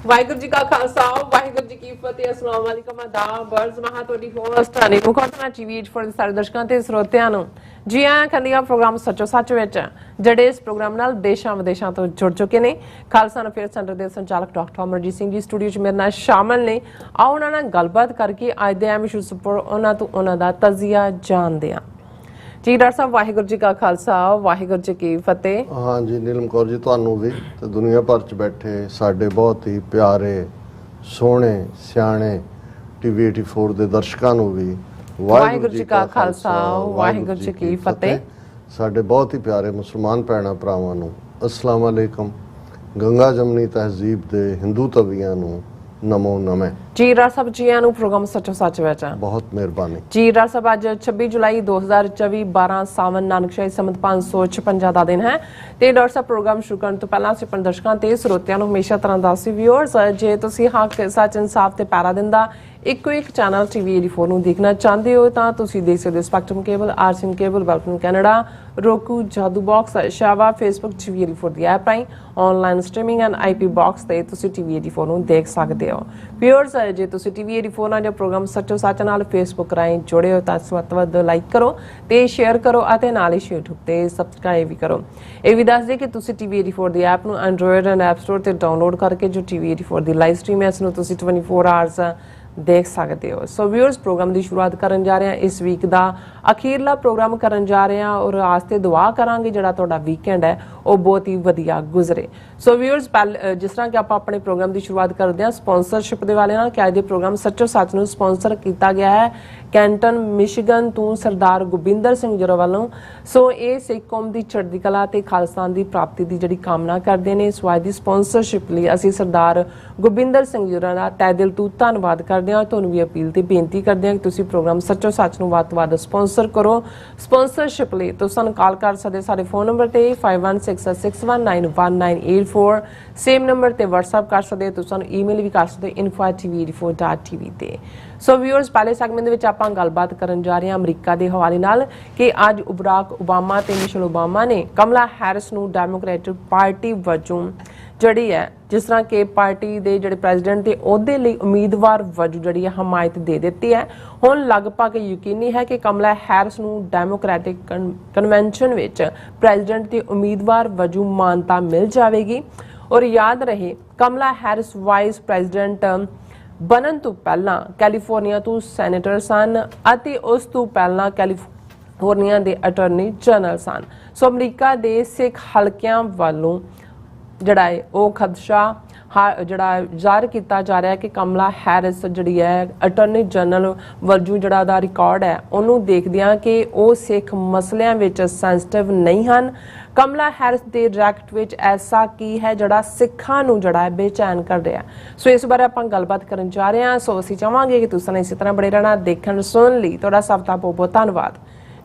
ਵਾਹਿਗੁਰੂ ਜੀ ਕਾ ਖਾਲਸਾ ਵਾਹਿਗੁਰੂ ਜੀ ਕੀ ਫਤਿਹ। ਅਸਲਾਮ ਵਾਲੇਕਮ ਆਦਾਬ ਬਰਜ਼ ਮਹਾ ਤੁਹਾਡੀ ਹੋਸਟ ਅਨੀ ਮੁਖਤਨਾ ਟੀਵੀ ਫॉर ਸਾਰੇ ਦਰਸ਼ਕਾਂ ਤੇ ਸਰੋਤਿਆਂ ਨੂੰ ਜੀ ਆਇਆਂ ਕਹਿੰਦੀਆਂ ਪ੍ਰੋਗਰਾਮ ਸੱਚੋ ਸੱਚ ਵਿੱਚ ਜਿਹੜੇ ਇਸ ਪ੍ਰੋਗਰਾਮ ਨਾਲ ਦੇਸ਼ਾਂ ਵਿਦੇਸ਼ਾਂ ਤੋਂ ਜੁੜ ਚੁੱਕੇ ਨੇ। ਖਾਲਸਾ ਅਫੇਅਰ ਸੈਂਟਰ ਦੇ ਸੰਚਾਲਕ ਡਾਕਟਰ ਅਮਰਜੀਤ ਸਿੰਘ ਜੀ ਸਟੂਡੀਓ 'ਚ ਮੇਰੇ ਨਾਲ ਸ਼ਾਮਲ ਨੇ। ਆਓ ਉਹਨਾਂ ਨਾਲ ਗੱਲਬਾਤ ਕਰਕੇ ਅੱਜ ਦੇ ਅਹਿਮ ਇਸ਼ੂਜ਼ ਉੱਪਰ ਉਹਨਾਂ ਤੋਂ ਉਹਨਾਂ ਦਾ ਤਜ਼ੀਆ ਜਾਣਦੇ ਹਾਂ। जी डॉक्टर साहब वाहिगुरू जी का खालसा वाहिगुरू जी की फतेह। हाँ जी नीलम कौर जी ਤੁਹਾਨੂੰ ਵੀ ਤੇ ਦੁਨੀਆ ਭਰ ਚ ਬੈਠੇ ਸਾਡੇ ਬਹੁਤ ਹੀ ਪਿਆਰੇ ਸੋਹਣੇ ਸਿਆਣੇ ਟੀਵੀ 84 ਦੇ ਦਰਸ਼ਕਾਂ ਨੂੰ ਵੀ ਵਾਹਿਗੁਰੂ ਜੀ ਕਾ ਖਾਲਸਾ ਵਾਹਿਗੁਰੂ ਜੀ ਕੀ ਫਤਿਹ। ਸਾਡੇ ਬਹੁਤ ਹੀ ਪਿਆਰੇ ਮੁਸਲਮਾਨ ਭੈਣਾਂ ਭਰਾਵਾਂ ਨੂੰ अस्सलाम वालेकुम। गंगा जमनी तहजीब ਦੇ ਹਿੰਦੂ ਤਵੀਆਂ ਨੂੰ नमो नमः। जी डॉक्टर साहब जी आनू प्रोग्राम सचो सच विच बहुत मेहरबानी जी। डॉक्टर साहब अज 26 जुलाई 2024 12 सावन नानकशाही संमत 556 ਦਾ ਦਿਨ ਹੈ ਤੇ ਡਾਕਟਰ ਸਾਹਿਬ ਪ੍ਰੋਗਰਾਮ ਸ਼ੁਰੂ ਕਰਨ ਤੋਂ ਪਹਿਲਾਂ ਅਸੀਂ ਆਪਣੇ ਦਰਸ਼ਕਾਂ ਤੇ ਸਰੋਤਿਆਂ ਨੂੰ ਹਮੇਸ਼ਾ ਤਰ੍ਹਾਂ ਦੱਸੀ ਵਿਊਅਰਸ ਜੇ ਤੁਸੀਂ ਹੱਕ ਸੱਚ ਇਨਸਾਫ ਤੇ ਪੈਰਾ ਦਿੰਦਾ ਇੱਕੋ ਇੱਕ ਚੈਨਲ ਟੀਵੀ 84 ਨੂੰ ਦੇਖਣਾ ਚਾਹੁੰਦੇ ਹੋ ਤਾਂ ਤੁਸੀਂ ਦੇਖ ਸਕਦੇ ਹੋ spectrum cable RCM cable welcome Canada roku Jadoo box ਸ਼ਾਵਾ ਫੇਸਬੁੱਕ ਟੀਵੀ 84 ਦੀ ਐਪ ਰਾਹੀਂ online streaming and IP box ਤੇ ਤੁਸੀਂ ਟੀਵੀ 84 ਨੂੰ ਦੇਖ ਸਕਦੇ ਹੋ। ਵਿਊਅਰਸ ਜੇ ਤੁਸੀਂ ਟੀਵੀ 84 ਨਾਲ ਜੋ ਪ੍ਰੋਗਰਾਮ ਸੱਚੋ ਸੱਚ ਨਾਲ ਫੇਸਬੁੱਕ ਰਾਹੀਂ ਜੁੜੇ ਹੋ ਤਾਂ ਇਸ ਵਕਤ ਲਾਈਕ ਕਰੋ ਤੇ ਸ਼ੇਅਰ ਕਰੋ ਅਤੇ ਨਾਲ ਹੀ YouTube ਤੇ ਸਬਸਕ੍ਰਾਈਬ ਵੀ ਕਰੋ। ਇਹ ਵੀ ਦੱਸ ਦੇ ਕਿ ਤੁਸੀਂ ਟੀਵੀ 84 ਦੀ ਐਪ ਨੂੰ ਐਂਡਰੋਇਡ ਐਂਡ ਐਪ ਸਟੋਰ ਤੇ ਡਾਊਨਲੋਡ ਕਰਕੇ ਜੋ ਟੀਵੀ 84 ਦੀ ਲਾਈਵ ਸਟ੍ਰੀਮ ਹੈ ਇਸ ਨੂੰ ਤੁਸੀਂ 24 ਆਵਰਸ ਦੇਖ ਸਕਦੇ ਹੋ। ਸੋ ਵਿਊਅਰਸ ਪ੍ਰੋਗਰਾਮ ਦੀ ਸ਼ੁਰੂਆਤ ਕਰਨ ਜਾ ਰਹੇ ਹਾਂ ਇਸ ਵੀਕ ਦਾ ਅਖੀਰਲਾ ਪ੍ਰੋਗਰਾਮ ਕਰਨ ਜਾ ਰਹੇ ਹਾਂ ਔਰ ਆਸਤੇ ਦੁਆ ਕਰਾਂਗੇ ਜਿਹੜਾ ਤੁਹਾਡਾ ਵੀਕਐਂਡ ਹੈ ਉਹ ਬਹੁਤ ਹੀ ਵਧੀਆ ਗੁਜ਼ਰੇ। ਸੋ ਵਿਊਅਰਸ ਜਿਸ ਤਰ੍ਹਾਂ ਕਿ ਆਪਾਂ ਆਪਣੇ ਪ੍ਰੋਗਰਾਮ ਦੀ ਸ਼ੁਰੂਆਤ ਕਰਦੇ ਹਾਂ ਸਪਾਂਸਰਸ਼ਿਪ ਦੇ ਵਾਲੇ ਨਾਲ ਕਿ ਅੱਜ ਦੇ ਪ੍ਰੋਗਰਾਮ ਸੱਚੋ ਸੱਚ ਨੂੰ ਸਪਾਂਸਰ ਕੀਤਾ ਗਿਆ ਹੈ ਕੈਂਟਨ ਮਿਸ਼ੀਗਨ ਤੋਂ ਸਰਦਾਰ ਗੋਬਿੰਦਰ ਸਿੰਘ ਜੀ ਵੱਲੋਂ। ਸੋ ਇਹ ਸਿੱਖ ਕੌਮ ਦੀ ਚੜ੍ਹਦੀ ਕਲਾ ਤੇ ਖਾਲਸਾ ਦੀ ਪ੍ਰਾਪਤੀ ਦੀ ਜਿਹੜੀ ਕਾਮਨਾ ਕਰਦੇ ਨੇ। ਸੋ ਅੱਜ ਦੀ ਸਪਾਂਸਰਸ਼ਿਪ ਲਈ ਅਸੀਂ ਸਰਦਾਰ ਗੋਬਿੰਦਰ ਸਿੰਘ ਜੀ ਦਾ ਤਹਿ ਦਿਲ ਤੋਂ ਧੰਨਵਾਦ ਕਰਦੇ ਹਾਂ। ਤੁਹਾਨੂੰ ਵੀ ਅਪੀਲ ਤੇ ਬੇਨਤੀ ਕਰਦੇ ਹਾਂ ਕਿ ਤੁਸੀਂ ਪ੍ਰੋਗਰਾਮ ਸੱਚੋ ਸੱਚ ਨੂੰ ਵੱਧ ਤੋਂ ਵੱਧ ਸਪਾਂਸਰ ਕਰੋ। ਸਪਾਂਸਰਸ਼ਿਪ ਲਈ ਤੁਸੀਂ ਸਾਨੂੰ ਕਾਲ ਕਰ ਸਕਦੇ ਸਾਡੇ ਫੋਨ ਨੰਬਰ ਤੇ 5166191984 ਸੇਮ ਨੰਬਰ ਤੇ WhatsApp ਕਰ ਸਕਦੇ ਤੁਸੀਂ ਸਾਨੂੰ ਈਮੇਲ ਵੀ ਕਰ ਸਕਦੇ info@tv84.tv ਤੇ। ਸੋ ਵਿਊਅਰਸ ਪਹਿਲੇ ਸੈਗਮੈਂਟ ਦੇ ਵਿੱਚ ਆਪਾਂ ਗੱਲਬਾਤ ਕਰਨ ਜਾ ਰਹੇ ਹਾਂ ਅਮਰੀਕਾ ਦੇ ਹਵਾਲੇ ਨਾਲ ਕਿ ਅੱਜ ਬਰਾਕ ਓਬਾਮਾ ਤੇ ਮਿਸ਼ੇਲ ਓਬਾਮਾ ਨੇ ਕਮਲਾ ਹੈਰਿਸ ਨੂੰ ਡੈਮੋਕ੍ਰੈਟਿਕ ਪਾਰਟੀ ਵਜੋਂ ਜਿਹੜੀ ਹੈ ਜਿਸ ਤਰ੍ਹਾਂ ਕਿ ਪਾਰਟੀ ਦੇ ਜਿਹੜੇ ਪ੍ਰੈਜ਼ੀਡੈਂਟ ਦੇ ਅਹੁਦੇ ਲਈ ਉਮੀਦਵਾਰ ਵਜੋਂ ਜਿਹੜੀ ਹੈ ਹਮਾਇਤ ਦੇ ਦਿੱਤੀ ਹੈ। ਹੁਣ ਲਗਭਗ ਯਕੀਨੀ ਹੈ ਕਿ ਕਮਲਾ ਹੈਰਿਸ ਨੂੰ ਡੈਮੋਕ੍ਰੈਟਿਕ ਕਨਵੈਨਸ਼ਨ ਵਿੱਚ ਪ੍ਰੈਜ਼ੀਡੈਂਟ ਦੇ ਉਮੀਦਵਾਰ ਵਜੋਂ ਮਾਨਤਾ ਮਿਲ ਜਾਵੇਗੀ। ਔਰ ਯਾਦ ਰਹੇ ਕਮਲਾ ਹੈਰਿਸ ਵਾਈਸ ਪ੍ਰੈਜ਼ੀਡੈਂਟ ਬਣਨ ਤੋਂ ਪਹਿਲਾਂ ਕੈਲੀਫੋਰਨੀਆ ਤੋਂ ਸੈਨੇਟਰ ਸਨ ਅਤੇ ਉਸ ਤੋਂ ਪਹਿਲਾਂ ਕੈਲੀਫੋਰਨੀਆ ਦੇ ਅਟਾਰਨੀ ਜਨਰਲ ਸਨ। ਸੋ ਅਮਰੀਕਾ ਦੇ ਸਿੱਖ ਹਲਕਿਆਂ ਵੱਲੋਂ ਜਿਹੜਾ ਹੈ ਉਹ ਖਦਸ਼ਾ ਜਿਹੜਾ ਜ਼ਾਹਰ ਕੀਤਾ ਜਾ ਰਿਹਾ ਹੈ ਕਿ ਕਮਲਾ ਹੈਰਿਸ ਜਿਹੜੀ ਹੈ ਅਟਾਰਨੀ ਜਨਰਲ ਵਜੋਂ ਜਿਹੜਾ ਦਾ ਰਿਕਾਰਡ ਹੈ ਉਹਨੂੰ ਦੇਖਦਿਆਂ ਕਿ ਉਹ ਸਿੱਖ ਮਸਲਿਆਂ ਵਿੱਚ ਸੈਂਸਿਟਿਵ ਨਹੀਂ ਹਨ। ਕਮਲਾ ਹੈਰਿਸ ਦੇ ਡਾਇਰੈਕਟ ਵਿੱਚ ਐਸਾ ਕੀ ਹੈ ਜਿਹੜਾ ਸਿੱਖਾਂ ਨੂੰ ਜਿਹੜਾ ਹੈ ਬੇਚੈਨ ਕਰ ਰਿਹਾ। ਸੋ ਇਸ ਬਾਰੇ ਆਪਾਂ ਗੱਲਬਾਤ ਕਰਨ ਜਾ ਰਹੇ ਹਾਂ। ਸੋ ਅਸੀਂ ਚਾਹਾਂਗੇ ਕਿ ਤੁਸੀਂ ਇਸੇ ਤਰ੍ਹਾਂ ਬੜੇ ਰਹਿਣਾ ਦੇਖਣ ਸੁਣਨ ਲਈ ਤੁਹਾਡਾ ਸਭ ਦਾ ਬਹੁਤ ਬਹੁਤ ਧੰਨਵਾਦ।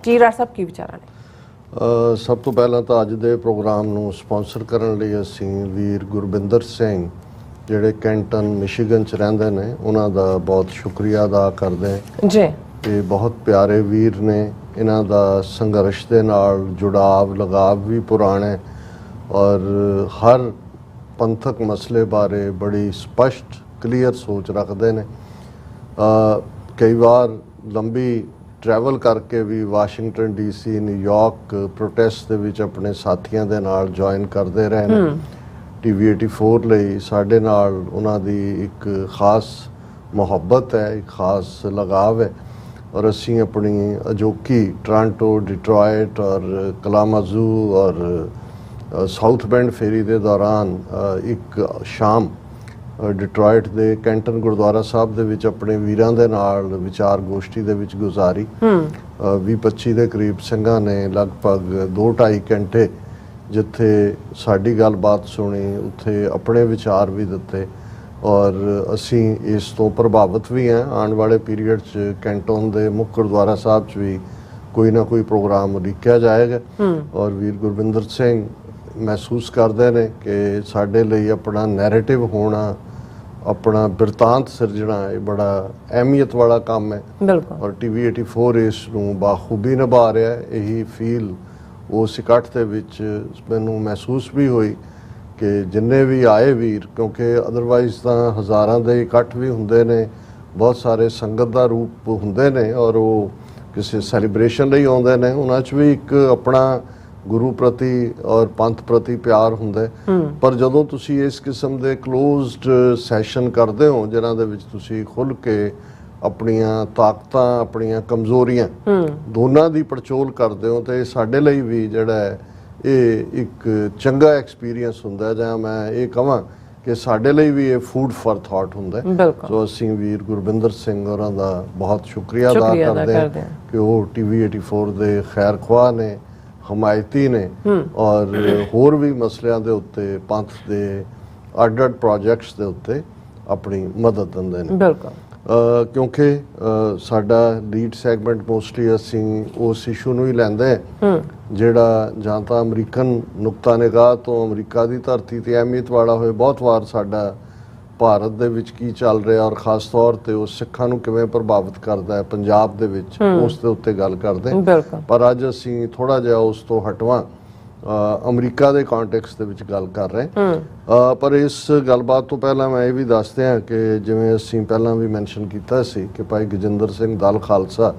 ਜੀ ਡਾਕਟਰ ਸਾਹਿਬ ਕੀ ਵਿਚਾਰਾਂ ਨੇ? ਸਭ ਤੋਂ ਪਹਿਲਾਂ ਤਾਂ ਅੱਜ ਦੇ ਪ੍ਰੋਗਰਾਮ ਨੂੰ ਸਪਾਂਸਰ ਕਰਨ ਲਈ ਅਸੀਂ ਵੀਰ ਗੁਰਬਿੰਦਰ ਸਿੰਘ ਜਿਹੜੇ ਕੈਂਟਨ ਮਿਸ਼ੀਗਨ 'ਚ ਰਹਿੰਦੇ ਨੇ ਉਹਨਾਂ ਦਾ ਬਹੁਤ ਸ਼ੁਕਰੀਆ ਅਦਾ ਕਰਦੇ ਜੀ। ਇਹ ਬਹੁਤ ਪਿਆਰੇ ਵੀਰ ਨੇ। ਇਹਨਾਂ ਦਾ ਸੰਘਰਸ਼ ਦੇ ਨਾਲ ਜੁੜਾਵ ਲਗਾਵ ਵੀ ਪੁਰਾਣੇ ਔਰ ਹਰ ਪੰਥਕ ਮਸਲੇ ਬਾਰੇ ਬੜੀ ਸਪਸ਼ਟ ਕਲੀਅਰ ਸੋਚ ਰੱਖਦੇ ਨੇ। ਕਈ ਵਾਰ ਲੰਬੀ ਟਰੈਵਲ ਕਰਕੇ ਵੀ ਵਾਸ਼ਿੰਗਟਨ ਡੀਸੀ ਨਿਊਯਾਰਕ ਪ੍ਰੋਟੈਸਟ ਦੇ ਵਿੱਚ ਆਪਣੇ ਸਾਥੀਆਂ ਦੇ ਨਾਲ ਜੁਆਇਨ ਕਰਦੇ ਰਹੇ ਨੇ। ਟੀਵੀ 84 ਲਈ ਸਾਡੇ ਨਾਲ ਉਹਨਾਂ ਦੀ ਇੱਕ ਖਾਸ ਮੁਹੱਬਤ ਹੈ ਇੱਕ ਖਾਸ ਲਗਾਵ ਹੈ ਔਰ ਅਸੀਂ ਆਪਣੀ ਅਜੋਕੀ ਟੋਰਾਂਟੋ ਡਿਟਰੋਇਟ ਔਰ ਕਲਾਮਾਜ਼ੂ ਔਰ ਸਾਊਥ ਬੈਂਡ ਫੇਰੀ ਦੇ ਦੌਰਾਨ ਇੱਕ ਸ਼ਾਮ ਡਿਟਰੋਇਟ ਦੇ ਕੈਂਟਨ ਗੁਰਦੁਆਰਾ ਸਾਹਿਬ ਦੇ ਵਿੱਚ ਆਪਣੇ ਵੀਰਾਂ ਦੇ ਨਾਲ ਵਿਚਾਰ ਗੋਸ਼ਟੀ ਦੇ ਵਿੱਚ ਗੁਜ਼ਾਰੀ। 20-25 ਦੇ ਕਰੀਬ ਸਿੰਘਾਂ ਨੇ ਲਗਭਗ 2-2.5 ਘੰਟੇ ਜਿੱਥੇ ਸਾਡੀ ਗੱਲਬਾਤ ਸੁਣੀ ਉੱਥੇ ਆਪਣੇ ਵਿਚਾਰ ਵੀ ਦਿੱਤੇ ਔਰ ਅਸੀਂ ਇਸ ਤੋਂ ਪ੍ਰਭਾਵਿਤ ਵੀ ਹਾਂ। ਆਉਣ ਵਾਲੇ ਪੀਰੀਅਡ 'ਚ ਕੈਂਟਨ ਦੇ ਮੁੱਖ ਗੁਰਦੁਆਰਾ ਸਾਹਿਬ 'ਚ ਵੀ ਕੋਈ ਨਾ ਕੋਈ ਪ੍ਰੋਗਰਾਮ ਉਲੀਕਿਆ ਜਾਏਗਾ ਔਰ ਵੀਰ ਗੁਰਬਿੰਦਰ ਸਿੰਘ ਮਹਿਸੂਸ ਕਰਦੇ ਨੇ ਕਿ ਸਾਡੇ ਲਈ ਆਪਣਾ ਨੈਰੇਟਿਵ ਹੋਣਾ ਆਪਣਾ ਬਿਰਤਾਂਤ ਸਿਰਜਣਾ ਇਹ ਬੜਾ ਅਹਿਮੀਅਤ ਵਾਲਾ ਕੰਮ ਹੈ ਔਰ ਟੀਵੀ 84 ਇਸ ਨੂੰ ਬਾਖੂਬੀ ਨਿਭਾ ਰਿਹਾ। ਇਹੀ ਫੀਲ ਉਸ ਇਕੱਠ ਦੇ ਵਿੱਚ ਮੈਨੂੰ ਮਹਿਸੂਸ ਵੀ ਹੋਈ ਕਿ ਜਿੰਨੇ ਵੀ ਆਏ ਵੀਰ, ਕਿਉਂਕਿ ਅਦਰਵਾਈਜ਼ ਤਾਂ ਹਜ਼ਾਰਾਂ ਦੇ ਇਕੱਠ ਵੀ ਹੁੰਦੇ ਨੇ, ਬਹੁਤ ਸਾਰੇ ਸੰਗਤ ਦਾ ਰੂਪ ਹੁੰਦੇ ਨੇ ਔਰ ਉਹ ਕਿਸੇ ਸੈਲੀਬ੍ਰੇਸ਼ਨ ਲਈ ਆਉਂਦੇ ਨੇ, ਉਹਨਾਂ 'ਚ ਵੀ ਇੱਕ ਆਪਣਾ ਗੁਰੂ ਪ੍ਰਤੀ ਔਰ ਪੰਥ ਪ੍ਰਤੀ ਪਿਆਰ ਹੁੰਦਾ ਹੈ। ਪਰ ਜਦੋਂ ਤੁਸੀਂ ਇਸ ਕਿਸਮ ਦੇ ਕਲੋਜ਼ਡ ਸੈਸ਼ਨ ਕਰਦੇ ਹੋ ਜਿਨ੍ਹਾਂ ਦੇ ਵਿੱਚ ਤੁਸੀਂ ਖੁੱਲ੍ਹ ਕੇ ਆਪਣੀਆਂ ਤਾਕਤਾਂ ਆਪਣੀਆਂ ਕਮਜ਼ੋਰੀਆਂ ਦੋਨਾਂ ਦੀ ਪੜਚੋਲ ਕਰਦੇ ਹੋ, ਤੇ ਸਾਡੇ ਲਈ ਵੀ ਜਿਹੜਾ ਹੈ ਇਹ ਇੱਕ ਚੰਗਾ ਐਕਸਪੀਰੀਅੰਸ ਹੁੰਦਾ ਹੈ, ਜਾਂ ਮੈਂ ਇਹ ਕਹਾਂ ਕਿ ਸਾਡੇ ਲਈ ਵੀ ਇਹ ਫੂਡ ਫॉर ਥਾਟ ਹੁੰਦਾ ਹੈ। ਸੋ ਅਸੀਂ ਵੀਰ ਗੁਰਬਿੰਦਰ ਸਿੰਘ ਹੋਰਾਂ ਦਾ ਬਹੁਤ ਸ਼ੁਕਰੀਆ ਅਦਾ ਕਰਦੇ ਹਾਂ ਕਿ ਉਹ TV 84 ਦੇ ਖੈਰ ਖਵਾਹ ਨੇ, ਹਮਾਇਤੀ ਨੇ ਔਰ ਹੋਰ ਵੀ ਮਸਲਿਆਂ ਦੇ ਉੱਤੇ ਪੰਥ ਦੇ ਅੱਡ-ਅੱਡ ਪ੍ਰੋਜੈਕਟਸ ਦੇ ਉੱਤੇ ਆਪਣੀ ਮਦਦ ਦਿੰਦੇ ਨੇ। ਬਿਲਕੁਲ, ਕਿਉਂਕਿ ਸਾਡਾ ਲੀਡ ਸੈਗਮੈਂਟ ਮੋਸਟਲੀ ਅਸੀਂ ਉਸ ਇਸ਼ੂ ਨੂੰ ਹੀ ਲੈਂਦੇ ਜਿਹੜਾ ਜਾਂ ਤਾਂ ਅਮਰੀਕਨ ਨੁਕਤਾ ਨਿਗਾਹ ਤੋਂ ਅਮਰੀਕਾ ਦੀ ਧਰਤੀ ਤੇ ਅਹਿਮੀਅਤ ਵਾਲਾ ਹੋਏ। ਬਹੁਤ ਵਾਰ ਸਾਡਾ ਭਾਰਤ ਦੇ ਵਿੱਚ ਕੀ ਚੱਲ ਰਿਹਾ ਔਰ ਖਾਸ ਤੌਰ ਤੇ ਉਹ ਸਿੱਖਾਂ ਨੂੰ ਕਿਵੇਂ ਪ੍ਰਭਾਵਿਤ ਕਰਦਾ ਹੈ ਪੰਜਾਬ ਦੇ ਵਿੱਚ, ਉਸ ਦੇ ਉੱਤੇ ਗੱਲ ਕਰਦੇ। ਪਰ ਅੱਜ ਅਸੀਂ ਥੋੜਾ ਜਿਹਾ ਉਸ ਤੋਂ ਹਟਵਾਂ ਅਮਰੀਕਾ ਦੇ ਕੰਟੈਕਸਟ ਦੇ ਵਿੱਚ ਗੱਲ ਕਰ ਰਹੇ। ਪਰ ਇਸ ਗੱਲਬਾਤ ਤੋਂ ਪਹਿਲਾਂ ਮੈਂ ਇਹ ਵੀ ਦੱਸ ਦਿਆਂ ਕਿ ਜਿਵੇਂ ਅਸੀਂ ਪਹਿਲਾਂ ਵੀ ਮੈਂਸ਼ਨ ਕੀਤਾ ਸੀ ਕਿ ਭਾਈ ਗਜਿੰਦਰ ਸਿੰਘ ਦਲ ਖਾਲਸਾ,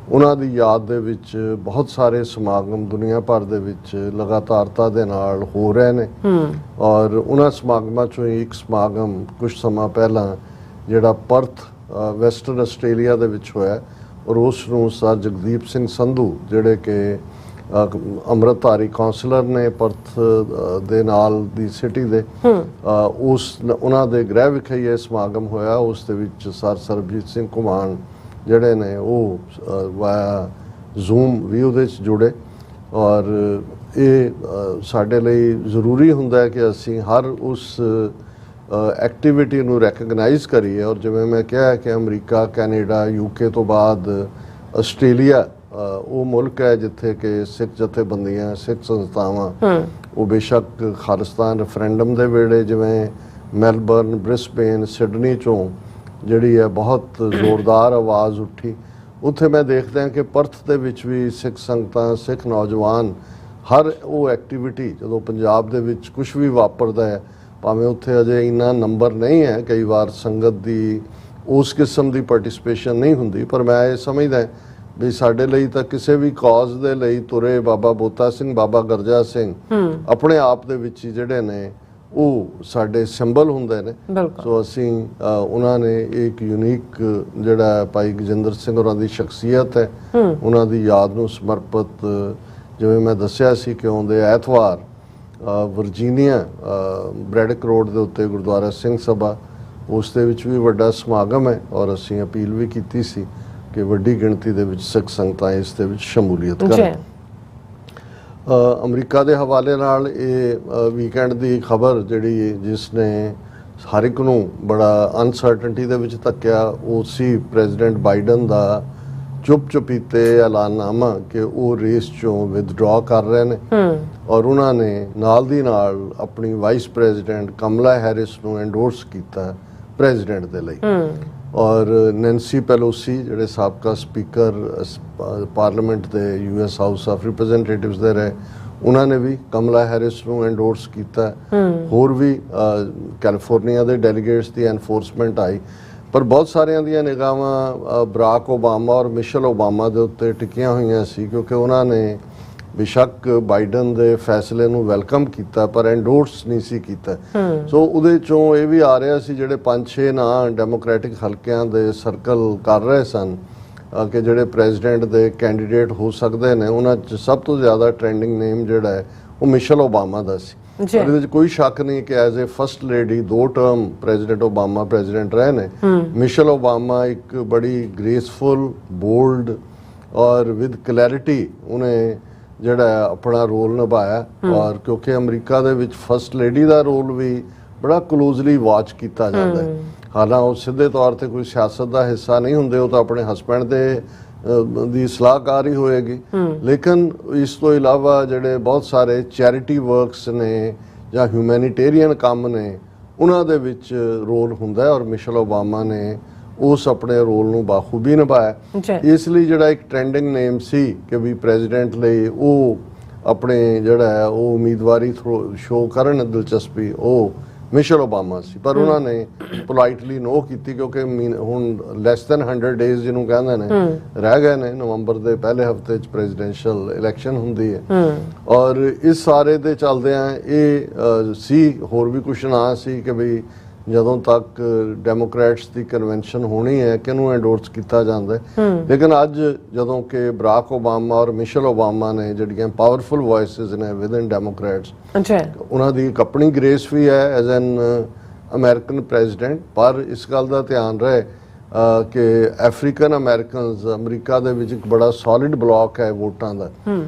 ਉਹਨਾਂ ਦੀ ਯਾਦ ਦੇ ਵਿੱਚ ਬਹੁਤ ਸਾਰੇ ਸਮਾਗਮ ਦੁਨੀਆ ਭਰ ਦੇ ਵਿੱਚ ਲਗਾਤਾਰਤਾ ਦੇ ਨਾਲ ਹੋ ਰਹੇ ਨੇ ਔਰ ਉਹਨਾਂ ਸਮਾਗਮਾਂ ਚੋਂ ਇੱਕ ਸਮਾਗਮ ਕੁਝ ਸਮਾਂ ਪਹਿਲਾਂ ਜਿਹੜਾ ਪਰਥ ਵੈਸਟਰਨ ਆਸਟ੍ਰੇਲੀਆ ਦੇ ਵਿੱਚ ਹੋਇਆ ਔਰ ਉਸ ਨੂੰ ਸਰ ਜਗਦੀਪ ਸਿੰਘ ਸੰਧੂ ਜਿਹੜੇ ਕਿ ਅੰਮ੍ਰਿਤਧਾਰੀ ਕਾਉਂਸਲਰ ਨੇ ਪਰਥ ਦੇ ਨਾਲ ਦੀ ਸਿਟੀ ਦੇ, ਉਹਨਾਂ ਦੇ ਗ੍ਰਹਿ ਵਿਖੇ ਇਹ ਸਮਾਗਮ ਹੋਇਆ। ਉਸ ਦੇ ਵਿੱਚ ਸਰ ਸਰਬਜੀਤ ਸਿੰਘ ਘੁਮਾਣ ਜਿਹੜੇ ਨੇ ਉਹ ਵਾਇਆ ਜ਼ੂਮ ਵੀ ਉਹਦੇ 'ਚ ਜੁੜੇ ਔਰ ਇਹ ਸਾਡੇ ਲਈ ਜ਼ਰੂਰੀ ਹੁੰਦਾ ਹੈ ਕਿ ਅਸੀਂ ਹਰ ਉਸ ਐਕਟੀਵਿਟੀ ਨੂੰ ਰੈਕਗਨਾਈਜ਼ ਕਰੀਏ। ਔਰ ਜਿਵੇਂ ਮੈਂ ਕਿਹਾ ਕਿ ਅਮਰੀਕਾ, ਕੈਨੇਡਾ, UK ਤੋਂ ਬਾਅਦ ਆਸਟ੍ਰੇਲੀਆ ਉਹ ਮੁਲਕ ਹੈ ਜਿੱਥੇ ਕਿ ਸਿੱਖ ਜਥੇਬੰਦੀਆਂ, ਸਿੱਖ ਸੰਸਥਾਵਾਂ ਉਹ ਬੇਸ਼ੱਕ ਖਾਲਿਸਤਾਨ ਰੈਫਰੈਂਡਮ ਦੇ ਵੇਲੇ ਜਿਵੇਂ ਮੈਲਬਰਨ, ਬ੍ਰਿਸਬੇਨ, ਸਿਡਨੀ ਚੋਂ ਜਿਹੜੀ ਹੈ ਬਹੁਤ ਜ਼ੋਰਦਾਰ ਆਵਾਜ਼ ਉੱਠੀ, ਉੱਥੇ ਮੈਂ ਦੇਖਦਾ ਕਿ ਪਰਥ ਦੇ ਵਿੱਚ ਵੀ ਸਿੱਖ ਸੰਗਤਾਂ, ਸਿੱਖ ਨੌਜਵਾਨ ਹਰ ਉਹ ਐਕਟੀਵਿਟੀ ਜਦੋਂ ਪੰਜਾਬ ਦੇ ਵਿੱਚ ਕੁਝ ਵੀ ਵਾਪਰਦਾ ਹੈ, ਭਾਵੇਂ ਉੱਥੇ ਅਜੇ ਇੰਨਾ ਨੰਬਰ ਨਹੀਂ ਹੈ ਕਈ ਵਾਰ ਸੰਗਤ ਦੀ ਉਸ ਕਿਸਮ ਦੀ ਪਾਰਟਿਸਿਪੇਸ਼ਨ ਨਹੀਂ ਹੁੰਦੀ, ਪਰ ਮੈਂ ਇਹ ਸਮਝਦਾ ਵੀ ਸਾਡੇ ਲਈ ਤਾਂ ਕਿਸੇ ਵੀ ਕਾਜ਼ ਦੇ ਲਈ ਤੁਰੇ ਬਾਬਾ ਬੋਤਾ ਸਿੰਘ, ਬਾਬਾ ਗਰਜਾ ਸਿੰਘ ਆਪਣੇ ਆਪ ਦੇ ਵਿੱਚ ਹੀ ਜਿਹੜੇ ਨੇ ਉਹ ਸਾਡੇ ਸਿੰਬਲ ਹੁੰਦੇ ਨੇ। ਸੋ ਅਸੀਂ ਉਹਨਾਂ ਨੇ ਇੱਕ ਯੂਨੀਕ ਜਿਹੜਾ ਭਾਈ ਗਜਿੰਦਰ ਸਿੰਘ ਹੋਰਾਂ ਦੀ ਸ਼ਖਸੀਅਤ ਹੈ ਉਹਨਾਂ ਦੀ ਯਾਦ ਨੂੰ ਸਮਰਪਿਤ, ਜਿਵੇਂ ਮੈਂ ਦੱਸਿਆ ਸੀ ਕਿ ਆਉਂਦੇ ਐਤਵਾਰ ਵਰਜੀਨੀਆ ਬ੍ਰੈਡਿਕ ਰੋਡ ਦੇ ਉੱਤੇ ਗੁਰਦੁਆਰਾ ਸਿੰਘ ਸਭਾ, ਉਸ ਦੇ ਵਿੱਚ ਵੀ ਵੱਡਾ ਸਮਾਗਮ ਹੈ ਔਰ ਅਸੀਂ ਅਪੀਲ ਵੀ ਕੀਤੀ ਸੀ ਕਿ ਵੱਡੀ ਗਿਣਤੀ ਦੇ ਵਿੱਚ ਸਿੱਖ ਸੰਗਤਾਂ ਇਸ ਦੇ ਵਿੱਚ ਸ਼ਮੂਲੀਅਤ ਕਰਨ। ਅਮਰੀਕਾ ਦੇ ਹਵਾਲੇ ਨਾਲ ਇਹ ਵੀਕਐਂਡ ਦੀ ਖਬਰ ਜਿਹੜੀ ਜਿਸ ਨੇ ਹਰ ਇੱਕ ਨੂੰ ਬੜਾ ਅਨਸਰਟਨਟੀ ਦੇ ਵਿੱਚ ਧੱਕਿਆ, ਉਹ ਸੀ ਪ੍ਰੈਜ਼ੀਡੈਂਟ ਬਾਈਡਨ ਦਾ ਚੁੱਪ-ਚੁਪੀਤੇ ਐਲਾਨਨਾਮਾ ਕਿ ਉਹ ਰੇਸ ਚੋਂ ਵਿਦਡਰਾ ਕਰ ਰਹੇ ਨੇ ਔਰ ਉਹਨਾਂ ਨੇ ਨਾਲ ਦੀ ਨਾਲ ਆਪਣੀ ਵਾਈਸ ਪ੍ਰੈਜ਼ੀਡੈਂਟ ਕਮਲਾ ਹੈਰਿਸ ਨੂੰ ਐਂਡੋਰਸ ਕੀਤਾ ਪ੍ਰੈਜ਼ੀਡੈਂਟ ਦੇ ਲਈ। ਔਰ ਨੈਂਸੀ ਪੈਲੋਸੀ ਜਿਹੜੇ ਸਾਬਕਾ ਸਪੀਕਰ ਪਾਰਲੀਮੈਂਟ ਦੇ US ਹਾਊਸ ਆਫ ਰਿਪਰੈਜ਼ੈਂਟੇਟਿਵਸ ਦੇ ਰਹੇ, ਉਹਨਾਂ ਨੇ ਵੀ ਕਮਲਾ ਹੈਰਿਸ ਨੂੰ ਐਂਡੋਰਸ ਕੀਤਾ। ਹੋਰ ਵੀ ਕੈਲੀਫੋਰਨੀਆ ਦੇ ਡੈਲੀਗੇਟਸ ਦੀ ਐਨਫੋਰਸਮੈਂਟ ਆਈ, ਪਰ ਬਹੁਤ ਸਾਰਿਆਂ ਦੀਆਂ ਨਿਗਾਹਾਂ ਬਰਾਕ ਓਬਾਮਾ ਔਰ ਮਿਸ਼ੇਲ ਓਬਾਮਾ ਦੇ ਉੱਤੇ ਟਿਕੀਆਂ ਹੋਈਆਂ ਸੀ ਕਿਉਂਕਿ ਉਹਨਾਂ ਨੇ ਬੇਸ਼ੱਕ ਬਾਈਡਨ ਦੇ ਫੈਸਲੇ ਨੂੰ ਵੈਲਕਮ ਕੀਤਾ ਪਰ ਐਂਡੋਰਸ ਨਹੀਂ ਸੀ ਕੀਤਾ। ਸੋ ਉਹਦੇ ਚੋਂ ਇਹ ਵੀ ਆ ਰਿਹਾ ਸੀ ਜਿਹੜੇ 5-6 ਨਾਂ ਡੈਮੋਕ੍ਰੈਟਿਕ ਹਲਕਿਆਂ ਦੇ ਸਰਕਲ ਕਰ ਰਹੇ ਸਨ ਕਿ ਜਿਹੜੇ ਪ੍ਰੈਜ਼ੀਡੈਂਟ ਦੇ ਕੈਂਡੀਡੇਟ ਹੋ ਸਕਦੇ ਨੇ, ਉਹਨਾਂ 'ਚ ਸਭ ਤੋਂ ਜ਼ਿਆਦਾ ਟ੍ਰੈਂਡਿੰਗ ਨੇਮ ਜਿਹੜਾ ਹੈ ਉਹ ਮਿਸ਼ੇਲ ਓਬਾਮਾ ਦਾ ਸੀ। ਇਹਦੇ ਵਿੱਚ ਕੋਈ ਸ਼ੱਕ ਨਹੀਂ ਕਿ as a first lady 2 term president Obama president ਰਹੇ ਨੇ। ਮਿਸ਼ੇਲ ਓਬਾਮਾ ਇੱਕ ਬੜੀ ਗ੍ਰੇਸਫੁਲ, ਬੋਲਡ ਔਰ ਵਿਦ ਕਲੈਰਿਟੀ ਉਹਨੇ ਜਿਹੜਾ ਆਪਣਾ ਰੋਲ ਨਿਭਾਇਆ ਔਰ ਕਿਉਂਕਿ ਅਮਰੀਕਾ ਦੇ ਵਿੱਚ ਫਸਟ ਲੇਡੀ ਦਾ ਰੋਲ ਵੀ ਬੜਾ ਕਲੋਜ਼ਲੀ ਵਾਚ ਕੀਤਾ ਜਾਂਦਾ ਹੈ। ਹਾਲਾਂਕਿ ਉਹ ਸਿੱਧੇ ਤੌਰ ਤੇ ਕੋਈ ਸਿਆਸਤ ਦਾ ਹਿੱਸਾ ਨਹੀਂ ਹੁੰਦੇ, ਉਹ ਤਾਂ ਆਪਣੇ ਹਸਬੈਂਡ ਦੇ ਦੀ ਸਲਾਹਕਾਰ ਹੀ ਹੋਏਗੀ, ਲੇਕਿਨ ਇਸ ਤੋਂ ਇਲਾਵਾ ਜਿਹੜੇ ਬਹੁਤ ਸਾਰੇ ਚੈਰਿਟੀ ਵਰਕਸ ਨੇ ਜਾਂ ਹਿਊਮੈਨਿਟੇਰੀਅਨ ਕੰਮ ਨੇ ਉਹਨਾਂ ਦੇ ਵਿੱਚ ਰੋਲ ਹੁੰਦਾ ਹੈ ਔਰ ਮਿਸ਼ੇਲ ਓਬਾਮਾ ਨੇ ਉਸ ਆਪਣੇ ਰੋਲ ਨੂੰ ਬਾਖੂਬੀ ਨਿਭਾਇਆ। ਇਸ ਲਈ ਜਿਹੜਾ ਇੱਕ ਟ੍ਰੈਂਡਿੰਗ ਨੇਮ ਸੀ ਕਿ ਵੀ ਪ੍ਰੈਜ਼ੀਡੈਂਟ ਲਈ ਉਹ ਆਪਣੇ ਜਿਹੜਾ ਹੈ ਉਹ ਉਮੀਦਵਾਰੀ ਸ਼ੋਅ ਕਰਨ ਦਿਲਚਸਪੀ ਉਹ ਮਿਸ਼ੇਲ ਓਬਾਮਾ ਸੀ, ਪਰ ਉਹਨਾਂ ਨੇ ਪੋਲਾਈਟਲੀ ਨੋ ਕੀਤੀ ਕਿਉਂਕਿ ਹੁਣ ਲੈਸ ਦੈਨ 100 ਡੇਜ਼ ਜਿਹਨੂੰ ਕਹਿੰਦੇ ਨੇ ਰਹਿ ਗਏ ਨੇ। ਨਵੰਬਰ ਦੇ ਪਹਿਲੇ ਹਫਤੇ 'ਚ ਪ੍ਰੈਜ਼ੀਡੈਂਸ਼ੀਅਲ ਇਲੈਕਸ਼ਨ ਹੁੰਦੀ ਹੈ ਔਰ ਇਸ ਸਾਰੇ ਦੇ ਚੱਲਦਿਆਂ ਇਹ ਸੀ ਹੋਰ ਵੀ ਕੁਛ ਨਾ ਸੀ ਕਿ ਵੀ ਜਦੋਂ ਤੱਕ ਡੈਮੋਕ੍ਰੈਟਸ ਦੀ ਕਨਵੈਨਸ਼ਨ ਹੋਣੀ ਹੈ ਕਿਹਨੂੰ ਐਂਡੋਰਸ ਕੀਤਾ ਜਾਂਦਾ ਹੈ। ਲੇਕਿਨ ਅੱਜ ਜਦੋਂ ਕਿ ਬਰਾਕ ਓਬਾਮਾ ਔਰ ਮਿਸ਼ੇਲ ਓਬਾਮਾ ਨੇ ਜਿਹੜੀਆਂ ਪਾਵਰਫੁਲ ਵੌਇਸਿਸ ਨੇ ਵਿਦਨ ਡੈਮੋਕ੍ਰੈਟਸ, ਉਹਨਾਂ ਦੀ ਇੱਕ ਆਪਣੀ ਗ੍ਰੇਸ ਵੀ ਹੈ ਐਜ਼ ਐਨ ਅਮਰੀਕਨ ਪ੍ਰੈਜ਼ੀਡੈਂਟ। ਪਰ ਇਸ ਗੱਲ ਦਾ ਧਿਆਨ ਰਹੇ ਕਿ ਅਫਰੀਕਨ ਅਮਰੀਕਨਸ ਅਮਰੀਕਾ ਦੇ ਵਿੱਚ ਇੱਕ ਬੜਾ ਸੋਲਿਡ ਬਲੌਕ ਹੈ ਵੋਟਾਂ ਦਾ।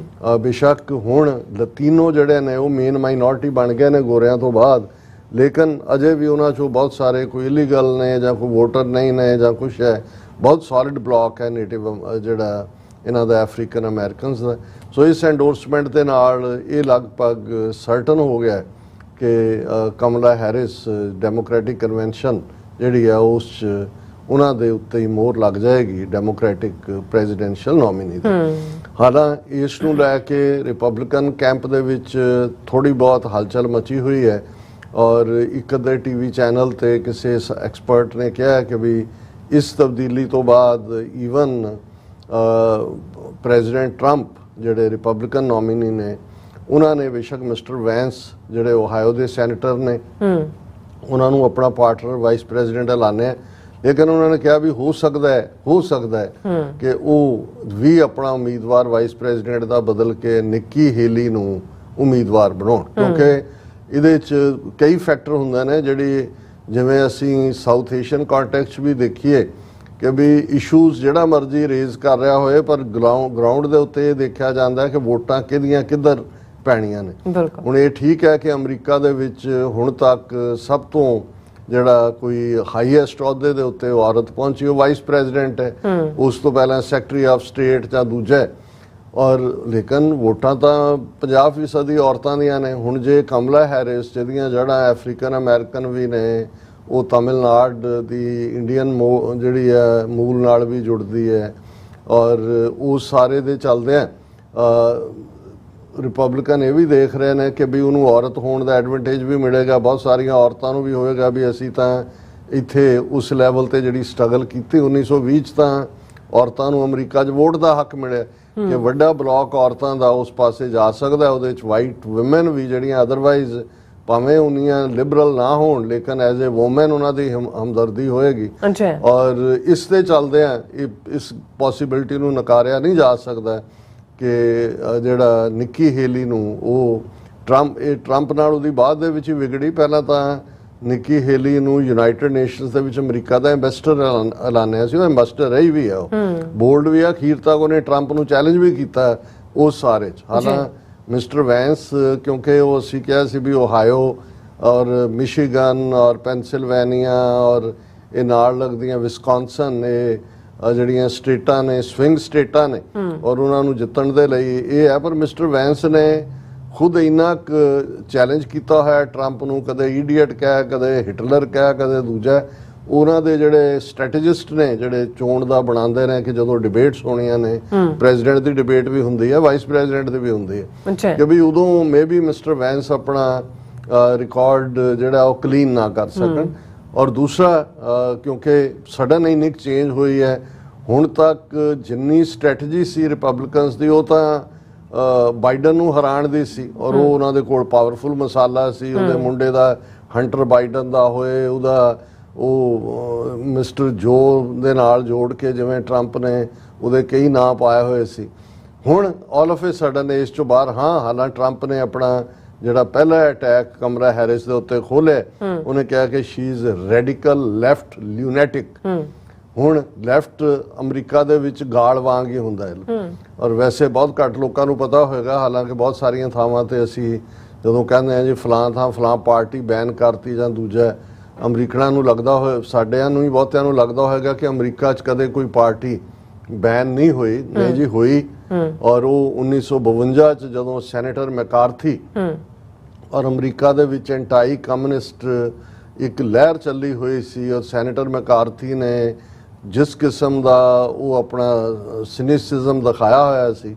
ਬੇਸ਼ੱਕ ਹੁਣ ਲਤੀਨੋ ਜਿਹੜੇ ਨੇ ਉਹ ਮੇਨ ਮਾਈਨੋਰਿਟੀ ਬਣ ਗਏ ਨੇ ਗੋਰਿਆਂ ਤੋਂ ਬਾਅਦ, ਲੇਕਿਨ ਅਜੇ ਵੀ ਉਹਨਾਂ 'ਚੋਂ ਬਹੁਤ ਸਾਰੇ ਕੋਈ ਇਲੀਗਲ ਨੇ ਜਾਂ ਕੋਈ ਵੋਟਰ ਨਹੀਂ ਨੇ ਜਾਂ ਕੁਛ ਹੈ। ਬਹੁਤ ਸੋਲਿਡ ਬਲੌਕ ਹੈ ਨੇਟਿਵ ਜਿਹੜਾ ਇਹਨਾਂ ਦਾ ਅਫਰੀਕਨ ਅਮਰੀਕਨਸ ਦਾ। ਸੋ ਇਸ ਐਂਡੋਰਸਮੈਂਟ ਦੇ ਨਾਲ ਇਹ ਲਗਭਗ ਸਰਟਨ ਹੋ ਗਿਆ ਕਿ ਕਮਲਾ ਹੈਰਿਸ ਡੈਮੋਕ੍ਰੈਟਿਕ ਕਨਵੈਨਸ਼ਨ ਜਿਹੜੀ ਹੈ ਉਸ 'ਚ ਉਹਨਾਂ ਦੇ ਉੱਤੇ ਹੀ ਮੋਹਰ ਲੱਗ ਜਾਏਗੀ ਡੈਮੋਕ੍ਰੈਟਿਕ ਪ੍ਰੈਜ਼ੀਡੈਂਸ਼ੀਅਲ ਨੋਮੀਨੀ ਦੀ। ਹਾਲਾਂਕਿ ਇਸ ਨੂੰ ਲੈ ਕੇ ਰਿਪਬਲਿਕਨ ਕੈਂਪ ਦੇ ਵਿੱਚ ਥੋੜੀ ਬਹੁਤ ਹਲਚਲ ਮਚੀ ਹੋਈ ਹੈ ਔਰ ਇੱਕ ਅੱਧੇ ਟੀਵੀ ਚੈਨਲ ਤੇ ਕਿਸੇ ਐਕਸਪਰਟ ਨੇ ਕਿਹਾ ਕਿ ਵੀ ਇਸ ਤਬਦੀਲੀ ਤੋਂ ਬਾਅਦ ਈਵਨ ਪ੍ਰੈਜ਼ੀਡੈਂਟ ਟਰੰਪ ਜਿਹੜੇ ਰਿਪਬਲਿਕਨ ਨੋਮੀਨੀ ਨੇ ਉਹਨਾਂ ਨੇ ਬੇਸ਼ੱਕ ਮਿਸਟਰ ਵੈਂਸ ਜਿਹੜੇ ਓਹਾਇਓ ਦੇ ਸੈਨੇਟਰ ਨੇ ਉਹਨਾਂ ਨੂੰ ਆਪਣਾ ਪਾਰਟਨਰ ਵਾਈਸ ਪ੍ਰੈਜ਼ੀਡੈਂਟ ਐਲਾਨਿਆ, ਲੇਕਿਨ ਉਹਨਾਂ ਨੇ ਕਿਹਾ ਵੀ ਹੋ ਸਕਦਾ ਹੈ ਕਿ ਉਹ ਵੀ ਆਪਣਾ ਉਮੀਦਵਾਰ ਵਾਈਸ ਪ੍ਰੈਜ਼ੀਡੈਂਟ ਦਾ ਬਦਲ ਕੇ ਨਿੱਕੀ ਹੇਲੀ ਨੂੰ ਉਮੀਦਵਾਰ ਬਣਾਉਣ। ਕਿਉਂਕਿ ਇਹਦੇ 'ਚ ਕਈ ਫੈਕਟਰ ਹੁੰਦੇ ਨੇ ਜਿਹੜੀ ਜਿਵੇਂ ਅਸੀਂ ਸਾਊਥ ਏਸ਼ੀਅਨ ਕੰਟੈਕਸਟ ਵੀ ਦੇਖੀਏ ਕਿ ਵੀ ਇਸ਼ੂਜ਼ ਜਿਹੜਾ ਮਰਜ਼ੀ ਰੇਜ਼ ਕਰ ਰਿਹਾ ਹੋਏ ਪਰ ਗਰਾਊਂਡ ਦੇ ਉੱਤੇ ਇਹ ਦੇਖਿਆ ਜਾਂਦਾ ਕਿ ਵੋਟਾਂ ਕਿਹਦੀਆਂ ਕਿੱਧਰ ਪੈਣੀਆਂ ਨੇ। ਹੁਣ ਇਹ ਠੀਕ ਹੈ ਕਿ ਅਮਰੀਕਾ ਦੇ ਵਿੱਚ ਹੁਣ ਤੱਕ ਸਭ ਤੋਂ ਜਿਹੜਾ ਕੋਈ ਹਾਈਐਸਟ ਅਹੁਦੇ ਦੇ ਉੱਤੇ ਔਰਤ ਪਹੁੰਚੀ ਉਹ ਵਾਈਸ ਪ੍ਰੈਜ਼ੀਡੈਂਟ ਹੈ, ਉਸ ਤੋਂ ਪਹਿਲਾਂ ਸੈਕਟਰੀ ਆਫ ਸਟੇਟ ਜਾਂ ਦੂਜਾ ਹੈ। ਔਰ ਲੇਕਿਨ ਵੋਟਾਂ ਤਾਂ 50% ਔਰਤਾਂ ਦੀਆਂ ਨੇ। ਹੁਣ ਜੇ ਕਮਲਾ ਹੈਰਿਸ ਜਿਹਦੀਆਂ ਜੜ੍ਹਾਂ ਅਫਰੀਕਨ ਅਮਰੀਕਨ ਵੀ ਨੇ, ਉਹ ਤਮਿਲਨਾਡੂ ਦੀ ਇੰਡੀਅਨ ਜਿਹੜੀ ਹੈ ਮੂਲ ਨਾਲ ਵੀ ਜੁੜਦੀ ਹੈ ਔਰ ਉਹ ਸਾਰੇ ਦੇ ਚੱਲਦੇ ਆ ਰਿਪਬਲਿਕਨ ਇਹ ਵੀ ਦੇਖ ਰਹੇ ਨੇ ਕਿ ਵੀ ਉਹਨੂੰ ਔਰਤ ਹੋਣ ਦਾ ਐਡਵਾਂਟੇਜ ਵੀ ਮਿਲੇਗਾ, ਬਹੁਤ ਸਾਰੀਆਂ ਔਰਤਾਂ ਨੂੰ ਵੀ ਹੋਏਗਾ ਵੀ ਅਸੀਂ ਤਾਂ ਇੱਥੇ ਉਸ ਲੈਵਲ ਤੇ ਜਿਹੜੀ ਸਟਰਗਲ ਕੀਤੀ 1920 'ਚ ਤਾਂ ਔਰਤਾਂ ਨੂੰ ਅਮਰੀਕਾ 'ਚ ਵੋਟ ਦਾ ਹੱਕ ਮਿਲਿਆ ਕਿ ਵੱਡਾ ਬਲਾਕ ਔਰਤਾਂ ਦਾ ਉਸ ਪਾਸੇ ਜਾ ਸਕਦਾ। ਉਹਦੇ 'ਚ ਵਾਈਟ ਵੂਮਨ ਵੀ ਜਿਹੜੀਆਂ ਅਦਰਵਾਈਜ਼ ਭਾਵੇਂ ਉਨੀਆਂ ਲਿਬਰਲ ਨਾ ਹੋਣ ਲੇਕਿਨ ਐਜ਼ ਏ ਵੂਮਨ ਉਹਨਾਂ ਦੀ ਹਮਦਰਦੀ ਹੋਏਗੀ। ਔਰ ਇਸ ਦੇ ਚੱਲਦਿਆਂ ਇਸ ਪੋਸੀਬਿਲਿਟੀ ਨੂੰ ਨਕਾਰਿਆ ਨਹੀਂ ਜਾ ਸਕਦਾ ਕਿ ਜਿਹੜਾ ਨਿੱਕੀ ਹੇਲੀ ਨੂੰ ਉਹ ਟਰੰਪ ਨਾਲ ਉਹਦੀ ਬਾਅਦ ਦੇ ਵਿੱਚ ਹੀ ਵਿਗੜੀ। ਪਹਿਲਾਂ ਤਾਂ ਨਿੱਕੀ ਹੇਲੀ ਨੂੰ ਯੂਨਾਈਟਿਡ ਨੇਸ਼ਨਸ ਦੇ ਵਿੱਚ ਅਮਰੀਕਾ ਦਾ ਐਂਬੈਸਡਰ ਐਲਾਨਿਆ ਸੀ, ਉਹ ਐਂਬੈਸਡਰ ਰਹੀ ਵੀ ਆ, ਉਹ ਬੋਲਡ ਵੀ ਆ, ਅਖੀਰ ਤੱਕ ਉਹਨੇ ਟਰੰਪ ਨੂੰ ਚੈਲੰਜ ਵੀ ਕੀਤਾ ਉਸ ਸਾਰੇ 'ਚ। ਹਾਲਾਂ ਮਿਸਟਰ ਵੈਂਸ ਕਿਉਂਕਿ ਉਹ ਅਸੀਂ ਕਿਹਾ ਸੀ ਵੀ ਓਹਾਇਓ ਔਰ ਮਿਸ਼ੀਗਨ ਔਰ ਪੈਨਸਿਲਵੇਨੀਆ ਔਰ ਇਹ ਨਾਲ ਲੱਗਦੀਆਂ ਵਿਸਕੌਨਸਨ ਇਹ ਜਿਹੜੀਆਂ ਸਟੇਟਾਂ ਨੇ ਸਵਿੰਗ ਸਟੇਟਾਂ ਨੇ ਔਰ ਉਹਨਾਂ ਨੂੰ ਜਿੱਤਣ ਦੇ ਲਈ ਇਹ ਹੈ। ਪਰ ਮਿਸਟਰ ਵੈਂਸ ਨੇ ਖੁਦ ਇੰਨਾ ਚੈਲੰਜ ਕੀਤਾ ਹੋਇਆ ਟਰੰਪ ਨੂੰ, ਕਦੇ ਈਡੀਅਟ ਕਹਿ, ਕਦੇ ਹਿਟਲਰ ਕਹਿ, ਕਦੇ ਦੂਜਾ। ਉਹਨਾਂ ਦੇ ਜਿਹੜੇ ਸਟ੍ਰੈਟੇਜਿਸਟ ਨੇ ਜਿਹੜੇ ਚੋਣ ਦਾ ਬਣਾਉਂਦੇ ਨੇ ਕਿ ਜਦੋਂ ਡਿਬੇਟਸ ਹੋਣੀਆਂ ਨੇ, ਪ੍ਰੈਜ਼ੀਡੈਂਟ ਦੀ ਡਿਬੇਟ ਵੀ ਹੁੰਦੀ ਹੈ, ਵਾਈਸ ਪ੍ਰੈਜ਼ੀਡੈਂਟ ਦੀ ਵੀ ਹੁੰਦੀ ਹੈ, ਕਿ ਵੀ ਉਦੋਂ ਮੇਬੀ ਮਿਸਟਰ ਵੈਂਸ ਆਪਣਾ ਰਿਕਾਰਡ ਜਿਹੜਾ ਉਹ ਕਲੀਨ ਨਾ ਕਰ ਸਕਣ। ਔਰ ਦੂਸਰਾ ਕਿਉਂਕਿ ਸਡਨ ਇੰਨੀ ਚੇਂਜ ਹੋਈ ਹੈ, ਹੁਣ ਤੱਕ ਜਿੰਨੀ ਸਟ੍ਰੈਟਜੀ ਸੀ ਰਿਪਬਲਿਕਨਸ ਦੀ ਉਹ ਤਾਂ ਬਾਈਡਨ ਨੂੰ ਹਰਾਉਣ ਦੀ ਸੀ ਔਰ ਉਹ ਉਹਨਾਂ ਦੇ ਕੋਲ ਪਾਵਰਫੁਲ ਮਸਾਲਾ ਸੀ। ਉਹਦੇ ਮੁੰਡੇ ਦਾ ਹੰਟਰ ਬਾਈਡਨ ਦਾ ਹੋਏ, ਉਹਦਾ ਉਹ ਮਿਸਟਰ ਜੋ ਦੇ ਨਾਲ ਜੋੜ ਕੇ ਜਿਵੇਂ ਟਰੰਪ ਨੇ ਉਹਦੇ ਕਈ ਨਾਂ ਪਾਏ ਹੋਏ ਸੀ। ਹੁਣ ਆਲ ਆਫ ਏ ਸਡਨ ਇਸ ਤੋਂ ਬਾਹਰ ਹਾਲਾਂ ਟਰੰਪ ਨੇ ਆਪਣਾ ਜਿਹੜਾ ਪਹਿਲਾ ਅਟੈਕ ਕਮਲਾ ਹੈਰਿਸ ਦੇ ਉੱਤੇ ਖੋਲਿਆ, ਉਹਨੇ ਕਿਹਾ ਕਿ ਸ਼ੀ ਇਜ਼ ਰੈਡੀਕਲ ਲੈਫਟ ਲਿਊਨੈਟਿਕ। ਹੁਣ ਲੈਫਟ ਅਮਰੀਕਾ ਦੇ ਵਿੱਚ ਗਾਲ ਵਾਂਗ ਹੀ ਹੁੰਦਾ ਹੈ ਔਰ ਵੈਸੇ ਬਹੁਤ ਘੱਟ ਲੋਕਾਂ ਨੂੰ ਪਤਾ ਹੋਏਗਾ। ਹਾਲਾਂਕਿ ਬਹੁਤ ਸਾਰੀਆਂ ਥਾਵਾਂ ਤੇ ਅਸੀਂ ਜਦੋਂ ਕਹਿੰਦੇ ਹਾਂ ਜੀ ਫਲਾਂ ਥਾਂ ਫਲਾਂ ਪਾਰਟੀ ਬੈਨ ਕਰਤੀ ਜਾਂ ਦੂਜਾ, ਅਮਰੀਕਨਾਂ ਨੂੰ ਲੱਗਦਾ ਹੋਏ, ਸਾਡਿਆਂ ਨੂੰ ਵੀ ਬਹੁਤਿਆਂ ਨੂੰ ਲੱਗਦਾ ਹੋਏਗਾ ਕਿ ਅਮਰੀਕਾ 'ਚ ਕਦੇ ਕੋਈ ਪਾਰਟੀ ਬੈਨ ਨਹੀਂ ਹੋਈ। ਨਹੀਂ ਜੀ ਹੋਈ। ਔਰ ਉਹ 1952 'ਚ ਜਦੋਂ ਸੈਨੇਟਰ ਮੈਕਾਰਥੀ ਔਰ ਅਮਰੀਕਾ ਦੇ ਵਿੱਚ ਐਂਟਾਈ ਕਮਿਊਨਿਸਟ ਇੱਕ ਲਹਿਰ ਚੱਲੀ ਹੋਈ ਸੀ ਔਰ ਸੈਨੇਟਰ ਮੈਕਾਰਥੀ ਨੇ ਜਿਸ ਕਿਸਮ ਦਾ ਉਹ ਆਪਣਾ ਸਿਨਿਸਿਜ਼ਮ ਦਿਖਾਇਆ ਹੋਇਆ ਸੀ,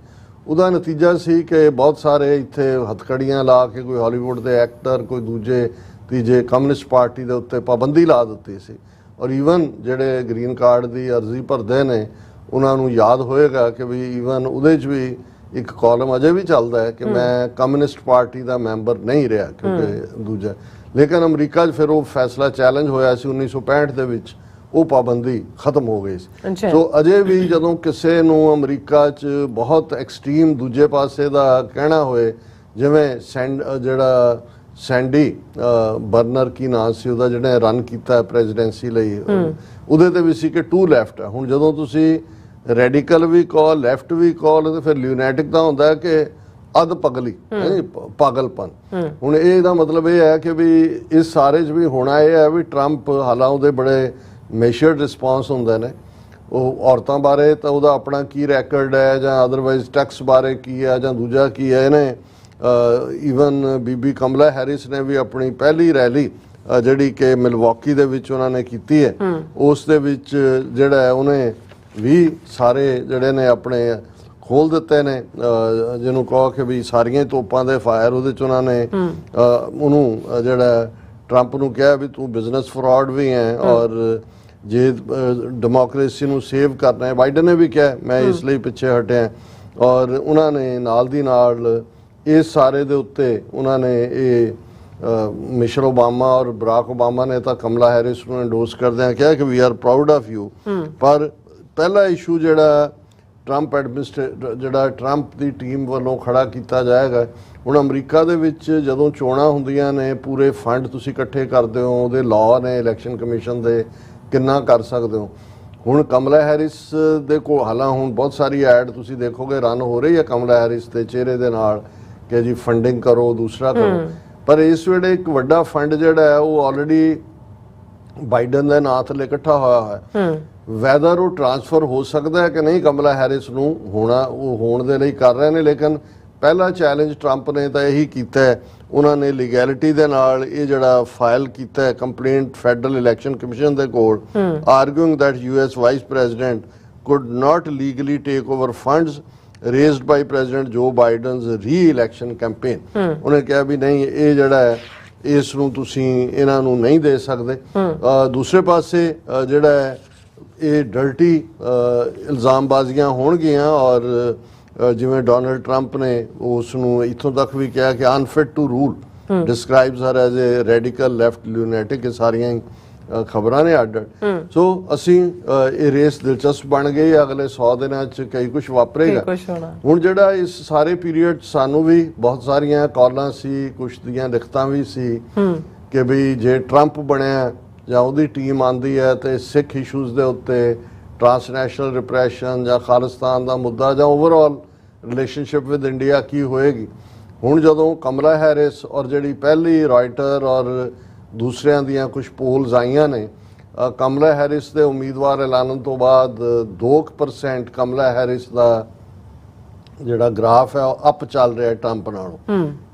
ਉਹਦਾ ਨਤੀਜਾ ਸੀ ਕਿ ਬਹੁਤ ਸਾਰੇ ਇੱਥੇ ਹੱਥਕੜੀਆਂ ਲਾ ਕੇ ਕੋਈ ਹਾਲੀਵੁੱਡ ਦੇ ਐਕਟਰ ਕੋਈ ਦੂਜੇ ਤੀਜੇ ਕਮਿਊਨਿਸਟ ਪਾਰਟੀ ਦੇ ਉੱਤੇ ਪਾਬੰਦੀ ਲਾ ਦਿੱਤੀ ਸੀ। ਔਰ ਈਵਨ ਜਿਹੜੇ ਗ੍ਰੀਨ ਕਾਰਡ ਦੀ ਅਰਜ਼ੀ ਭਰਦੇ ਨੇ ਉਹਨਾਂ ਨੂੰ ਯਾਦ ਹੋਏਗਾ ਕਿ ਵੀ ਈਵਨ ਉਹਦੇ 'ਚ ਵੀ ਇੱਕ ਕਾਲਮ ਅਜੇ ਵੀ ਚੱਲਦਾ ਹੈ ਕਿ ਮੈਂ ਕਮਿਊਨਿਸਟ ਪਾਰਟੀ ਦਾ ਮੈਂਬਰ ਨਹੀਂ ਰਿਹਾ ਕਿਉਂਕਿ ਦੂਜਾ। ਲੇਕਿਨ ਅਮਰੀਕਾ 'ਚ ਫਿਰ ਉਹ ਫੈਸਲਾ ਚੈਲੰਜ ਹੋਇਆ ਸੀ 1965 ਦੇ ਵਿੱਚ, ਉਹ ਪਾਬੰਦੀ ਖਤਮ ਹੋ ਗਈ ਸੀ। ਸੋ ਅਜੇ ਵੀ ਜਦੋਂ ਕਿਸੇ ਨੂੰ ਅਮਰੀਕਾ 'ਚ ਬਹੁਤ ਐਕਸਟ੍ਰੀਮ ਦੂਜੇ ਪਾਸੇ ਦਾ ਕਹਿਣਾ ਹੋਏ, ਜਿਵੇਂ ਜਿਹੜਾ ਸੈਂਡੀ ਬਰਨਰ ਕੀ ਨਾਂ ਸੀ ਉਹਦਾ, ਜਿਹੜਾ ਰਨ ਕੀਤਾ ਪ੍ਰੈਜ਼ੀਡੈਂਸੀ ਲਈ, ਉਹਦੇ ਤੇ ਵੀ ਸੀ ਕਿ ਟੂ ਲੈਫਟ ਹੈ। ਹੁਣ ਜਦੋਂ ਤੁਸੀਂ ਰੈਡੀਕਲ ਵੀ ਕਹੋ ਲੈਫਟ ਵੀ ਕਹੋ ਤੇ ਫਿਰ ਲਿਊਨੈਟਿਕ ਦਾ ਹੁੰਦਾ ਕਿ ਅਧ ਪਗਲੀ ਪਾਗਲਪਨ। ਹੁਣ ਇਹਦਾ ਮਤਲਬ ਇਹ ਹੈ ਕਿ ਵੀ ਇਸ ਸਾਰੇ 'ਚ ਵੀ ਹੋਣਾ ਇਹ ਹੈ ਵੀ ਟਰੰਪ ਹਾਲਾਂ ਉਹਦੇ ਬੜੇ ਮੇਜਰਡ ਰਿਸਪੌਂਸ ਹੁੰਦੇ ਨੇ। ਉਹ ਔਰਤਾਂ ਬਾਰੇ ਤਾਂ ਉਹਦਾ ਆਪਣਾ ਕੀ ਰੈਕਰਡ ਹੈ ਜਾਂ ਅਦਰਵਾਈਜ਼ ਟੈਕਸ ਬਾਰੇ ਕੀ ਹੈ ਜਾਂ ਦੂਜਾ ਕੀ ਹੈ। ਇਹਨੇ ਈਵਨ ਬੀਬੀ ਕਮਲਾ ਹੈਰਿਸ ਨੇ ਵੀ ਆਪਣੀ ਪਹਿਲੀ ਰੈਲੀ ਜਿਹੜੀ ਕਿ ਮਿਲਵਾਕੀ ਦੇ ਵਿੱਚ ਉਹਨਾਂ ਨੇ ਕੀਤੀ ਹੈ, ਉਸ ਦੇ ਵਿੱਚ ਜਿਹੜਾ ਹੈ ਉਹਨੇ ਵੀ ਸਾਰੇ ਜਿਹੜੇ ਨੇ ਆਪਣੇ ਖੋਲ ਦਿੱਤੇ ਨੇ, ਜਿਹਨੂੰ ਕਹੋ ਕਿ ਵੀ ਸਾਰੀਆਂ ਤੋਪਾਂ ਦੇ ਫਾਇਰ ਉਹਦੇ 'ਚ ਉਹਨਾਂ ਨੇ ਉਹਨੂੰ ਜਿਹੜਾ ਟਰੰਪ ਨੂੰ ਕਿਹਾ ਵੀ ਤੂੰ ਬਿਜ਼ਨਸ ਫਰਾਡ ਵੀ ਹੈ ਔਰ ਜੇ ਡੈਮੋਕ੍ਰੇਸੀ ਨੂੰ ਸੇਵ ਕਰਨਾ ਹੈ। ਬਾਈਡਨ ਨੇ ਵੀ ਕਿਹਾ ਮੈਂ ਇਸ ਲਈ ਪਿੱਛੇ ਹਟਿਆ ਔਰ ਉਹਨਾਂ ਨੇ ਨਾਲ ਦੀ ਨਾਲ ਇਸ ਸਾਰੇ ਦੇ ਉੱਤੇ ਉਹਨਾਂ ਨੇ ਇਹ ਮਿਸ਼ਰ ਓਬਾਮਾ ਔਰ ਬਰਾਕ ਓਬਾਮਾ ਨੇ ਤਾਂ ਕਮਲਾ ਹੈਰਿਸ ਨੂੰ ਐਂਡੋਰਸ ਕਰਦਿਆਂ ਕਿਹਾ ਕਿ we are proud of you. ਪਰ ਪਹਿਲਾ ਇਸ਼ੂ ਜਿਹੜਾ ਟਰੰਪ ਦੀ ਟੀਮ ਵੱਲੋਂ ਖੜਾ ਕੀਤਾ ਜਾਏਗਾ, ਹੁਣ ਅਮਰੀਕਾ ਦੇ ਵਿੱਚ ਜਦੋਂ ਚੋਣਾਂ ਹੁੰਦੀਆਂ ਨੇ ਪੂਰੇ ਫੰਡ ਤੁਸੀਂ ਇਕੱਠੇ ਕਰਦੇ ਹੋ, ਉਹਦੇ ਲਾਅ ਨੇ ਇਲੈਕਸ਼ਨ ਕਮਿਸ਼ਨ ਦੇ, ਕਿੰਨਾ ਕਰ ਸਕਦੇ ਹੋ। ਹੁਣ ਕਮਲਾ ਹੈਰਿਸ ਦੇ ਕੋਲ ਹਾਲਾਂ ਹੁਣ ਬਹੁਤ ਸਾਰੀ ਐਡ ਤੁਸੀਂ ਦੇਖੋਗੇ ਰਨ ਹੋ ਰਹੀ ਹੈ ਕਮਲਾ ਹੈਰਿਸ ਦੇ ਚਿਹਰੇ ਦੇ ਨਾਲ ਕਿ ਜੀ ਫੰਡਿੰਗ ਕਰੋ, ਦੂਸਰਾ ਕਰੋ। ਪਰ ਇਸ ਵੇਲੇ ਇੱਕ ਵੱਡਾ ਫੰਡ ਜਿਹੜਾ ਹੈ ਉਹ ਆਲਰੇਡੀ ਬਾਈਡਨ ਦੇ ਨਾਂ ਥੱਲੇ ਇਕੱਠਾ ਹੋਇਆ ਹੈ। ਵੈਦਰ ਉਹ ਟ੍ਰਾਂਸਫਰ ਹੋ ਸਕਦਾ ਹੈ ਕਿ ਨਹੀਂ ਕਮਲਾ ਹੈਰਿਸ ਨੂੰ ਉਹ ਹੋਣ ਦੇ ਲਈ ਕਰ ਰਹੇ ਨੇ। ਲੇਕਿਨ ਪਹਿਲਾ ਚੈਲੰਜ ਟਰੰਪ ਨੇ ਤਾਂ ਇਹੀ ਕੀਤਾ ਹੈ, ਉਹਨਾਂ ਨੇ ਲੀਗੈਲਿਟੀ ਦੇ ਨਾਲ ਇਹ ਜਿਹੜਾ ਫਾਈਲ ਕੀਤਾ ਹੈ ਕੰਪਲੇਂਟ ਫੈਡਰਲ ਇਲੈਕਸ਼ਨ ਕਮਿਸ਼ਨ ਦੇ ਕੋਲ, arguing that US vice president could not legally take over funds raised by President Joe Biden's re-election campaign। ਉਹਨੇ ਕਿਹਾ ਵੀ ਨਹੀਂ ਇਹ ਜਿਹੜਾ ਹੈ ਇਸ ਨੂੰ ਤੁਸੀਂ ਇਹਨਾਂ ਨੂੰ ਨਹੀਂ ਦੇ ਸਕਦੇ। ਦੂਸਰੇ ਪਾਸੇ ਜਿਹੜਾ ਹੈ ਇਹ ਡਰਟੀ ਇਲਜ਼ਾਮਬਾਜ਼ੀਆਂ ਹੋਣਗੀਆਂ ਔਰ ਜਿਵੇਂ ਡੋਨਲਡ ਟਰੰਪ ਨੇ ਉਸ ਨੂੰ ਇੱਥੋਂ ਤੱਕ ਵੀ ਕਿਹਾ ਕਿ unfit to rule, describes her as a radical left lunatic. ਇਹ ਸਾਰੀਆਂ ਖਬਰਾਂ ਨੇ ਅੱਡ। ਸੋ ਅਸੀਂ ਇਹ ਰੇਸ ਦਿਲਚਸਪ ਬਣ ਗਈ, ਅਗਲੇ 100 ਦਿਨਾਂ 'ਚ ਕਈ ਕੁਝ ਵਾਪਰੇਗਾ। ਹੁਣ ਜਿਹੜਾ ਇਸ ਸਾਰੇ ਪੀਰੀਅਡ ਸਾਨੂੰ ਵੀ ਬਹੁਤ ਸਾਰੀਆਂ ਕਾਲਾਂ ਸੀ, ਕੁਛ ਦੀਆਂ ਲਿਖਤਾਂ ਵੀ ਸੀ ਕਿ ਵੀ ਜੇ ਟਰੰਪ ਬਣਿਆ ਜਾਂ ਉਹਦੀ ਟੀਮ ਆਂਦੀ ਹੈ ਤੇ ਸਿੱਖ ਇਸ਼ੂਜ਼ ਦੇ ਉੱਤੇ ਟ੍ਰਾਂਸਨੈਸ਼ਨਲ ਰਿਪਰੈਸ਼ਨ ਜਾਂ ਖਾਲਿਸਤਾਨ ਦਾ ਮੁੱਦਾ ਜਾਂ ਓਵਰਆਲ ਰਿਲੇਸ਼ਨਸ਼ਿਪ ਵਿਦ ਇੰਡੀਆ ਕੀ ਹੋਏਗੀ। ਹੁਣ ਜਦੋਂ ਕਮਲਾ ਹੈਰਿਸ ਔਰ ਜਿਹੜੀ ਪਹਿਲੀ ਰਾਇਟਰ ਔਰ ਦੂਸਰਿਆਂ ਦੀਆਂ ਕੁਝ ਪੋਲਸ ਆਈਆਂ ਨੇ, ਕਮਲਾ ਹੈਰਿਸ ਦੇ ਉਮੀਦਵਾਰ ਐਲਾਨਣ ਤੋਂ ਬਾਅਦ 2% ਕਮਲਾ ਹੈਰਿਸ ਦਾ ਜਿਹੜਾ ਗ੍ਰਾਫ ਹੈ ਉਹ ਅਪ ਚੱਲ ਰਿਹਾ ਟਰੰਪ ਨਾਲੋਂ।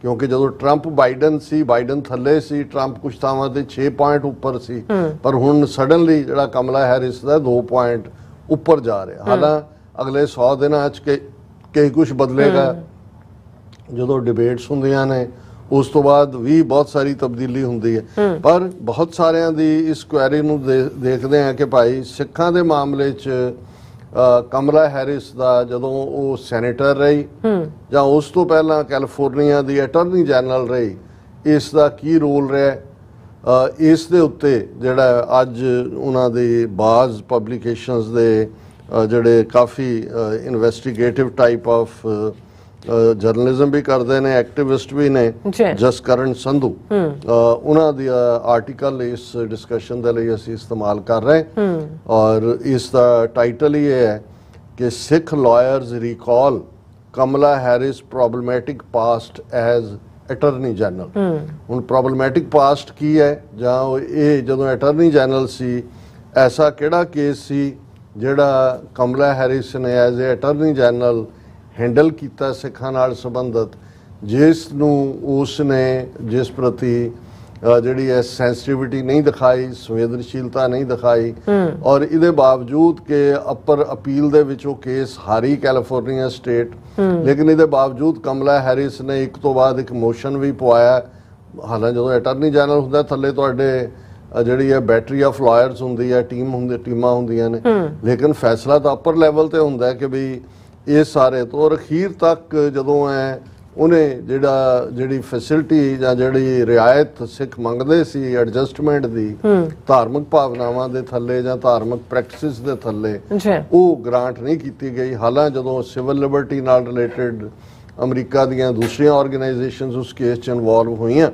ਕਿਉਂਕਿ ਜਦੋਂ ਟਰੰਪ ਬਾਈਡਨ ਸੀ, ਬਾਈਡਨ ਥੱਲੇ ਸੀ, ਟਰੰਪ ਕੁਝ ਥਾਵਾਂ ਤੇ 6 ਪੁਆਇੰਟ ਉੱਪਰ ਸੀ, ਪਰ ਹੁਣ ਸਡਨਲੀ ਜਿਹੜਾ ਕਮਲਾ ਹੈਰਿਸ ਦਾ 2 ਪੁਆਇੰਟ ਉੱਪਰ ਜਾ ਰਿਹਾ। ਹਾਲਾਂ ਅਗਲੇ 100 ਦਿਨਾਂ 'ਚ ਕਈ ਕੁਝ ਬਦਲੇਗਾ। ਜਦੋਂ ਡਿਬੇਟਸ ਹੁੰਦੀਆਂ ਨੇ ਉਸ ਤੋਂ ਬਾਅਦ ਵੀ ਬਹੁਤ ਸਾਰੀ ਤਬਦੀਲੀ ਹੁੰਦੀ ਹੈ। ਪਰ ਬਹੁਤ ਸਾਰਿਆਂ ਦੀ ਇਸ ਕੁਐਰੀ ਨੂੰ ਦੇਖਦੇ ਹਾਂ ਕਿ ਭਾਈ ਸਿੱਖਾਂ ਦੇ ਮਾਮਲੇ 'ਚ ਕਮਲਾ ਹੈਰਿਸ ਦਾ ਜਦੋਂ ਉਹ ਸੈਨੇਟਰ ਰਹੀ ਜਾਂ ਉਸ ਤੋਂ ਪਹਿਲਾਂ ਕੈਲੀਫੋਰਨੀਆ ਦੀ ਅਟਾਰਨੀ ਜਨਰਲ ਰਹੀ, ਇਸ ਦਾ ਕੀ ਰੋਲ ਰਿਹਾ, ਇਸ ਦੇ ਉੱਤੇ ਜਿਹੜਾ ਅੱਜ ਉਹਨਾਂ ਦੀ ਬਾਜ਼ ਪਬਲੀਕੇਸ਼ਨਸ ਦੇ ਜਿਹੜੇ ਕਾਫੀ ਇਨਵੈਸਟੀਗੇਟਿਵ ਟਾਈਪ ਆਫ ਜਰਨਲਿਜ਼ਮ ਵੀ ਕਰਦੇ ਨੇ, ਐਕਟਿਵਿਸਟ ਵੀ ਨੇ, ਜਸਕਰਨ ਸੰਧੂ, ਉਹਨਾਂ ਦੀ ਆਰਟੀਕਲ ਇਸ ਡਿਸਕਸ਼ਨ ਦੇ ਲਈ ਅਸੀਂ ਇਸਤੇਮਾਲ ਕਰ ਰਹੇ ਔਰ ਇਸ ਦਾ ਟਾਈਟਲ ਹੀ ਹੈ ਕਿ Sikh lawyers recall Kamala Harris problematic past as attorney general. ਹੁਣ ਪ੍ਰੋਬਲਮੈਟਿਕ ਪਾਸਟ ਕੀ ਹੈ, ਜਾਂ ਇਹ ਜਦੋਂ ਅਟਾਰਨੀ ਜਨਰਲ ਸੀ ਐਸਾ ਕਿਹੜਾ ਕੇਸ ਸੀ ਜਿਹੜਾ ਕਮਲਾ ਹੈਰਿਸ ਨੇ as a attorney general handle ਕੀਤਾ ਸਿੱਖਾਂ ਨਾਲ ਸੰਬੰਧਿਤ, ਜਿਸ ਨੂੰ ਉਸ ਨੇ ਜਿਸ ਪ੍ਰਤੀ ਜਿਹੜੀ ਹੈ ਸੈਂਸਿਟਿਵਿਟੀ ਨਹੀਂ ਦਿਖਾਈ, ਸੰਵੇਦਨਸ਼ੀਲਤਾ ਨਹੀਂ ਦਿਖਾਈ, ਔਰ ਇਹਦੇ ਬਾਵਜੂਦ ਕਿ ਅਪਰ ਅਪੀਲ ਦੇ ਵਿੱਚ ਉਹ ਕੇਸ ਹਾਰੀ ਕੈਲੀਫੋਰਨੀਆ ਸਟੇਟ, ਲੇਕਿਨ ਇਹਦੇ ਬਾਵਜੂਦ ਕਮਲਾ ਹੈਰਿਸ ਨੇ ਇੱਕ ਤੋਂ ਬਾਅਦ ਇੱਕ ਮੋਸ਼ਨ ਵੀ ਪਵਾਇਆ। ਹਾਲਾਂਕਿ ਜਦੋਂ ਅਟਾਰਨੀ ਜਨਰਲ ਹੁੰਦਾ ਥੱਲੇ ਤੁਹਾਡੇ ਜਿਹੜੀ ਹੈ ਬੈਟਰੀ ਆਫ ਲਾਇਰਸ ਹੁੰਦੀ ਹੈ, ਟੀਮਾਂ ਹੁੰਦੀਆਂ ਨੇ, ਲੇਕਿਨ ਫੈਸਲਾ ਤਾਂ ਅਪਰ ਲੈਵਲ ਤੇ ਹੁੰਦਾ ਹੈ ਕਿ ਵੀ ਇਹ ਸਾਰੇ ਤੋਂ ਅਖੀਰ ਤੱਕ ਜਦੋਂ ਹੈ ਉਹਨੇ ਜਿਹੜੀ ਫੈਸਿਲਿਟੀ ਜਾਂ ਜਿਹੜੀ ਰਿਆਇਤ ਸਿੱਖ ਮੰਗਦੇ ਸੀ ਐਡਜਸਟਮੈਂਟ ਦੀ ਧਾਰਮਿਕ ਭਾਵਨਾਵਾਂ ਦੇ ਥੱਲੇ ਜਾਂ ਧਾਰਮਿਕ ਪ੍ਰੈਕਟਿਸਿਸ ਦੇ ਥੱਲੇ, ਉਹ ਗ੍ਰਾਂਟ ਨਹੀਂ ਕੀਤੀ ਗਈ। ਹਾਲਾਂਕਿ ਜਦੋਂ ਸਿਵਲ ਲਿਬਰਟੀ ਨਾਲ ਰਿਲੇਟਡ ਅਮਰੀਕਾ ਦੀਆਂ ਦੂਸਰੀਆਂ ਆਰਗੇਨਾਈਜੇਸ਼ਨਸ ਉਸ ਕੇਸ 'ਚ ਇਨਵੋਲਵ ਹੋਈਆਂ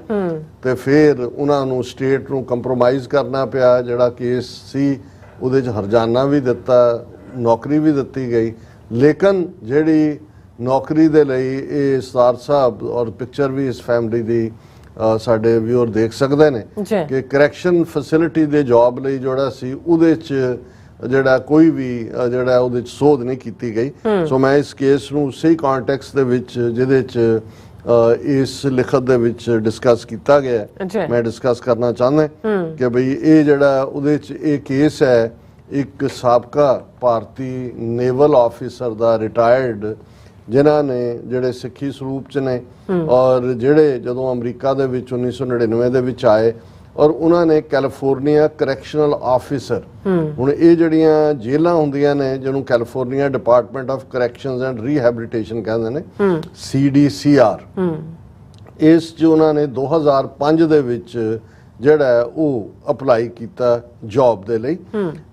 ਤੇ ਫਿਰ ਉਹਨਾਂ ਨੂੰ ਸਟੇਟ ਨੂੰ ਕੰਪਰੋਮਾਈਜ਼ ਕਰਨਾ ਪਿਆ। ਜਿਹੜਾ ਕੇਸ ਸੀ ਉਹਦੇ 'ਚ ਹਰਜਾਨਾ ਵੀ ਦਿੱਤਾ, ਨੌਕਰੀ ਵੀ ਦਿੱਤੀ ਗਈ, ਲੇਕਿਨ ਜਿਹੜੀ ਨੌਕਰੀ ਦੇ ਲਈ ਇਹ ਸਤਾਰ ਸਾਹਿਬ ਔਰ ਪਿਕਚਰ ਵੀ ਇਸ ਫੈਮਿਲੀ ਦੀ ਸਾਡੇ ਵਿਊਅਰ ਦੇਖ ਸਕਦੇ ਨੇ ਕਿ ਕਰੈਕਸ਼ਨ ਫੈਸਿਲਿਟੀ ਦੇ ਜੌਬ ਲਈ ਜਿਹੜਾ ਸੀ ਉਹਦੇ 'ਚ ਜਿਹੜਾ ਕੋਈ ਵੀ ਜਿਹੜਾ ਉਹਦੇ 'ਚ ਸੋਧ ਨਹੀਂ ਕੀਤੀ ਗਈ। ਸੋ ਮੈਂ ਇਸ ਕੇਸ ਨੂੰ ਉਸੇ ਕੰਟੈਕਸਟ ਦੇ ਵਿੱਚ ਜਿਹਦੇ 'ਚ ਇਸ ਲਿਖਤ ਦੇ ਵਿੱਚ ਡਿਸਕਸ ਕੀਤਾ ਗਿਆ ਮੈਂ ਡਿਸਕਸ ਕਰਨਾ ਚਾਹੁੰਦਾ ਕਿ ਬਈ ਇਹ ਜਿਹੜਾ ਉਹਦੇ 'ਚ ਇਹ ਕੇਸ ਹੈ ਇੱਕ ਸਾਬਕਾ ਭਾਰਤੀ ਨੇਵਲ ਆਫਿਸਰ ਦਾ ਰਿਟਾਇਰਡ, ਜਿਨ੍ਹਾਂ ਨੇ ਜਿਹੜੇ ਸਿੱਖੀ ਸਰੂਪ 'ਚ ਨੇ ਔਰ ਜਿਹੜੇ ਜਦੋਂ ਅਮਰੀਕਾ ਦੇ ਵਿੱਚ 1999 ਦੇ ਵਿੱਚ ਆਏ ਔਰ ਉਹਨਾਂ ਨੇ ਕੈਲੀਫੋਰਨੀਆ ਕਰੈਕਸ਼ਨਲ ਆਫਿਸਰ, ਹੁਣ ਇਹ ਜਿਹੜੀਆਂ ਜੇਲ੍ਹਾਂ ਹੁੰਦੀਆਂ ਨੇ ਜਿਹਨੂੰ California department of corrections and rehabilitation ਕਹਿੰਦੇ ਨੇ, CDCR, ਇਸ 'ਚ ਉਹਨਾਂ ਨੇ 2005 ਦੇ ਵਿੱਚ ਜਿਹੜਾ ਉਹ ਅਪਲਾਈ ਕੀਤਾ ਜੌਬ ਦੇ ਲਈ।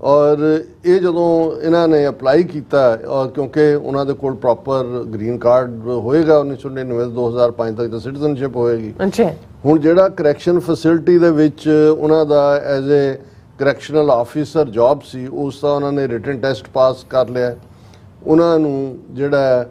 ਔਰ ਇਹ ਜਦੋਂ ਇਹਨਾਂ ਨੇ ਅਪਲਾਈ ਕੀਤਾ ਔਰ ਕਿਉਂਕਿ ਉਹਨਾਂ ਦੇ ਕੋਲ ਪ੍ਰੋਪਰ ਗ੍ਰੀਨ ਕਾਰਡ ਹੋਏਗਾ 1999 2005 ਤੱਕ ਤਾਂ ਸਿਟੀਜ਼ਨਸ਼ਿਪ ਹੋਏਗੀ। ਹੁਣ ਜਿਹੜਾ ਕਰੈਕਸ਼ਨ ਫੈਸਿਲਿਟੀ ਦੇ ਵਿੱਚ ਉਹਨਾਂ ਦਾ as a correctional officer job ਸੀ, ਉਸ ਦਾ ਉਹਨਾਂ ਨੇ ਰਿਟਨ ਟੈਸਟ ਪਾਸ ਕਰ ਲਿਆ। ਉਹਨਾਂ ਨੂੰ ਜਿਹੜਾ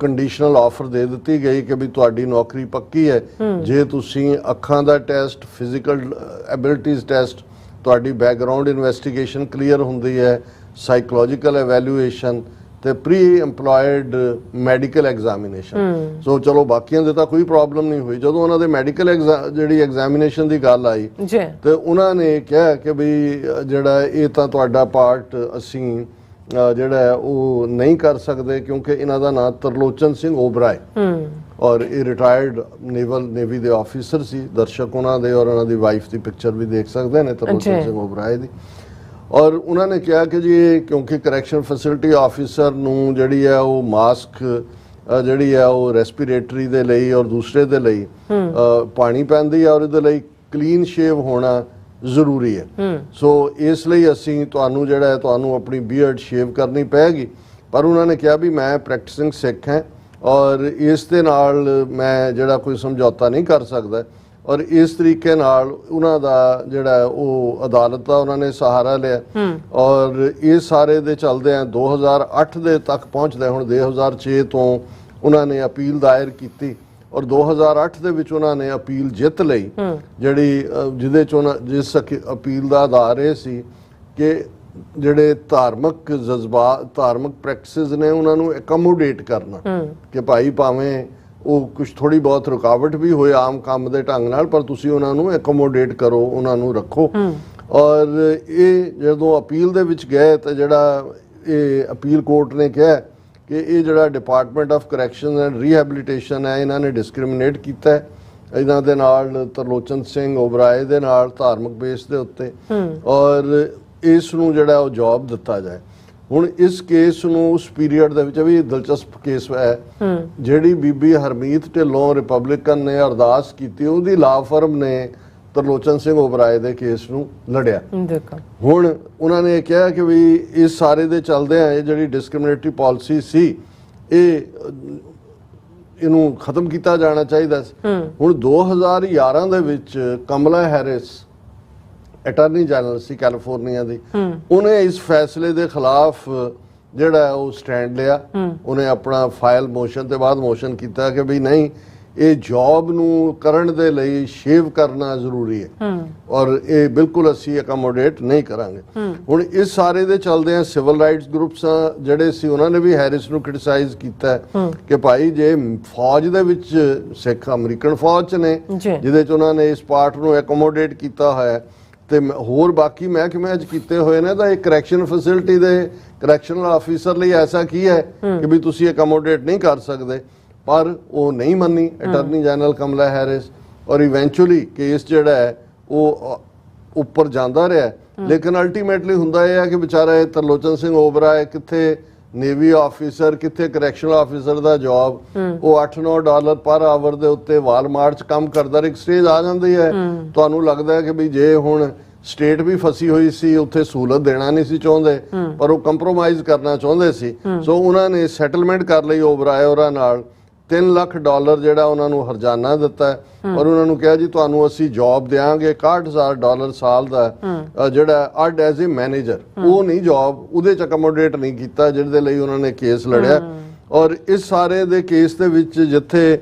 ਕੰਡੀਸ਼ਨਲ ਆਫਰ ਦੇ ਦਿੱਤੀ ਗਈ ਕਿ ਵੀ ਤੁਹਾਡੀ ਨੌਕਰੀ ਪੱਕੀ ਹੈ ਜੇ ਤੁਸੀਂ ਅੱਖਾਂ ਦਾ ਟੈਸਟ, ਫਿਜ਼ੀਕਲ ਐਬਿਲਿਟੀਜ਼ ਟੈਸਟ, ਤੁਹਾਡੀ ਬੈਕਗਰਾਉਂਡ ਇਨਵੈਸਟੀਗੇਸ਼ਨ ਕਲੀਅਰ ਹੁੰਦੀ ਹੈ, ਸਾਈਕੋਲੋਜੀਕਲ ਐਵੈਲੂਏਸ਼ਨ ਤੇ ਪ੍ਰੀ ਇੰਪਲੋਇਡ ਮੈਡੀਕਲ ਐਗਜ਼ਾਮੀਨੇਸ਼ਨ। ਸੋ ਚਲੋ ਬਾਕੀਆਂ ਦੇ ਤਾਂ ਕੋਈ ਪ੍ਰੋਬਲਮ ਨਹੀਂ ਹੋਈ। ਜਦੋਂ ਉਹਨਾਂ ਦੇ ਮੈਡੀਕਲ ਜਿਹੜੀ ਐਗਜ਼ਾਮੀਨੇਸ਼ਨ ਦੀ ਗੱਲ ਆਈ ਤੇ ਉਹਨਾਂ ਨੇ ਕਿਹਾ ਕਿ ਵੀ ਜਿਹੜਾ ਇਹ ਤਾਂ ਤੁਹਾਡਾ ਪਾਰਟ ਅਸੀਂ ਜਿਹੜਾ ਉਹ ਨਹੀਂ ਕਰ ਸਕਦੇ ਕਿਉਂਕਿ ਇਹਨਾਂ ਦਾ ਨਾਮ ਤਰਲੋਚਨ ਸਿੰਘ ਓਬਰਾਏ ਔਰ ਇਹ ਰਿਟਾਇਰਡ ਨੇਵੀ ਦੇ ਆਫਿਸਰ ਸੀ। ਦਰਸ਼ਕ ਉਹਨਾਂ ਦੇ ਔਰ ਉਹਨਾਂ ਦੀ ਵਾਈਫ ਦੀ ਪਿਕਚਰ ਵੀ ਦੇਖ ਸਕਦੇ ਨੇ ਤਰਲੋਚਨ ਸਿੰਘ ਓਬਰਾਏ ਦੀ। ਔਰ ਉਹਨਾਂ ਨੇ ਕਿਹਾ ਕਿ ਜੀ ਕਿਉਂਕਿ ਕਰੈਕਸ਼ਨ ਫੈਸਿਲਿਟੀ ਆਫਿਸਰ ਨੂੰ ਜਿਹੜੀ ਹੈ ਉਹ ਮਾਸਕ ਜਿਹੜੀ ਹੈ ਉਹ ਰੈਸਪੀਰੇਟਰੀ ਦੇ ਲਈ ਔਰ ਦੂਸਰੇ ਦੇ ਲਈ ਪਾਣੀ ਪੈਂਦੀ ਹੈ ਔਰ ਇਹਦੇ ਲਈ ਕਲੀਨ ਸ਼ੇਵ ਹੋਣਾ ਜ਼ਰੂਰੀ ਹੈ। ਸੋ ਇਸ ਲਈ ਅਸੀਂ ਤੁਹਾਨੂੰ ਆਪਣੀ ਬੀਅਰਡ ਸ਼ੇਵ ਕਰਨੀ ਪਏਗੀ। ਪਰ ਉਹਨਾਂ ਨੇ ਕਿਹਾ ਵੀ ਮੈਂ ਪ੍ਰੈਕਟਿਸਿੰਗ ਸਿੱਖ ਹਾਂ ਔਰ ਇਸ ਦੇ ਨਾਲ ਮੈਂ ਜਿਹੜਾ ਕੋਈ ਸਮਝੌਤਾ ਨਹੀਂ ਕਰ ਸਕਦਾ ਔਰ ਇਸ ਤਰੀਕੇ ਨਾਲ ਉਹਨਾਂ ਦਾ ਜਿਹੜਾ ਉਹ ਅਦਾਲਤ ਦਾ ਉਹਨਾਂ ਨੇ ਸਹਾਰਾ ਲਿਆ ਔਰ ਇਹ ਸਾਰੇ ਦੇ ਚੱਲਦੇ ਆ 2008 ਦੇ ਤੱਕ ਪਹੁੰਚਦੇ। ਹੁਣ 2006 ਤੋਂ ਉਹਨਾਂ ਨੇ ਅਪੀਲ ਦਾਇਰ ਕੀਤੀ ਔਰ 2008 ਦੇ ਵਿੱਚ ਉਹਨਾਂ ਨੇ ਅਪੀਲ ਜਿੱਤ ਲਈ, ਜਿਹੜੀ ਜਿਹਦੇ 'ਚ ਜਿਸ ਅਪੀਲ ਦਾ ਆਧਾਰ ਇਹ ਸੀ ਕਿ ਜਿਹੜੇ ਧਾਰਮਿਕ ਜਜ਼ਬਾਤ, ਧਾਰਮਿਕ ਪ੍ਰੈਕਟਿਸਿਸ ਨੇ ਉਹਨਾਂ ਨੂੰ ਐਕੋਮੋਡੇਟ ਕਰਨਾ ਕਿ ਭਾਈ ਭਾਵੇਂ ਉਹ ਕੁਝ ਥੋੜੀ ਬਹੁਤ ਰੁਕਾਵਟ ਵੀ ਹੋਏ ਆਮ ਕੰਮ ਦੇ ਢੰਗ ਨਾਲ, ਪਰ ਤੁਸੀਂ ਉਹਨਾਂ ਨੂੰ ਐਕੋਮੋਡੇਟ ਕਰੋ, ਉਹਨਾਂ ਨੂੰ ਰੱਖੋ। ਔਰ ਇਹ ਜਦੋਂ ਅਪੀਲ ਦੇ ਵਿੱਚ ਗਏ ਤਾਂ ਜਿਹੜਾ ਇਹ ਅਪੀਲ ਕੋਰਟ ਨੇ ਕਿਹਾ ਕਿ ਇਹ ਜਿਹੜਾ department of correction and rehabilitation ਹੈ ਇਹਨਾਂ ਨੇ ਡਿਸਕ੍ਰਿਮੀਨੇਟ ਕੀਤਾ ਇਹਨਾਂ ਦੇ ਨਾਲ, ਤਰਲੋਚਨ ਸਿੰਘ ਓਬਰਾਏ ਦੇ ਨਾਲ ਧਾਰਮਿਕ ਬੇਸ ਦੇ ਉੱਤੇ ਔਰ ਇਸ ਨੂੰ ਜਿਹੜਾ ਉਹ ਜੌਬ ਦਿੱਤਾ ਜਾਏ। ਹੁਣ ਇਸ ਕੇਸ ਨੂੰ ਉਸ ਪੀਰੀਅਡ ਦੇ ਵਿੱਚ ਵੀ ਦਿਲਚਸਪ ਕੇਸ ਹੈ। ਜਿਹੜੀ ਬੀਬੀ ਹਰਮੀਤ ਢਿੱਲੋਂ ਰਿਪਬਲਿਕਨ ਨੇ ਅਰਦਾਸ ਕੀਤੀ, ਉਹਦੀ ਲਾ ਫਰਮ ਨੇ ਤਰਲੋਚਨ ਸਿੰਘ ਓਬਰਾਏ ਦੇ ਕੇਸ ਨੂੰ ਲੜਿਆ। ਹੁਣ ਉਹਨਾਂ ਨੇ ਕਿਹਾ ਕਿ ਵੀ ਇਸ ਸਾਰੇ ਦੇ ਚੱਲਦੇ ਆ ਇਹ ਜਿਹੜੀ ਡਿਸਕ੍ਰਿਮੀਨੇਟਰੀ ਪਾਲਿਸੀ ਸੀ ਇਹਨੂੰ ਖਤਮ ਕੀਤਾ ਜਾਣਾ ਚਾਹੀਦਾ ਸੀ। ਹੁਣ 2011 ਦੇ ਵਿੱਚ ਕਮਲਾ ਹੈਰਿਸ ਅਟਾਰਨੀ ਜਨਰਲ ਸੀ ਕੈਲੀਫੋਰਨੀਆ ਦੀ, ਉਹਨੇ ਇਸ ਫੈਸਲੇ ਦੇ ਖਿਲਾਫ ਜਿਹੜਾ ਉਹ ਸਟੈਂਡ ਲਿਆ। ਉਹਨੇ ਆਪਣਾ ਫਾਈਲ ਮੋਸ਼ਨ ਤੇ ਬਾਅਦ ਮੋਸ਼ਨ ਕੀਤਾ ਕਿ ਵੀ ਨਹੀਂ, ਇਹ ਜੌਬ ਨੂੰ ਕਰਨ ਦੇ ਲਈ ਸ਼ੇਵ ਕਰਨਾ ਜ਼ਰੂਰੀ ਹੈ ਔਰ ਇਹ ਬਿਲਕੁਲ ਅਸੀਂ ਅਕਮੋਡੇਟ ਨਹੀਂ ਕਰਾਂਗੇ। ਹੁਣ ਇਸ ਸਾਰੇ ਦੇ ਚੱਲਦੇ ਆ ਸਿਵਲ ਰਾਈਟਸ ਗਰੁੱਪਸ ਜਿਹੜੇ ਸੀ ਉਹਨਾਂ ਨੇ ਵੀ ਹੈਰਿਸ ਨੂੰ ਕ੍ਰਿਟਿਸਾਈਜ਼ ਕੀਤਾ ਕਿ ਭਾਈ ਜੇ ਫੌਜ ਦੇ ਵਿੱਚ ਸਿੱਖ ਅਮਰੀਕਨ ਫੌਜ 'ਚ ਨੇ ਜਿਹਦੇ 'ਚ ਉਹਨਾਂ ਨੇ ਇਸ ਪਾਰਟ ਨੂੰ ਅਕਮੋਡੇਟ ਕੀਤਾ ਹੋਇਆ ਤੇ ਹੋਰ ਬਾਕੀ ਮਹਿਕਮਿਆਂ 'ਚ ਕੀਤੇ ਹੋਏ ਨੇ ਤਾਂ ਇਹ ਕਰੈਕਸ਼ਨ ਫੈਸਿਲਿਟੀ ਦੇ ਕਰੈਕਸ਼ਨਲ ਆਫੀਸਰ ਲਈ ਐਸਾ ਕੀ ਹੈ ਕਿ ਵੀ ਤੁਸੀਂ ਅਕਮੋਡੇਟ ਨਹੀਂ ਕਰ ਸਕਦੇ। ਪਰ ਉਹ ਨਹੀਂ ਮੰਨੀ ਅਟਾਰਨੀ ਜਨਰਲ ਕਮਲਾ ਹੈਰਿਸ ਔਰ ਇਵੈਂਚੁਅਲੀ ਕੇਸ ਜਿਹੜਾ ਹੈ ਉਹ ਉੱਪਰ ਜਾਂਦਾ ਰਿਹਾ। ਲੇਕਿਨ ਅਲਟੀਮੇਟਲੀ ਹੁੰਦਾ ਇਹ ਹੈ ਕਿ ਵਿਚਾਰਾ ਇਹ ਤਰਲੋਚਨ ਸਿੰਘ ਓਬਰਾਏ ਕਿੱਥੇ ਨੇਵੀ ਆਫੀਸਰ ਕਿੱਥੇ ਕਰੈਕਸ਼ਨਲ ਆਫੀਸਰ ਦਾ ਜੌਬ ਉਹ $8-9 ਪਰ ਆਵਰ ਦੇ ਉੱਤੇ ਵਾਲਮਾਰਟ 'ਚ ਕੰਮ ਕਰਦਾ। ਇੱਕ ਸਟੇਜ ਆ ਜਾਂਦੀ ਹੈ ਤੁਹਾਨੂੰ ਲੱਗਦਾ ਹੈ ਕਿ ਵੀ ਜੇ ਹੁਣ ਸਟੇਟ ਵੀ ਫਸੀ ਹੋਈ ਸੀ ਉੱਥੇ ਸਹੂਲਤ ਦੇਣਾ ਨਹੀਂ ਸੀ ਚਾਹੁੰਦੇ ਪਰ ਉਹ ਕੰਪਰੋਮਾਈਜ਼ ਕਰਨਾ ਚਾਹੁੰਦੇ ਸੀ। ਸੋ ਉਹਨਾਂ ਨੇ ਸੈਟਲਮੈਂਟ ਕਰ ਲਈ ਓਬਰਾਏ ਹੋਰਾਂ ਨਾਲ $3 ਲੱਖ ਜਿਹੜਾ ਉਹਨਾਂ ਨੂੰ ਹਰਜਾਨਾ ਦਿੱਤਾ ਔਰ ਉਹਨਾਂ ਨੂੰ ਕਿਹਾ ਜੀ ਤੁਹਾਨੂੰ ਅਸੀਂ ਜੌਬ ਦੇਾਂਗੇ $61,000 ਸਾਲ ਦਾ ਜਿਹੜਾ ਅੱਡ ਐਜ਼ ਏ ਮੈਨੇਜਰ। ਉਹ ਨਹੀਂ ਜੌਬ ਉਹਦੇ ਚ ਅਕਮੋਡੇਟ ਨਹੀਂ ਕੀਤਾ ਜਿਹਦੇ ਲਈ ਉਹਨਾਂ ਨੇ ਕੇਸ ਲੜਿਆ। ਔਰ ਇਸ ਸਾਰੇ ਦੇ ਕੇਸ ਦੇ ਵਿੱਚ ਜਿੱਥੇ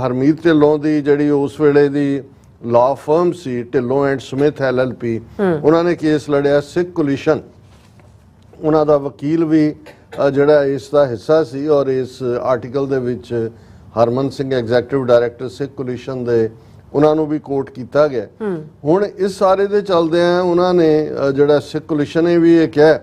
ਹਰਮੀਤ ਢਿੱਲੋਂ ਦੀ ਜਿਹੜੀ ਉਸ ਵੇਲੇ ਦੀ ਲਾਅ ਫਰਮ ਸੀ ਢਿੱਲੋਂ ਐਂਡ ਸਮਿਥ LLP ਉਹਨਾਂ ਨੇ ਕੇਸ ਲੜਿਆ ਸਿੱਖ ਕੋਲੀਸ਼ਨ ਉਹਨਾਂ ਦਾ ਵਕੀਲ ਵੀ ਜਿਹੜਾ ਇਸ ਦਾ ਹਿੱਸਾ ਸੀ ਔਰ ਇਸ ਆਰਟੀਕਲ ਦੇ ਵਿੱਚ ਹਰਮਨ ਸਿੰਘ ਐਗਜ਼ੈਕਟਿਵ ਡਾਇਰੈਕਟਰ ਸਿੱਖ ਕੋਲੀਸ਼ਨ ਦੇ ਉਹਨਾਂ ਨੂੰ ਵੀ ਕੋਟ ਕੀਤਾ ਗਿਆ। ਹੁਣ ਇਸ ਸਾਰੇ ਦੇ ਚੱਲਦੇ ਆ ਉਹਨਾਂ ਨੇ ਜਿਹੜਾ ਸਿੱਖ ਕੋਲੀਸ਼ਨ ਨੇ ਵੀ ਇਹ ਕਿਹਾ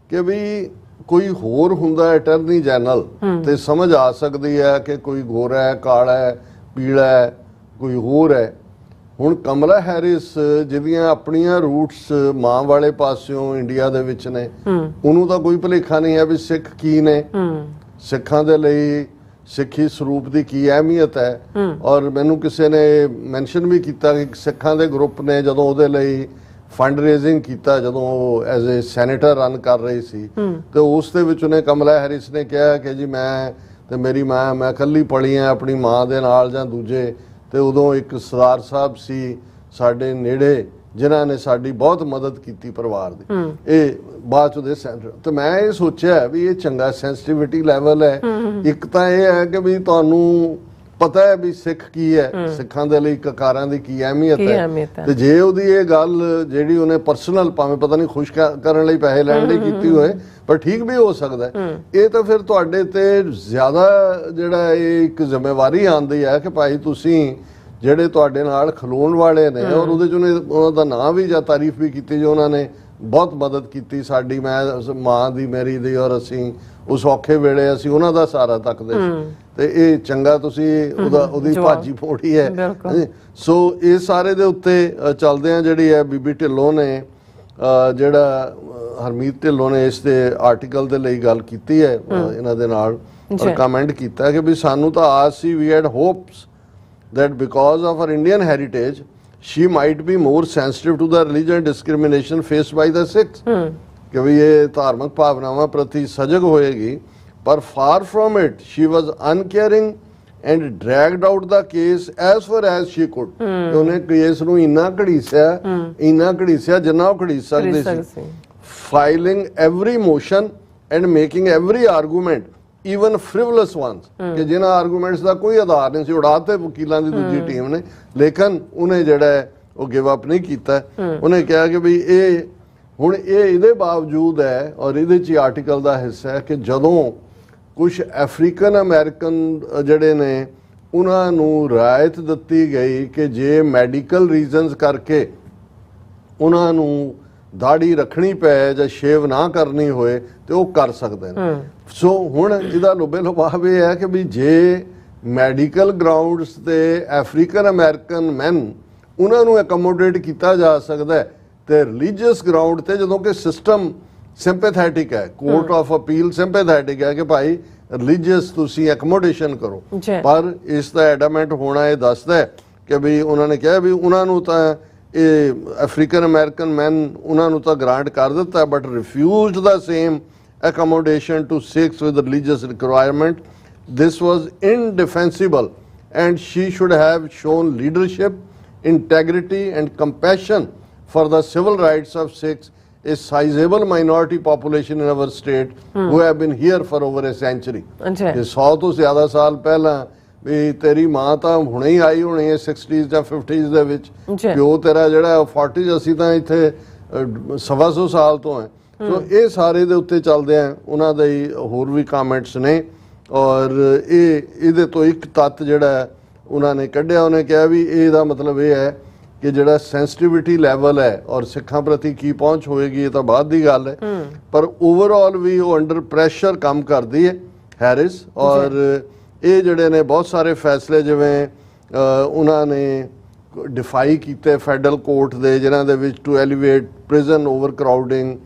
ਕਿ ਵੀ ਕੋਈ ਹੋਰ ਹੁੰਦਾ ਅਟਾਰਨੀ ਜਨਰਲ ਤੇ ਸਮਝ ਆ ਸਕਦੀ ਹੈ ਕਿ ਕੋਈ ਗੋਰਾ ਹੈ ਕਾਲਾ ਹੈ ਪੀਲਾ ਹੈ ਕੋਈ ਹੋਰ ਹੈ। ਹੁਣ ਕਮਲਾ ਹੈਰਿਸ ਜਿਹਦੀਆਂ ਆਪਣੀਆਂ ਰੂਟਸ ਮਾਂ ਵਾਲੇ ਪਾਸਿਓਂ ਇੰਡੀਆ ਦੇ ਵਿੱਚ ਨੇ ਉਹਨੂੰ ਤਾਂ ਕੋਈ ਭੁਲੇਖਾ ਨਹੀਂ ਹੈ ਵੀ ਸਿੱਖ ਕੀ ਨੇ ਸਿੱਖਾਂ ਦੇ ਲਈ ਸਿੱਖੀ ਸਰੂਪ ਦੀ ਕੀ ਅਹਿਮੀਅਤ ਹੈ। ਔਰ ਮੈਨੂੰ ਕਿਸੇ ਨੇ ਮੈਂਸ਼ਨ ਵੀ ਕੀਤਾ ਕਿ ਸਿੱਖਾਂ ਦੇ ਗਰੁੱਪ ਨੇ ਜਦੋਂ ਉਹਦੇ ਲਈ ਫੰਡ ਰੇਜ਼ਿੰਗ ਕੀਤਾ ਜਦੋਂ ਉਹ ਐਜ਼ ਏ ਸੈਨੇਟਰ ਰਨ ਕਰ ਰਹੀ ਸੀ ਤੇ ਉਸ ਦੇ ਵਿੱਚ ਉਹਨੇ ਕਮਲਾ ਹੈਰਿਸ ਨੇ ਕਿਹਾ ਕਿ ਜੀ ਮੈਂ ਤੇ ਮੇਰੀ ਮਾਂ ਮੈਂ ਇਕੱਲੀ ਪਲੀ ਆ ਆਪਣੀ ਮਾਂ ਦੇ ਨਾਲ ਜਾਂ ਦੂਜੇ ਤੇ ਉਦੋਂ ਇੱਕ ਸਰਦਾਰ ਸਾਹਿਬ ਸੀ ਸਾਡੇ ਨੇੜੇ ਜਿਨ੍ਹਾਂ ਨੇ ਸਾਡੀ ਬਹੁਤ ਮਦਦ ਕੀਤੀ ਪਰਿਵਾਰ ਦੀ। ਇਹ ਬਾਅਦ ਦੇ ਸੈਂਟਰ ਤੇ ਮੈਂ ਇਹ ਸੋਚਿਆ ਵੀ ਇਹ ਚੰਗਾ ਸੈਂਸਿਟੀਵਿਟੀ ਲੈਵਲ ਹੈ। ਇੱਕ ਤਾਂ ਇਹ ਹੈ ਕਿ ਵੀ ਤੁਹਾਨੂੰ ਪਤਾ ਹੈ ਵੀ ਸਿੱਖ ਕੀ ਹੈ ਸਿੱਖਾਂ ਦੇ ਲਈ ਕਕਾਰਾਂ ਦੀ ਕੀ ਅਹਿਮੀਅਤ ਹੈ ਤੇ ਜੇ ਉਹਦੀ ਇਹ ਗੱਲ ਜਿਹੜੀ ਉਹਨੇ ਪਰਸਨਲ ਭਾਵੇਂ ਪਤਾ ਨਹੀਂ ਖੁਸ਼ ਕਰਨ ਲਈ ਪੈਸੇ ਲੈਣ ਲਈ ਕੀਤੀ ਹੋਏ ਪਰ ਠੀਕ ਵੀ ਹੋ ਸਕਦਾ ਇਹ ਤਾਂ ਫਿਰ ਤੁਹਾਡੇ ਤੇ ਜ਼ਿਆਦਾ ਜਿਹੜਾ ਇਹ ਇੱਕ ਜ਼ਿੰਮੇਵਾਰੀ ਆਉਂਦੀ ਹੈ ਕਿ ਭਾਈ ਤੁਸੀਂ ਜਿਹੜੇ ਤੁਹਾਡੇ ਨਾਲ ਖਲੋਣ ਵਾਲੇ ਨੇ ਔਰ ਉਹਦੇ ਚ ਉਹਨਾਂ ਦਾ ਨਾਂ ਵੀ ਜਾਂ ਤਾਰੀਫ ਵੀ ਕੀਤੀ ਜੋ ਉਹਨਾਂ ਨੇ ਬਹੁਤ ਮਦਦ ਕੀਤੀ ਸਾਡੀ ਮੈਂ ਮਾਂ ਦੀ ਮੇਰੀ ਦੀ ਔਰ ਅਸੀਂ ਉਸ ਔਖੇ ਵੇਲੇ ਅਸੀਂ ਉਹਨਾਂ ਦਾ ਸਹਾਰਾ ਤੱਕਦੇ ਸੀ ਤੇ ਇਹ ਚੰਗਾ ਤੁਸੀਂ ਉਹਦੀ ਭਾਜੀ ਫੋੜੀ ਹੈ। ਸੋ ਇਹ ਸਾਰੇ ਦੇ ਉੱਤੇ ਚੱਲਦੇ ਆ ਜਿਹੜੀ ਹੈ ਬੀਬੀ ਢਿੱਲੋਂ ਨੇ ਜਿਹੜਾ ਹਰਮੀਤ ਢਿੱਲੋਂ ਨੇ ਇਸ ਦੇ ਆਰਟੀਕਲ ਦੇ ਲਈ ਗੱਲ ਕੀਤੀ ਹੈ ਇਹਨਾਂ ਦੇ ਨਾਲ ਔਰ ਕਮੈਂਟ ਕੀਤਾ ਕਿ ਵੀ ਸਾਨੂੰ ਤਾਂ ਆਸ ਸੀ ਵੀ had hopes that because of her Indian heritage she might be more sensitive to the religious discrimination faced by the Sikhs ਕਿ ਵੀ ਇਹ ਧਾਰਮਿਕ ਭਾਵਨਾਵਾਂ ਪ੍ਰਤੀ ਸਜਗ ਹੋਏਗੀ ਪਰ far from it she was uncaring and dragged out the case as far as she could ਉਹਨੇ case ਨੂੰ ਇੰਨਾ ਘੜੀਸਿਆ ਜਿੰਨਾ ਉਹ ਘੜੀਸ ਸਕਦੀ ਸੀ filing every motion and making every argument even frivolous ones ਕਿ ਜਿਨ੍ਹਾਂ ਆਰਗੂਮੈਂਟਸ ਦਾ ਕੋਈ ਆਧਾਰ ਨਹੀਂ ਸੀ ਉਡਾਤੇ ਵਕੀਲਾਂ ਦੀ ਦੂਜੀ ਟੀਮ ਨੇ ਲੇਕਿਨ ਉਹਨੇ ਜਿਹੜਾ ਉਹ ਗਿਵ ਅਪ ਨਹੀਂ ਕੀਤਾ। ਉਹਨੇ ਕਿਹਾ ਕਿ ਵੀ ਇਹ ਹੁਣ ਇਹਦੇ ਬਾਵਜੂਦ ਹੈ ਔਰ ਇਹਦੇ 'ਚ ਆਰਟੀਕਲ ਦਾ ਹਿੱਸਾ ਹੈ ਕਿ ਜਦੋਂ ਕੁਝ ਅਫਰੀਕਨ ਅਮਰੀਕਨ ਜਿਹੜੇ ਨੇ ਉਹਨਾਂ ਨੂੰ ਰਾਇਤ ਦਿੱਤੀ ਗਈ ਕਿ ਜੇ ਮੈਡੀਕਲ ਰੀਜ਼ਨਸ ਕਰਕੇ ਉਹਨਾਂ ਨੂੰ ਦਾੜੀ ਰੱਖਣੀ ਪਏ ਜਾਂ ਸ਼ੇਵ ਨਾ ਕਰਨੀ ਹੋਏ ਤੇ ਉਹ ਕਰ ਸਕਦੇ ਨੇ। ਸੋ ਹੁਣ ਇਹਦਾ ਲੁਬੇ ਲੁਭਾਵ ਇਹ ਹੈ ਕਿ ਵੀ ਜੇ ਮੈਡੀਕਲ ਗਰਾਊਂਡਸ ਤੇ ਅਫਰੀਕਨ ਅਮਰੀਕਨ ਮੈਨ ਉਹਨਾਂ ਨੂੰ ਅਕਮੋਡੇਟ ਕੀਤਾ ਜਾ ਸਕਦਾ ਤੇ ਰਿਲੀਜੀਅਸ ਗਰਾਊਂਡ ਤੇ ਜਦੋਂ ਕਿ ਸਿਸਟਮ ਸਿੰਪੈਥੈਟਿਕ ਹੈ ਕੋਰਟ ਆਫ ਅਪੀਲ ਸਿੰਪੈਥੈਟਿਕ ਹੈ ਕਿ ਭਾਈ ਰਿਲੀਜੀਅਸ ਤੁਸੀਂ ਅਕਮੋਡੇਸ਼ਨ ਕਰੋ ਪਰ ਇਸ ਦਾ ਐਡਾਮੈਂਟ ਹੋਣਾ ਇਹ ਦੱਸਦਾ ਕਿ ਵੀ ਉਹਨਾਂ ਨੇ ਕਿਹਾ ਵੀ ਉਹਨਾਂ ਨੂੰ ਤਾਂ ਇਹ ਅਫਰੀਕਨ ਅਮਰੀਕਨ ਮੈਨ ਉਹਨਾਂ ਨੂੰ ਤਾਂ ਗ੍ਰਾਂਟ ਕਰ ਦਿੱਤਾ but refused the same accommodation to Sikhs with religious requirement. This was indefensible and she should have shown leadership, integrity and compassion for the civil rights of Sikhs, a sizable minority population in our state who have been here for over a century. 100 ਤੋਂ ਜ਼ਿਆਦਾ ਸਾਲ ਪਹਿਲਾਂ ਵੀ ਤੇਰੀ ਮਾਂ ਤਾਂ ਹੁਣੇ ਹੀ ਆਈ ਹੋਣੀ ਹੈ 60s ਜਾਂ 50s ਦੇ ਵਿੱਚ, ਪਿਓ ਤੇਰਾ ਜਿਹੜਾ 40s, ਅਸੀਂ ਤਾਂ ਇੱਥੇ 125 ਸਾਲ ਤੋਂ ਹੈ। ਸੋ ਇਹ ਸਾਰੇ ਦੇ ਉੱਤੇ ਚੱਲਦੇ ਆ, ਉਹਨਾਂ ਦੇ ਹੋਰ ਵੀ ਕਮੈਂਟਸ ਨੇ। ਔਰ ਇਹਦੇ ਤੋਂ ਇੱਕ ਤੱਤ ਜਿਹੜਾ ਉਹਨਾਂ ਨੇ ਕੱਢਿਆ, ਉਹਨੇ ਕਿਹਾ ਵੀ ਇਹਦਾ ਮਤਲਬ ਇਹ ਹੈ ਕਿ ਜਿਹੜਾ ਸੈਂਸਿਟਿਵਿਟੀ ਲੈਵਲ ਹੈ ਔਰ ਸਿੱਖਾਂ ਪ੍ਰਤੀ ਕੀ ਪਹੁੰਚ ਹੋਏਗੀ ਇਹ ਤਾਂ ਬਾਅਦ ਦੀ ਗੱਲ ਹੈ, ਪਰ ਓਵਰਆਲ ਵੀ ਉਹ ਅੰਡਰ ਪ੍ਰੈਸ਼ਰ ਕੰਮ ਕਰਦੀ ਹੈ ਹੈਰਿਸ। ਔਰ ਇਹ ਜਿਹੜੇ ਨੇ ਬਹੁਤ ਸਾਰੇ ਫੈਸਲੇ ਜਿਵੇਂ ਉਹਨਾਂ ਨੇ ਡਿਫਾਈ ਕੀਤੇ ਫੈਡਰਲ ਕੋਰਟ ਦੇ, ਜਿਨ੍ਹਾਂ ਦੇ ਵਿੱਚ to alleviate prison overcrowding,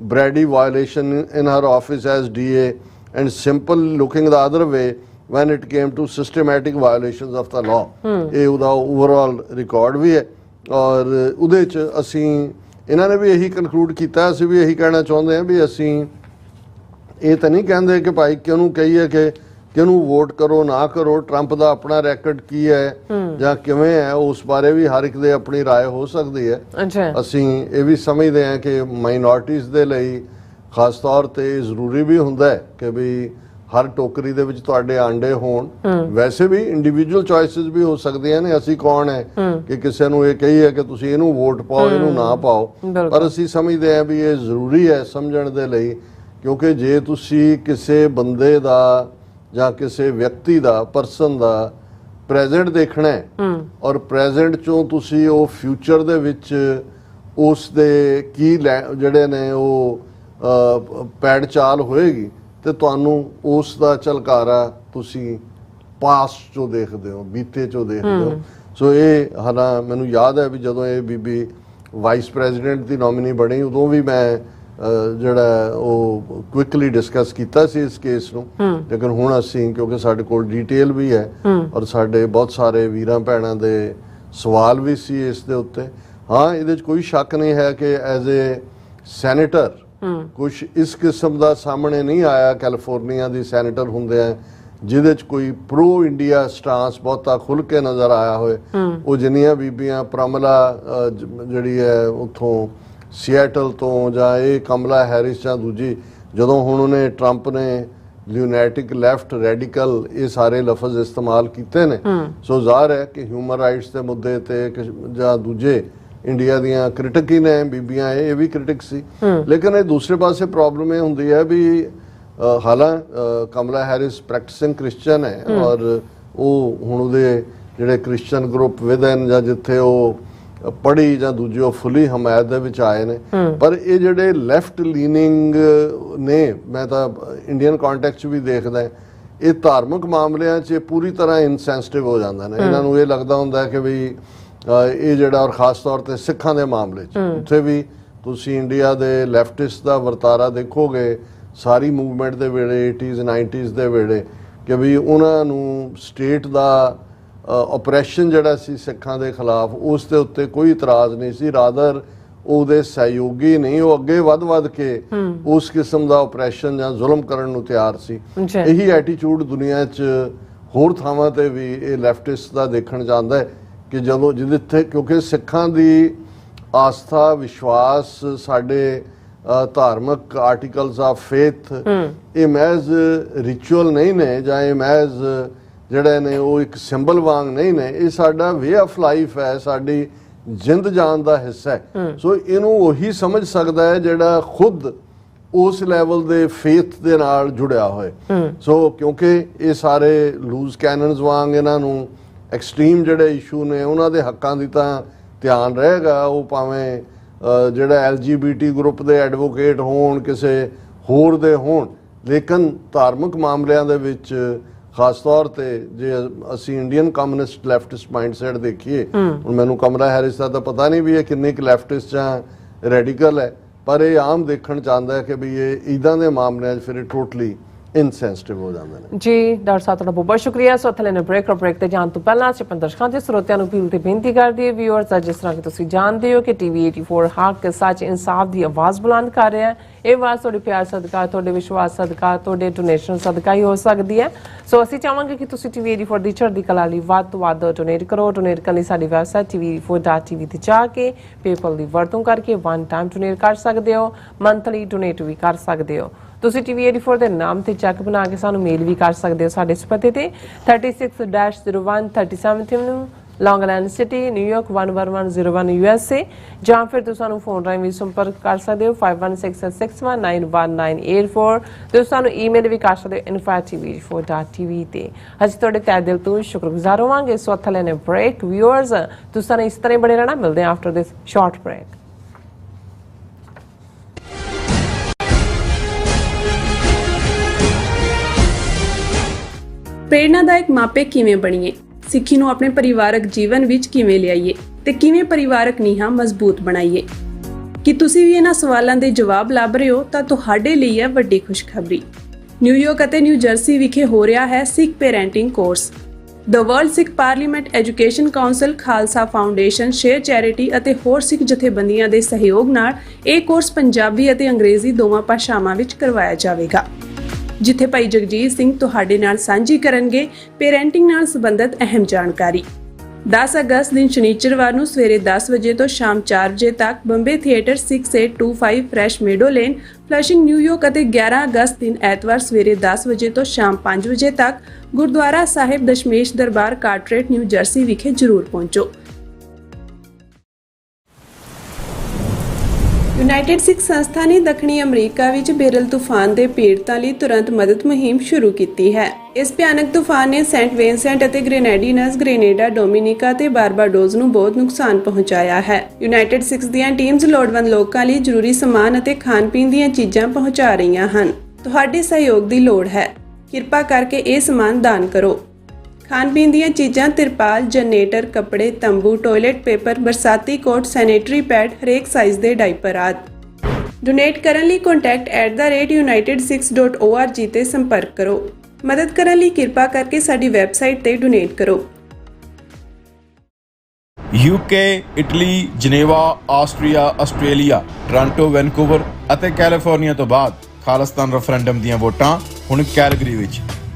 Brady violation in her office as DA and simple looking the other way when it came to systematic violations of the law। ਇਹ ਉਹਦਾ ਓਵਰਆਲ ਰਿਕਾਰਡ ਵੀ ਹੈ। ਔਰ ਉਹਦੇ 'ਚ ਅਸੀਂ ਇਹਨਾਂ ਨੇ ਵੀ ਇਹੀ ਕਨਕਲੂਡ ਕੀਤਾ, ਅਸੀਂ ਵੀ ਇਹੀ ਕਹਿਣਾ ਚਾਹੁੰਦੇ ਹਾਂ ਵੀ ਅਸੀਂ ਇਹ ਤਾਂ ਨਹੀਂ ਕਹਿੰਦੇ ਕਿ ਭਾਈ ਕਿਹਨੂੰ ਕਹੀਏ ਕਿ ਕਿਹਨੂੰ ਵੋਟ ਕਰੋ ਨਾ ਕਰੋ, ਟਰੰਪ ਦਾ ਆਪਣਾ ਰੈਕਡ ਕੀ ਹੈ ਜਾਂ ਕਿਵੇਂ ਹੈ, ਉਸ ਬਾਰੇ ਵੀ ਹਰ ਇੱਕ ਦੇ ਆਪਣੀ رائے ਹੋ ਸਕਦੀ ਹੈ। ਅਸੀਂ ਇਹ ਵੀ ਸਮਝਦੇ ਹਾਂ ਕਿ ਮਾਈਨੋਰਟੀਜ਼ ਦੇ ਲਈ ਖਾਸ ਤੌਰ ਤੇ ਜ਼ਰੂਰੀ ਵੀ ਹੁੰਦਾ ਹੈ ਕਿ ਵੀ ਹਰ ਟੋਕਰੀ ਦੇ ਵਿੱਚ ਤੁਹਾਡੇ ਆਂਡੇ ਹੋਣ। ਵੈਸੇ ਵੀ ਇੰਡੀਵਿਜੂਅਲ ਚੋਇਸਸ ਵੀ ਹੋ ਸਕਦੀਆਂ ਨੇ, ਅਸੀਂ ਕੌਣ ਹੈ ਕਿ ਕਿਸੇ ਨੂੰ ਇਹ ਕਹੀਏ ਕਿ ਤੁਸੀਂ ਇਹਨੂੰ ਵੋਟ ਪਾਓ ਇਹਨੂੰ ਨਾ ਪਾਓ, ਪਰ ਅਸੀਂ ਸਮਝਦੇ ਹਾਂ ਵੀ ਇਹ ਜ਼ਰੂਰੀ ਹੈ ਸਮਝਣ ਦੇ ਲਈ, ਕਿਉਂਕਿ ਜੇ ਤੁਸੀਂ ਕਿਸੇ ਬੰਦੇ ਦਾ ਜਾਂ ਕਿਸੇ ਵਿਅਕਤੀ ਦਾ ਪਰਸਨ ਦਾ ਪ੍ਰੈਜ਼ੈਂਟ ਦੇਖਣਾ ਹੈ ਔਰ ਪ੍ਰੈਜ਼ੈਂਟ ਚੋਂ ਤੁਸੀਂ ਉਹ ਫਿਊਚਰ ਦੇ ਵਿੱਚ ਉਸ ਦੇ ਕੀ ਜਿਹੜੇ ਨੇ ਉਹ ਪੈੜ ਚਾਲ ਹੋਏਗੀ ਤੇ ਤੁਹਾਨੂੰ ਉਸ ਦਾ ਝਲਕਾਰਾ ਤੁਸੀਂ ਪਾਸਟ ਚੋਂ ਦੇਖਦੇ ਹੋ, ਬੀਤੇ ਚੋਂ ਦੇਖਦੇ ਹੋ। ਸੋ ਇਹ ਹਾਲਾਂ ਮੈਨੂੰ ਯਾਦ ਹੈ ਵੀ ਜਦੋਂ ਇਹ ਬੀਬੀ ਵਾਈਸ ਪ੍ਰੈਜ਼ੀਡੈਂਟ ਦੀ ਨੋਮੀਨੀ ਬਣੀ ਉਦੋਂ ਵੀ ਮੈਂ ਜਿਹੜਾ ਉਹ ਕੁਇਕਲੀ ਡਿਸਕਸ ਕੀਤਾ ਸੀ ਇਸ ਕੇਸ ਨੂੰ, ਲੇਕਿਨ ਹੁਣ ਅਸੀਂ ਕਿਉਂਕਿ ਸਾਡੇ ਕੋਲ ਡਿਟੇਲ ਵੀ ਹੈ ਔਰ ਸਾਡੇ ਬਹੁਤ ਸਾਰੇ ਵੀਰਾਂ ਭੈਣਾਂ ਦੇ ਸਵਾਲ ਵੀ ਸੀ ਇਸ ਦੇ ਉੱਤੇ। ਹਾਂ, ਇਹਦੇ 'ਚ ਕੋਈ ਸ਼ੱਕ ਨਹੀਂ ਹੈ ਕਿ ਐਜ਼ ਏ ਸੈਨੇਟਰ ਕੁਛ ਇਸ ਕਿਸਮ ਦਾ ਸਾਹਮਣੇ ਨਹੀਂ ਆਇਆ ਕੈਲੀਫੋਰਨੀਆ ਦੀ ਸੈਨੇਟਰ ਹੁੰਦੇ ਆ ਜਿਹਦੇ 'ਚ ਕੋਈ ਪ੍ਰੋ ਇੰਡੀਆ ਸਟਾਂਸ ਬਹੁਤਾ ਖੁੱਲ ਕੇ ਨਜ਼ਰ ਆਇਆ ਹੋਏ। ਉਹ ਜਿੰਨੀਆਂ ਬੀਬੀਆਂ ਪ੍ਰਮਲਾ ਜਿਹੜੀ ਹੈ ਉੱਥੋਂ ਸੀਐਟਲ ਤੋਂ, ਜਾਂ ਇਹ ਕਮਲਾ ਹੈਰਿਸ ਜਾਂ ਦੂਜੀ, ਜਦੋਂ ਹੁਣ ਉਹਨੇ ਟਰੰਪ ਨੇ ਲਿਊਨੈਟਿਕ ਲੈਫਟ ਰੈਡੀਕਲ ਇਹ ਸਾਰੇ ਲਫ਼ਜ਼ ਇਸਤੇਮਾਲ ਕੀਤੇ ਨੇ, ਸੋ ਜ਼ਾਹਰ ਹੈ ਕਿ ਹਿਊਮਨ ਰਾਈਟਸ ਦੇ ਮੁੱਦੇ ਤੇ ਜਾਂ ਦੂਜੇ ਇੰਡੀਆ ਦੀਆਂ ਕ੍ਰਿਟਿਕ ਹੀ ਨੇ ਬੀਬੀਆਂ, ਇਹ ਵੀ ਕ੍ਰਿਟਿਕ ਸੀ। ਲੇਕਿਨ ਇਹ ਦੂਸਰੇ ਪਾਸੇ ਪ੍ਰੋਬਲਮ ਇਹ ਹੁੰਦੀ ਹੈ ਵੀ ਹਾਲਾਂ ਕਮਲਾ ਹੈਰਿਸ ਪ੍ਰੈਕਟਿਸਿੰਗ ਕ੍ਰਿਸਚਨ ਹੈ ਔਰ ਉਹ ਹੁਣ ਉਹਦੇ ਜਿਹੜੇ ਕ੍ਰਿਸਚਨ ਗਰੁੱਪ ਵਿਦਨ ਜਾਂ ਜਿੱਥੇ ਉਹ ਪੜ੍ਹੀ ਜਾਂ ਦੂਜੇ ਉਹ ਫੁੱਲੀ ਹਮਾਇਤ ਦੇ ਵਿੱਚ ਆਏ ਨੇ, ਪਰ ਇਹ ਜਿਹੜੇ ਲੈਫਟ ਲੀਨਿੰਗ ਨੇ, ਮੈਂ ਤਾਂ ਇੰਡੀਅਨ ਕੰਟੈਕਸਟ ਵੀ ਦੇਖਦਾ, ਇਹ ਧਾਰਮਿਕ ਮਾਮਲਿਆਂ 'ਚ ਪੂਰੀ ਤਰ੍ਹਾਂ ਇਨਸੈਂਸਿਟਿਵ ਹੋ ਜਾਂਦੇ ਨੇ। ਇਹਨਾਂ ਨੂੰ ਇਹ ਲੱਗਦਾ ਹੁੰਦਾ ਕਿ ਵੀ ਇਹ ਜਿਹੜਾ ਔਰ ਖਾਸ ਤੌਰ ਤੇ ਸਿੱਖਾਂ ਦੇ ਮਾਮਲੇ 'ਚ ਉੱਥੇ ਵੀ ਤੁਸੀਂ ਇੰਡੀਆ ਦੇ ਲੈਫਟਿਸਟ ਦਾ ਵਰਤਾਰਾ ਦੇਖੋਗੇ ਸਾਰੀ ਮੂਵਮੈਂਟ ਦੇ ਵੇਲੇ 80s 90s ਦੇ ਵੇਲੇ, ਕਿ ਵੀ ਉਹਨਾਂ ਨੂੰ ਸਟੇਟ ਦਾ ਆਪਰੇਸ਼ਨ ਜਿਹੜਾ ਸੀ ਸਿੱਖਾਂ ਦੇ ਖਿਲਾਫ ਉਸ ਦੇ ਉੱਤੇ ਕੋਈ ਇਤਰਾਜ਼ ਨਹੀਂ ਸੀ, ਰਾਦਰ ਉਹਦੇ ਸਹਿਯੋਗੀ ਨਹੀਂ, ਉਹ ਅੱਗੇ ਵੱਧ ਕੇ ਉਸ ਕਿਸਮ ਦਾ ਆਪਰੇਸ਼ਨ ਜਾਂ ਜ਼ੁਲਮ ਕਰਨ ਨੂੰ ਤਿਆਰ ਸੀ। ਇਹੀ ਐਟੀਟਿਊਡ ਦੁਨੀਆ 'ਚ ਹੋਰ ਥਾਵਾਂ ਤੇ ਵੀ ਇਹ ਲੈਫਟਿਸਟ ਦਾ ਦੇਖਣ ਜਾਂਦਾ ਹੈ ਕਿ ਜਦੋਂ ਜਿੱਥੇ ਕਿਉਂਕਿ ਸਿੱਖਾਂ ਦੀ ਆਸਥਾ ਵਿਸ਼ਵਾਸ ਸਾਡੇ ਧਾਰਮਿਕ ਆਰਟੀਕਲਸ ਆਫ ਫੇਥ ਇਹ ਮਹਿਜ਼ ਰਿਚੁਅਲ ਨਹੀਂ ਨੇ ਜਾਂ ਇਹ ਮਹਿਜ਼ ਜਿਹੜੇ ਨੇ ਉਹ ਇੱਕ ਸਿੰਬਲ ਵਾਂਗ ਨਹੀਂ ਨੇ, ਇਹ ਸਾਡਾ ਵੇ ਆਫ ਲਾਈਫ ਹੈ, ਸਾਡੀ ਜਿੰਦ ਜਾਨ ਦਾ ਹਿੱਸਾ ਹੈ। ਸੋ ਇਹਨੂੰ ਉਹੀ ਸਮਝ ਸਕਦਾ ਹੈ ਜਿਹੜਾ ਖੁਦ ਉਸ ਲੈਵਲ ਦੇ ਫੇਥ ਦੇ ਨਾਲ ਜੁੜਿਆ ਹੋਏ। ਸੋ ਕਿਉਂਕਿ ਇਹ ਸਾਰੇ ਲੂਜ਼ ਕੈਨਨਸ ਵਾਂਗ ਇਹਨਾਂ ਨੂੰ ਐਕਸਟ੍ਰੀਮ ਜਿਹੜੇ ਇਸ਼ੂ ਨੇ ਉਹਨਾਂ ਦੇ ਹੱਕਾਂ ਦੀ ਤਾਂ ਧਿਆਨ ਰਹੇਗਾ, ਉਹ ਭਾਵੇਂ ਜਿਹੜਾ LGBT ਗਰੁੱਪ ਦੇ ਐਡਵੋਕੇਟ ਹੋਣ ਕਿਸੇ ਹੋਰ ਦੇ ਹੋਣ, ਲੇਕਿਨ ਧਾਰਮਿਕ ਮਾਮਲਿਆਂ ਦੇ ਵਿੱਚ ਖਾਸ ਤੌਰ ਤੇ ਜੇ ਅਸੀਂ ਇੰਡੀਅਨ ਕਮਿਊਨਿਸਟ ਲੈਫਟਿਸਟ ਮਾਈਂਡਸੈਟ ਦੇਖੀਏ, ਹੁਣ ਮੈਨੂੰ ਕਮਲਾ ਹੈਰਿਸ ਦਾ ਤਾਂ ਪਤਾ ਨਹੀਂ ਵੀ ਇਹ ਕਿੰਨੀ ਕੁ ਲੈਫਟਿਸਟ ਜਾਂ ਰੈਡੀਕਲ ਹੈ, ਪਰ ਇਹ ਆਮ ਦੇਖਣ ਚਾਹੁੰਦਾ ਹੈ ਕਿ ਵੀ ਇਹ ਇਦਾਂ ਦੇ ਮਾਮਲਿਆਂ 'ਚ ਫਿਰ ਇਹ ਟੋਟਲੀ ਇਨਸੈਂਸਿਟਿਵ ਹੋ ਜਾਂਦੇ ਨੇ। ਜੀ ਡਾਕਟਰ ਸਾਹਿਬ ਤੁਹਾਡਾ ਬਹੁਤ ਸ਼ੁਕਰੀਆ। ਸੋ ਥਲੇ ਨੇ ਬ੍ਰੇਕ ਤੇ ਜਾਣ ਤੋਂ ਪਹਿਲਾਂ ਅਸੀਂ ਆਪਣੇ ਦਰਸ਼ਕਾਂ ਤੇ ਸਰੋਤਿਆਂ ਨੂੰ ਅਪੀਲ ਤੇ ਬੇਨਤੀ ਕਰਦੇ ਹਾਂ ਵਿਊਅਰਸ, ਜਿਸ ਤਰ੍ਹਾਂ ਕਿ ਤੁਸੀਂ ਜਾਣਦੇ ਹੋ ਕਿ TV 84 ਹੱਕ ਸੱਚ ਇਨਸਾਫ ਦੀ ਆਵਾਜ਼ ਬੁਲੰਦ ਕਰ ਰਿਹਾ ਹੈ। ਇਹ ਆਵਾਜ਼ ਤੁਹਾਡੇ ਪਿਆਰ ਸਦਕਾ, ਤੁਹਾਡੇ ਵਿਸ਼ਵਾਸ ਸਦਕਾ, ਤੁਹਾਡੇ ਡੋਨੇਸ਼ਨ ਸਦਕਾ ਹੀ ਹੋ ਸਕਦੀ ਹੈ। ਸੋ ਅਸੀਂ ਚਾਹਾਂਗੇ ਕਿ ਤੁਸੀਂ TV 84 ਦੀ ਚੜ੍ਹਦੀ ਕਲਾ ਲਈ ਵੱਧ ਤੋਂ ਵੱਧ ਡੋਨੇਟ ਕਰੋ। ਡੋਨੇਟ ਕਰਨ ਲਈ ਸਾਡੀ ਵੈਬਸਾਈਟ tv84.tv ਤੇ ਜਾ ਕੇ ਪੇਪਲ ਦੀ ਵਰਤੋਂ ਕਰਕੇ 1 ਟਾਈਮ ਡੋਨੇਟ ਕਰ ਸਕਦੇ ਹੋ, ਮੰਥਲੀ ਡੋਨੇਟ ਵੀ ਕਰ ਸਕਦੇ ਹੋ। ਤੁਸੀਂ TV 84 ਦੇ ਨਾਮ ਤੇ ਚੈੱਕ ਬਣਾ ਕੇ ਸਾਨੂੰ ਮੇਲ ਵੀ ਕਰ ਸਕਦੇ ਹੋ ਸਾਡੇ ਇਸ ਪਤੇ ਤੇ 36-01 37th Avenue Long Island City, New York 11101 USA ਜਾਂ ਫਿਰ ਤੁਸੀਂ ਸਾਨੂੰ ਫੋਨ ਰਾਹੀਂ ਵੀ ਸੰਪਰਕ ਕਰ ਸਕਦੇ ਹੋ 5166191984 ਤੁਸੀਂ ਸਾਨੂੰ ਈਮੇਲ ਵੀ ਕਰ ਸਕਦੇ ਹੋ info@tv84.tv ਤੇ ਅਸੀਂ ਤੁਹਾਡੇ ਤਹਿ ਦਿਲ ਤੋਂ ਸ਼ੁਕਰਗੁਜ਼ਾਰ ਹੋਵਾਂਗੇ। ਸੋ ਹੱਥ ਲੈਣੇ ਬ੍ਰੇਕ ਵਿਊਅਰਸ ਤੁਸੀਂ ਸਾਨੂੰ ਇਸ ਤਰ੍ਹਾਂ ਹੀ ਬਣੇ ਰਹਿਣਾ। ਮਿਲਦੇ ਹਾਂ ਆਫਟਰ ਦਿਸ ਸ਼ਾਰਟ ਬ੍ਰੇਕ। ਪ੍ਰੇਰਨਾਦਾਇਕ ਮਾਪੇ ਕਿਵੇਂ ਬਣੀਏ, ਸਿੱਖੀ ਨੂੰ ਆਪਣੇ ਪਰਿਵਾਰਕ ਜੀਵਨ ਵਿੱਚ ਕਿਵੇਂ ਲਿਆਈਏ ਤੇ ਕਿਵੇਂ ਪਰਿਵਾਰਕ ਨੀਹਾਂ ਮਜ਼ਬੂਤ ਬਣਾਈਏ। ਕੀ ਤੁਸੀਂ ਵੀ ਇਹਨਾਂ ਸਵਾਲਾਂ ਦੇ ਜਵਾਬ ਲੱਭ ਰਹੇ ਹੋ ਤਾਂ ਤੁਹਾਡੇ ਲਈ ਹੈ ਵੱਡੀ ਖੁਸ਼ਖਬਰੀ। ਨਿਊਯਾਰਕ ਅਤੇ ਨਿਊ ਜਰਸੀ ਵਿਖੇ ਹੋ ਰਿਹਾ ਹੈ Sikh parenting course. The world Sikh parliament education council, Khalsa foundation, share charity ਅਤੇ ਹੋਰ ਸਿੱਖ ਜਥੇਬੰਦੀਆਂ ਦੇ ਸਹਿਯੋਗ ਨਾਲ ਇਹ ਕੋਰਸ ਪੰਜਾਬੀ ਅਤੇ ਅੰਗਰੇਜ਼ੀ ਦੋਵਾਂ ਭਾਸ਼ਾਵਾਂ ਵਿੱਚ ਕਰਵਾਇਆ ਜਾਵੇਗਾ, ਜਿੱਥੇ ਭਾਈ ਜਗਜੀਤ ਸਿੰਘ ਤੁਹਾਡੇ ਨਾਲ ਸਾਂਝੀ ਕਰਨਗੇ ਪੇਰੈਂਟਿੰਗ ਨਾਲ ਸੰਬੰਧਿਤ ਅਹਿਮ ਜਾਣਕਾਰੀ। 10 ਅਗਸਤ ਦਿਨ ਸ਼ਨੀਚਰਵਾਰ ਨੂੰ ਸਵੇਰੇ 10 ਵਜੇ ਤੋਂ ਸ਼ਾਮ 4 ਵਜੇ ਤੱਕ Bombay theatre 6825 fresh meadow lane, Flushing, New York ਅਤੇ 11 ਅਗਸਤ ਦਿਨ ਐਤਵਾਰ ਸਵੇਰੇ 10 ਵਜੇ ਤੋਂ ਸ਼ਾਮ 5 ਵਜੇ ਤੱਕ Gurdwara Sahib Dashmesh Darbar, Carteret, New Jersey ਵਿਖੇ ਜ਼ਰੂਰ ਪਹੁੰਚੋ। ਯੂਨਾਈਟਿਡ ਸਿੱਖ ਸੰਸਥਾ ਨੇ ਦੱਖਣੀ ਅਮਰੀਕਾ ਵਿੱਚ ਬੇਰਲ ਤੂਫਾਨ ਦੇ ਪੀੜਤਾਂ ਲਈ ਤੁਰੰਤ ਮਦਦ ਮੁਹਿੰਮ ਸ਼ੁਰੂ ਕੀਤੀ ਹੈ। ਇਸ ਭਿਆਨਕ ਤੂਫਾਨ ਨੇ ਸੈਂਟ ਵਿੰਸੈਂਟ ਅਤੇ ਗ੍ਰੇਨੇਡੀਨਸ, ਗ੍ਰੇਨੇਡਾ, ਡੋਮਿਨਿਕਾ ਤੇ ਬਾਰਬਾਡੋਸ ਨੂੰ ਬਹੁਤ ਨੁਕਸਾਨ ਪਹੁੰਚਾਇਆ ਹੈ। ਯੂਨਾਈਟਿਡ ਸਿੱਖਸ ਦੀਆਂ ਟੀਮਸ ਲੋੜਵੰਦ ਲੋਕਾਂ ਲਈ ਜ਼ਰੂਰੀ ਸਮਾਨ ਅਤੇ ਖਾਣ-ਪੀਣ ਦੀਆਂ ਚੀਜ਼ਾਂ ਪਹੁੰਚਾ ਰਹੀਆਂ ਹਨ। ਤੁਹਾਡੇ ਸਹਿਯੋਗ ਦੀ ਲੋੜ ਹੈ। ਕਿਰਪਾ ਕਰਕੇ ਇਹ ਸਮਾਨ ਦਾਨ ਕਰੋ। ਖਾਣ-ਪੀਣ ਦੀਆਂ ਚੀਜ਼ਾਂ, ਤਿਰਪਾਲ, ਜਨਰੇਟਰ, ਕੱਪੜੇ, ਤੰਬੂ, ਟਾਇਲਟ ਪੇਪਰ, ਬਰਸਾਤੀ ਕੋਟ, ਸੈਨੇਟਰੀ ਪੈਡ, ਹਰੇਕ ਸਾਈਜ਼ ਦੇ ਡਾਈਪਰ ਆਦਿ। ਡੋਨੇਟ ਕਰਨ ਲਈ contact@unitedsikhs.org ਤੇ ਸੰਪਰਕ ਕਰੋ। ਮਦਦ ਕਰਨ ਲਈ ਕਿਰਪਾ ਕਰਕੇ ਸਾਡੀ ਵੈਬਸਾਈਟ ਤੇ ਡੋਨੇਟ ਕਰੋ। UK, Italy, Geneva, Austria, Australia, Toronto, Vancouver ਅਤੇ ਕੈਲੀਫੋਰਨੀਆ ਤੋਂ ਬਾਅਦ ਖਾਲਿਸਤਾਨ ਰੈਫਰੈਂਡਮ ਦੀਆਂ ਵੋਟਾਂ ਹੁਣ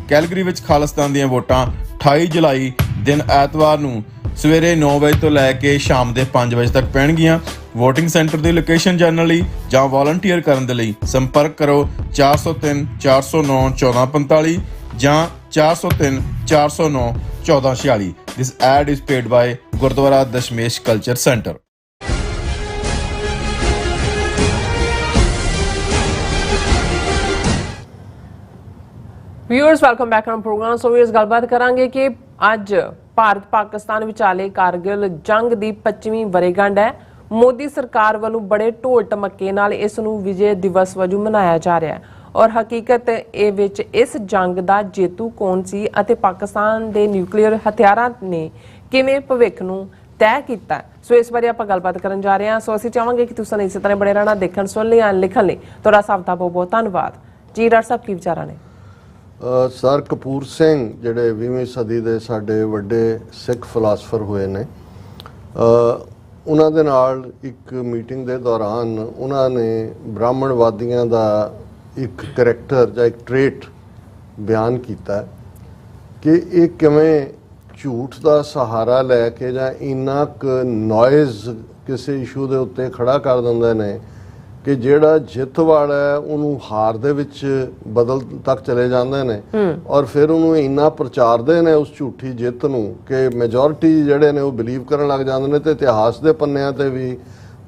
ਕੈਲਗਰੀ ਵਿੱਚ ਖਾਲਿਸਤਾਨ ਦੀਆਂ ਵੋਟਾਂ 28 ਜੁਲਾਈ ਦਿਨ ਐਤਵਾਰ ਨੂੰ ਸਵੇਰੇ 9 ਵਜੇ ਤੋਂ ਲੈ ਕੇ ਸ਼ਾਮ ਦੇ 5 ਵਜੇ ਤੱਕ ਪੈਣਗੀਆਂ। ਵੋਟਿੰਗ ਸੈਂਟਰ ਦੀ ਲੋਕੇਸ਼ਨ ਜਾਣਨ ਲਈ ਜਾਂ ਵॉलੰਟੀਅਰ ਕਰਨ ਦੇ ਲਈ ਸੰਪਰਕ ਕਰੋ 403 409 1445 ਜਾਂ 403 409 1446। This ad is paid by Gurdwara Dashmesh Culture Center. Viewers welcome back on program. So viewers ਗੱਲਬਾਤ ਕਰਾਂਗੇ ਕਿ ਅੱਜ ਭਾਰਤ ਪਾਕਿਸਤਾਨ ਵਿਚਾਲੇ ਕਾਰਗਿਲ ਜੰਗ ਦੀ 25ਵੀਂ ਵਰ੍ਹੇਗੰਢ ਹੈ। ਮੋਦੀ ਸਰਕਾਰ ਵੱਲੋਂ ਬੜੇ ਢੋਲ ਢਮੱਕੇ ਨਾਲ ਇਸ ਨੂੰ ਵਿਜੇ ਦਿਵਸ ਵਜੋਂ ਮਨਾਇਆ ਜਾ ਰਿਹਾ ਹੈ ਔਰ ਹਕੀਕਤ ਇਹ ਵਿੱਚ ਇਸ ਜੰਗ ਦਾ ਜੇਤੂ ਕੌਣ ਸੀ ਅਤੇ ਪਾਕਿਸਤਾਨ ਦੇ ਨਿਊਕਲੀਅਰ ਹਥਿਆਰਾਂ ਨੇ ਕਿਵੇਂ ਭਵਿੱਖ ਨੂੰ ਤੈਅ ਕੀਤਾ। ਸੋ ਇਸ ਬਾਰੇ ਆਪਾਂ ਗੱਲਬਾਤ ਕਰਨ ਜਾ ਰਹੇ ਹਾਂ। ਸੋ ਅਸੀਂ ਚਾਹਾਂਗੇ ਕਿ ਤੁਸੀਂ ਇਸੇ ਤਰ੍ਹਾਂ ਬਣੇ ਰਹਿਣਾ, ਦੇਖਣ, ਸੁਣ ਲਈ, ਲਿਖਣ ਲਈ ਤੁਹਾਡਾ ਸਭ ਦਾ ਬਹੁਤ ਬਹੁਤ ਧੰਨਵਾਦ ਜੀ। ਡਾਕਟਰ ਸਾਹਿਬ ਕੀ ਵਿਚਾਰਾਂ ਨੇ? ਸਰ ਕਪੂਰ ਸਿੰਘ ਜਿਹੜੇ 20ਵੀਂ ਸਦੀ ਦੇ ਸਾਡੇ ਵੱਡੇ ਸਿੱਖ ਫਿਲਾਸਫਰ ਹੋਏ ਨੇ, ਉਹਨਾਂ ਦੇ ਨਾਲ ਇੱਕ ਮੀਟਿੰਗ ਦੇ ਦੌਰਾਨ ਉਹਨਾਂ ਨੇ ਬ੍ਰਾਹਮਣਵਾਦੀਆਂ ਦਾ ਇੱਕ ਕਰੈਕਟਰ ਜਾਂ ਇੱਕ ਟ੍ਰੇਟ ਬਿਆਨ ਕੀਤਾ ਕਿ ਇਹ ਕਿਵੇਂ ਝੂਠ ਦਾ ਸਹਾਰਾ ਲੈ ਕੇ ਜਾਂ ਇੰਨਾ ਕੁ ਨੋਇਜ਼ ਕਿਸੇ ਇਸ਼ੂ ਦੇ ਉੱਤੇ ਖੜਾ ਕਰ ਦਿੰਦੇ ਨੇ ਕਿ ਜਿਹੜਾ ਜਿੱਤ ਵਾਲਾ ਹੈ ਉਹਨੂੰ ਹਾਰ ਦੇ ਵਿੱਚ ਬਦਲ ਤੱਕ ਚਲੇ ਜਾਂਦੇ ਨੇ ਔਰ ਫਿਰ ਉਹਨੂੰ ਇੰਨਾ ਪ੍ਰਚਾਰਦੇ ਨੇ ਉਸ ਝੂਠੀ ਜਿੱਤ ਨੂੰ ਕਿ ਮੈਜੋਰਿਟੀ ਜਿਹੜੇ ਨੇ ਉਹ ਬਿਲੀਵ ਕਰਨ ਲੱਗ ਜਾਂਦੇ ਨੇ। ਤੇ ਇਤਿਹਾਸ ਦੇ ਪੰਨਿਆਂ ਤੇ ਵੀ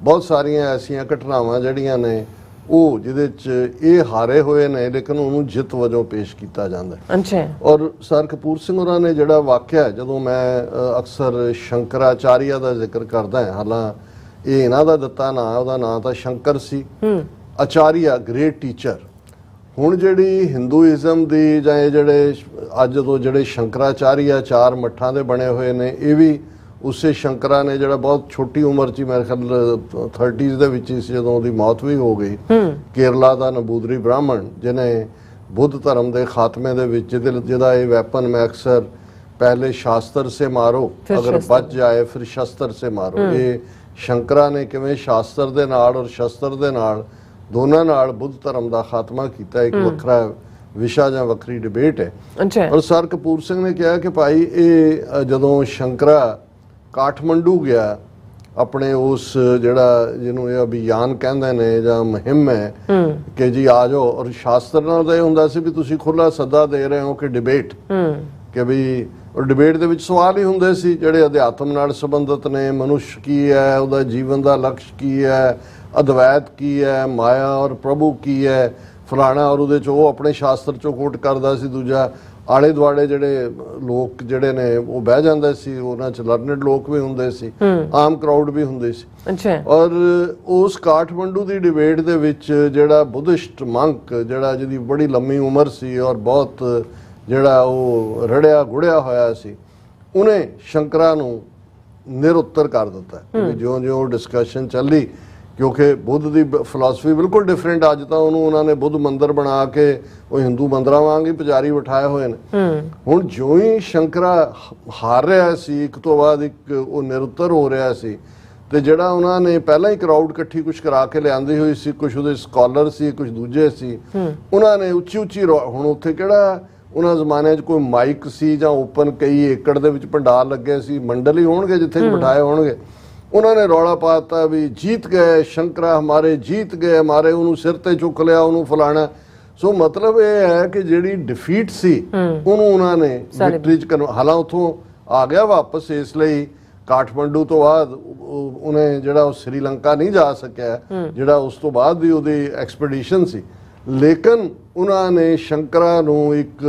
ਬਹੁਤ ਸਾਰੀਆਂ ਐਸੀਆਂ ਘਟਨਾਵਾਂ ਜਿਹੜੀਆਂ ਨੇ ਉਹ ਜਿਹਦੇ 'ਚ ਇਹ ਹਾਰੇ ਹੋਏ ਨੇ ਲੇਕਿਨ ਉਹਨੂੰ ਜਿੱਤ ਵਜੋਂ ਪੇਸ਼ ਕੀਤਾ ਜਾਂਦਾ ਹੈ। ਔਰ ਸਰ ਕਪੂਰ ਸਿੰਘ ਹੋਰਾਂ ਨੇ ਜਿਹੜਾ ਵਾਕਿਆ, ਜਦੋਂ ਮੈਂ ਅਕਸਰ ਸ਼ੰਕਰਾਚਾਰੀਆ ਦਾ ਜ਼ਿਕਰ ਕਰਦਾ ਹਾਂ, ਹਾਲਾਂ ਇਹ ਇਹਨਾਂ ਦਾ ਦਿੱਤਾ ਨਾਂ, ਉਹਦਾ ਨਾਂ ਤਾਂ ਸ਼ੰਕਰ ਸੀ, ਆਚਾਰੀਆ ਗ੍ਰੇਟ ਟੀਚਰ। ਹੁਣ ਜਿਹੜੀ ਹਿੰਦੂਇਜ਼ਮ ਦੀ ਜਾਂ ਇਹ ਜਿਹੜੇ ਅੱਜ ਜਦੋਂ ਜਿਹੜੇ ਸ਼ੰਕਰਾਚਾਰੀਆ 4 ਮੱਠਾਂ ਦੇ ਬਣੇ ਹੋਏ ਨੇ, ਇਹ ਵੀ ਉਸੇ ਸ਼ੰਕਰਾ ਨੇ ਜਿਹੜਾ ਬਹੁਤ ਛੋਟੀ ਉਮਰ 'ਚ ਹੀ ਮੇਰੇ ਖਿਆਲ 30s ਦੇ ਵਿੱਚ ਹੀ ਸੀ ਜਦੋਂ ਉਹਦੀ ਮੌਤ ਵੀ ਹੋ ਗਈ। ਕੇਰਲਾ ਦਾ ਨਬੂਦਰੀ ਬ੍ਰਾਹਮਣ ਜਿਹਨੇ ਬੁੱਧ ਧਰਮ ਦੇ ਖਾਤਮੇ ਦੇ ਵਿੱਚ ਜਿਹਦਾ ਇਹ ਵੈਪਨ ਮੈਂ ਅਕਸਰ ਪਹਿਲੇ ਸ਼ਾਸਤਰ ਸੇ ਮਾਰੋ ਅਗਰ ਬਚ ਜਾਏ ਫਿਰ ਸ਼ਸਤਰ ਸੇ ਮਾਰੋ, ਇਹ ਸ਼ੰਕਰਾ ਨੇ ਕਿਵੇਂ ਸ਼ਾਸਤਰ ਦੇ ਨਾਲ ਔਰ ਸ਼ਸਤਰ ਦੇ ਨਾਲ ਦੋਨਾਂ ਨਾਲ ਬੁੱਧ ਧਰਮ ਦਾ ਖਾਤਮਾ ਕੀਤਾ, ਇੱਕ ਵੱਖਰਾ ਵਿਸ਼ਾ ਜਾਂ ਵੱਖਰੀ ਡਿਬੇਟ ਹੈ। ਔਰ ਸਰ ਕਪੂਰ ਸਿੰਘ ਨੇ ਕਿਹਾ ਕਿ ਭਾਈ ਇਹ ਜਦੋਂ ਸ਼ੰਕਰਾ ਕਾਠਮੰਡੂ ਗਿਆ ਆਪਣੇ ਉਸ ਜਿਹੜਾ ਜਿਹਨੂੰ ਇਹ ਅਭਿਆਨ ਕਹਿੰਦੇ ਨੇ ਜਾਂ ਮੁਹਿੰਮ ਹੈ ਕਿ ਜੀ ਆ ਜਾਓ। ਔਰ ਸ਼ਾਸਤਰ ਨਾਲ ਤਾਂ ਇਹ ਹੁੰਦਾ ਸੀ ਵੀ ਤੁਸੀਂ ਖੁੱਲਾ ਸੱਦਾ ਦੇ ਰਹੇ ਹੋ ਕਿ ਡਿਬੇਟ, ਕਿ ਵੀ ਔਰ ਡਿਬੇਟ ਦੇ ਵਿੱਚ ਸਵਾਲ ਹੀ ਹੁੰਦੇ ਸੀ ਜਿਹੜੇ ਅਧਿਆਤਮ ਨਾਲ ਸੰਬੰਧਿਤ ਨੇ। ਮਨੁੱਖ ਕੀ ਹੈ, ਉਹਦਾ ਜੀਵਨ ਦਾ ਲਕਸ਼ ਕੀ ਹੈ, ਅਦਵੈਤ ਕੀ ਹੈ, ਮਾਇਆ ਔਰ ਪ੍ਰਭੂ ਕੀ ਹੈ, ਫਲਾਣਾ। ਔਰ ਉਹਦੇ 'ਚ ਉਹ ਆਪਣੇ ਸ਼ਾਸਤਰ 'ਚੋਂ ਕੋਟ ਕਰਦਾ ਸੀ, ਦੂਜਾ ਆਲੇ ਦੁਆਲੇ ਜਿਹੜੇ ਲੋਕ ਜਿਹੜੇ ਨੇ ਉਹ ਬਹਿ ਜਾਂਦੇ ਸੀ, ਉਹਨਾਂ 'ਚ ਲਰਨਡ ਲੋਕ ਵੀ ਹੁੰਦੇ ਸੀ, ਆਮ ਕਰਾਊਡ ਵੀ ਹੁੰਦੇ ਸੀ। ਅੱਛਾ। ਔਰ ਉਸ ਕਾਠਮੰਡੂ ਦੀ ਡਿਬੇਟ ਦੇ ਵਿੱਚ ਜਿਹੜਾ ਬੁੱਧਿਸਟ ਮੰਕ ਜਿਹੜਾ ਜਿਹਦੀ ਬੜੀ ਲੰਮੀ ਉਮਰ ਸੀ ਔਰ ਬਹੁਤ ਜਿਹੜਾ ਉਹ ਰੜਿਆ ਗੁੜਿਆ ਹੋਇਆ ਸੀ, ਉਹਨੇ ਸ਼ੰਕਰਾਂ ਨੂੰ ਨਿਰਉੱਤਰ ਕਰ ਦਿੱਤਾ ਕਿ ਜਿਉਂ-ਜਿਉਂ ਡਿਸਕਸ਼ਨ ਚੱਲੀ, ਕਿਉਂਕਿ ਬੁੱਧ ਦੀ ਫਿਲਾਸਫੀ ਬਿਲਕੁਲ ਡਿਫਰੈਂਟ। ਅੱਜ ਤਾਂ ਉਹਨੂੰ ਉਹਨਾਂ ਨੇ ਬੁੱਧ ਮੰਦਿਰ ਬਣਾ ਕੇ ਉਹ ਹਿੰਦੂ ਮੰਦਿਰਾਂ ਵਾਂਗ ਹੀ ਪੁਜਾਰੀ ਬਿਠਾਏ ਹੋਏ ਨੇ। ਹੁਣ ਜਿਉਂ ਹੀ ਸ਼ੰਕਰਾ ਹਾਰ ਰਿਹਾ ਸੀ, ਇੱਕ ਤੋਂ ਬਾਅਦ ਇੱਕ ਉਹ ਨਿਰਉੱਤਰ ਹੋ ਰਿਹਾ ਸੀ, ਤੇ ਜਿਹੜਾ ਉਹਨਾਂ ਨੇ ਪਹਿਲਾਂ ਹੀ ਕਰਾਊਡ ਇਕੱਠੀ ਕੁਝ ਕਰਾ ਕੇ ਲਿਆਂਦੀ ਹੋਈ ਸੀ, ਕੁਝ ਉਹਦੇ ਸਕਾਲਰ ਸੀ, ਕੁਝ ਦੂਜੇ ਸੀ, ਉਹਨਾਂ ਨੇ ਉੱਚੀ ਉੱਚੀ ਹੁਣ ਉੱਥੇ ਕਿਹੜਾ ਉਹਨਾਂ ਜ਼ਮਾਨੇ 'ਚ ਕੋਈ ਮਾਈਕ ਸੀ ਜਾਂ ਓਪਨ ਕਈ ਏਕੜ ਦੇ ਵਿੱਚ ਪੰਡਾਲ ਲੱਗੇ ਸੀ, ਮੰਡਲ ਹੀ ਹੋਣਗੇ ਜਿੱਥੇ ਬਿਠਾਏ ਹੋਣਗੇ। ਉਹਨਾਂ ਨੇ ਰੌਲਾ ਪਾਤਾ ਵੀ ਜੀਤ ਗਏ ਸ਼ੰਕਰਾ ਹਮਾਰੇ, ਜੀਤ ਗਏ ਹਮਾਰੇ, ਉਹਨੂੰ ਸਿਰ ਤੇ ਚੁੱਕ ਲਿਆ, ਉਹਨੂੰ ਫਲਾਣਾ। ਸੋ ਮਤਲਬ ਇਹ ਹੈ ਕਿ ਜਿਹੜੀ ਡਿਫੀਟ ਸੀ ਉਹਨੂੰ ਉਹਨਾਂ ਨੇ ਵਿਕਟਰੀ 'ਚ ਹਾਲਾਂ ਉੱਥੋਂ ਆ ਗਿਆ ਵਾਪਸ। ਇਸ ਲਈ ਕਾਠਮੰਡੂ ਤੋਂ ਬਾਅਦ ਉਹਨੇ ਜਿਹੜਾ ਉਹ ਸ੍ਰੀਲੰਕਾ ਨਹੀਂ ਜਾ ਸਕਿਆ, ਜਿਹੜਾ ਉਸ ਤੋਂ ਬਾਅਦ ਦੀ ਉਹਦੀ ਐਕਸਪੀਡੀਸ਼ਨ ਸੀ। ਲੇਕਿਨ ਉਹਨਾਂ ਨੇ ਸ਼ੰਕਰਾ ਨੂੰ ਇੱਕ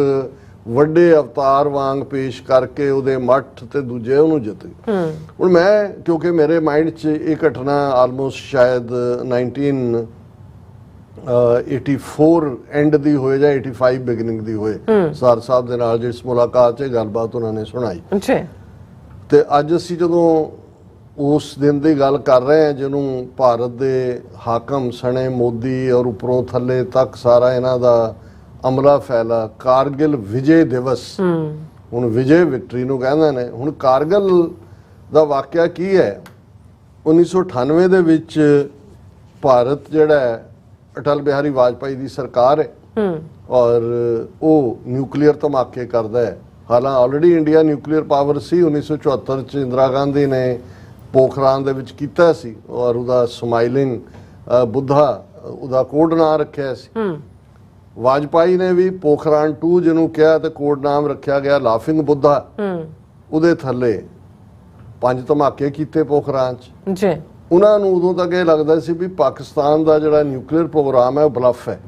ਵੱਡੇ ਅਵਤਾਰ ਵਾਂਗ ਪੇਸ਼ ਕਰਕੇ ਉਹਦੇ ਮੱਠ ਤੇ ਦੂਜੇ ਉਹਨੂੰ ਜਿੱਤ ਗਏ। ਹੁਣ ਮੈਂ ਕਿਉਂਕਿ ਮੇਰੇ ਮਾਈਂਡ 'ਚ ਇਹ ਘਟਨਾ ਆਲਮੋਸਟ ਸ਼ਾਇਦ 1984 ਐਂਡ ਦੀ ਹੋਏ ਜਾਂ 85 ਬਿਗਨਿੰਗ ਦੀ ਹੋਏ, ਸਰ ਸਾਹਿਬ ਦੇ ਨਾਲ ਜਿਸ ਮੁਲਾਕਾਤ 'ਚ ਗੱਲਬਾਤ ਉਹਨਾਂ ਨੇ ਸੁਣਾਈ। ਤੇ ਅੱਜ ਅਸੀਂ ਜਦੋਂ ਉਸ ਦਿਨ ਦੀ ਗੱਲ ਕਰ ਰਹੇ ਹਾਂ ਜਿਹਨੂੰ ਭਾਰਤ ਦੇ ਹਾਕਮ ਸਣੇ ਮੋਦੀ ਔਰ ਉੱਪਰੋਂ ਥੱਲੇ ਤੱਕ ਸਾਰਾ ਇਹਨਾਂ ਦਾ ਅਮਲਾ ਫੈਲਾ, ਕਾਰਗਿਲ ਵਿਜੇ ਦਿਵਸ। ਹੁਣ ਵਿਜੇ ਵਿਕਟਰੀ ਨੂੰ ਕਹਿੰਦੇ ਨੇ। ਹੁਣ ਕਾਰਗਿਲ ਦਾ ਵਾਕਿਆ ਕੀ ਹੈ? 1998 ਦੇ ਵਿੱਚ ਭਾਰਤ ਜਿਹੜਾ ਹੈ ਅਟਲ ਬਿਹਾਰੀ ਵਾਜਪਾਈ ਦੀ ਸਰਕਾਰ ਹੈ ਔਰ ਉਹ ਨਿਊਕਲੀਅਰ ਧਮਾਕੇ ਕਰਦਾ ਹੈ। ਹਾਲਾਂ ਆਲਰੇਡੀ ਇੰਡੀਆ ਨਿਊਕਲੀਅਰ ਪਾਵਰ ਸੀ। 1974 ਚ ਇੰਦਰਾ ਗਾਂਧੀ ਨੇ ਪੋਖਰਾਨ ਦੇ ਵਿੱਚ ਕੀਤਾ ਸੀ ਔਰ ਉਹਦਾ ਸਮਾਈਲਿੰਗ ਬੁੱਧਾ ਉਹਦਾ ਕੋਡ ਨਾਂ ਰੱਖਿਆ ਸੀ। ਵਾਜਪਾਈ ਨੇ ਵੀ ਪੋਖਰਾਨ 2 ਜਿਹਨੂੰ ਕਿਹਾ ਤੇ ਕੋਡ ਨਾਮ ਰੱਖਿਆ ਗਿਆ ਲਾਫਿੰਗ ਬੁੱਧਾ। ਉਹਦੇ ਥੱਲੇ 5 ਧਮਾਕੇ ਕੀਤੇ ਪੋਖਰਾਨ 'ਚ ਜੀ। ਉਹਨਾਂ ਨੂੰ ਉਦੋਂ ਤੱਕ ਇਹ ਲੱਗਦਾ ਸੀ ਵੀ ਪਾਕਿਸਤਾਨ ਦਾ ਜਿਹੜਾ ਨਿਊਕਲੀਅਰ ਪ੍ਰੋਗਰਾਮ ਹੈ ਉਹ ਬਲਫ ਹੈ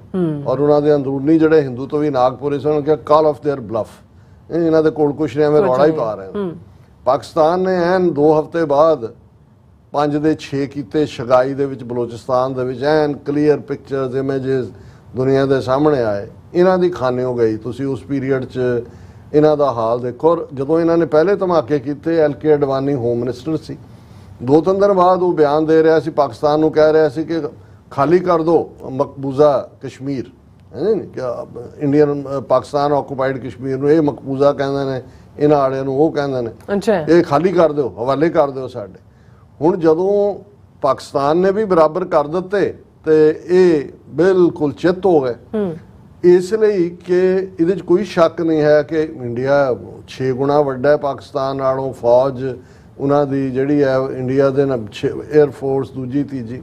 ਔਰ ਉਹਨਾਂ ਦੇ ਅੰਦਰੂਨੀ ਜਿਹੜੇ ਹਿੰਦੂ ਤੋਂ ਵੀ ਨਾਗਪੁਰੇ ਸਨ ਕਿਹਾ ਕਾਲ ਆਫ देयर ਬਲਫ, ਇਹਨਾਂ ਦੇ ਕੋਲ ਕੁਛ ਨਹੀਂ, ਐਵੇਂ ਰੌਲਾ ਹੀ ਪਾ ਰਹੇ। ਪਾਕਿਸਤਾਨ ਨੇ ਐਨ 2 ਹਫ਼ਤੇ ਬਾਅਦ 5 ਦੇ 6 ਕੀਤੇ ਸ਼ਗਾਈ ਦੇ ਵਿੱਚ, ਬਲੋਚਿਸਤਾਨ ਦੇ ਵਿੱਚ, ਐਨ ਕਲੀਅਰ ਪਿਕਚਰਸ ਇਮੇजेस ਦੁਨੀਆ ਦੇ ਸਾਹਮਣੇ ਆਏ। ਇਹਨਾਂ ਦੀ ਖਾਨਿਓ ਗਈ। ਤੁਸੀਂ ਉਸ ਪੀਰੀਅਡ 'ਚ ਇਹਨਾਂ ਦਾ ਹਾਲ ਦੇਖੋ। ਜਦੋਂ ਇਹਨਾਂ ਨੇ ਪਹਿਲੇ ਧਮਾਕੇ ਕੀਤੇ, LK ਅਡਵਾਨੀ ਹੋਮ ਮਿਨਿਸਟਰ ਸੀ। 2-3 ਦਿਨ ਬਾਅਦ ਉਹ ਬਿਆਨ ਦੇ ਰਿਹਾ ਸੀ, ਪਾਕਿਸਤਾਨ ਨੂੰ ਕਹਿ ਰਿਹਾ ਸੀ ਕਿ ਖਾਲੀ ਕਰ ਦਿਓ ਮਕਬੂਜ਼ਾ ਕਸ਼ਮੀਰ, ਇੰਡੀਅਨ ਪਾਕਿਸਤਾਨ ਆਕੂਪਾਈਡ ਕਸ਼ਮੀਰ ਨੂੰ ਇਹ ਮਕਬੂਜ਼ਾ ਕਹਿੰਦੇ ਨੇ, ਇਹਨਾਂ ਵਾਲਿਆਂ ਨੂੰ ਉਹ ਕਹਿੰਦੇ ਨੇ, ਇਹ ਖਾਲੀ ਕਰ ਦਿਓ, ਹਵਾਲੇ ਕਰ ਦਿਓ ਸਾਡੇ। ਹੁਣ ਜਦੋਂ ਪਾਕਿਸਤਾਨ ਨੇ ਵੀ ਬਰਾਬਰ ਕਰ ਦਿੱਤੇ ਤੇ ਇਹ ਬਿਲਕੁਲ ਚਿੱਤ ਹੋ ਗਏ। ਇਸ ਲਈ ਕਿ ਇਹਦੇ 'ਚ ਕੋਈ ਸ਼ੱਕ ਨਹੀਂ ਹੈ ਕਿ ਇੰਡੀਆ 6 ਗੁਣਾ ਵੱਡਾ ਹੈ ਪਾਕਿਸਤਾਨ ਨਾਲੋਂ। ਫੌਜ ਉਹਨਾਂ ਦੀ ਜਿਹੜੀ ਹੈ ਇੰਡੀਆ ਦੇ ਨਾਲ 에ਅਰ ਫੋਰਸ ਦੂਜੀ ਤੀਜੀ।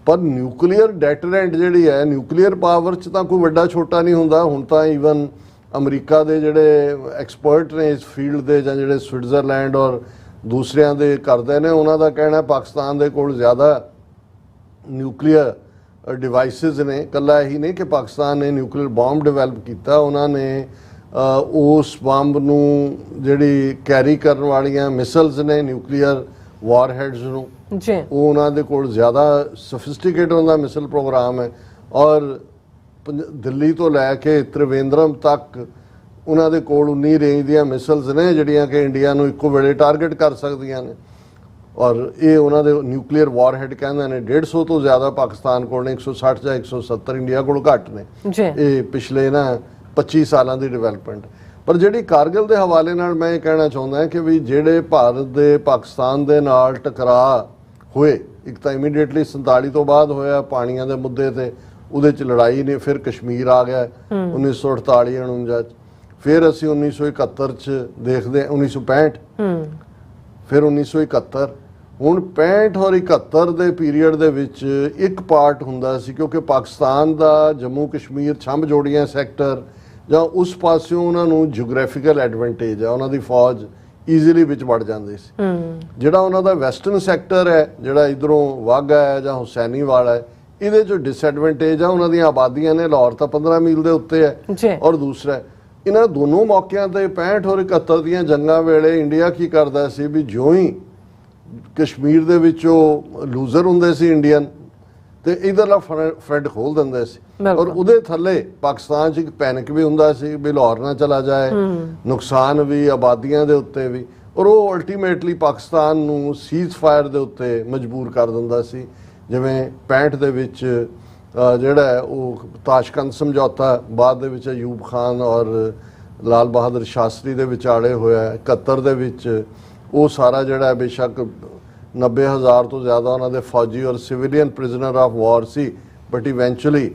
ਪਰ ਨਿਊਕਲੀਅਰ ਡੈਟਰੈਂਟ ਜਿਹੜੀ ਹੈ, ਨਿਊਕਲੀਅਰ ਪਾਵਰ 'ਚ ਤਾਂ ਕੋਈ ਵੱਡਾ ਛੋਟਾ ਨਹੀਂ ਹੁੰਦਾ। ਹੁਣ ਤਾਂ ਈਵਨ ਅਮਰੀਕਾ ਦੇ ਜਿਹੜੇ ਐਕਸਪਰਟ ਨੇ ਇਸ ਫੀਲਡ ਦੇ ਜਾਂ ਜਿਹੜੇ ਸਵਿਟਜ਼ਰਲੈਂਡ ਔਰ ਦੂਸਰਿਆਂ ਦੇ ਕਰਦੇ ਨੇ, ਉਹਨਾਂ ਦਾ ਕਹਿਣਾ ਪਾਕਿਸਤਾਨ ਦੇ ਕੋਲ ਜ਼ਿਆਦਾ ਨਿਊਕਲੀਅਰ ਡਿਵਾਈਸਿਸ ਨੇ। ਇਕੱਲਾ ਇਹੀ ਨਹੀਂ ਕਿ ਪਾਕਿਸਤਾਨ ਨੇ ਨਿਊਕਲੀਅਰ ਬੰਬ ਡਿਵੈਲਪ ਕੀਤਾ, ਉਹਨਾਂ ਨੇ ਉਸ ਬੰਬ ਨੂੰ ਜਿਹੜੀ ਕੈਰੀ ਕਰਨ ਵਾਲੀਆਂ ਮਿਸਲਸ ਨੇ, ਨਿਊਕਲੀਅਰ ਵਾਰਹੈਡਸ ਨੂੰ, ਉਹ ਉਹਨਾਂ ਦੇ ਕੋਲ ਜ਼ਿਆਦਾ ਸੋਫਿਸਟੀਕੇਟ ਹੁੰਦਾ ਮਿਸਲ ਪ੍ਰੋਗਰਾਮ ਹੈ। ਔਰ ਦਿੱਲੀ ਤੋਂ ਲੈ ਕੇ ਤ੍ਰਿਵੇਂਦਰਮ ਤੱਕ ਉਹਨਾਂ ਦੇ ਕੋਲ 19 ਰੇਂਜ ਦੀਆਂ ਮਿਸਲਸ ਨੇ ਜਿਹੜੀਆਂ ਕਿ ਇੰਡੀਆ ਨੂੰ ਇੱਕੋ ਵੇਲੇ ਟਾਰਗੇਟ ਕਰ ਸਕਦੀਆਂ ਨੇ। ਔਰ ਇਹ ਉਹਨਾਂ ਦੇ ਨਿਊਕਲੀਅਰ ਵਾਰਹੈਡ ਕਹਿੰਦੇ ਨੇ 150 ਤੋਂ ਜ਼ਿਆਦਾ ਪਾਕਿਸਤਾਨ ਕੋਲ ਨੇ, 160 ਜਾਂ 170 ਇੰਡੀਆ ਕੋਲ ਘੱਟ ਨੇ। ਇਹ ਪਿਛਲੇ 25 ਸਾਲਾਂ ਦੀ ਡਿਵੈਲਪਮੈਂਟ। ਪਰ ਜਿਹੜੀ ਕਾਰਗਿਲ ਦੇ ਹਵਾਲੇ ਨਾਲ ਮੈਂ ਇਹ ਕਹਿਣਾ ਚਾਹੁੰਦਾ ਕਿ ਵੀ ਜਿਹੜੇ ਭਾਰਤ ਦੇ ਪਾਕਿਸਤਾਨ ਦੇ ਨਾਲ ਟਕਰਾਅ ਹੋਏ, ਇੱਕ ਤਾਂ ਇਮੀਡੀਏਟਲੀ 47 ਤੋਂ ਬਾਅਦ ਹੋਇਆ ਪਾਣੀਆਂ ਦੇ ਮੁੱਦੇ ਤੇ, ਉਹਦੇ 'ਚ ਲੜਾਈ ਨੇ, ਫਿਰ ਕਸ਼ਮੀਰ ਆ ਗਿਆ 1948-49 'ਚ, ਫਿਰ ਅਸੀਂ 1971 'ਚ ਦੇਖਦੇ 1965, ਫਿਰ 1971 ਹੁਣ 65 ਔਰ 71 ਦੇ ਪੀਰੀਅਡ ਦੇ ਵਿੱਚ ਇੱਕ ਪਾਰਟ ਹੁੰਦਾ ਸੀ, ਕਿਉਂਕਿ ਪਾਕਿਸਤਾਨ ਦਾ ਜੰਮੂ ਕਸ਼ਮੀਰ ਛੰਭ ਜੋੜੀਆਂ ਸੈਕਟਰ ਜਾਂ ਉਸ ਪਾਸਿਓਂ ਉਹਨਾਂ ਨੂੰ ਜਿਓਗ੍ਰਾਫੀਕਲ ਐਡਵਾਂਟੇਜ ਹੈ, ਉਹਨਾਂ ਦੀ ਫੌਜ ਈਜ਼ੀਲੀ ਵਿੱਚ ਵੜ ਜਾਂਦੀ ਸੀ। ਜਿਹੜਾ ਉਹਨਾਂ ਦਾ ਵੈਸਟਰਨ ਸੈਕਟਰ ਹੈ, ਜਿਹੜਾ ਇਧਰੋਂ ਵਾਘਾ ਹੈ ਜਾਂ ਹੁਸੈਨੀਵਾਲ ਹੈ, ਇਹਦੇ 'ਚ ਡਿਸਐਡਵਾਂਟੇਜ ਆ, ਉਹਨਾਂ ਦੀਆਂ ਆਬਾਦੀਆਂ ਨੇ, ਲਾਹੌਰ ਤਾਂ 15 ਮੀਲ ਦੇ ਉੱਤੇ ਹੈ, ਔਰ ਦੂਸਰਾ ਇਹਨਾਂ ਦੋਨੋਂ ਮੌਕਿਆਂ ਤੇ 65 ਔਰ 71 ਦੀਆਂ ਜੰਗਾਂ ਵੇਲੇ ਇੰਡੀਆ ਕੀ ਕਰਦਾ ਸੀ ਵੀ ਜਿਉਂ ਹੀ ਕਸ਼ਮੀਰ ਦੇ ਵਿੱਚ ਉਹ ਲੂਜ਼ਰ ਹੁੰਦੇ ਸੀ ਇੰਡੀਅਨ, ਤੇ ਇਧਰਲਾ ਫਰੰਟ ਖੋਲ ਦਿੰਦੇ ਸੀ, ਔਰ ਉਹਦੇ ਥੱਲੇ ਪਾਕਿਸਤਾਨ 'ਚ ਇੱਕ ਪੈਨਿਕ ਵੀ ਹੁੰਦਾ ਸੀ ਵੀ ਲਾਹੌਰ ਨਾ ਚਲਾ ਜਾਏ, ਨੁਕਸਾਨ ਵੀ ਆਬਾਦੀਆਂ ਦੇ ਉੱਤੇ ਵੀ, ਔਰ ਉਹ ਅਲਟੀਮੇਟਲੀ ਪਾਕਿਸਤਾਨ ਨੂੰ ਸੀਜ਼ ਫਾਇਰ ਦੇ ਉੱਤੇ ਮਜਬੂਰ ਕਰ ਦਿੰਦਾ ਸੀ। ਜਿਵੇਂ 65 ਦੇ ਵਿੱਚ ਜਿਹੜਾ ਹੈ ਉਹ ਤਾਸ਼ਕੰਦ ਸਮਝੌਤਾ ਬਾਅਦ ਦੇ ਵਿੱਚ ਅਯੂਬ ਖਾਨ ਔਰ ਲਾਲ ਬਹਾਦਰ ਸ਼ਾਸਤਰੀ ਦੇ ਵਿਚਾਲੇ ਹੋਇਆ। 71 ਦੇ ਵਿੱਚ ਉਹ ਸਾਰਾ ਜਿਹੜਾ ਬੇਸ਼ੱਕ 90,000 ਤੋਂ ਜ਼ਿਆਦਾ ਉਹਨਾਂ ਦੇ ਫੌਜੀ ਔਰ ਸਿਵਿਲੀਅਨ ਪ੍ਰਿਜ਼ਨਰ ਆਫ ਵਾਰ ਸੀ, ਬਟ ਇਵੈਂਚੁਅਲੀ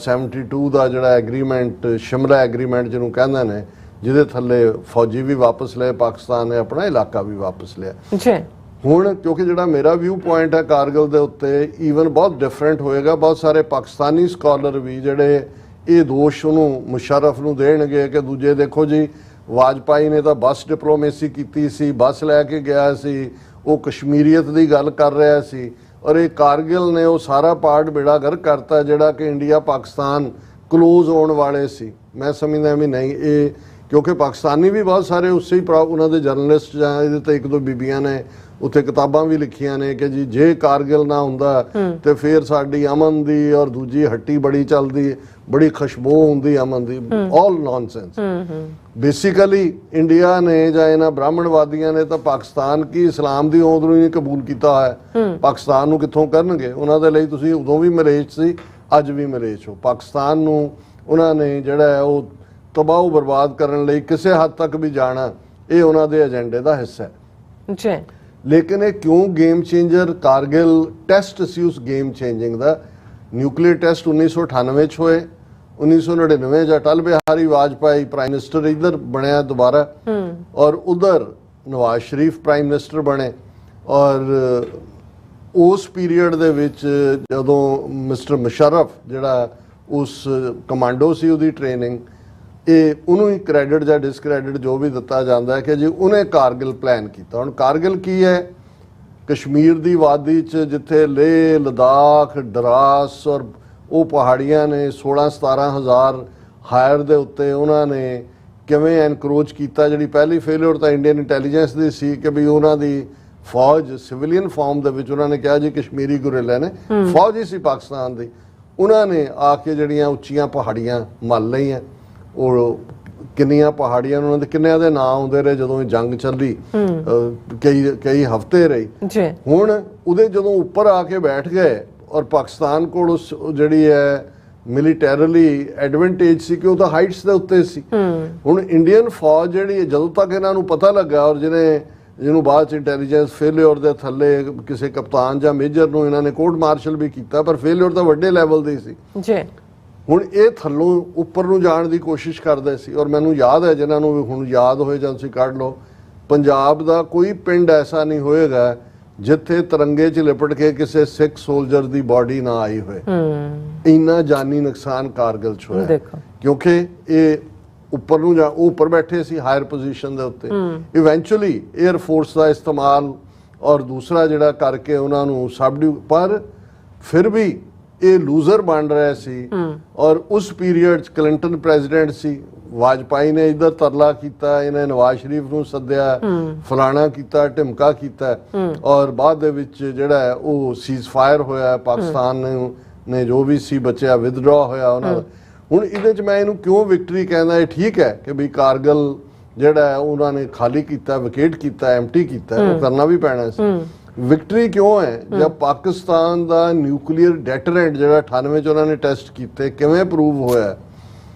72 ਦਾ ਜਿਹੜਾ ਐਗਰੀਮੈਂਟ, ਸ਼ਿਮਲਾ ਐਗਰੀਮੈਂਟ ਜਿਹਨੂੰ ਕਹਿੰਦੇ ਨੇ, ਜਿਹਦੇ ਥੱਲੇ ਫੌਜੀ ਵੀ ਵਾਪਸ ਲਏ, ਪਾਕਿਸਤਾਨ ਨੇ ਆਪਣਾ ਇਲਾਕਾ ਵੀ ਵਾਪਸ ਲਿਆ। ਹੁਣ ਕਿਉਂਕਿ ਜਿਹੜਾ ਮੇਰਾ ਵਿਊ ਪੁਆਇੰਟ ਹੈ ਕਾਰਗਿਲ ਦੇ ਉੱਤੇ ਈਵਨ ਬਹੁਤ ਡਿਫਰੈਂਟ ਹੋਏਗਾ। ਬਹੁਤ ਸਾਰੇ ਪਾਕਿਸਤਾਨੀ ਸਕਾਲਰ ਵੀ ਜਿਹੜੇ ਇਹ ਦੋਸ਼ ਉਹਨੂੰ ਮੁਸ਼ਰਫ ਨੂੰ ਦੇਣਗੇ ਕਿ ਦੂਜੇ ਦੇਖੋ ਜੀ ਵਾਜਪਾਈ ਨੇ ਤਾਂ ਬਸ ਡਿਪਲੋਮੇਸੀ ਕੀਤੀ ਸੀ, ਬਸ ਲੈ ਕੇ ਗਿਆ ਸੀ, ਉਹ ਕਸ਼ਮੀਰੀਅਤ ਦੀ ਗੱਲ ਕਰ ਰਿਹਾ ਸੀ, ਔਰ ਇਹ ਕਾਰਗਿਲ ਨੇ ਉਹ ਸਾਰਾ ਪਾਰਟ ਬੇੜਾ ਗਰਕ ਕਰਤਾ ਜਿਹੜਾ ਕਿ ਇੰਡੀਆ ਪਾਕਿਸਤਾਨ ਕਲੋਜ਼ ਹੋਣ ਵਾਲੇ ਸੀ। ਮੈਂ ਸਮਝਦਾ ਵੀ ਨਹੀਂ, ਇਹ ਕਿਉਂਕਿ ਪਾਕਿਸਤਾਨੀ ਵੀ ਬਹੁਤ ਸਾਰੇ ਉਸੇ ਹੀ ਉਹਨਾਂ ਦੇ ਜਰਨਲਿਸਟ ਜਾਂ ਇਹਦੇ ਤੇ ਇੱਕ ਦੋ ਬੀਬੀਆਂ ਨੇ ਉੱਥੇ ਕਿਤਾਬਾਂ ਵੀ ਲਿਖੀਆਂ ਨੇ ਕਿ ਜੀ ਜੇ ਕਾਰਗਿਲ ਨਾ ਹੁੰਦਾ ਤੇ ਫਿਰ ਸਾਡੀ ਅਮਨ ਦੀ ਔਰ ਦੂਜੀ ਹੱਟੀ ਬੜੀ ਚੱਲਦੀ, ਬੜੀ ਖੁਸ਼ਬੂ ਹੁੰਦੀ ਅਮਨ ਦੀ। ਆਲ ਨੌਨਸੈਂਸ। ਬੇਸਿਕਲੀ ਇੰਡੀਆ ਨੇ ਜਾਂ ਇਹਨਾਂ ਬ੍ਰਾਹਮਣਵਾਦੀਆਂ ਨੇ ਤਾਂ ਪਾਕਿਸਤਾਨ ਕੀ ਇਸਲਾਮ ਦੀ ਹੋਂਦ ਨੂੰ ਹੀ ਕਬੂਲ ਕੀਤਾ ਹੋਇਆ। ਪਾਕਿਸਤਾਨ ਨੂੰ ਕਿੱਥੋਂ ਕਰਨਗੇ? ਉਹਨਾਂ ਦੇ ਲਈ ਤੁਸੀਂ ਉਦੋਂ ਵੀ ਮਲੇਚ ਸੀ, ਅੱਜ ਵੀ ਮਲੇਚ ਹੋ। ਪਾਕਿਸਤਾਨ ਨੂੰ ਉਹਨਾਂ ਨੇ ਜਿਹੜਾ ਹੈ ਉਹ ਤਬਾਹ ਬਰਬਾਦ ਕਰਨ ਲਈ ਕਿਸੇ ਹੱਦ ਤੱਕ ਵੀ ਜਾਣਾ, ਇਹ ਉਹਨਾਂ ਦੇ ਏਜੰਡੇ ਦਾ ਹਿੱਸਾ ਹੈ ਜੀ। ਲੇਕਿਨ ਇਹ ਕਿਉਂ ਗੇਮ ਚੇਂਜਰ? ਕਾਰਗਿਲ ਟੈਸਟ ਸੀ ਉਸ ਗੇਮ ਚੇਂਜਿੰਗ ਦਾ। ਨਿਊਕਲੀਅਰ ਟੈਸਟ 1998 ਚ ਹੋਏ, 1999 ਚ ਅਟਲ ਬਿਹਾਰੀ ਵਾਜਪਾਈ ਪ੍ਰਾਈਮ ਮਿਨਿਸਟਰ ਇੱਧਰ ਬਣਿਆ ਦੁਬਾਰਾ, ਔਰ ਉਧਰ ਨਵਾਜ਼ ਸ਼ਰੀਫ ਪ੍ਰਾਈਮ ਮਿਨਿਸਟਰ ਬਣੇ। ਔਰ ਉਸ ਪੀਰੀਅਡ ਦੇ ਵਿੱਚ ਜਦੋਂ ਮਿਸਟਰ ਮੁਸ਼ਰਫ ਜਿਹੜਾ ਉਸ ਕਮਾਂਡੋ ਸੀ, ਉਹਦੀ ਟ੍ਰੇਨਿੰਗ, ਇਹ ਉਹਨੂੰ ਹੀ ਕ੍ਰੈਡਿਟ ਜਾਂ ਡਿਸਕ੍ਰੈਡਿਟ ਜੋ ਵੀ ਦਿੱਤਾ ਜਾਂਦਾ ਹੈ ਕਿ ਜੀ ਉਹਨੇ ਕਾਰਗਿਲ ਪਲਾਨ ਕੀਤਾ। ਹੁਣ ਕਾਰਗਿਲ ਕੀ ਹੈ? ਕਸ਼ਮੀਰ ਦੀ ਵਾਦੀ 'ਚ ਜਿੱਥੇ ਲੇਹ, ਲਦਾਖ, ਡਰਾਸ ਔਰ ਉਹ ਪਹਾੜੀਆਂ ਨੇ, 16-17 ਹਜ਼ਾਰ ਹਾਇਰ ਦੇ ਉੱਤੇ ਉਹਨਾਂ ਨੇ ਕਿਵੇਂ ਐਨਕਰੋਚ ਕੀਤਾ। ਜਿਹੜੀ ਪਹਿਲੀ ਫੇਲਿਅਰ ਤਾਂ ਇੰਡੀਅਨ ਇੰਟੈਲੀਜੈਂਸ ਦੀ ਸੀ ਕਿ ਵੀ ਉਹਨਾਂ ਦੀ ਫੌਜ ਸਿਵਿਲੀਅਨ ਫਾਰਮ ਦੇ ਵਿੱਚ, ਉਹਨਾਂ ਨੇ ਕਿਹਾ ਜੀ ਕਸ਼ਮੀਰੀ ਗੁਰਿਲਾ ਨੇ, ਫੌਜ ਹੀ ਸੀ ਪਾਕਿਸਤਾਨ ਦੀ, ਉਹਨਾਂ ਨੇ ਆ ਕੇ ਜਿਹੜੀਆਂ ਉੱਚੀਆਂ ਪਹਾੜੀਆਂ ਮੱਲ ਲਈਆਂ। ਉਹ ਕਿੰਨੀਆਂ ਪਹਾੜੀਆਂ, ਉਹਨਾਂ ਦੇ ਕਿੰਨਿਆਂ ਦੇ ਨਾਂ ਆਉਂਦੇ ਰਹੇ ਜਦੋਂ ਇਹ ਜੰਗ ਚੱਲੀ, ਕਈ ਹਫ਼ਤੇ ਰਹੀ। ਹੁਣ ਉਹਦੇ ਜਦੋਂ ਉੱਪਰ ਆ ਕੇ ਬੈਠ ਗਏ ਔਰ ਪਾਕਿਸਤਾਨ ਕੋਲ ਉਸ ਜਿਹੜੀ ਹੈ ਮਿਲੀਟੈਰਲੀ ਐਡਵਾਂਟੇਜ ਸੀ ਕਿ ਉਹ ਤਾਂ ਹਾਈਟਸ ਦੇ ਉੱਤੇ ਸੀ। ਹੁਣ ਇੰਡੀਅਨ ਫੌਜ ਜਿਹੜੀ ਜਦੋਂ ਤੱਕ ਇਹਨਾਂ ਨੂੰ ਪਤਾ ਲੱਗਾ, ਔਰ ਜਿਹਨੂੰ ਬਾਅਦ ਚ ਇੰਟੈਲੀਜੈਂਸ ਫੇਲਿਅਰ ਦੇ ਥੱਲੇ ਕਿਸੇ ਕਪਤਾਨ ਜਾਂ ਮੇਜਰ ਨੂੰ ਇਹਨਾਂ ਨੇ ਕੋਰਟ ਮਾਰਸ਼ਲ ਵੀ ਕੀਤਾ, ਪਰ ਫੇਲਿਅਰ ਤਾਂ ਵੱਡੇ ਲੈਵਲ ਦੀ ਸੀ। ਹੁਣ ਇਹ ਥੱਲੋਂ ਉੱਪਰ ਨੂੰ ਜਾਣ ਦੀ ਕੋਸ਼ਿਸ਼ ਕਰਦੇ ਸੀ। ਔਰ ਮੈਨੂੰ ਯਾਦ ਹੈ, ਜਿਨ੍ਹਾਂ ਨੂੰ ਹੁਣ ਯਾਦ ਹੋਏ ਜਾਂ ਤੁਸੀਂ ਕੱਢ ਲਓ, ਪੰਜਾਬ ਦਾ ਕੋਈ ਪਿੰਡ ਐਸਾ ਨਹੀਂ ਹੋਏਗਾ ਜਿੱਥੇ ਤਿਰੰਗੇ 'ਚ ਲਿਪਟ ਕੇ ਕਿਸੇ ਸਿੱਖ ਸੋਲਜਰ ਦੀ ਬਾਡੀ ਨਾ ਆਈ ਹੋਏ। ਇੰਨਾ ਜਾਨੀ ਨੁਕਸਾਨ ਕਾਰਗਿਲ 'ਚ ਹੋਇਆ, ਕਿਉਂਕਿ ਇਹ ਉੱਪਰ ਨੂੰ ਉਹ ਉੱਪਰ ਬੈਠੇ ਸੀ ਹਾਇਰ ਪੋਜੀਸ਼ਨ ਦੇ ਉੱਤੇ। ਇਵੈਂਚੁਅਲੀ 에ਅਰ ਫੋਰਸ ਦਾ ਇਸਤੇਮਾਲ ਔਰ ਦੂਸਰਾ ਜਿਹੜਾ ਕਰਕੇ ਉਹਨਾਂ ਨੂੰ ਸਬਡਿਊ, ਪਰ ਫਿਰ ਵੀ ਇਹ ਲੂਜ਼ਰ ਬਣ ਰਿਹਾ ਸੀ। ਔਰ ਉਸ ਪੀਰੀਅਡ 'ਚ ਕਲਿੰਟਨ ਪ੍ਰੈਜ਼ੀਡੈਂਟ ਸੀ, ਵਾਜਪਾਈ ਨੇ ਇੱਧਰ ਤਰਲਾ ਕੀਤਾ, ਇਹਨੇ ਨਵਾਜ਼ ਸ਼ਰੀਫ ਨੂੰ ਸੱਦਿਆ, ਫਲਾਣਾ ਕੀਤਾ, ਢਿਮਕਾ ਕੀਤਾ, ਔਰ ਬਾਅਦ ਦੇ ਵਿੱਚ ਜਿਹੜਾ ਹੈ ਉਹ ਸੀਜ਼ ਫਾਇਰ ਹੋਇਆ। ਪਾਕਿਸਤਾਨ ਨੇ ਜੋ ਵੀ ਸੀ ਬਚਿਆ ਵਿਦਡਰਾ ਹੋਇਆ ਉਹਨਾਂ ਦਾ। ਹੁਣ ਇਹਦੇ 'ਚ ਮੈਂ ਇਹਨੂੰ ਕਿਉਂ ਵਿਕਟਰੀ ਕਹਿੰਦਾ? ਇਹ ਠੀਕ ਹੈ ਕਿ ਵੀ ਕਾਰਗਿਲ ਜਿਹੜਾ ਹੈ ਉਹਨਾਂ ਨੇ ਖਾਲੀ ਕੀਤਾ, ਵਿਕੇਟ ਕੀਤਾ, ਐਮਟੀ ਕੀਤਾ, ਉਹ ਕਰਨਾ ਵੀ ਪੈਣਾ ਸੀ। ਵਿਕਟਰੀ ਕਿਉਂ ਹੈ? ਜਦ ਪਾਕਿਸਤਾਨ ਦਾ ਨਿਊਕਲੀਅਰ ਡੈਟਰੈਂਟ ਜਿਹੜਾ 98 ਚ ਉਹਨਾਂ ਨੇ ਟੈਸਟ ਕੀਤੇ, ਕਿਵੇਂ ਪ੍ਰੂਵ ਹੋਇਆ?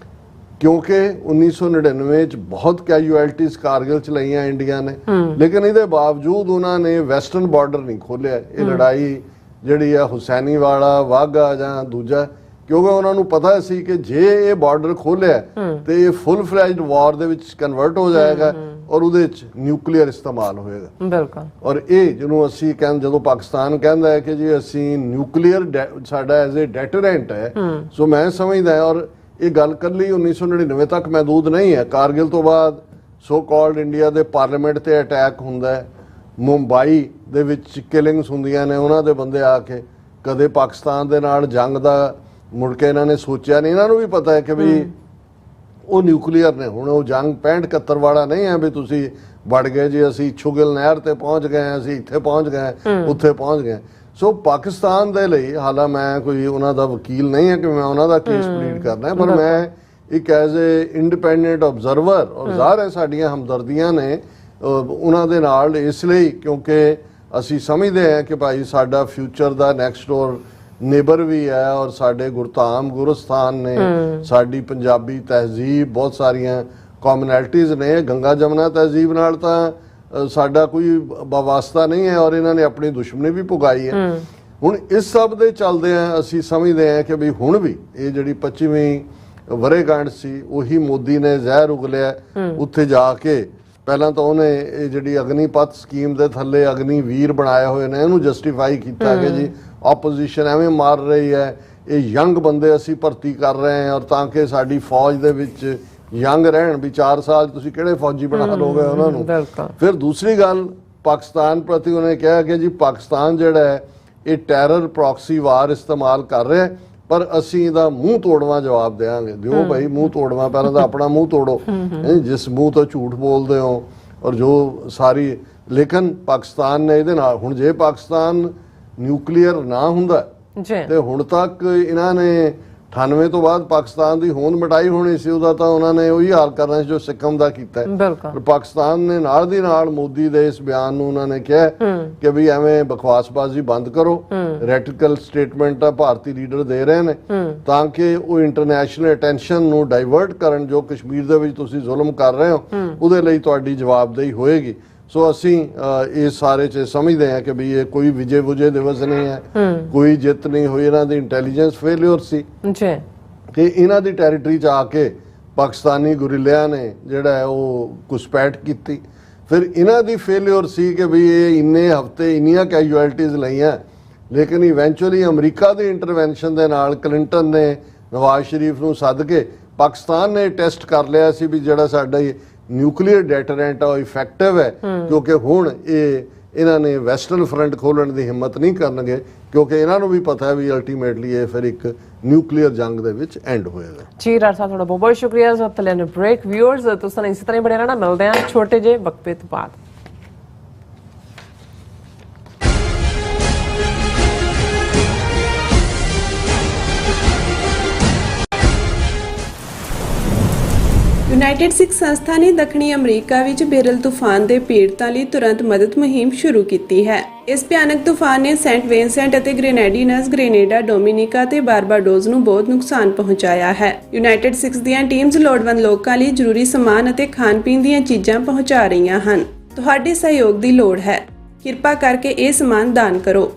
ਕਿਉਂਕਿ 1999 ਚ ਬਹੁਤ ਕੈਜੂਅਲਟੀਜ਼ ਕਾਰਗਿਲ ਚ ਲਈਆਂ ਇੰਡੀਆ ਨੇ, ਲੇਕਿਨ ਇਹਦੇ ਬਾਵਜੂਦ ਉਹਨਾਂ ਨੇ ਵੈਸਟਰਨ ਬਾਰਡਰ ਨਹੀਂ ਖੋਲਿਆ। ਇਹ ਲੜਾਈ ਜਿਹੜੀ ਆ ਹੁਸੈਨੀ ਵਾਲਾ, ਵਾਘਾ ਜਾਂ ਦੂਜਾ, ਕਿਉਂਕਿ ਉਹਨਾਂ ਨੂੰ ਪਤਾ ਸੀ ਕਿ ਜੇ ਇਹ ਬਾਰਡਰ ਖੋਲਿਆ ਤੇ ਇਹ ਫੁੱਲ ਫਲੈਜਡ ਵਾਰ ਦੇ ਵਿੱਚ ਕਨਵਰਟ ਹੋ ਜਾਏਗਾ ਔਰ ਉਹਦੇ 'ਚ ਨਿਊਕਲੀਅਰ ਇਸਤੇਮਾਲ ਹੋਏਗਾ। ਬਿਲਕੁਲ। ਔਰ ਇਹ ਜਿਹਨੂੰ ਅਸੀਂ ਕਹਿੰਦੇ, ਜਦੋਂ ਪਾਕਿਸਤਾਨ ਕਹਿੰਦਾ ਹੈ ਕਿ ਜੀ ਅਸੀਂ ਨਿਊਕਲੀਅਰ ਸਾਡਾ ਐਜ਼ ਏ ਡੈਟਰੈਂਟ ਹੈ, ਸੋ ਮੈਂ ਸਮਝਦਾ ਹਾਂ, ਔਰ ਇਹ ਗੱਲ ਕੱਲੀ 1999 ਤੱਕ ਮਹਿਦੂਦ ਨਹੀਂ ਹੈ। ਕਾਰਗਿਲ ਤੋਂ ਬਾਅਦ ਸੋ ਕਾਲਡ ਇੰਡੀਆ ਦੇ ਪਾਰਲੀਮੈਂਟ ਤੇ ਅਟੈਕ ਹੁੰਦਾ ਹੈ, ਮੁੰਬਈ ਦੇ ਵਿੱਚ ਕਿਲਿੰਗਸ ਹੁੰਦੀਆਂ ਨੇ, ਉਹਨਾਂ ਦੇ ਬੰਦੇ ਆ ਕੇ, ਕਦੇ ਪਾਕਿਸਤਾਨ ਦੇ ਨਾਲ ਜੰਗ ਦਾ ਮੁੜ ਕੇ ਇਹਨਾਂ ਨੇ ਸੋਚਿਆ ਨਹੀਂ। ਇਹਨਾਂ ਨੂੰ ਵੀ ਪਤਾ ਹੈ ਕਿ ਵੀ ਉਹ ਨਿਊਕਲੀਅਰ ਨੇ। ਹੁਣ ਉਹ ਜੰਗ 65-71 ਵਾਲਾ ਨਹੀਂ ਹੈ ਵੀ ਤੁਸੀਂ ਵੜ ਗਏ ਜੀ ਅਸੀਂ ਛੁਗਲ ਨਹਿਰ ਤੇ ਪਹੁੰਚ ਗਏ, ਅਸੀਂ ਇੱਥੇ ਪਹੁੰਚ ਗਏ, ਉੱਥੇ ਪਹੁੰਚ ਗਏ। ਸੋ ਪਾਕਿਸਤਾਨ ਦੇ ਲਈ, ਹਾਲਾਂ ਮੈਂ ਕੋਈ ਉਹਨਾਂ ਦਾ ਵਕੀਲ ਨਹੀਂ ਹੈ ਕਿ ਮੈਂ ਉਹਨਾਂ ਦਾ ਕੇਸ ਪਲੀਡ ਕਰਨਾ, ਪਰ ਮੈਂ ਇੱਕ ਐਜ਼ ਏ ਇੰਡੀਪੈਂਡੈਂਟ ਆਬਜ਼ਰਵਰ, ਔਰ ਜ਼ਾਹਰ ਹੈ ਸਾਡੀਆਂ ਹਮਦਰਦੀਆਂ ਨੇ ਉਹਨਾਂ ਦੇ ਨਾਲ, ਇਸ ਲਈ ਕਿਉਂਕਿ ਅਸੀਂ ਸਮਝਦੇ ਹਾਂ ਕਿ ਭਾਈ ਸਾਡਾ ਫਿਊਚਰ ਦਾ ਨੈਕਸਟ ਡੋਰ ਨੇਬਰ ਵੀ ਹੈ, ਔਰ ਸਾਡੇ ਗੁਰਧਾਮ ਗੁਰਸਥਾਨ ਨੇ, ਸਾਡੀ ਪੰਜਾਬੀ ਤਹਿਜ਼ੀਬ, ਬਹੁਤ ਸਾਰੀਆਂ ਕਮਿਊਨਿਟੀਜ਼ ਨੇ। ਗੰਗਾ ਜਮਨਾ ਤਹਿਜ਼ੀਬ ਨਾਲ ਤਾਂ ਸਾਡਾ ਕੋਈ ਵਾਸਤਾ ਨਹੀਂ ਹੈ, ਔਰ ਇਹਨਾਂ ਨੇ ਆਪਣੀ ਦੁਸ਼ਮਣੀ ਵੀ ਪੁਗਾਈ ਹੈ। ਹੁਣ ਇਸ ਸਭ ਦੇ ਚੱਲਦੇ ਆ ਅਸੀਂ ਸਮਝਦੇ ਹਾਂ ਕਿ ਵੀ ਹੁਣ ਵੀ ਇਹ ਜਿਹੜੀ 25ਵੀਂ ਵਰ੍ਹੇਗੰਢ ਸੀ, ਉਹੀ ਮੋਦੀ ਨੇ ਜ਼ਹਿਰ ਉਗਲਿਆ ਉੱਥੇ ਜਾ ਕੇ। ਪਹਿਲਾਂ ਤਾਂ ਉਹਨੇ ਇਹ ਜਿਹੜੀ ਅਗਨੀਪਥ ਸਕੀਮ ਦੇ ਥੱਲੇ ਅਗਨੀ ਵੀਰ ਬਣਾਏ ਹੋਏ ਨੇ, ਇਹਨੂੰ ਜਸਟੀਫਾਈ ਕੀਤਾ ਕਿ ਜੀ ਆਪੋਜੀਸ਼ਨ ਐਵੇਂ ਮਾਰ ਰਹੀ ਹੈ, ਇਹ ਯੰਗ ਬੰਦੇ ਅਸੀਂ ਭਰਤੀ ਕਰ ਰਹੇ ਹਾਂ, ਔਰ ਤਾਂ ਕਿ ਸਾਡੀ ਫੌਜ ਦੇ ਵਿੱਚ ਯੰਗ ਰਹਿਣ। ਵੀ 4 ਸਾਲ ਤੁਸੀਂ ਕਿਹੜੇ ਫੌਜੀ ਬਣਾ ਲੋਗੇ ਉਹਨਾਂ ਨੂੰ। ਫਿਰ ਦੂਸਰੀ ਗੱਲ ਪਾਕਿਸਤਾਨ ਪ੍ਰਤੀ ਉਹਨੇ ਕਿਹਾ ਕਿ ਜੀ ਪਾਕਿਸਤਾਨ ਜਿਹੜਾ ਹੈ ਇਹ ਟੈਰਰ ਪ੍ਰੋਕਸੀ ਵਾਰ ਇਸਤੇਮਾਲ ਕਰ ਰਿਹਾ, ਪਰ ਅਸੀਂ ਇਹਦਾ ਮੂੰਹ ਤੋੜਵਾ ਜਵਾਬ ਦੇਵਾਂਗੇ। ਦਿਓ ਭਾਈ ਮੂੰਹ ਤੋੜਵਾ, ਪਹਿਲਾਂ ਤਾਂ ਆਪਣਾ ਮੂੰਹ ਤੋੜੋ ਜਿਸ ਮੂੰਹ ਤੋਂ ਝੂਠ ਬੋਲਦੇ ਹੋ, ਔਰ ਜੋ ਸਾਰੀ। ਲੇਕਿਨ ਪਾਕਿਸਤਾਨ ਨੇ ਇਹਦੇ ਨਾਲ, ਹੁਣ ਜੇ ਪਾਕਿਸਤਾਨ ਨਿਊਕਲੀਅਰ ਨਾ ਹੁੰਦਾ ਤੇ ਹੁਣ ਤੱਕ ਇਹਨਾਂ ਨੇ 98 ਤੋਂ ਬਾਅਦ ਪਾਕਿਸਤਾਨ ਦੀ ਹੋਂਦ ਮਿਟਾਈ ਹੋਣੀ ਸੀ, ਉਹਦਾ ਤਾਂ ਉਹਨਾਂ ਨੇ ਉਹੀ ਹਾਲ ਕਰਨਾ ਸੀ ਜੋ ਸਿੱਕਮ ਦਾ ਕੀਤਾ ਹੈ। ਪਰ ਪਾਕਿਸਤਾਨ ਨੇ ਨਾਲ ਦੀ ਨਾਲ ਮੋਦੀ ਦੇ ਇਸ ਬਿਆਨ ਨੂੰ ਉਹਨਾਂ ਨੇ ਕਿਹਾ ਕਿ ਵੀ ਐਵੇਂ ਬਕਵਾਸਬਾਜ਼ੀ ਬੰਦ ਕਰੋ, ਰੈਟੀਕਲ ਸਟੇਟਮੈਂਟ ਤਾਂ ਭਾਰਤੀ ਲੀਡਰ ਦੇ ਰਹੇ ਨੇ ਤਾਂ ਕਿ ਉਹ ਇੰਟਰਨੈਸ਼ਨਲ ਅਟੈਂਸ਼ਨ ਨੂੰ ਡਾਇਵਰਟ ਕਰਨ, ਜੋ ਕਸ਼ਮੀਰ ਦੇ ਵਿੱਚ ਤੁਸੀਂ ਜ਼ੁਲਮ ਕਰ ਰਹੇ ਹੋ ਉਹਦੇ ਲਈ ਤੁਹਾਡੀ ਜਵਾਬਦੇਹੀ ਹੋਏਗੀ। ਸੋ ਅਸੀਂ ਇਸ ਸਾਰੇ 'ਚ ਸਮਝਦੇ ਹਾਂ ਕਿ ਵੀ ਇਹ ਕੋਈ ਵਿਜੇ ਵੁਜੇ ਦਿਵਸ ਨਹੀਂ ਹੈ, ਕੋਈ ਜਿੱਤ ਨਹੀਂ ਹੋਈ, ਇਹਨਾਂ ਦੀ ਇੰਟੈਲੀਜੈਂਸ ਫੇਲਿਅਰ ਸੀ ਕਿ ਇਹਨਾਂ ਦੀ ਟੈਰੀਟਰੀ 'ਚ ਆ ਕੇ ਪਾਕਿਸਤਾਨੀ ਗੁਰਿਲਿਆਂ ਨੇ ਜਿਹੜਾ ਹੈ ਉਹ ਘੁਸਪੈਠ ਕੀਤੀ। ਫਿਰ ਇਹਨਾਂ ਦੀ ਫੇਲਿਅਰ ਸੀ ਕਿ ਵੀ ਇਹ ਇੰਨੇ ਹਫ਼ਤੇ ਇੰਨੀਆਂ ਕੈਜੁਅਲਟੀਜ਼ ਲਈਆਂ, ਲੇਕਿਨ ਇਵੈਂਚੁਅਲੀ ਅਮਰੀਕਾ ਦੀ ਇੰਟਰਵੈਂਸ਼ਨ ਦੇ ਨਾਲ ਕਲਿੰਟਨ ਨੇ ਨਵਾਜ਼ ਸ਼ਰੀਫ ਨੂੰ ਸੱਦ ਕੇ ਪਾਕਿਸਤਾਨ ਨੇ ਟੈਸਟ ਕਰ ਲਿਆ ਸੀ ਵੀ ਜਿਹੜਾ ਸਾਡਾ ਨਿਊਕਲੀਅਰ ਡੈਟਰੈਂਟ ਆ ਉਹ ਇਫੈਕਟਿਵ ਹੈ, ਕਿਉਂਕਿ ਹੁਣ ਇਹਨਾਂ ਨੇ ਵੈਸਟਰਨ ਫਰੰਟ ਖੋਲਣ ਦੀ ਹਿੰਮਤ ਨਹੀਂ ਕਰਨਗੇ, ਕਿਉਂਕਿ ਇਹਨਾਂ ਨੂੰ ਵੀ ਪਤਾ ਹੈ ਵੀ ਅਲਟੀਮੇਟਲੀ ਇਹ ਫਿਰ ਇੱਕ ਨਿਊਕਲੀਅਰ ਜੰਗ ਦੇ ਵਿੱਚ ਐਂਡ ਹੋਏਗਾ। ਜੀ ਰਾਜ ਸਾਹਿਬ ਤੁਹਾਡਾ ਬਹੁਤ ਬਹੁਤ ਸ਼ੁਕਰੀਆ। ਜ਼ਬਤ ਲੈਣ ਬ੍ਰੇਕ ਵਿਊਅਰਸ ਤੁਸੀਂ ਇਸੇ ਤਰ੍ਹਾਂ ਬਣੇ ਰਹਿਣਾ, ਮਿਲਦੇ ਹਾਂ ਛੋਟੇ ਜਿਹੇ ਵਕਫੇ ਤੋਂ ਬਾਅਦ। ਯੂਨਾਈਟਿਡ ਸਿੱਖ ਸੰਸਥਾ ਨੇ ਦੱਖਣੀ ਅਮਰੀਕਾ ਵਿੱਚ ਬੇਰਲ ਤੂਫਾਨ ਦੇ ਪੀੜਤਾਂ ਲਈ ਤੁਰੰਤ ਮਦਦ ਮੁਹਿੰਮ ਸ਼ੁਰੂ ਕੀਤੀ ਹੈ। ਇਸ ਭਿਆਨਕ ਤੂਫਾਨ ਨੇ ਸੈਂਟ ਵਿੰਸੈਂਟ ਅਤੇ ਗ੍ਰੇਨੇਡੀਨਸ, ਗ੍ਰੇਨੇਡਾ, ਡੋਮਿਨਿਕਾ ਤੇ ਬਾਰਬਾਡੋਸ ਨੂੰ ਬਹੁਤ ਨੁਕਸਾਨ ਪਹੁੰਚਾਇਆ ਹੈ। ਯੂਨਾਈਟਿਡ ਸਿੱਖ ਦੀਆਂ ਟੀਮਜ਼ ਲੋੜਵੰਦ ਲੋਕਾਂ ਲਈ ਜ਼ਰੂਰੀ ਸਮਾਨ ਅਤੇ ਖਾਣ-ਪੀਣ ਦੀਆਂ ਚੀਜ਼ਾਂ ਪਹੁੰਚਾ ਰਹੀਆਂ ਹਨ। ਤੁਹਾਡੇ ਸਹਿਯੋਗ ਦੀ ਲੋੜ ਹੈ। ਕਿਰਪਾ ਕਰਕੇ ਇਹ ਸਮਾਨ ਦਾਨ ਕਰੋ।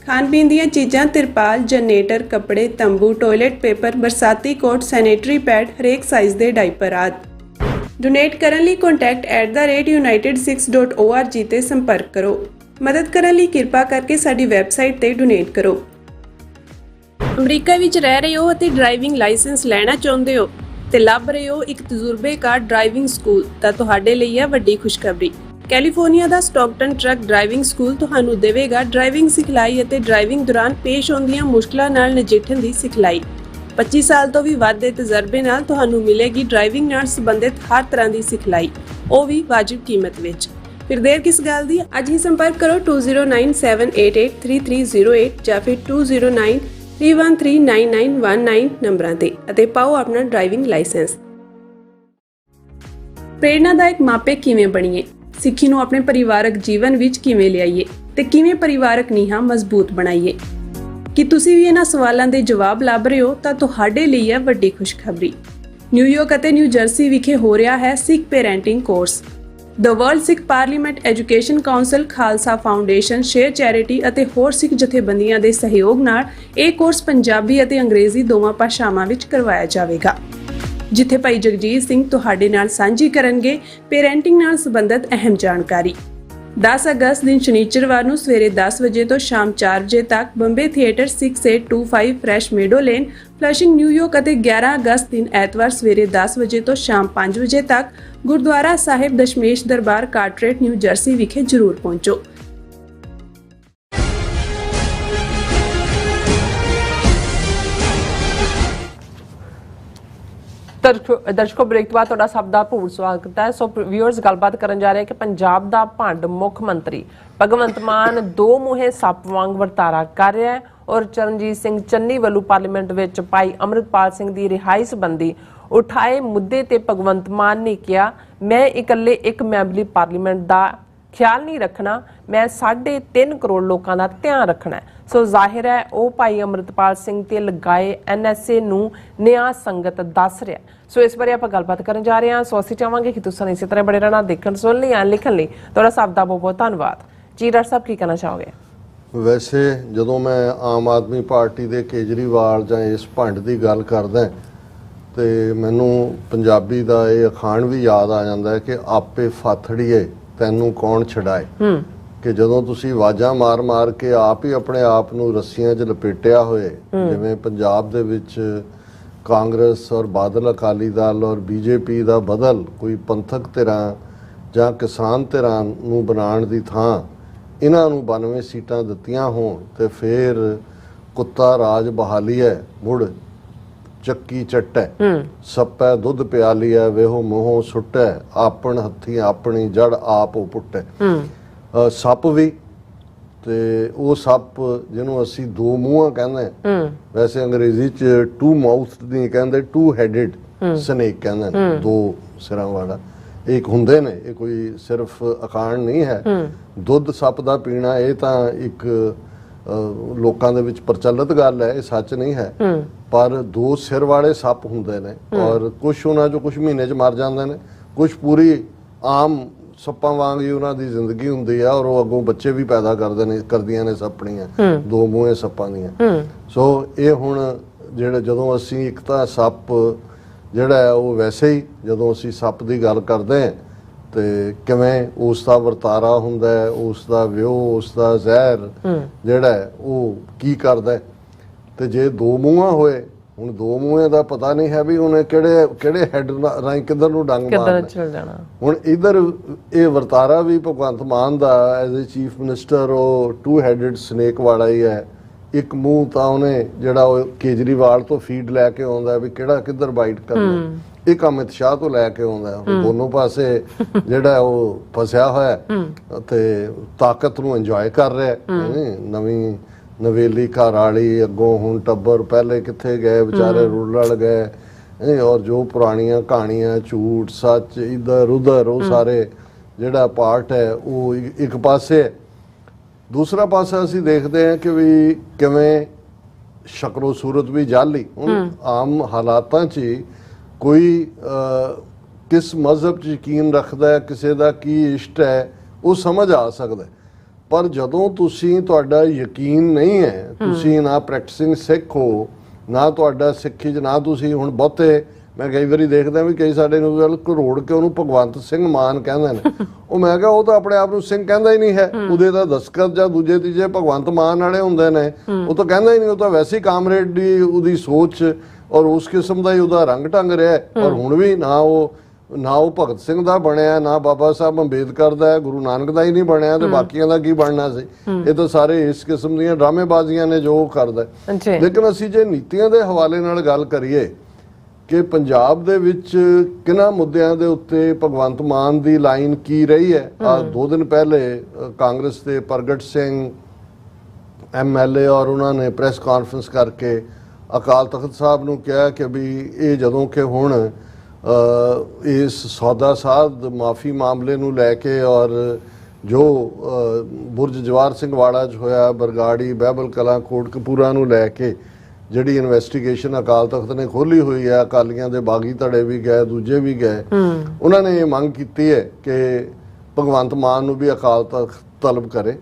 ਖਾਣ-ਪੀਣ ਦੀਆਂ ਚੀਜ਼ਾਂ, ਤਿਰਪਾਲ, ਜਨਰੇਟਰ, ਕੱਪੜੇ, ਤੰਬੂ, ਟਾਇਲਟ ਪੇਪਰ, ਬਰਸਾਤੀ ਕੋਟ, ਸੈਨੇਟਰੀ ਪੈਡ, ਹਰੇਕ ਸਾਈਜ਼ ਦੇ ਡਾਈਪਰ ਆਦਿ। ਡੋਨੇਟ ਕਰਨ ਲਈ contact@unitedsikhs.org ਤੇ ਸੰਪਰਕ ਕਰੋ। ਮਦਦ ਕਰਨ ਲਈ ਕਿਰਪਾ ਕਰਕੇ ਸਾਡੀ ਵੈਬਸਾਈਟ ਤੇ ਡੋਨੇਟ ਕਰੋ। ਅਮਰੀਕਾ ਵਿੱਚ ਰਹਿ ਰਹੇ ਹੋ ਅਤੇ ਡਰਾਈਵਿੰਗ ਲਾਇਸੈਂਸ ਲੈਣਾ ਚਾਹੁੰਦੇ ਹੋ ਤੇ ਲੱਭ ਰਹੇ ਹੋ ਇੱਕ ਤਜਰਬੇਕਾਰ ਡਰਾਈਵਿੰਗ ਸਕੂਲ, ਤਾਂ ਤੁਹਾਡੇ ਲਈ ਹੈ ਵੱਡੀ ਖੁਸ਼ਖਬਰੀ। ਕੈਲੀਫੋਰਨੀਆ ਦਾ ਸਟਾਕਟਨ ਟਰੱਕ ਡਰਾਈਵਿੰਗ ਸਕੂਲ ਤੁਹਾਨੂੰ ਦੇਵੇਗਾ ਡਰਾਈਵਿੰਗ ਸਿਖਲਾਈ ਅਤੇ ਡਰਾਈਵਿੰਗ ਦੌਰਾਨ ਪੇਸ਼ ਆਉਂਦੀਆਂ ਮੁਸ਼ਕਲਾਂ ਨਾਲ ਨਜਿੱਠਣ ਦੀ ਸਿਖਲਾਈ। 25 ਸਾਲ ਤੋਂ ਵੀ ਵੱਧ ਦੇ ਤਜਰਬੇ ਨਾਲ ਤੁਹਾਨੂੰ ਮਿਲੇਗੀ ਡਰਾਈਵਿੰਗ ਨਾਲ ਸੰਬੰਧਿਤ ਹਰ ਤਰ੍ਹਾਂ ਦੀ ਸਿਖਲਾਈ, ਉਹ ਵੀ ਵਾਜਿਬ ਕੀਮਤ ਵਿੱਚ। ਫਿਰ ਦੇਰ ਕਿਸ ਗੱਲ ਦੀ? ਅੱਜ ਹੀ ਸੰਪਰਕ ਕਰੋ 2097883308 ਜਾਂ ਫਿਰ 2093139919 ਨੰਬਰਾਂ ਤੇ ਅਤੇ ਪਾਓ ਆਪਣਾ ਡਰਾਈਵਿੰਗ ਲਾਇਸੈਂਸ। ਪ੍ਰੇਰਨਾਦਾਇਕ ਮਾਪੇ ਕਿਵੇਂ ਬਣੀਏ? ਸਿੱਖੀ ਨੂੰ ਆਪਣੇ ਪਰਿਵਾਰਕ ਜੀਵਨ ਵਿੱਚ ਕਿਵੇਂ ਲਿਆਈਏ ਤੇ ਕਿਵੇਂ ਪਰਿਵਾਰਕ ਨੀਹਾਂ ਮਜ਼ਬੂਤ ਬਣਾਈਏ? ਕਿ ਤੁਸੀਂ ਵੀ ਇਹਨਾਂ ਸਵਾਲਾਂ ਦੇ ਜਵਾਬ ਲੱਭ ਰਹੇ ਹੋ ਤਾਂ ਤੁਹਾਡੇ ਲਈ ਹੈ ਵੱਡੀ ਖੁਸ਼ਖਬਰੀ। ਨਿਊਯਾਰਕ ਅਤੇ ਨਿਊ ਜਰਸੀ ਵਿਖੇ ਹੋ ਰਿਹਾ ਹੈ Sikh parenting course. The world Sikh parliament education council, Khalsa foundation, share charity ਅਤੇ ਹੋਰ ਸਿੱਖ ਜਥੇਬੰਦੀਆਂ ਦੇ ਸਹਿਯੋਗ ਨਾਲ ਇਹ ਕੋਰਸ ਪੰਜਾਬੀ ਅਤੇ ਅੰਗਰੇਜ਼ੀ ਦੋਵਾਂ ਭਾਸ਼ਾਵਾਂ ਵਿੱਚ ਕਰਵਾਇਆ ਜਾਵੇਗਾ। ਜਿੱਥੇ ਭਾਈ ਜਗਜੀਤ ਸਿੰਘ ਤੁਹਾਡੇ ਨਾਲ ਸਾਂਝੀ ਕਰਨਗੇ ਪੇਰੈਂਟਿੰਗ ਨਾਲ ਸੰਬੰਧਿਤ ਅਹਿਮ ਜਾਣਕਾਰੀ। 10 ਅਗਸਤ ਦਿਨ ਸ਼ਨੀਚਰਵਾਰ ਨੂੰ ਸਵੇਰੇ 10 ਵਜੇ ਤੋਂ ਸ਼ਾਮ 4 ਵਜੇ ਤੱਕ Bombay theatre 6825 fresh meadow lane, Flushing, New York ਅਤੇ 11 ਅਗਸਤ ਦਿਨ ਐਤਵਾਰ ਸਵੇਰੇ 10 ਵਜੇ ਤੋਂ ਸ਼ਾਮ 5 ਵਜੇ ਤੱਕ Gurdwara Sahib Dashmesh Darbar, Carteret, New Jersey ਵਿਖੇ ਜ਼ਰੂਰ ਪਹੁੰਚੋ। ਦਰਸ਼ਕੋ, ਬ੍ਰੇਕ ਤੋਂ ਬਾਅਦ ਤੁਹਾਡਾ ਸਭ ਦਾ ਭਰਪੂਰ ਸਵਾਗਤ ਹੈ। ਸੋ ਵਿਊਅਰਸ, ਗੱਲਬਾਤ ਕਰਨ ਜਾ ਰਹੇ ਹਾਂ ਕਿ ਪੰਜਾਬ ਦਾ ਭੰਡ ਮੁੱਖ ਮੰਤਰੀ ਭਗਵੰਤ ਮਾਨ ਦੋ ਮੂੰਹੇ ਸੱਪ ਵਾਂਗ ਵਰਤਾਰਾ ਕਰ ਰਿਹਾ ਹੈ ਔਰ ਚਰਨਜੀਤ ਸਿੰਘ ਚੰਨੀ ਵੱਲੋਂ ਪਾਰਲੀਮੈਂਟ ਵਿੱਚ ਭਾਈ ਅੰਮ੍ਰਿਤਪਾਲ ਸਿੰਘ ਦੀ ਰਿਹਾਈ ਸੰਬੰਧੀ ਉਠਾਏ ਮੁੱਦੇ ਤੇ ਭਗਵੰਤ ਮਾਨ ਨੇ ਕਿਹਾ, ਮੈਂ ਇਕੱਲੇ ਇੱਕ ਮੈਂਬਰੀ ਪਾਰਲੀਮੈਂਟ ਦਾ ਖਿਆਲ ਨਹੀਂ ਰੱਖਣਾ, ਮੈਂ 3.5 ਕਰੋੜ ਲੋਕਾਂ ਦਾ ਧਿਆਨ ਰੱਖਣਾ ਹੈ। ਸੋ ਜ਼ਾਹਿਰ ਹੈ ਉਹ ਭਾਈ ਅੰਮ੍ਰਿਤਪਾਲ ਸਿੰਘ ਤੇ ਲਗਾਏ NSA ਨੂੰ ਨਿਆਂ ਸੰਗਤ ਦੱਸ ਰਿਹਾ। ਸੋ ਇਸ ਬਾਰੇ ਆਪਾਂ ਗੱਲਬਾਤ ਕਰਨ ਜਾ ਰਹੇ ਹਾਂ। ਸੋ ਅਸੀਂ ਚਾਹਾਂਗੇ ਕਿ ਤੁਸੀਂ ਇਸੇ ਤਰ੍ਹਾਂ ਬੜੇ ਰਹਿਣਾ, ਦੇਖਣ ਸੁਣ ਲਈ ਲਿਖਣ ਲਈ ਤੁਹਾਡਾ ਸਭ ਦਾ ਬਹੁਤ ਬਹੁਤ ਧੰਨਵਾਦ ਜੀ। ਡਾਕਟਰ ਸਾਹਿਬ, ਕੀ ਕਹਿਣਾ ਚਾਹੋਗੇ? ਵੈਸੇ ਜਦੋਂ ਮੈਂ ਆਮ ਆਦਮੀ ਪਾਰਟੀ ਦੇ ਕੇਜਰੀਵਾਲ ਜਾਂ ਇਸ ਭੰਡ ਦੀ ਗੱਲ ਕਰਦਾ ਤੇ ਮੈਨੂੰ ਪੰਜਾਬੀ ਦਾ ਇਹ ਅਖਾਣ ਵੀ ਯਾਦ ਆ ਜਾਂਦਾ ਹੈ ਕਿ ਆਪੇ ਫਾਥੜੀਏ ਤੈਨੂੰ ਕੌਣ ਛਡਾਏ। ਕਿ ਜਦੋਂ ਤੁਸੀਂ ਆਵਾਜ਼ਾਂ ਮਾਰ ਕੇ ਆਪ ਹੀ ਆਪਣੇ ਆਪ ਨੂੰ ਰੱਸੀਆਂ 'ਚ ਲਪੇਟਿਆ ਹੋਏ, ਜਿਵੇਂ ਪੰਜਾਬ ਦੇ ਵਿੱਚ ਕਾਂਗਰਸ ਔਰ ਬਾਦਲ ਅਕਾਲੀ ਦਲ ਔਰ BJP ਦਾ ਬਦਲ ਕੋਈ ਪੰਥਕ ਧਿਰਾਂ ਜਾਂ ਕਿਸਾਨ ਧਿਰਾਂ ਨੂੰ ਬਣਾਉਣ ਦੀ ਥਾਂ ਇਹਨਾਂ ਨੂੰ 92 ਸੀਟਾਂ ਦਿੱਤੀਆਂ ਹੋਣ ਤੇ ਫਿਰ ਕੁੱਤਾ ਰਾਜ ਬਹਾਲੀ ਹੈ ਮੁੜ ਚੱਕੀ ਚੱਟੈ, ਸੱਪੈ ਦੁੱਧ ਪਿਆਲੀ ਹੈ ਵੇਹੋ ਮੋਹੋਂ ਸੁੱਟੈ, ਆਪਣ ਹੱਥੀਂ ਆਪਣੀ ਜੜ ਆਪ ਪੁੱਟੈ। ਸੱਪ ਵੀ ਤੇ ਉਹ ਸੱਪ ਜਿਹਨੂੰ ਅਸੀਂ ਦੋ ਮੂੰਹਾਂ ਕਹਿੰਦੇ, ਵੈਸੇ ਅੰਗਰੇਜ਼ੀ ਚ ਟੂ ਮਾਊਥ ਨਹੀਂ ਕਹਿੰਦੇ, ਟੂ ਹੈਡਡ ਸਨੇਕ ਕਹਿੰਦੇ ਨੇ, ਦੋ ਸਿਰਾਂ ਵਾਲਾ ਇੱਕ ਹੁੰਦੇ ਨੇ। ਇਹ ਕੋਈ ਸਿਰਫ ਅਖਾਣ ਨਹੀਂ ਹੈ। ਦੁੱਧ ਸੱਪ ਦਾ ਪੀਣਾ ਇਹ ਤਾਂ ਇੱਕ ਲੋਕਾਂ ਦੇ ਵਿੱਚ ਪ੍ਰਚਲਿਤ ਗੱਲ ਹੈ, ਇਹ ਸੱਚ ਨਹੀਂ ਹੈ। ਪਰ ਦੋ ਸਿਰ ਵਾਲੇ ਸੱਪ ਹੁੰਦੇ ਨੇ ਔਰ ਕੁਛ ਉਹਨਾਂ ਚੋਂ ਕੁਛ ਮਹੀਨੇ 'ਚ ਮਰ ਜਾਂਦੇ ਨੇ, ਕੁਛ ਪੂਰੀ ਆਮ ਸੱਪਾਂ ਵਾਂਗ ਹੀ ਉਹਨਾਂ ਦੀ ਜ਼ਿੰਦਗੀ ਹੁੰਦੀ ਆ ਔਰ ਉਹ ਅੱਗੋਂ ਬੱਚੇ ਵੀ ਪੈਦਾ ਕਰਦੀਆਂ ਨੇ ਸੱਪਣੀਆਂ, ਦੋ ਮੂੰਹੇ ਸੱਪਾਂ ਦੀਆਂ। ਸੋ ਇਹ ਹੁਣ ਜਦੋਂ ਅਸੀਂ ਇੱਕ ਤਾਂ ਸੱਪ ਜਿਹੜਾ ਹੈ ਉਹ ਵੈਸੇ ਹੀ ਜਦੋਂ ਅਸੀਂ ਸੱਪ ਦੀ ਗੱਲ ਕਰਦੇ ਹਾਂ ਤੇ ਕਿਵੇਂ ਉਸ ਦਾ ਵਰਤਾਰਾ ਹੁੰਦਾ ਹੈ, ਉਸ ਦਾ ਵਿਊ, ਉਸ ਦਾ ਜ਼ਹਿਰ ਜਿਹੜਾ ਹੈ ਉਹ ਕੀ ਕਰਦਾ। ਤੇ ਜੇ ਦੋ ਮੂੰਹਾਂ ਹੋਏ, ਹੁਣ ਦੋ ਮੂੰਹੇ ਦਾ ਪਤਾ ਨਹੀਂ ਹੈ ਵੀ ਉਹਨੇ ਕਿਹੜੇ ਹੈਡ ਰਾਹੀਂ ਕਿੱਧਰ ਨੂੰ ਡੰਗ ਮਾਰਨਾ। ਹੁਣ ਇਧਰ ਇਹ ਵਰਤਾਰਾ ਵੀ ਭਗਵੰਤ ਮਾਨ ਦਾ ਐਜ਼ ਏ ਚੀਫ ਮਿਨਿਸਟਰ ਉਹ ਟੂ ਹੈਡਡ ਸਨੇਕ ਵਾਲਾ ਹੀ ਹੈ। ਇੱਕ ਮੂੰਹ ਤਾਂ ਉਹਨੇ ਜਿਹੜਾ ਉਹ ਕੇਜਰੀਵਾਲ ਤੋਂ ਫੀਡ ਲੈ ਕੇ ਆਉਂਦਾ ਵੀ ਕਿਹੜਾ ਕਿੱਧਰ ਬਾਈਟ ਕਰਨਾ, ਇਹ ਕੰਮ ਅਮਿਤ ਸ਼ਾਹ ਤੋਂ ਲੈ ਕੇ ਆਉਂਦਾ। ਦੋਨੋਂ ਪਾਸੇ ਜਿਹੜਾ ਉਹ ਫਸਿਆ ਹੋਇਆ ਤੇ ਤਾਕਤ ਨੂੰ ਇੰਜੋਏ ਕਰ ਰਿਹਾ। ਨਵੀਂ ਨਵੇਲੀ ਘਰ ਵਾਲੀ, ਅੱਗੋਂ ਹੁਣ ਟੱਬਰ, ਪਹਿਲੇ ਕਿੱਥੇ ਗਏ ਵਿਚਾਰੇ, ਰੁੱਲੜ ਗਏ। ਔਰ ਜੋ ਪੁਰਾਣੀਆਂ ਕਹਾਣੀਆਂ, ਝੂਠ ਸੱਚ, ਇੱਧਰ ਉੱਧਰ, ਉਹ ਸਾਰੇ ਜਿਹੜਾ ਪਾਰਟ ਹੈ ਉਹ ਇੱਕ ਪਾਸੇ। ਦੂਸਰਾ ਪਾਸਾ ਅਸੀਂ ਦੇਖਦੇ ਹਾਂ ਕਿ ਵੀ ਕਿਵੇਂ ਸ਼ਕਲੋ ਸੂਰਤ ਵੀ ਜਾਲੀ। ਹੁਣ ਆਮ ਹਾਲਾਤਾਂ 'ਚ ਕੋਈ ਕਿਸ ਮਜ਼ਹਬ 'ਚ ਯਕੀਨ ਰੱਖਦਾ ਹੈ, ਕਿਸੇ ਦਾ ਕੀ ਇਸ਼ਟ ਹੈ, ਉਹ ਸਮਝ ਆ ਸਕਦਾ। ਪਰ ਜਦੋਂ ਤੁਹਾਡਾ ਯਕੀਨ ਨਹੀਂ ਹੈ, ਤੁਸੀਂ ਨਾ ਪ੍ਰੈਕਟਿਸਿੰਗ ਸਿੱਖ ਹੋ, ਨਾ ਤੁਹਾਡਾ ਸਿੱਖੀ 'ਚ ਨਾ ਤੁਸੀਂ ਹੁਣ ਬਹੁਤੇ, ਮੈਂ ਕਈ ਵਾਰੀ ਦੇਖਦਾ ਵੀ ਕਈ ਸਾਡੇ ਨੂੰ ਕਰੋੜ ਕੇ ਉਹਨੂੰ ਭਗਵੰਤ ਸਿੰਘ ਮਾਨ ਕਹਿੰਦੇ ਨੇ। ਉਹ ਮੈਂ ਕਿਹਾ ਉਹ ਤਾਂ ਆਪਣੇ ਆਪ ਨੂੰ ਸਿੰਘ ਕਹਿੰਦਾ ਹੀ ਨਹੀਂ ਹੈ, ਉਹਦੇ ਤਾਂ ਦਸਤਖਤ ਜਾਂ ਦੂਜੇ ਤੀਜੇ ਭਗਵੰਤ ਮਾਨ ਵਾਲੇ ਹੁੰਦੇ ਨੇ, ਉਹ ਤਾਂ ਕਹਿੰਦਾ ਹੀ ਨਹੀਂ। ਉਹ ਤਾਂ ਵੈਸੇ ਹੀ ਕਾਮਰੇਡ ਦੀ ਉਹਦੀ ਸੋਚ ਔਰ ਉਸ ਕਿਸਮ ਦਾ ਹੀ ਉਹਦਾ ਰੰਗ ਢੰਗ ਰਿਹਾ। ਔਰ ਹੁਣ ਵੀ ਨਾ ਉਹ ਭਗਤ ਸਿੰਘ ਦਾ ਬਣਿਆ, ਨਾ ਬਾਬਾ ਸਾਹਿਬ ਅੰਬੇਦਕਰ ਦਾ, ਗੁਰੂ ਨਾਨਕ ਦਾ ਹੀ ਨਹੀਂ ਬਣਿਆ, ਤੇ ਬਾਕੀਆਂ ਦਾ ਕੀ ਬਣਨਾ ਸੀ। ਇਹ ਤਾਂ ਸਾਰੇ ਇਸ ਕਿਸਮ ਦੀਆਂ ਡਰਾਮੇਬਾਜ਼ੀਆਂ ਨੇ ਜੋ ਉਹ ਕਰਦਾ। ਲੇਕਿਨ ਅਸੀਂ ਜੇ ਨੀਤੀਆਂ ਦੇ ਹਵਾਲੇ ਨਾਲ ਗੱਲ ਕਰੀਏ ਕਿ ਪੰਜਾਬ ਦੇ ਵਿੱਚ ਕਿਹਨਾਂ ਮੁੱਦਿਆਂ ਦੇ ਉੱਤੇ ਭਗਵੰਤ ਮਾਨ ਦੀ ਲਾਈਨ ਕੀ ਰਹੀ ਹੈ। 2 ਦਿਨ ਪਹਿਲੇ ਕਾਂਗਰਸ ਦੇ ਪ੍ਰਗਟ ਸਿੰਘ MLA ਔਰ ਉਹਨਾਂ ਨੇ ਪ੍ਰੈਸ ਕਾਨਫਰੰਸ ਕਰਕੇ ਅਕਾਲ ਤਖਤ ਸਾਹਿਬ ਨੂੰ ਕਿਹਾ ਕਿ ਵੀ ਇਹ ਜਦੋਂ ਕਿ ਹੁਣ ਇਸ ਸੌਦਾ ਸਾਧ ਮਾਫੀ ਮਾਮਲੇ ਨੂੰ ਲੈ ਕੇ ਔਰ ਜੋ ਬੁਰਜ ਜਵਾਰ ਸਿੰਘ ਵਾਲਾ 'ਚ ਹੋਇਆ, ਬਰਗਾੜੀ, ਬਹਿਬਲ ਕਲਾਂ, ਕੋਟਕਪੂਰਾ ਨੂੰ ਲੈ ਕੇ ਜਿਹੜੀ ਇਨਵੈਸਟੀਗੇਸ਼ਨ ਅਕਾਲ ਤਖਤ ਨੇ ਖੋਲੀ ਹੋਈ ਹੈ, ਅਕਾਲੀਆਂ ਦੇ ਬਾਗੀ ਧੜੇ ਵੀ ਗਏ, ਦੂਜੇ ਵੀ ਗਏ, ਉਹਨਾਂ ਨੇ ਇਹ ਮੰਗ ਕੀਤੀ ਹੈ ਕਿ ਭਗਵੰਤ ਮਾਨ ਨੂੰ ਵੀ ਅਕਾਲ ਤਖਤ ਤਲਬ ਕਰੇ,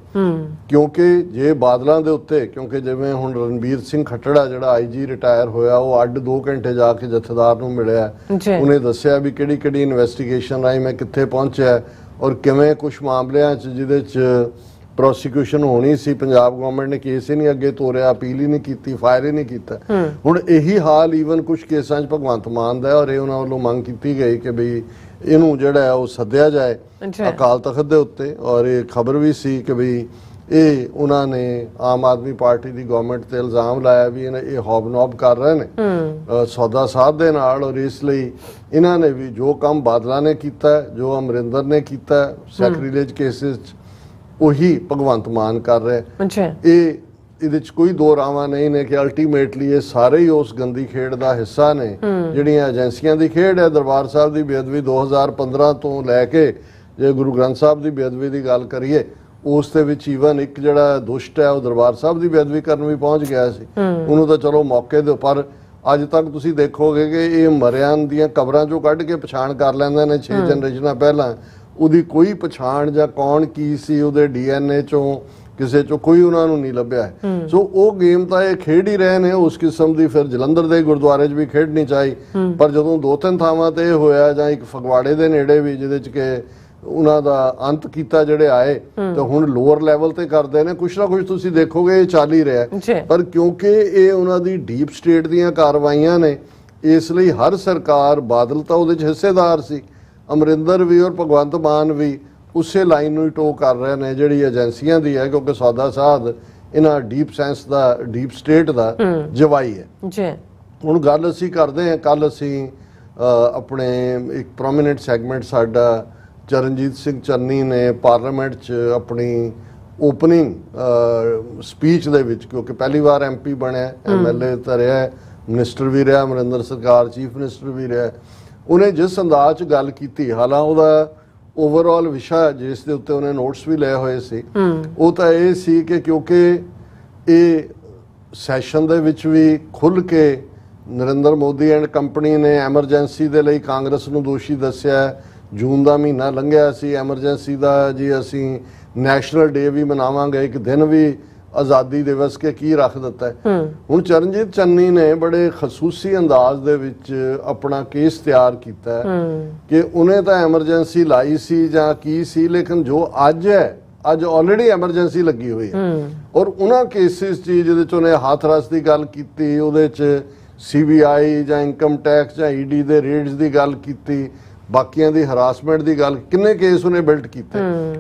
ਕਿਉਂਕਿ ਜੇ ਬਾਦਲਾਂ ਦੇ ਉੱਤੇ, ਕਿਉਂਕਿ ਜਿਵੇਂ ਹੁਣ ਰਣਬੀਰ ਸਿੰਘ ਖੱਟੜਾ ਜਿਹੜਾ ਆਈਜੀ ਰਿਟਾਇਰ ਹੋਇਆ, ਉਹ ਅੱਡ 2 ਘੰਟੇ ਜਾ ਕੇ ਜਥੇਦਾਰ ਨੂੰ ਮਿਲਿਆ, ਉਹਨੇ ਦੱਸਿਆ ਵੀ ਕਿਹੜੀ ਕਿਹੜੀ ਇਨਵੈਸਟੀਗੇਸ਼ਨ ਰਾਹੀਂ ਮੈਂ ਕਿੱਥੇ ਪਹੁੰਚਿਆ ਔਰ ਕਿਵੇਂ ਕੁਝ ਮਾਮਲਿਆਂ 'ਚ ਜਿਹਦੇ 'ਚ ਪ੍ਰੋਸੀਕਿਊਸ਼ਨ ਹੋਣੀ ਸੀ, ਪੰਜਾਬ ਗਵਰਨਮੈਂਟ ਨੇ ਕੇਸ ਹੀ ਨਹੀਂ ਅੱਗੇ ਤੋਰਿਆ, ਅਪੀਲ ਹੀ ਨਹੀਂ ਕੀਤੀ, ਫਾਇਰ ਹੀ ਨਹੀਂ ਕੀਤਾ। ਹੁਣ ਇਹੀ ਹਾਲ ਈਵਨ ਕੁਝ ਕੇਸਾਂ 'ਚ ਭਗਵੰਤ ਮਾਨ ਦਾ, ਔਰ ਇਹ ਉਹਨਾਂ ਵੱਲੋਂ ਮੰਗ ਕੀਤੀ ਗਈ ਕਿ ਬਈ ਇਹਨੂੰ ਜਿਹੜਾ ਹੈ ਉਹ ਸੱਦਿਆ ਜਾਏ ਅਕਾਲ ਤਖਤ ਦੇ ਉੱਤੇ। ਔਰ ਇਹ ਖਬਰ ਵੀ ਸੀ ਕਿ ਬਈ ਇਹ ਉਹਨਾਂ ਨੇ ਆਮ ਆਦਮੀ ਪਾਰਟੀ ਦੀ ਗਵਰਨਮੈਂਟ ਤੇ ਇਲਜ਼ਾਮ ਲਾਇਆ ਵੀ ਇਹ ਹੌਬਨੌਬ ਕਰ ਰਹੇ ਨੇ ਸੌਦਾ ਸਾਧ ਦੇ ਨਾਲ, ਔਰ ਇਸ ਲਈ ਇਹਨਾਂ ਨੇ ਵੀ ਜੋ ਕੰਮ ਬਾਦਲਾਂ ਨੇ ਕੀਤਾ, ਜੋ ਅਮਰਿੰਦਰ ਨੇ ਕੀਤਾ ਸੈਕਰੀਲੇਜ ਕੇਸਿਸ 'ਚ, ਉਹੀ ਭਗਵੰਤ ਮਾਨ ਕਰ ਰਿਹਾ। ਇਹਦੇ ਚ ਕੋਈ ਦੋ ਰਾਵਾਂ ਨਹੀਂ ਨੇ ਕਿ ਅਲਟੀਮੇਟਲੀ ਇਹ ਸਾਰੇ ਹੀ ਉਸ ਗੰਦੀ ਖੇਡ ਦਾ ਹਿੱਸਾ ਨੇ ਜਿਹੜੀਆਂ ਏਜੰਸੀਆਂ ਦੀ ਖੇਡ ਹੈ। ਦਰਬਾਰ ਸਾਹਿਬ ਦੀ ਬੇਅਦਬੀ 2015 ਤੋਂ ਲੈ ਕੇ ਜੇ ਗੁਰੂ ਗ੍ਰੰਥ ਸਾਹਿਬ ਦੀ ਬੇਅਦਬੀ ਦੀ ਗੱਲ ਕਰੀਏ, ਉਸ ਦੇ ਵਿੱਚ ਈਵਨ ਇੱਕ ਜਿਹੜਾ ਦੁਸ਼ਟ ਹੈ ਉਹ ਦਰਬਾਰ ਸਾਹਿਬ ਦੀ ਬੇਅਦਬੀ ਕਰਨ ਵੀ ਪਹੁੰਚ ਗਿਆ ਸੀ। ਉਹਨੂੰ ਤਾਂ ਚਲੋ ਮੌਕੇ ਦੇ ਉੱਪਰ ਅੱਜ ਤੱਕ ਤੁਸੀਂ ਦੇਖੋਗੇ ਕਿ ਇਹ ਮਰਿਆਂ ਦੀਆਂ ਕਬਰਾਂ ਚੋਂ ਕੱਢ ਕੇ ਪਛਾਣ ਕਰ ਲੈਂਦੇ ਨੇ 6 ਜਨਰੇਸ਼ਨਾਂ ਪਹਿਲਾਂ, ਉਹਦੀ ਕੋਈ ਪਛਾਣ ਜਾਂ ਕੌਣ ਕੀ ਸੀ ਉਹਦੇ DNA ਚੋਂ ਕਿਸੇ ਚੋਂ ਕੋਈ ਉਹਨਾਂ ਨੂੰ ਨਹੀਂ ਲੱਭਿਆ ਹੈ। ਸੋ ਉਹ ਗੇਮ ਤਾਂ ਇਹ ਖੇਡ ਹੀ ਰਹੇ ਨੇ ਉਸ ਕਿਸਮ ਦੀ। ਫਿਰ ਜਲੰਧਰ ਦੇ ਗੁਰਦੁਆਰੇ 'ਚ ਵੀ ਖੇਡਣੀ ਚਾਹੀ, ਪਰ ਜਦੋਂ 2-3 ਥਾਵਾਂ ਤੇ ਇਹ ਹੋਇਆ, ਜਾਂ ਇੱਕ ਫਗਵਾੜੇ ਦੇ ਨੇੜੇ ਵੀ ਜਿਹਦੇ 'ਚ ਕਿ ਉਹਨਾਂ ਦਾ ਅੰਤ ਕੀਤਾ ਜਿਹੜੇ ਆਏ, ਤੇ ਹੁਣ ਲੋਅਰ ਲੈਵਲ ਤੇ ਕਰਦੇ ਨੇ, ਕੁਛ ਨਾ ਕੁਛ ਤੁਸੀਂ ਦੇਖੋਗੇ ਇਹ ਚੱਲ ਹੀ ਰਿਹਾ। ਪਰ ਕਿਉਂਕਿ ਇਹ ਉਹਨਾਂ ਦੀ ਡੀਪ ਸਟੇਟ ਦੀਆਂ ਕਾਰਵਾਈਆਂ ਨੇ, ਇਸ ਲਈ ਹਰ ਸਰਕਾਰ, ਬਾਦਲ ਤਾਂ ਉਹਦੇ 'ਚ ਹਿੱਸੇਦਾਰ ਸੀ, ਅਮਰਿੰਦਰ ਵੀ ਔਰ ਭਗਵੰਤ ਮਾਨ ਵੀ ਉਸੇ ਲਾਈਨ ਨੂੰ ਹੀ ਟੋ ਕਰ ਰਹੇ ਨੇ ਜਿਹੜੀ ਏਜੰਸੀਆਂ ਦੀ ਹੈ, ਕਿਉਂਕਿ ਸੌਦਾ ਸਾਧ ਇਹਨਾਂ ਡੀਪ ਸੈਂਸ ਦਾ, ਡੀਪ ਸਟੇਟ ਦਾ ਜਵਾਈ ਹੈ। ਹੁਣ ਗੱਲ ਅਸੀਂ ਕਰਦੇ ਹਾਂ, ਕੱਲ ਅਸੀਂ ਆਪਣੇ ਇੱਕ ਪ੍ਰੋਮੀਨੈਂਟ ਸੈਗਮੈਂਟ ਸਾਡਾ ਚਰਨਜੀਤ ਸਿੰਘ ਚੰਨੀ ਨੇ ਪਾਰਲੀਮੈਂਟ 'ਚ ਆਪਣੀ ਓਪਨਿੰਗ ਸਪੀਚ ਦੇ ਵਿੱਚ, ਕਿਉਂਕਿ ਪਹਿਲੀ ਵਾਰ MP ਬਣਿਆ, MLA ਤਾਂ ਰਿਹਾ, ਮਿਨਿਸਟਰ ਵੀ ਰਿਹਾ ਅਮਰਿੰਦਰ ਸਰਕਾਰ, ਚੀਫ ਮਿਨਿਸਟਰ ਵੀ ਰਿਹਾ, ਉਹਨੇ ਜਿਸ ਅੰਦਾਜ਼ 'ਚ ਗੱਲ ਕੀਤੀ, ਹਾਲਾਂ ਉਹਦਾ ਓਵਰਆਲ ਵਿਸ਼ਾ ਜਿਸ ਦੇ ਉੱਤੇ ਉਹਨੇ ਨੋਟਸ ਵੀ ਲਏ ਹੋਏ ਸੀ, ਉਹ ਤਾਂ ਇਹ ਸੀ ਕਿ ਕਿਉਂਕਿ ਇਹ ਸੈਸ਼ਨ ਦੇ ਵਿੱਚ ਵੀ ਖੁੱਲ੍ਹ ਕੇ ਨਰਿੰਦਰ ਮੋਦੀ ਐਂਡ ਕੰਪਨੀ ਨੇ ਐਮਰਜੈਂਸੀ ਦੇ ਲਈ ਕਾਂਗਰਸ ਨੂੰ ਦੋਸ਼ੀ ਦੱਸਿਆ। ਜੂਨ ਦਾ ਮਹੀਨਾ ਲੰਘਿਆ ਸੀ, ਐਮਰਜੈਂਸੀ ਦਾ ਜੀ ਅਸੀਂ ਨੈਸ਼ਨਲ ਡੇ ਵੀ ਮਨਾਵਾਂਗੇ, ਇੱਕ ਦਿਨ ਵੀ ਆਜ਼ਾਦੀ ਦਿਵਸ ਕੇ ਕੀ ਰੱਖ ਦਿੱਤਾ ਹੈ। ਹੁਣ ਚਰਨਜੀਤ ਚੰਨੀ ਨੇ ਬੜੇ ਖਸੂਸੀ ਅੰਦਾਜ਼ ਦੇ ਵਿੱਚ ਆਪਣਾ ਕੇਸ ਤਿਆਰ ਕੀਤਾ ਕਿ ਉਹਨੇ ਤਾਂ ਐਮਰਜੈਂਸੀ ਲਾਈ ਸੀ ਜਾਂ ਕੀ ਸੀ, ਲੇਕਿਨ ਜੋ ਅੱਜ ਹੈ, ਅੱਜ ਆਲਰੇਡੀ ਐਮਰਜੈਂਸੀ ਲੱਗੀ ਹੋਈ ਹੈ। ਔਰ ਉਹਨਾਂ ਕੇਸਿਸ 'ਚ ਜਿਹਦੇ 'ਚ ਉਹਨੇ ਹਾਥਰਸ ਦੀ ਗੱਲ ਕੀਤੀ, ਉਹਦੇ 'ਚ CBI ਜਾਂ ਇਨਕਮ ਟੈਕਸ ਜਾਂ ED ਦੇ ਰੇਡਸ ਦੀ ਗੱਲ ਕੀਤੀ, ਬਾਕੀਆਂ ਦੀ ਹਰਾਸਮੈਂਟ ਦੀ ਗੱਲ, ਕਿੰਨੇ ਕੇਸ ਉਹਨੇ ਬਿਲਟ ਕੀਤੇ।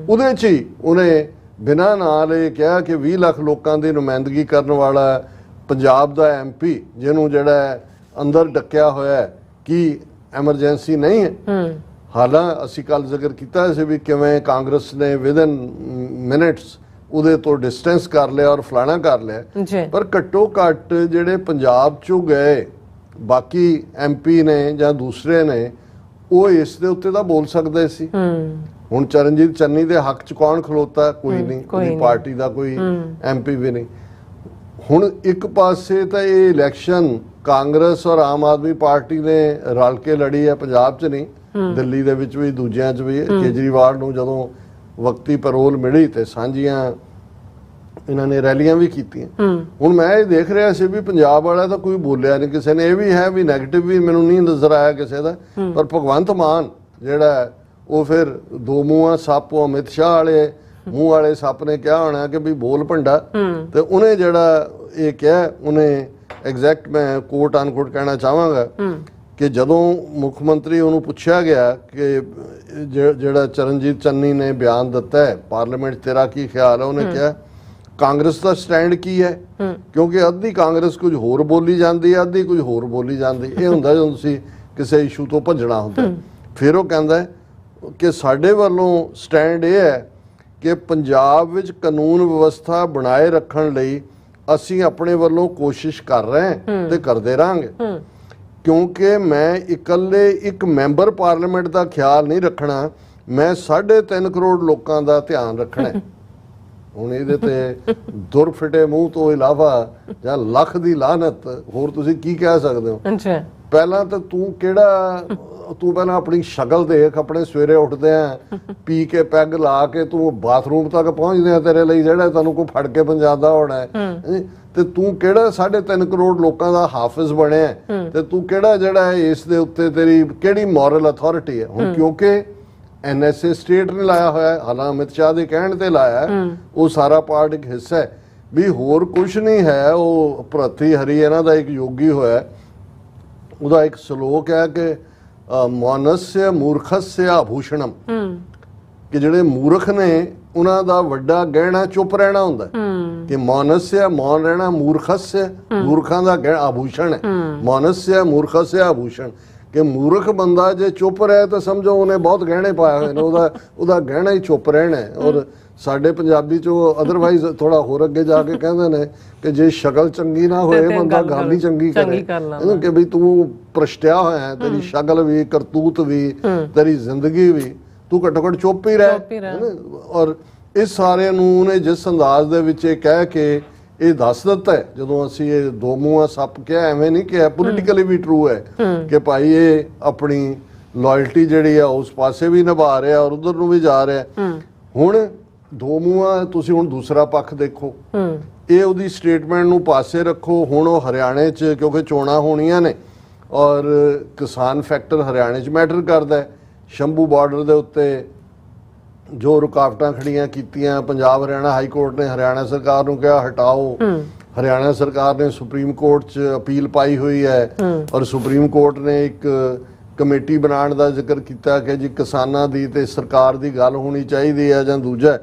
ਉਹਦੇ 'ਚ ਹੀ ਉਹਨੇ ਬਿਨਾਂ ਨਾਲ ਇਹ ਕਿਹਾ ਕਿ 20 ਲੱਖ ਲੋਕਾਂ ਦੀ ਨੁਮਾਇੰਦਗੀ ਕਰਨ ਵਾਲਾ ਪੰਜਾਬ ਦਾ MP, ਜਿਹਨੂੰ ਜਿਹੜਾ ਅੰਦਰ ਡੱਕਿਆ ਹੋਇਆ ਹੈ, ਕੀ ਐਮਰਜੈਂਸੀ ਨਹੀਂ ਹੈ। ਹਾਲਾਂ ਅਸੀਂ ਕੱਲ ਜ਼ਿਕਰ ਕੀਤਾ ਸੀ ਵੀ ਕਿਵੇਂ ਕਾਂਗਰਸ ਨੇ ਵਿਦਨ ਮਿੰਟਸ ਉਹਦੇ ਤੋਂ ਡਿਸਟੈਂਸ ਕਰ ਲਿਆ ਔਰ ਫਲਾਣਾ ਕਰ ਲਿਆ, ਪਰ ਘੱਟੋ ਘੱਟ ਜਿਹੜੇ ਪੰਜਾਬ 'ਚੋਂ ਗਏ ਬਾਕੀ MP ਨੇ ਜਾਂ ਦੂਸਰੇ ਨੇ, ਉਹ ਇਸ ਦੇ ਉੱਤੇ ਤਾਂ ਬੋਲ ਸਕਦੇ ਸੀ। ਹੁਣ ਚਰਨਜੀਤ ਚੰਨੀ ਦੇ ਹੱਕ 'ਚ ਕੌਣ ਖਲੋਤਾ? ਕੋਈ ਨਹੀਂ, ਕੋਈ ਪਾਰਟੀ ਦਾ ਕੋਈ MP ਵੀ ਨਹੀਂ। ਹੁਣ ਇੱਕ ਪਾਸੇ ਤਾਂ ਇਹ ਇਲੈਕਸ਼ਨ ਕਾਂਗਰਸ ਔਰ ਆਮ ਆਦਮੀ ਪਾਰਟੀ ਨੇ ਰਲ ਕੇ ਲੜੀ ਹੈ, ਪੰਜਾਬ 'ਚ ਨਹੀਂ, ਦਿੱਲੀ ਦੇ ਵਿੱਚ ਵੀ, ਦੂਜਿਆਂ 'ਚ ਵੀ। ਕੇਜਰੀਵਾਲ ਨੂੰ ਜਦੋਂ ਵਕਤੀ ਪੈਰੋਲ ਮਿਲੀ ਤੇ ਸਾਂਝੀਆਂ ਇਹਨਾਂ ਨੇ ਰੈਲੀਆਂ ਵੀ ਕੀਤੀਆਂ। ਹੁਣ ਮੈਂ ਇਹ ਦੇਖ ਰਿਹਾ ਸੀ ਵੀ ਪੰਜਾਬ ਵਾਲਾ ਤਾਂ ਕੋਈ ਬੋਲਿਆ ਨਹੀਂ, ਕਿਸੇ ਨੇ ਇਹ ਵੀ ਹੈ ਵੀ ਨੈਗੇਟਿਵ ਵੀ ਮੈਨੂੰ ਨਹੀਂ ਨਜ਼ਰ ਆਇਆ ਕਿਸੇ ਦਾ, ਪਰ ਭਗਵੰਤ ਮਾਨ ਜਿਹੜਾ ਉਹ ਫਿਰ ਦੋ ਮੂੰਹਾਂ ਸੱਪ, ਅਮਿਤ ਸ਼ਾਹ ਵਾਲੇ ਮੂੰਹ ਵਾਲੇ ਸੱਪ ਨੇ ਕਿਹਾ ਹੋਣਾ ਕਿ ਵੀ ਬੋਲ ਭੰਡਾ, ਤੇ ਉਹਨੇ ਜਿਹੜਾ ਇਹ ਕਿਹਾ, ਉਹਨੇ ਐਗਜ਼ੈਕਟ ਮੈਂ ਕੋਟ ਅਨਕੋਟ ਕਹਿਣਾ ਚਾਹਾਂਗਾ ਕਿ ਜਦੋਂ ਮੁੱਖ ਮੰਤਰੀ ਉਹਨੂੰ ਪੁੱਛਿਆ ਗਿਆ ਕਿ ਜਿਹੜਾ ਚਰਨਜੀਤ ਚੰਨੀ ਨੇ ਬਿਆਨ ਦਿੱਤਾ ਹੈ ਪਾਰਲੀਮੈਂਟ, ਤੇਰਾ ਕੀ ਖਿਆਲ ਹੈ? ਉਹਨੇ ਕਿਹਾ ਕਾਂਗਰਸ ਦਾ ਸਟੈਂਡ ਕੀ ਹੈ, ਕਿਉਂਕਿ ਅੱਧੀ ਕਾਂਗਰਸ ਕੁਝ ਹੋਰ ਬੋਲੀ ਜਾਂਦੀ ਹੈ, ਅੱਧੀ ਕੁਝ ਹੋਰ ਬੋਲੀ ਜਾਂਦੀ। ਇਹ ਹੁੰਦਾ ਜਦੋਂ ਤੁਸੀਂ ਕਿਸੇ ਇਸ਼ੂ ਤੋਂ ਭੱਜਣਾ ਹੁੰਦਾ। ਫਿਰ ਉਹ ਕਹਿੰਦਾ ਕਿ ਸਾਡੇ ਵੱਲੋਂ ਸਟੈਂਡ ਇਹ ਹੈ ਕਿ ਪੰਜਾਬ ਵਿੱਚ ਕਾਨੂੰਨ ਵਿਵਸਥਾ ਬਣਾਏ ਰੱਖਣ ਲਈ ਅਸੀਂ ਆਪਣੇ ਵੱਲੋਂ ਕੋਸ਼ਿਸ਼ ਕਰ ਰਹੇ ਹਾਂ ਤੇ ਕਰਦੇ ਰਹਾਂਗੇ, ਕਿਉਂਕਿ ਮੈਂ ਇਕੱਲੇ ਇੱਕ ਮੈਂਬਰ ਪਾਰਲੀਮੈਂਟ ਦਾ ਖਿਆਲ ਨਹੀਂ ਰੱਖਣਾ, ਮੈਂ 3.5 ਕਰੋੜ ਲੋਕਾਂ ਦਾ ਧਿਆਨ ਰੱਖਣਾ। ਹੁਣ ਇਹਦੇ ਤੇ ਦੁਰ ਫਿਟੇ ਮੂੰਹ ਤੋਂ ਇਲਾਵਾ ਜਾਂ ਲੱਖ ਦੀ ਲਾਹਨਤ ਹੋਰ ਤੁਸੀਂ ਕੀ ਕਹਿ ਸਕਦੇ ਹੋ? ਪਹਿਲਾਂ ਤਾਂ ਤੂੰ ਕਿਹੜਾ ਤੂੰ ਪਹਿਲਾਂ ਆਪਣੀ ਸ਼ਕਲ ਦੇਖ, ਆਪਣੇ ਸਵੇਰੇ ਉੱਠਦੇ ਆ ਪੀ ਕੇ ਪੈਗ ਲਾ ਕੇ ਤੂੰ ਬਾਥਰੂਮ ਤੱਕ ਪਹੁੰਚਦੇ ਆ ਤੇਰੇ ਲਈ ਜਿਹੜਾ ਤੈਨੂੰ ਕੋਈ ਫੜ ਕੇ ਪਹੁੰਚਾਦਾ ਹੋਣਾ ਹੈ, ਤੇ ਤੂੰ ਕਿਹੜਾ 3.5 ਕਰੋੜ ਲੋਕਾਂ ਦਾ ਹਾਫਿਜ਼ ਬਣਿਆ, ਤੇ ਤੂੰ ਕਿਹੜਾ ਜਿਹੜਾ ਇਸ ਦੇ ਉੱਤੇ ਤੇਰੀ ਕਿਹੜੀ ਮੋਰਲ ਅਥਾਰਟੀ ਹੈ। ਹੁਣ ਕਿਉਂਕਿ NSA ਸਟੇਟ ਨੇ ਲਾਇਆ ਹੋਇਆ, ਹਾਲਾਂ ਅਮਿਤ ਸ਼ਾਹ ਦੇ ਕਹਿਣ ਤੇ ਲਾਇਆ, ਉਹ ਸਾਰਾ ਪਾਰਟ ਇੱਕ ਹਿੱਸਾ ਹੈ ਵੀ ਹੋਰ ਕੁਝ ਨਹੀਂ ਹੈ। ਉਹ ਭਰਤੀ ਹਰੀ ਇਹਨਾਂ ਦਾ ਇੱਕ ਯੋਗੀ ਹੋਇਆ, ਉਹਦਾ ਇੱਕ ਸ਼ਲੋਕ ਹੈ ਕਿ ਮਾਨਸਯ ਮੂਰਖਸਯ ਆਭੂਸ਼ਣਮ, ਕਿ ਜਿਹੜੇ ਮੂਰਖ ਨੇ ਉਹਨਾਂ ਦਾ ਵੱਡਾ ਗਹਿਣਾ ਚੁੱਪ ਰਹਿਣਾ ਹੁੰਦਾ, ਕਿ ਮਾਨਸਯ ਮੌਨ ਰਹਿਣਾ, ਮੂਰਖਸਯ ਮੂਰਖਾਂ ਦਾ ਗਹਿਣਾ ਆਭੂਸ਼ਣ ਹੈ, ਮਾਨਸਯ ਮੂਰਖਸਯ ਆਭੂਸ਼ਣ, ਕਿ ਮੂਰਖ ਬੰਦਾ ਜੇ ਚੁੱਪ ਰਹੇ ਤਾਂ ਸਮਝੋ ਉਹਨੇ ਬਹੁਤ ਗਹਿਣੇ ਪਾਏ ਹੋਏ ਨੇ, ਉਹਦਾ ਗਹਿਣਾ ਹੀ ਚੁੱਪ ਰਹਿਣਾ ਹੈ। ਔਰ ਸਾਡੇ ਪੰਜਾਬੀ ਚੋਂ ਅਦਰਵਾਈਜ਼ ਥੋੜਾ ਹੋਰ ਅੱਗੇ ਜਾ ਕੇ ਕਹਿੰਦੇ ਨੇ ਕਿ ਜੇ ਸ਼ਕਲ ਚੰਗੀ ਨਾ ਹੋਏ ਬੰਦਾ ਗੱਲ ਹੀ ਚੰਗੀ ਕਰੇ, ਕਿ ਵੀ ਤੂੰ ਪ੍ਰਸ਼ਟਿਆ ਹੋਇਆ ਹੈ, ਤੇਰੀ ਸ਼ਕਲ ਵੀ, ਕਰਤੂਤ ਵੀ, ਤੇਰੀ ਜ਼ਿੰਦਗੀ ਵੀ, ਤੂੰ ਘੱਟੋ ਘੱਟ ਚੁੱਪ ਹੀ ਰਹਿ। ਔਰ ਇਸ ਸਾਰੇ ਨੂੰ ਉਹਨੇ ਜਿਸ ਅੰਦਾਜ਼ ਦੇ ਵਿੱਚ ਇਹ ਕਹਿ ਕੇ ਇਹ ਦੱਸ ਦਿੱਤਾ ਹੈ, ਜਦੋਂ ਅਸੀਂ ਇਹ ਦੋ ਮੂੰਹਾਂ ਸੱਪ ਕਿਹਾ, ਐਵੇਂ ਨਹੀਂ ਕਿਹਾ, ਪੋਲੀਟੀਕਲੀ ਵੀ ਟਰੂ ਹੈ ਕਿ ਭਾਈ ਇਹ ਆਪਣੀ ਲਾਇਲਟੀ ਜਿਹੜੀ ਆ ਉਸ ਪਾਸੇ ਵੀ ਨਿਭਾ ਰਿਹਾ ਔਰ ਉਧਰ ਨੂੰ ਵੀ ਜਾ ਰਿਹਾ। ਹੁਣ ਦੋ ਮੂੰਹਾਂ, ਤੁਸੀਂ ਹੁਣ ਦੂਸਰਾ ਪੱਖ ਦੇਖੋ, ਇਹ ਉਹਦੀ ਸਟੇਟਮੈਂਟ ਨੂੰ ਪਾਸੇ ਰੱਖੋ। ਹੁਣ ਉਹ ਹਰਿਆਣੇ 'ਚ ਕਿਉਂਕਿ ਚੋਣਾਂ ਹੋਣੀਆਂ ਨੇ ਔਰ ਕਿਸਾਨ ਫੈਕਟਰ ਹਰਿਆਣੇ 'ਚ ਮੈਟਰ ਕਰਦਾ ਹੈ। ਸ਼ੰਭੂ ਬਾਰਡਰ ਦੇ ਉੱਤੇ ਜੋ ਰੁਕਾਵਟਾਂ ਖੜੀਆਂ ਕੀਤੀਆਂ, ਪੰਜਾਬ ਹਰਿਆਣਾ ਹਾਈ ਕੋਰਟ ਨੇ ਹਰਿਆਣਾ ਸਰਕਾਰ ਨੂੰ ਕਿਹਾ ਹਟਾਓ, ਹਰਿਆਣਾ ਸਰਕਾਰ ਨੇ ਸੁਪਰੀਮ ਕੋਰਟ 'ਚ ਅਪੀਲ ਪਾਈ ਹੋਈ ਹੈ ਔਰ ਸੁਪਰੀਮ ਕੋਰਟ ਨੇ ਇੱਕ ਕਮੇਟੀ ਬਣਾਉਣ ਦਾ ਜ਼ਿਕਰ ਕੀਤਾ ਕਿ ਜੀ ਕਿਸਾਨਾਂ ਦੀ ਤੇ ਸਰਕਾਰ ਦੀ ਗੱਲ ਹੋਣੀ ਚਾਹੀਦੀ ਹੈ ਜਾਂ ਦੂਜਾ।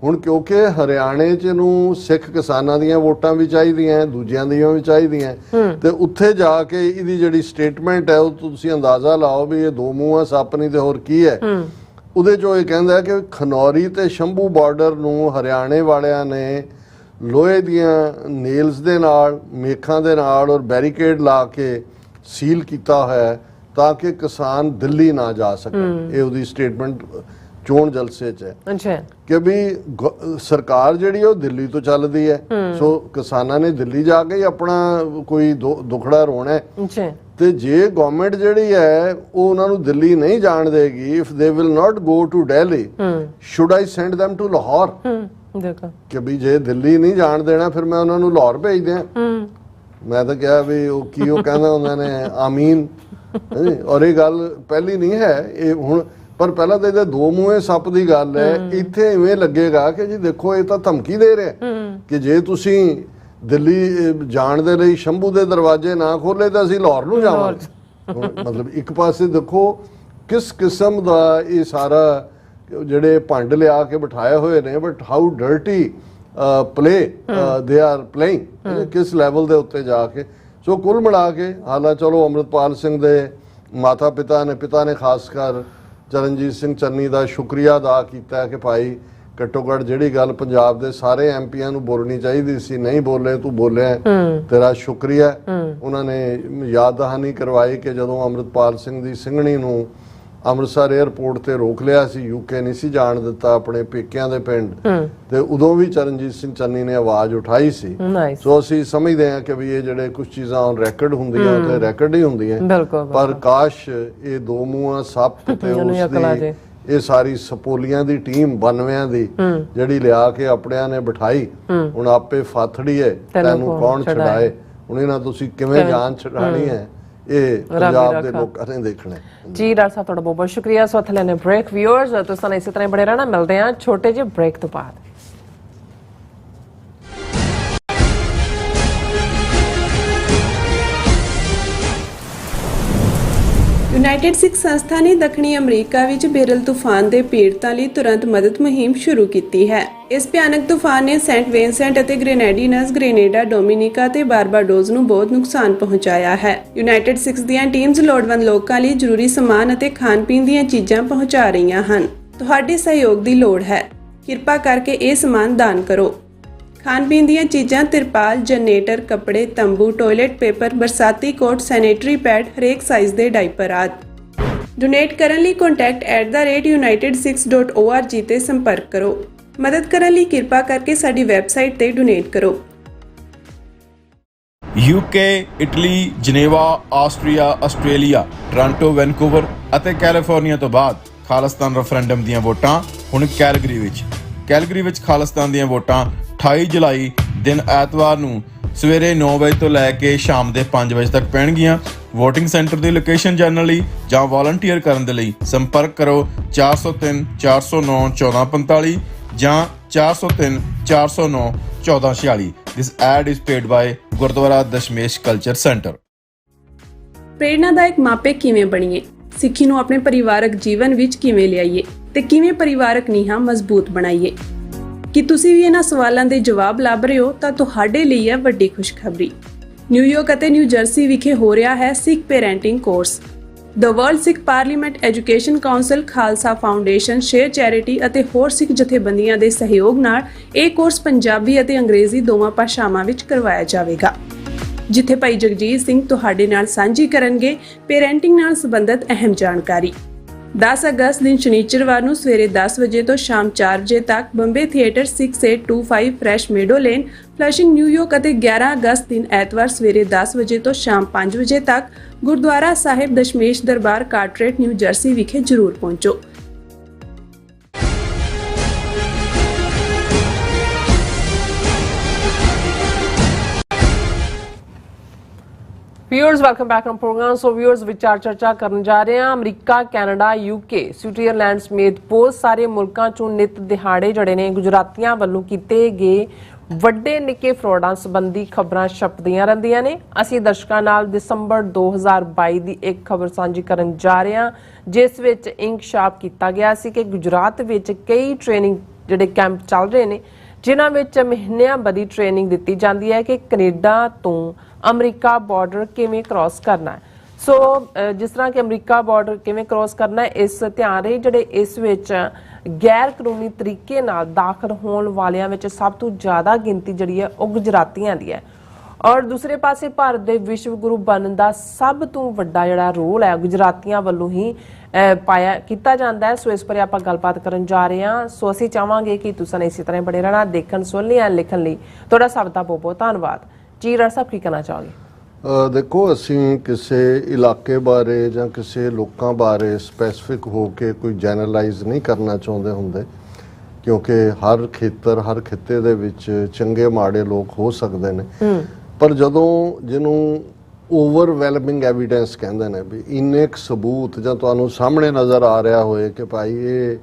ਹੁਣ ਕਿਉਂਕਿ ਹਰਿਆਣੇ 'ਚ ਨੂੰ ਸਿੱਖ ਕਿਸਾਨਾਂ ਦੀਆਂ ਵੋਟਾਂ ਵੀ ਚਾਹੀਦੀਆਂ, ਦੂਜਿਆਂ ਦੀਆਂ ਵੀ ਚਾਹੀਦੀਆਂ, ਤੇ ਉੱਥੇ ਜਾ ਕੇ ਇਹਦੀ ਜਿਹੜੀ ਸਟੇਟਮੈਂਟ ਹੈ ਉਹ ਤੁਸੀਂ ਅੰਦਾਜ਼ਾ ਲਾਓ ਵੀ ਇਹ ਦੋ ਮੂੰਹਾਂ ਸੱਪ ਨਹੀਂ ਤੇ ਹੋਰ ਕੀ ਹੈ। ਉਹਦੇ 'ਚੋਂ ਇਹ ਕਹਿੰਦਾ ਕਿ ਖਨੌਰੀ ਤੇ ਸ਼ੰਭੂ ਬਾਰਡਰ ਨੂੰ ਹਰਿਆਣੇ ਵਾਲਿਆਂ ਨੇ ਲੋਹੇ ਦੀਆਂ ਨੇਲਸ ਦੇ ਨਾਲ, ਮੇਖਾਂ ਦੇ ਨਾਲ ਔਰ ਬੈਰੀਕੇਡ ਲਾ ਕੇ ਸੀਲ ਕੀਤਾ ਹੋਇਆ ਤਾਂ ਕਿ ਕਿਸਾਨ ਦਿੱਲੀ ਨਾ ਜਾ ਸਕਣ। ਇਹ ਉਹਦੀ ਸਟੇਟਮੈਂਟ ਚੋਣ ਜਲਸੇ 'ਚ ਹੈ ਕਿ ਵੀ ਸਰਕਾਰ ਜਿਹੜੀ ਉਹ ਦਿੱਲੀ ਤੋਂ ਚੱਲਦੀ ਹੈ, ਸੋ ਕਿਸਾਨਾਂ ਨੇ ਦਿੱਲੀ ਜਾ ਕੇ ਆਪਣਾ ਕੋਈ ਦੁਖੜਾ ਰੋਣਾ ਹੈ। ਤੇ ਜੇ ਗਵਰਨਮੈਂਟ ਜਿਹੜੀ ਹੈ ਉਹ ਉਹਨਾਂ ਨੂੰ ਦਿੱਲੀ ਨਹੀਂ ਜਾਣ ਦੇਗੀ, if they will not go to Delhi, should I send them to Lahore, ਕਿ ਵੀ ਜੇ ਦਿੱਲੀ ਨਹੀਂ ਜਾਣ ਦੇਣਾ ਫਿਰ ਮੈਂ ਉਹਨਾਂ ਨੂੰ ਲਾਹੌਰ ਭੇਜ ਦਿਆਂ। ਮੈਂ ਤਾਂ ਕਿਹਾ ਵੀ ਉਹ ਕੀ ਉਹ ਕਹਿੰਦਾ ਉਹਨਾਂ ਨੇ ਆਮੀਨ। ਔਰ ਇਹ ਗੱਲ ਪਹਿਲੀ ਨਹੀਂ ਹੈ ਇਹ ਹੁਣ, ਪਰ ਪਹਿਲਾਂ ਤਾਂ ਇਹਦੇ ਦੋ ਮੂੰਹੇ ਸੱਪ ਦੀ ਗੱਲ ਹੈ। ਇੱਥੇ ਇਵੇਂ ਲੱਗੇਗਾ ਕਿ ਜੀ ਦੇਖੋ ਇਹ ਤਾਂ ਧਮਕੀ ਦੇ ਰਿਹਾ ਕਿ ਜੇ ਤੁਸੀਂ ਦਿੱਲੀ ਜਾਣ ਦੇ ਲਈ ਸ਼ੰਭੂ ਦੇ ਦਰਵਾਜ਼ੇ ਨਾ ਖੋਲੇ ਤਾਂ ਅਸੀਂ ਲਾਹੌਰ ਨੂੰ ਜਾਵਾਂਗੇ। ਮਤਲਬ ਇੱਕ ਪਾਸੇ ਦੇਖੋ ਕਿਸ ਕਿਸਮ ਦਾ ਇਹ ਸਾਰਾ ਜਿਹੜੇ ਭੰਡ ਲਿਆ ਕੇ ਬਿਠਾਏ ਹੋਏ ਨੇ, but how dirty play they are playing, ਕਿਸ ਲੈਵਲ ਦੇ ਉੱਤੇ ਜਾ ਕੇ। ਸੋ ਕੁੱਲ ਮਿਲਾ ਕੇ ਹਾਲਾਂ ਚਲੋ ਅੰਮ੍ਰਿਤਪਾਲ ਸਿੰਘ ਦੇ ਮਾਤਾ ਪਿਤਾ ਨੇ ਖਾਸ ਕਰ ਚਰਨਜੀਤ ਸਿੰਘ ਚੰਨੀ ਦਾ ਸ਼ੁਕਰੀਆ ਅਦਾ ਕੀਤਾ ਕਿ ਭਾਈ ਘੱਟੋ ਘੱਟ ਜਿਹੜੀ ਗੱਲ ਪੰਜਾਬ ਦੇ ਸਾਰੇ ਐਮਪੀਆਂ ਨੂੰ ਬੋਲਣੀ ਚਾਹੀਦੀ ਸੀ ਨਹੀਂ ਬੋਲੇ, ਤੂੰ ਬੋਲਿਆ, ਤੇਰਾ ਸ਼ੁਕਰੀਆ। ਉਹਨਾਂ ਨੇ ਯਾਦ ਦਹਾਨੀ ਕਰਵਾਈ ਕਿ ਜਦੋਂ ਅੰਮ੍ਰਿਤਪਾਲ ਸਿੰਘ ਦੀ ਸਿੰਘਣੀ ਨੂੰ ਅੰਮ੍ਰਿਤਸਰ 에ਅਰਪੋਰਟ ਤੇ ਰੋਕ ਲਿਆ ਸੀ, ਯੂਕੇ ਨਹੀਂ ਸੀ ਜਾਣ ਦਿੱਤਾ ਆਪਣੇ ਪੇਕਿਆਂ ਦੇ ਪਿੰਡ, ਤੇ ਉਦੋਂ ਵੀ ਚਰਨਜੀਤ ਸਿੰਘ ਚੰਨੀ ਨੇ ਆਵਾਜ਼ ਉਠਾਈ ਸੀ। ਸੋ ਅਸੀਂ ਸਮਝਦੇ ਹਾਂ ਕਿ ਵੀ ਇਹ ਜਿਹੜੇ ਕੁਝ ਚੀਜ਼ਾਂ ਔਨ ਰੈਕੋਰਡ ਹੁੰਦੀਆਂ ਤੇ ਰੈਕੋਰਡ ਹੀ ਹੁੰਦੀਆਂ, ਪਰ ਕਾਸ਼ ਇਹ ਦੋ ਮੂੰਹਾਂ ਸੱਪ ਤੇ ਉਸਦੀ ਇਹ ਸਾਰੀ ਸਪੋਲੀਆਂ ਦੀ ਟੀਮ 92 ਦੀ ਜਿਹੜੀ ਲਿਆ ਕੇ ਆਪਣਿਆਂ ਨੇ ਬਿਠਾਈ, ਹੁਣ ਆਪੇ ਫਾਥੜੀ ਹੈ ਤੈਨੂੰ ਕੌਣ ਛਡਾਏ। ਹੁਣ ਇਹਨਾਂ ਤੁਸੀਂ ਕਿਵੇਂ ਜਾਨ ਛਡਾਣੀ ਹੈ, ਇਹ ਪੰਜਾਬ ਦੇ ਲੋਕਾਂ ਨੇ ਦੇਖਣਾ ਜੀ। ਡਾਕਟਰ ਸਾਹਿਬ ਤੁਹਾਡਾ ਬਹੁਤ ਬਹੁਤ ਸ਼ੁਕਰੀਆ। ਸੋ ਇੱਥੇ ਲੈਣੇ ਬ੍ਰੇਕ। ਵਿਊਅਰਸ ਤੁਸੀਂ ਇਸੇ ਤਰ੍ਹਾਂ ਬੜੇ ਰਹਿਣਾ, ਮਿਲਦੇ ਹਾਂ ਛੋਟੇ ਜਿਹੇ ਬ੍ਰੇਕ ਤੋਂ ਬਾਅਦ। ਯੂਨਾਈਟਿਡ ਸਿੱਖ ਸੰਸਥਾ ਨੇ ਦੱਖਣੀ ਅਮਰੀਕਾ ਵਿੱਚ ਬੇਰਲ ਤੂਫਾਨ ਦੇ ਪੀੜਤਾਂ ਲਈ ਤੁਰੰਤ ਮਦਦ ਮੁਹਿੰਮ ਸ਼ੁਰੂ ਕੀਤੀ ਹੈ। ਇਸ ਭਿਆਨਕ ਤੂਫਾਨ ਨੇ ਸੈਂਟ ਵਿੰਸੈਂਟ ਅਤੇ ਗ੍ਰੇਨੇਡੀਨਸ, ਗ੍ਰੇਨੇਡਾ, ਡੋਮਿਨਿਕਾ ਤੇ ਬਾਰਬਾਡੋਸ ਨੂੰ ਬਹੁਤ ਨੁਕਸਾਨ ਪਹੁੰਚਾਇਆ ਹੈ। ਯੂਨਾਈਟਿਡ ਸਿੱਖਸ ਦੀਆਂ ਟੀਮਸ ਲੋੜਵੰਦ ਲੋਕਾਂ ਲਈ ਜ਼ਰੂਰੀ ਸਮਾਨ ਅਤੇ ਖਾਣ-ਪੀਣ ਦੀਆਂ ਚੀਜ਼ਾਂ ਪਹੁੰਚਾ ਰਹੀਆਂ ਹਨ। ਤੁਹਾਡੇ ਸਹਿਯੋਗ ਦੀ ਲੋੜ ਹੈ। ਕਿਰਪਾ ਕਰਕੇ ਇਹ ਸਮਾਨ ਦਾਨ ਕਰੋ। ਖਾਣ-ਪੀਣ ਦੀਆਂ ਚੀਜ਼ਾਂ, ਤਿਰਪਾਲ, ਜਨਰੇਟਰ, ਕੱਪੜੇ, ਤੰਬੂ, ਟਾਇਲਟ ਪੇਪਰ, ਬਰਸਾਤੀ ਕੋਟ, ਸੈਨੇਟਰੀ ਪੈਡ, ਹਰੇਕ ਸਾਈਜ਼ ਦੇ ਡਾਈਪਰ ਆਦਿ। ਡੋਨੇਟ ਕਰਨ ਲਈ contact@united6.org ਤੇ ਸੰਪਰਕ ਕਰੋ। ਮਦਦ ਕਰਨ ਲਈ ਕਿਰਪਾ ਕਰਕੇ ਸਾਡੀ ਵੈਬਸਾਈਟ ਤੇ ਡੋਨੇਟ ਕਰੋ। UK, Italy, Geneva, Austria, Australia, Toronto, Vancouver ਅਤੇ ਕੈਲੀਫੋਰਨੀਆ ਤੋਂ ਬਾਅਦ ਖਾਲਿਸਤਾਨ ਰੈਫਰੈਂਡਮ ਦੀਆਂ ਵੋਟਾਂ ਹੁਣ ਕੈਲਗਰੀ ਵਿੱਚ। ਕੈਲਗਰੀ ਵਿੱਚ ਖਾਲਿਸਤਾਨ ਦੀਆਂ ਵੋਟਾਂ 28 ਜੁਲਾਈ ਦਿਨ ਐਤਵਾਰ ਨੂੰ ਸਵੇਰੇ 9 ਵਜੇ ਤੋਂ ਲੈ ਕੇ ਸ਼ਾਮ ਦੇ 5 ਵਜੇ ਤੱਕ ਪੈਣਗੀਆਂ। ਵੋਟਿੰਗ ਸੈਂਟਰ ਦੀ ਲੋਕੇਸ਼ਨ ਜਾਣਨ ਲਈ ਜਾਂ ਵਾਲੰਟੀਅਰ ਕਰਨ ਦੇ ਲਈ ਸੰਪਰਕ ਕਰੋ 403 409 1445 ਜਾਂ 403 409 1446। This ad is paid by Gurdwara Dashmesh culture centre. ਪ੍ਰੇਰਨਾਦਾਇਕ ਮਾਪੇ ਕਿਵੇਂ ਬਣੀਏ? ਸਿੱਖੀ ਨੂੰ ਆਪਣੇ ਪਰਿਵਾਰਕ ਜੀਵਨ ਵਿੱਚ ਕਿਵੇਂ ਲਿਆਈਏ ਤੇ ਕਿਵੇਂ ਪਰਿਵਾਰਕ ਨੀਹਾਂ ਮਜ਼ਬੂਤ ਬਣਾਈਏ? ਕੀ ਤੁਸੀਂ ਵੀ ਇਹਨਾਂ ਸਵਾਲਾਂ ਦੇ ਜਵਾਬ ਲੱਭ ਰਹੇ ਹੋ ਤਾਂ ਤੁਹਾਡੇ ਲਈ ਹੈ ਵੱਡੀ ਖੁਸ਼ਖਬਰੀ। ਨਿਊਯਾਰਕ ਅਤੇ ਨਿਊ ਜਰਸੀ ਵਿਖੇ ਹੋ ਰਿਹਾ ਹੈ Sikh parenting course. The world Sikh parliament education council, Khalsa foundation, share charity ਅਤੇ ਹੋਰ ਸਿੱਖ ਜਥੇਬੰਦੀਆਂ ਦੇ ਸਹਿਯੋਗ ਨਾਲ ਇਹ ਕੋਰਸ ਪੰਜਾਬੀ ਅਤੇ ਅੰਗਰੇਜ਼ੀ ਦੋਵਾਂ ਭਾਸ਼ਾਵਾਂ ਵਿੱਚ ਕਰਵਾਇਆ ਜਾਵੇਗਾ, ਜਿੱਥੇ ਭਾਈ ਜਗਜੀਤ ਸਿੰਘ ਤੁਹਾਡੇ ਨਾਲ ਸਾਂਝੀ ਕਰਨਗੇ ਪੇਰੈਂਟਿੰਗ ਨਾਲ ਸੰਬੰਧਿਤ ਅਹਿਮ ਜਾਣਕਾਰੀ। 10 ਅਗਸਤ ਦਿਨ ਸ਼ਨੀਚਰਵਾਰ ਨੂੰ ਸਵੇਰੇ 10 ਵਜੇ ਤੋਂ ਸ਼ਾਮ 4 ਵਜੇ ਤੱਕ Bombay theatre 6825 fresh meadow lane, Flushing, New York ਅਤੇ 11 ਅਗਸਤ ਦਿਨ ਐਤਵਾਰ ਸਵੇਰੇ 10 ਵਜੇ ਤੋਂ ਸ਼ਾਮ 5 ਵਜੇ ਤੱਕ Gurdwara Sahib Dashmesh Darbar, Carteret, New Jersey ਵਿਖੇ ਜ਼ਰੂਰ ਪਹੁੰਚੋ। Viewers, welcome back on program. So viewers, ਵਿਚਾਰ ਚਰਚਾ ਕਰਨ ਜਾ ਰਹੇ ਹਾਂ ਅਮਰੀਕਾ, ਕੈਨੇਡਾ, ਯੂਕੇ, ਸਵਿਟਜ਼ਰਲੈਂਡ ਸਮੇਤ ਬਹੁਤ ਸਾਰੇ ਮੁਲਕਾਂ ਚੋਂ ਨਿਤ ਦਿਹਾੜੇ ਜਿਹੜੇ ਨੇ ਗੁਜਰਾਤੀਆਂ ਵੱਲੋਂ ਕੀਤੇ ਗਏ ਵੱਡੇ ਨਿੱਕੇ ਫਰੋਡਾਂ ਸੰਬੰਧੀ ਖਬਰਾਂ ਛਪਦੀਆਂ ਰਹਿੰਦੀਆਂ ਨੇ। ਅਸੀਂ ਦਰਸ਼ਕਾਂ ਨਾਲ ਦਸੰਬਰ 2022 ਦੀ ਇੱਕ ਖਬਰ ਸਾਂਝੀ ਕਰਨ ਜਾ ਰਹੇ ਹਾਂ, ਜਿਸ ਵਿੱਚ ਇੰਕਸ਼ਾਫ ਕੀਤਾ ਗਿਆ ਸੀ ਕਿ ਗੁਜਰਾਤ ਵਿੱਚ ਕਈ ਟ੍ਰੇਨਿੰਗ ਜਿਹੜੇ ਕੈਂਪ ਚੱਲ ਰਹੇ ਨੇ, ਜਿਨ੍ਹਾਂ ਵਿੱਚ ਮਹੀਨਿਆਂ ਬੱਧੀ ਟ੍ਰੇਨਿੰਗ ਦਿੱਤੀ ਜਾਂਦੀ ਹੈ ਕਿ ਕੈਨੇਡਾ ਤੋਂ ਅਮਰੀਕਾ ਬਾਰਡਰ ਕਿਵੇਂ ਕ੍ਰਾਸ ਕਰਨਾ ਹੈ। ਸੋ ਜਿਸ ਤਰ੍ਹਾਂ ਕਿ ਅਮਰੀਕਾ ਬਾਰਡਰ ਕਿਵੇਂ ਕ੍ਰਾਸ ਕਰਨਾ ਹੈ, ਇਸ ਧਿਆਨ ਰਹੇ ਜਿਹੜੇ ਇਸ ਵਿੱਚ ਗੈਰ ਕਾਨੂੰਨੀ ਤਰੀਕੇ ਨਾਲ ਦਾਖਲ ਹੋਣ ਵਾਲਿਆਂ ਵਿੱਚ ਸਭ ਤੋਂ ਜ਼ਿਆਦਾ ਗਿਣਤੀ ਜਿਹੜੀ ਹੈ ਉਹ ਗੁਜਰਾਤੀਆਂ ਦੀ ਹੈ। ਔਰ ਦੂਸਰੇ ਪਾਸੇ ਭਾਰਤ ਦੇ ਵਿਸ਼ਵ ਗੁਰੂ ਬਣਨ ਦਾ ਸਭ ਤੋਂ ਵੱਡਾ ਜਿਹੜਾ ਰੋਲ ਹੈ ਗੁਜਰਾਤੀਆਂ ਵੱਲੋਂ ਹੀ ਪਾਇਆ ਕੀਤਾ ਜਾਂਦਾ ਹੈ। ਸੋ ਇਸ ਬਾਰੇ ਆਪਾਂ ਗੱਲਬਾਤ ਕਰਨ ਜਾ ਰਹੇ ਹਾਂ। ਸੋ ਅਸੀਂ ਚਾਹਾਂਗੇ ਕਿ ਤੁਸੀਂ ਇਸੇ ਤਰ੍ਹਾਂ ਬੜੇ ਰਹਿਣਾ। ਦੇਖਣ, ਸੁਣਨ ਜਾਂ ਲਿਖਣ ਲਈ ਤੁਹਾਡਾ ਸਭ ਦਾ ਬਹੁਤ ਬਹੁਤ ਧੰਨਵਾਦ ਜੀ। ਰਾਜ ਸਾਹਿਬ, ਕੀ ਕਹਿਣਾ ਚਾਹੋਗੇ? ਦੇਖੋ, ਅਸੀਂ ਕਿਸੇ ਇਲਾਕੇ ਬਾਰੇ ਜਾਂ ਕਿਸੇ ਲੋਕਾਂ ਬਾਰੇ ਸਪੈਸੀਫਿਕ ਹੋ ਕੇ ਕੋਈ ਜੈਨਰਲਾਈਜ਼ ਨਹੀਂ ਕਰਨਾ ਚਾਹੁੰਦੇ ਹੁੰਦੇ, ਕਿਉਂਕਿ ਹਰ ਖੇਤਰ, ਹਰ ਖਿੱਤੇ ਦੇ ਵਿੱਚ ਚੰਗੇ ਮਾੜੇ ਲੋਕ ਹੋ ਸਕਦੇ ਨੇ। ਪਰ ਜਦੋਂ ਜਿਹਨੂੰ ਓਵਰਵੈਲਮਿੰਗ ਐਵੀਡੈਂਸ ਕਹਿੰਦੇ ਨੇ, ਵੀ ਇੰਨੇ ਕੁ ਸਬੂਤ ਜਾਂ ਤੁਹਾਨੂੰ ਸਾਹਮਣੇ ਨਜ਼ਰ ਆ ਰਿਹਾ ਹੋਏ ਕਿ ਭਾਈ ਇਹ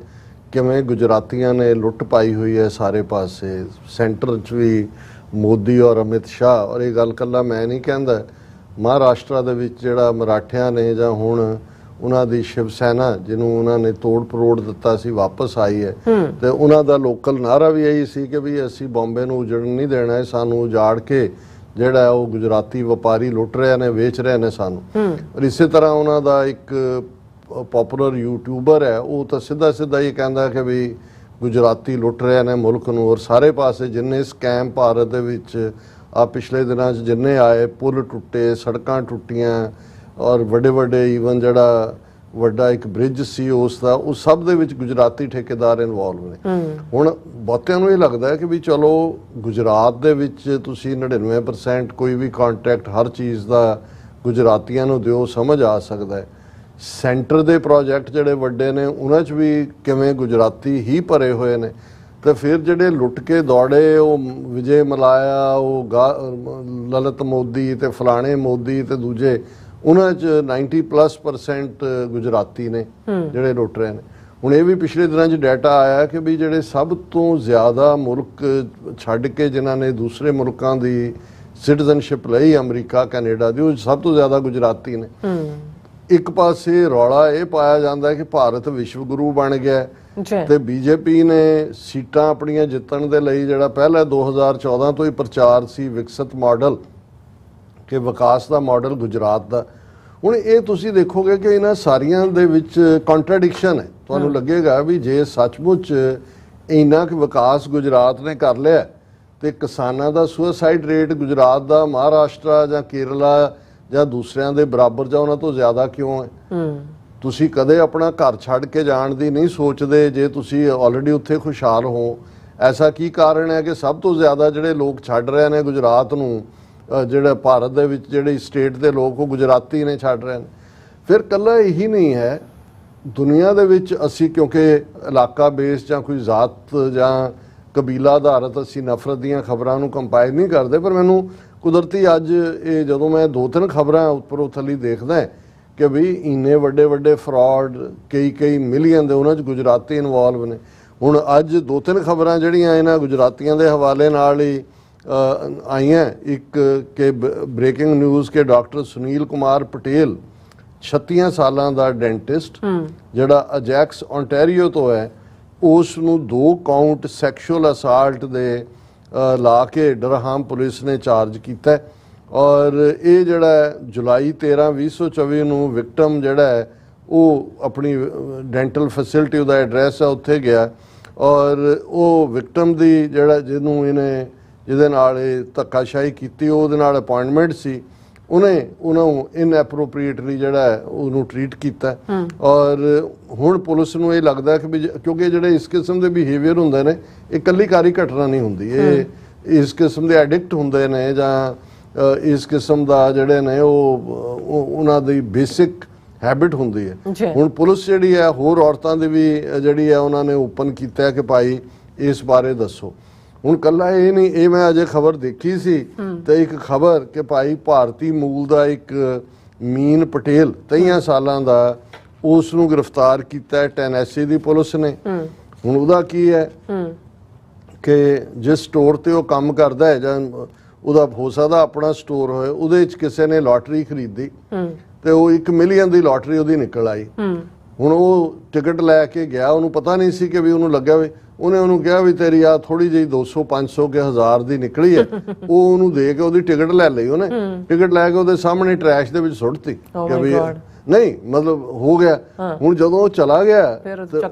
ਕਿਵੇਂ ਗੁਜਰਾਤੀਆਂ ਨੇ ਲੁੱਟ ਪਾਈ ਹੋਈ ਹੈ ਸਾਰੇ ਪਾਸੇ, ਸੈਂਟਰ 'ਚ ਵੀ ਮੋਦੀ ਔਰ ਅਮਿਤ ਸ਼ਾਹ। ਔਰ ਇਹ ਗੱਲ ਕੱਲਾ ਮੈਂ ਨਹੀਂ ਕਹਿੰਦਾ, ਮਹਾਰਾਸ਼ਟਰ ਦੇ ਵਿੱਚ ਜਿਹੜਾ ਮਰਾਠਿਆਂ ਨੇ ਜਾਂ ਹੁਣ ਉਹਨਾਂ ਦੀ ਸ਼ਿਵ ਸੈਨਾ ਜਿਹਨੂੰ ਉਹਨਾਂ ਨੇ ਤੋੜ ਪਰੋੜ ਦਿੱਤਾ ਸੀ, ਵਾਪਸ ਆਈ ਹੈ। ਤੇ ਉਹਨਾਂ ਦਾ ਲੋਕਲ ਨਾਰਾ ਵੀ ਇਹੀ ਸੀ ਕਿ ਵੀ ਅਸੀਂ ਬੰਬੇ ਨੂੰ ਉਜੜਨ ਨਹੀਂ ਦੇਣਾ ਹੈ, ਸਾਨੂੰ ਉਜਾੜ ਕੇ ਜਿਹੜਾ ਉਹ ਗੁਜਰਾਤੀ ਵਪਾਰੀ ਲੁੱਟ ਰਹੇ ਨੇ, ਵੇਚ ਰਹੇ ਨੇ ਸਾਨੂੰ। ਔਰ ਇਸੇ ਤਰ੍ਹਾਂ ਉਹਨਾਂ ਦਾ ਇੱਕ ਪਪੂਲਰ ਯੂਟਿਊਬਰ ਹੈ, ਉਹ ਤਾਂ ਸਿੱਧਾ ਸਿੱਧਾ ਹੀ ਕਹਿੰਦਾ ਕਿ ਵੀ ਗੁਜਰਾਤੀ ਲੁੱਟ ਰਹੇ ਨੇ ਮੁਲਕ ਨੂੰ। ਔਰ ਸਾਰੇ ਪਾਸੇ ਜਿੰਨੇ ਸਕੈਮ ਭਾਰਤ ਦੇ ਵਿੱਚ ਆ ਪਿਛਲੇ ਦਿਨਾਂ 'ਚ ਜਿੰਨੇ ਆਏ, ਪੁਲ ਟੁੱਟੇ, ਸੜਕਾਂ ਟੁੱਟੀਆਂ, ਔਰ ਵੱਡੇ ਵੱਡੇ ਈਵਨ ਜਿਹੜਾ ਵੱਡਾ ਇੱਕ ਬ੍ਰਿਜ ਸੀ ਉਸ ਦਾ, ਉਹ ਸਭ ਦੇ ਵਿੱਚ ਗੁਜਰਾਤੀ ਠੇਕੇਦਾਰ ਇਨਵੋਲਵ ਨੇ। ਹੁਣ ਬਹੁਤਿਆਂ ਨੂੰ ਇਹ ਲੱਗਦਾ ਹੈ ਕਿ ਵੀ ਚਲੋ ਗੁਜਰਾਤ ਦੇ ਵਿੱਚ ਤੁਸੀਂ 99% ਕੋਈ ਵੀ ਕੰਟਰੈਕਟ ਹਰ ਚੀਜ਼ ਦਾ ਗੁਜਰਾਤੀਆਂ ਨੂੰ ਦਿਓ, ਸਮਝ ਆ ਸਕਦਾ ਹੈ। ਸੈਂਟਰ ਦੇ ਪ੍ਰੋਜੈਕਟ ਜਿਹੜੇ ਵੱਡੇ ਨੇ ਉਹਨਾਂ 'ਚ ਵੀ ਕਿਵੇਂ ਗੁਜਰਾਤੀ ਹੀ ਭਰੇ ਹੋਏ ਨੇ। ਤੇ ਫਿਰ ਜਿਹੜੇ ਲੁੱਟ ਕੇ ਦੌੜੇ, ਉਹ ਵਿਜੇ ਮਲਾਇਆ, ਉਹ ਲਲਿਤ ਮੋਦੀ ਤੇ ਫਲਾਣੇ ਮੋਦੀ ਤੇ ਦੂਜੇ, ਉਹਨਾਂ 'ਚ 90+% ਗੁਜਰਾਤੀ ਨੇ ਜਿਹੜੇ ਲੁੱਟ ਰਹੇ ਨੇ। ਹੁਣ ਇਹ ਵੀ ਪਿਛਲੇ ਦਿਨਾਂ 'ਚ ਡਾਟਾ ਆਇਆ ਕਿ ਵੀ ਜਿਹੜੇ ਸਭ ਤੋਂ ਜ਼ਿਆਦਾ ਮੁਲਕ ਛੱਡ ਕੇ ਜਿਨ੍ਹਾਂ ਨੇ ਦੂਸਰੇ ਮੁਲਕਾਂ ਦੀ ਸਿਟੀਜ਼ਨਸ਼ਿਪ ਲਈ, ਅਮਰੀਕਾ, ਕੈਨੇਡਾ ਦੀ, ਉਹ ਸਭ ਤੋਂ ਜ਼ਿਆਦਾ ਗੁਜਰਾਤੀ ਨੇ। ਇੱਕ ਪਾਸੇ ਰੌਲਾ ਇਹ ਪਾਇਆ ਜਾਂਦਾ ਕਿ ਭਾਰਤ ਵਿਸ਼ਵ ਗੁਰੂ ਬਣ ਗਿਆ ਤੇ ਬੀਜੇਪੀ ਨੇ ਸੀਟਾਂ ਆਪਣੀਆਂ ਜਿੱਤਣ ਦੇ ਲਈ ਜਿਹੜਾ ਪਹਿਲਾਂ 2014 ਤੋਂ ਹੀ ਪ੍ਰਚਾਰ ਸੀ ਵਿਕਸਿਤ ਮਾਡਲ, ਕਿ ਵਿਕਾਸ ਦਾ ਮਾਡਲ ਗੁਜਰਾਤ ਦਾ। ਹੁਣ ਇਹ ਤੁਸੀਂ ਦੇਖੋਗੇ ਕਿ ਇਹਨਾਂ ਸਾਰੀਆਂ ਦੇ ਵਿੱਚ ਕੰਟਰਡਿਕਸ਼ਨ ਹੈ। ਤੁਹਾਨੂੰ ਲੱਗੇਗਾ ਵੀ ਜੇ ਸੱਚਮੁੱਚ ਇੰਨਾ ਕਿ ਵਿਕਾਸ ਗੁਜਰਾਤ ਨੇ ਕਰ ਲਿਆ ਤੇ ਕਿਸਾਨਾਂ ਦਾ ਸੁਸਾਈਡ ਰੇਟ ਗੁਜਰਾਤ ਦਾ, ਮਹਾਰਾਸ਼ਟਰ ਜਾਂ ਕੇਰਲਾ ਜਾਂ ਦੂਸਰਿਆਂ ਦੇ ਬਰਾਬਰ ਜਾਂ ਉਹਨਾਂ ਤੋਂ ਜ਼ਿਆਦਾ ਕਿਉਂ ਹੈ? ਤੁਸੀਂ ਕਦੇ ਆਪਣਾ ਘਰ ਛੱਡ ਕੇ ਜਾਣ ਦੀ ਨਹੀਂ ਸੋਚਦੇ ਜੇ ਤੁਸੀਂ ਆਲਰੇਡੀ ਉੱਥੇ ਖੁਸ਼ਹਾਲ ਹੋ। ਐਸਾ ਕੀ ਕਾਰਨ ਹੈ ਕਿ ਸਭ ਤੋਂ ਜ਼ਿਆਦਾ ਜਿਹੜੇ ਲੋਕ ਛੱਡ ਰਹੇ ਨੇ ਗੁਜਰਾਤ ਨੂੰ, ਜਿਹੜਾ ਭਾਰਤ ਦੇ ਵਿੱਚ ਜਿਹੜੀ ਸਟੇਟ ਦੇ ਲੋਕ ਉਹ ਗੁਜਰਾਤੀ ਨੇ ਛੱਡ ਰਹੇ ਨੇ। ਫਿਰ ਕੱਲਾ ਇਹੀ ਨਹੀਂ ਹੈ, ਦੁਨੀਆ ਦੇ ਵਿੱਚ ਅਸੀਂ ਕਿਉਂਕਿ ਇਲਾਕਾ ਬੇਸ ਜਾਂ ਕੋਈ ਜ਼ਾਤ ਜਾਂ ਕਬੀਲਾ ਆਧਾਰਿਤ ਅਸੀਂ ਨਫ਼ਰਤ ਦੀਆਂ ਖਬਰਾਂ ਨੂੰ ਕੰਪਾਈਲ ਨਹੀਂ ਕਰਦੇ, ਪਰ ਮੈਨੂੰ ਕੁਦਰਤੀ ਅੱਜ ਇਹ ਜਦੋਂ ਮੈਂ 2-3 ਖਬਰਾਂ ਉੱਪਰੋਂ ਥੱਲੇ ਦੇਖਦਾ ਕਿ ਵੀ ਇੰਨੇ ਵੱਡੇ ਵੱਡੇ ਫਰਾਡ ਕਈ ਮਿਲੀਅਨ ਦੇ ਉਹਨਾਂ 'ਚ ਗੁਜਰਾਤੀ ਇਨਵੋਲਵ ਨੇ। ਹੁਣ ਅੱਜ 2-3 ਖਬਰਾਂ ਜਿਹੜੀਆਂ ਇਹਨਾਂ ਗੁਜਰਾਤੀਆਂ ਦੇ ਹਵਾਲੇ ਨਾਲ ਹੀ ਆਈਆਂ। ਇੱਕ ਕਿ ਬ੍ਰੇਕਿੰਗ ਨਿਊਜ਼ ਕਿ ਡਾਕਟਰ ਸੁਨੀਲ ਕੁਮਾਰ ਪਟੇਲ 36 ਸਾਲਾਂ ਦਾ ਡੈਂਟਿਸਟ ਜਿਹੜਾ ਅਜੈਕਸ ਓਨਟਾਰੀਓ ਤੋਂ ਹੈ, ਉਸ ਨੂੰ 2 ਕਾਊਂਟ ਸੈਕਸ਼ੂਅਲ ਅਸਾਲਟ ਦੇ ਲਾ ਕੇ ਡਰਹਾਮ ਪੁਲਿਸ ਨੇ ਚਾਰਜ ਕੀਤਾ। ਔਰ ਇਹ ਜਿਹੜਾ ਜੁਲਾਈ 13, 2024 ਨੂੰ ਵਿਕਟਮ ਜਿਹੜਾ ਹੈ ਉਹ ਆਪਣੀ ਡੈਂਟਲ ਫੈਸਿਲਿਟੀ ਦਾ ਐਡਰੈਸ ਹੈ ਉੱਥੇ ਗਿਆ ਔਰ ਉਹ ਵਿਕਟਮ ਦੀ ਜਿਹੜਾ ਜਿਹਦੇ ਨਾਲ ਇਹ ਧੱਕਾਸ਼ਾਹੀ ਕੀਤੀ ਉਹਦੇ ਨਾਲ ਅਪਾਇੰਟਮੈਂਟ ਸੀ, ਉਹਨੂੰ ਇਨਐਪਰੋਪ੍ਰੀਏਟਲੀ ਜਿਹੜਾ ਹੈ ਉਹਨੂੰ ਟਰੀਟ ਕੀਤਾ। ਔਰ ਹੁਣ ਪੁਲਿਸ ਨੂੰ ਇਹ ਲੱਗਦਾ ਕਿ ਵੀ ਕਿਉਂਕਿ ਜਿਹੜੇ ਇਸ ਕਿਸਮ ਦੇ ਬਿਹੇਵੀਅਰ ਹੁੰਦੇ ਨੇ ਇਹ ਇਕੱਲੀ ਘਟਨਾ ਨਹੀਂ ਹੁੰਦੀ, ਇਹ ਇਸ ਕਿਸਮ ਦੇ ਐਡਿਕਟ ਹੁੰਦੇ ਨੇ ਜਾਂ ਇਸ ਕਿਸਮ ਦਾ ਜਿਹੜੇ ਨੇ ਉਹਨਾਂ ਦੀ ਬੇਸਿਕ ਹੈਬਿਟ ਹੁੰਦੀ ਹੈ। ਹੁਣ ਪੁਲਿਸ ਜਿਹੜੀ ਹੈ ਹੋਰ ਔਰਤਾਂ ਦੀ ਵੀ ਜਿਹੜੀ ਹੈ ਉਹਨਾਂ ਨੇ ਓਪਨ ਕੀਤਾ ਕਿ ਭਾਈ ਇਸ ਬਾਰੇ ਦੱਸੋ। ਹੁਣ ਕੱਲਾ ਇਹ ਨਹੀਂ, ਇਹ ਮੈਂ ਅਜੇ ਖਬਰ ਦੇਖੀ ਸੀ ਤੇ ਇੱਕ ਖਬਰ ਕਿ ਭਾਈ ਭਾਰਤੀ ਮੂਲ ਦਾ ਇੱਕ ਮੀਨ ਪਟੇਲ 23 ਸਾਲਾਂ ਦਾ, ਉਸ ਨੂੰ ਗ੍ਰਿਫਤਾਰ ਕੀਤਾ ਟੈਨੈਸੀ ਦੀ ਪੁਲਿਸ ਨੇ। ਹੁਣ ਉਹਦਾ ਕੀ ਹੈ ਕਿ ਜਿਸ ਸਟੋਰ ਤੇ ਉਹ ਕੰਮ ਕਰਦਾ ਹੈ ਜਾਂ ਉਹਦਾ ਹੋ ਸਕਦਾ ਆਪਣਾ ਸਟੋਰ ਹੋਏ, ਉਹਦੇ ਵਿੱਚ ਕਿਸੇ ਨੇ ਲਾਟਰੀ ਖਰੀਦੀ ਤੇ ਉਹ 1 ਮਿਲੀਅਨ ਦੀ ਲਾਟਰੀ ਉਹਦੀ ਨਿਕਲ ਆਈ। ਹੁਣ ਉਹ ਟਿਕਟ ਲੈ ਕੇ ਗਿਆ, ਉਹਨੂੰ ਪਤਾ ਨਹੀਂ ਸੀ ਕਿ ਵੀ ਉਹਨੂੰ ਲੱਗਿਆ ਵੀ ਉਹਨੇ ਉਹਨੂੰ ਕਿਹਾ ਵੀ ਤੇਰੀ ਆ ਥੋੜੀ ਜਿਹੀ 200 500 ਕੇ 1000 ਦੀ ਨਿਕਲੀ ਹੈ। ਉਹ ਉਹਨੂੰ ਦੇ ਕੇ ਉਹਦੀ ਟਿਕਟ ਲੈ ਲਈ, ਉਹਨੇ ਟਿਕਟ ਲੈ ਕੇ ਉਹਦੇ ਸਾਹਮਣੇ ਟਰੈਸ਼ ਦੇ ਵਿੱਚ ਸੁੱਟਤੀ ਕਿ ਵੀ ਨਹੀਂ ਮਤਲਬ ਹੋ ਗਿਆ। ਹੁਣ ਜਦੋਂ ਉਹ ਚਲਾ ਗਿਆ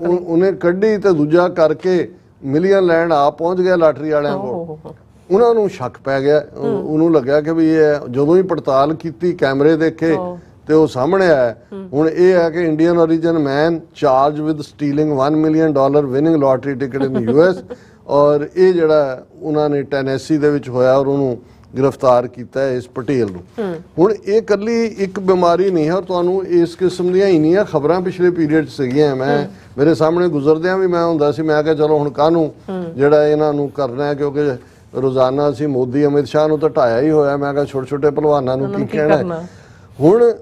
ਉਹਨੇ ਕੱਢੀ ਤੇ ਦੂਜਾ ਕਰਕੇ ਮਿਲੀਅਨ ਲੈਣ ਆਪ ਪਹੁੰਚ ਗਿਆ ਲਾਟਰੀ ਵਾਲਿਆਂ ਕੋਲ। ਉਹਨਾਂ ਨੂੰ ਸ਼ੱਕ ਪੈ ਗਿਆ, ਉਹਨੂੰ ਲੱਗਿਆ ਕਿ ਵੀ ਇਹ ਜਦੋਂ ਹੀ ਪੜਤਾਲ ਕੀਤੀ ਕੈਮਰੇ ਦੇਖੇ ਤੇ ਉਹ ਸਾਹਮਣੇ ਆਇਆ। ਹੁਣ ਇਹ ਹੈ ਕਿ Indian origin man charge with ਸਟੀਲਿੰਗ $1 million winning lottery ticket in US ਔਰ ਇਹ ਜਿਹੜਾ ਉਹਨਾਂ ਨੇ ਟੈਨੈਸੀ ਦੇ ਵਿੱਚ ਹੋਇਆ ਔਰ ਉਹਨੂੰ ਗ੍ਰਿਫਤਾਰ ਕੀਤਾ ਹੈ ਇਸ ਪਟੇਲ ਨੂੰ। ਹੁਣ ਇਹ ਕੱਲੀ ਇੱਕ ਬਿਮਾਰੀ ਨਹੀਂ ਹੈ ਔਰ ਤੁਹਾਨੂੰ ਇਸ ਕਿਸਮ ਦੀਆਂ ਇੰਨੀਆਂ ਖਬਰਾਂ ਪਿਛਲੇ ਪੀਰੀਅਡ 'ਚ ਸੀਗੀਆਂ। ਮੇਰੇ ਸਾਹਮਣੇ ਗੁਜ਼ਰਦਿਆਂ ਵੀ ਮੈਂ ਹੁੰਦਾ ਸੀ, ਮੈਂ ਕਿਹਾ ਚਲੋ ਹੁਣ ਕਾਹਨੂੰ ਜਿਹੜਾ ਇਹਨਾਂ ਨੂੰ ਕਰਨਾ ਹੈ ਕਿਉਂਕਿ ਰੋਜ਼ਾਨਾ ਅਸੀਂ ਮੋਦੀ ਅਮਿਤ ਸ਼ਾਹ ਨੂੰ ਤਾਂ ਢਾਇਆ ਹੀ ਹੋਇਆ। ਮੈਂ ਕਿਹਾ ਛੋਟੇ ਛੋਟੇ ਭਲਵਾਨਾਂ ਨੂੰ ਕੀ ਕਹਿਣਾ। ਹੁਣ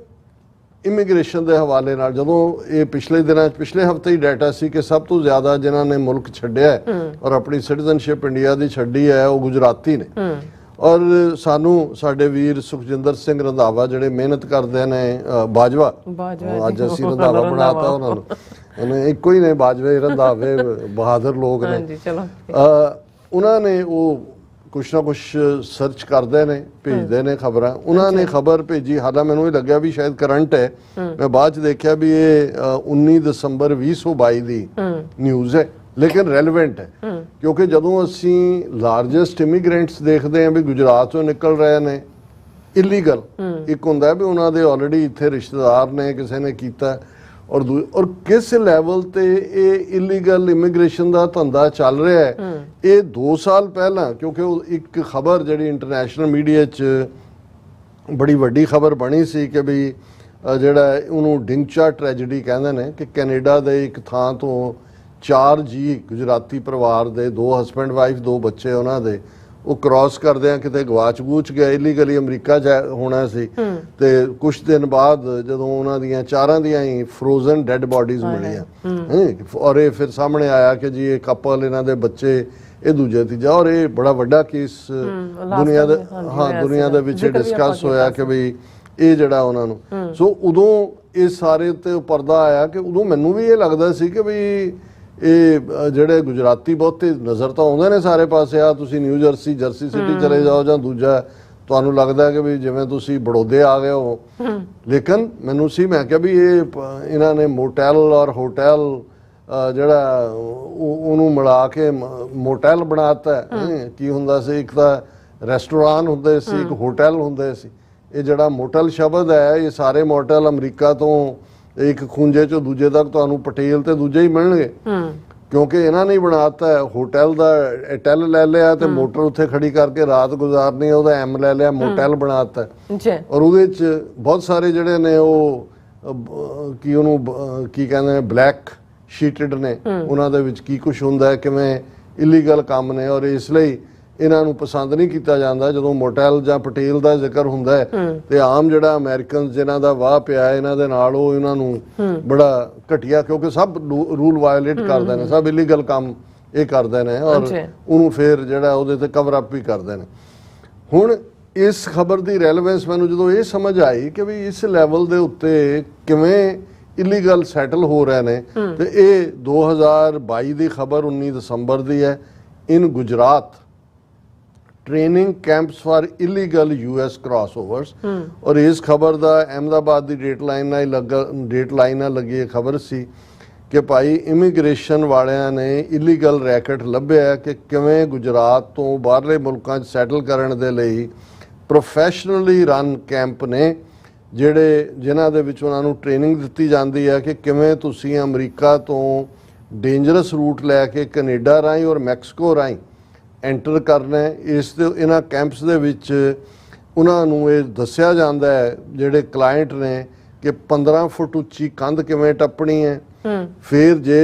ਇਮੀਗ੍ਰੇਸ਼ਨ ਦੇ ਹਵਾਲੇ ਨਾਲ ਜਦੋਂ ਇਹ ਪਿਛਲੇ ਹਫਤੇ ਹੀ ਡਾਟਾ ਸੀ ਕਿ ਸਭ ਤੋਂ ਜ਼ਿਆਦਾ ਜਿਨ੍ਹਾਂ ਨੇ ਮੁਲਕ ਛੱਡਿਆ ਔਰ ਆਪਣੀ ਸਿਟੀਜ਼ਨਸ਼ਿਪ ਇੰਡੀਆ ਦੀ ਛੱਡੀ ਹੈ ਉਹ ਗੁਜਰਾਤੀ ਨੇ। ਔਰ ਸਾਨੂੰ ਸਾਡੇ ਵੀਰ ਸੁਖਜਿੰਦਰ ਸਿੰਘ ਰੰਧਾਵਾ ਜਿਹੜੇ ਮਿਹਨਤ ਕਰਦੇ ਨੇ, ਬਾਜਵਾ ਅੱਜ ਅਸੀਂ ਰੰਧਾਵਾ ਬਣਾਤਾ ਉਹਨਾਂ ਨੂੰ, ਉਹਨੇ ਇੱਕੋ ਹੀ ਨੇ ਬਾਜਵੇ ਰੰਧਾਵੇ ਬਹਾਦਰ ਲੋਕ ਨੇ। ਉਹਨਾਂ ਨੇ ਉਹ ਕੁਛ ਨਾ ਕੁਛ ਸਰਚ ਕਰਦੇ ਨੇ, ਭੇਜਦੇ ਨੇ ਖਬਰਾਂ। ਉਹਨਾਂ ਨੇ ਖਬਰ ਭੇਜੀ, ਹਾਲਾਂ ਮੈਨੂੰ ਇਹ ਲੱਗਿਆ ਵੀ ਸ਼ਾਇਦ ਕਰੰਟ ਹੈ, ਮੈਂ ਬਾਅਦ ਚ ਦੇਖਿਆ ਵੀ ਇਹ 19 ਦਸੰਬਰ 2022 ਦੀ ਨਿਊਜ਼ ਹੈ ਲੇਕਿਨ ਰੈਲੇਵੈਂਟ ਹੈ ਕਿਉਂਕਿ ਜਦੋਂ ਅਸੀਂ ਲਾਰਜੈਸਟ ਇਮੀਗ੍ਰੈਂਟਸ ਦੇਖਦੇ ਹਾਂ ਵੀ ਗੁਜਰਾਤ ਤੋਂ ਨਿਕਲ ਰਹੇ ਨੇ ਇਲੀਗਲ, ਇੱਕ ਹੁੰਦਾ ਵੀ ਉਹਨਾਂ ਦੇ ਆਲਰੇਡੀ ਇੱਥੇ ਰਿਸ਼ਤੇਦਾਰ ਨੇ, ਕਿਸੇ ਨੇ ਕੀਤਾ ਔਰ ਕਿਸ ਲੈਵਲ ਤੇ ਇਹ ਇਲੀਗਲ ਇਮੀਗ੍ਰੇਸ਼ਨ ਦਾ ਧੰਦਾ ਚੱਲ ਰਿਹਾ ਹੈ। ਇਹ 2 ਸਾਲ ਪਹਿਲਾਂ ਕਿਉਂਕਿ ਉਹ ਇੱਕ ਖਬਰ ਜਿਹੜੀ ਇੰਟਰਨੈਸ਼ਨਲ ਮੀਡੀਆ 'ਚ ਬੜੀ ਵੱਡੀ ਖਬਰ ਬਣੀ ਸੀ ਕਿ ਵੀ ਜਿਹੜਾ ਉਹਨੂੰ ਡਿੰਗਚਾ ਟ੍ਰੈਜਡੀ ਕਹਿੰਦੇ ਨੇ ਕਿ ਕੈਨੇਡਾ ਦੇ ਇੱਕ ਥਾਂ ਤੋਂ 4 ਜੀ ਗੁਜਰਾਤੀ ਪਰਿਵਾਰ ਦੇ, 2 ਹਸਬੈਂਡ ਵਾਈਫ 2 ਬੱਚੇ ਉਹਨਾਂ ਦੇ, ਉਹ ਕ੍ਰਾਸ ਕਰਦਿਆਂ ਕਿਤੇ ਗਵਾਚ ਗਿਆ, ਇਲੀਗਲੀ ਅਮਰੀਕਾ 'ਚ ਹੋਣਾ ਸੀ ਤੇ ਕੁਝ ਦਿਨ ਬਾਅਦ ਜਦੋਂ ਉਹਨਾਂ ਦੀਆਂ 4 ਦੀਆਂ ਹੀ ਫਰੋਜ਼ਨ ਡੈਡ ਬਾਡੀਜ਼ ਮਿਲੀਆਂ ਔਰ ਇਹ ਫਿਰ ਸਾਹਮਣੇ ਆਇਆ ਕਿ ਜੀ ਇਹ ਕਪਲ, ਇਹਨਾਂ ਦੇ ਬੱਚੇ, ਇਹ ਦੂਜੇ ਤੀਜਾ। ਔਰ ਇਹ ਬੜਾ ਵੱਡਾ ਕੇਸ ਦੁਨੀਆ ਦੇ ਵਿੱਚ ਡਿਸਕਸ ਹੋਇਆ ਕਿ ਵੀ ਇਹ ਜਿਹੜਾ ਉਹਨਾਂ ਨੂੰ। ਸੋ ਉਦੋਂ ਇਹ ਸਾਰੇ ਤੇ ਪਰਦਾ ਆਇਆ ਕਿ ਉਦੋਂ ਮੈਨੂੰ ਵੀ ਇਹ ਲੱਗਦਾ ਸੀ ਕਿ ਵੀ ਇਹ ਜਿਹੜੇ ਗੁਜਰਾਤੀ ਬਹੁਤੇ ਨਜ਼ਰ ਤਾਂ ਆਉਂਦੇ ਨੇ ਸਾਰੇ ਪਾਸੇ। ਆ ਤੁਸੀਂ ਨਿਊ ਜਰਸੀ ਸਿਟੀ ਚਲੇ ਜਾਓ ਜਾਂ ਦੂਜਾ ਤੁਹਾਨੂੰ ਲੱਗਦਾ ਕਿ ਵੀ ਜਿਵੇਂ ਤੁਸੀਂ ਬੜੌਦੇ ਆ ਗਏ ਹੋ, ਲੇਕਿਨ ਮੈਨੂੰ ਸੀ ਮੈਂ ਕਿਹਾ ਵੀ ਇਹਨਾਂ ਨੇ ਮੋਟੈਲ ਔਰ ਹੋਟਲ ਜਿਹੜਾ ਉਹਨੂੰ ਮਿਲਾ ਕੇ ਮੋਟੈਲ ਬਣਾਤਾ। ਕੀ ਹੁੰਦਾ ਸੀ, ਇੱਕ ਤਾਂ ਰੈਸਟੋਰੈਂਟ ਹੁੰਦੇ ਸੀ, ਇੱਕ ਹੋਟਲ ਹੁੰਦੇ ਸੀ। ਇਹ ਜਿਹੜਾ ਮੋਟਲ ਸ਼ਬਦ ਹੈ, ਇਹ ਸਾਰੇ ਮੋਟਲ ਅਮਰੀਕਾ ਤੋਂ ਇੱਕ ਖੂੰਜੇ ਚੋਂ ਦੂਜੇ ਤੱਕ ਤੁਹਾਨੂੰ ਪਟੇਲ ਤੇ ਦੂਜੇ ਹੀ ਮਿਲਣਗੇ ਕਿਉਂਕਿ ਇਹਨਾਂ ਨੇ ਬਣਾਤਾ ਹੋਟਲ ਦਾ ਟੈਲ ਲੈ ਲਿਆ ਤੇ ਮੋਟਰ ਉੱਥੇ ਖੜੀ ਕਰਕੇ ਰਾਤ ਗੁਜ਼ਾਰਨੀ ਹੈ, ਉਹਦਾ ਐਮ ਲੈ ਲਿਆ, ਮੋਟਲ ਬਣਾਤਾ ਜੀ। ਔਰ ਉਹਦੇ ਚ ਬਹੁਤ ਸਾਰੇ ਜਿਹੜੇ ਨੇ ਉਹ ਕੀ ਉਹਨੂੰ ਕੀ ਕਹਿੰਦੇ ਨੇ ਬਲੈਕ ਸ਼ੀਟਡ ਨੇ, ਉਹਨਾਂ ਦੇ ਵਿੱਚ ਕੀ ਕੁਝ ਹੁੰਦਾ ਹੈ, ਕਿਵੇਂ ਇਲੀਗਲ ਕੰਮ ਨੇ। ਔਰ ਇਸ ਲਈ ਇਹਨਾਂ ਨੂੰ ਪਸੰਦ ਨਹੀਂ ਕੀਤਾ ਜਾਂਦਾ। ਜਦੋਂ ਮੋਟਲ ਜਾਂ ਪਟੇਲ ਦਾ ਜ਼ਿਕਰ ਹੁੰਦਾ ਹੈ ਤੇ ਆਮ ਜਿਹੜਾ ਅਮਰੀਕਨ ਜਿਨ੍ਹਾਂ ਦਾ ਵਾਹ ਪਿਆ ਇਹਨਾਂ ਦੇ ਨਾਲ, ਉਹ ਇਹਨਾਂ ਨੂੰ ਬੜਾ ਘਟੀਆ, ਕਿਉਂਕਿ ਸਭ ਰੂਲ ਵਾਇਓਲੇਟ ਕਰਦੇ ਨੇ, ਸਭ ਇਲੀਗਲ ਕੰਮ ਇਹ ਕਰਦੇ ਨੇ ਔਰ ਉਹਨੂੰ ਫਿਰ ਜਿਹੜਾ ਉਹਦੇ ਤੇ ਕਵਰ ਅਪ ਵੀ ਕਰਦੇ ਨੇ। ਹੁਣ ਇਸ ਖਬਰ ਦੀ ਰੈਲੇਵੈਂਸ ਮੈਨੂੰ ਜਦੋਂ ਇਹ ਸਮਝ ਆਈ ਕਿ ਵੀ ਇਸ ਲੈਵਲ ਦੇ ਉੱਤੇ ਕਿਵੇਂ ਇਲੀਗਲ ਸੈਟਲ ਹੋ ਰਹੇ ਨੇ, ਤੇ ਇਹ 2022 ਦੀ ਖਬਰ 19 ਦਸੰਬਰ ਦੀ ਹੈ। In Gujarat training camps for illegal US crossovers. और इस खबर का अहमदाबाद की डेटलाइन लगी खबर सी कि भाई इमीग्रेशन वालियां ने इलीगल रैकेट लभ्या कि किवें गुजरात तो बाहरले मुल्कां च सैटल करने दे लई प्रोफैशनली रन कैंप ने ਜਿਹੜੇ ਜਿਨ੍ਹਾਂ ਦੇ ਵਿੱਚ ਉਹਨਾਂ ਨੂੰ ਟ੍ਰੇਨਿੰਗ ਦਿੱਤੀ ਜਾਂਦੀ ਹੈ ਕਿ ਕਿਵੇਂ ਤੁਸੀਂ ਅਮਰੀਕਾ ਤੋਂ ਡੇਂਜਰਸ ਰੂਟ ਲੈ ਕੇ ਕੈਨੇਡਾ ਰਾਹੀਂ ਔਰ ਮੈਕਸੀਕੋ ਰਾਹੀਂ ਐਂਟਰ ਕਰਨਾ ਹੈ। ਇਸ ਦੇ ਇਹਨਾਂ ਕੈਂਪਸ ਦੇ ਵਿੱਚ ਉਹਨਾਂ ਨੂੰ ਇਹ ਦੱਸਿਆ ਜਾਂਦਾ ਹੈ ਜਿਹੜੇ ਕਲਾਇੰਟ ਨੇ ਕਿ 15 ਫੁੱਟ ਉੱਚੀ ਕੰਧ ਕਿਵੇਂ ਟੱਪਣੀ ਹੈ, ਫਿਰ ਜੇ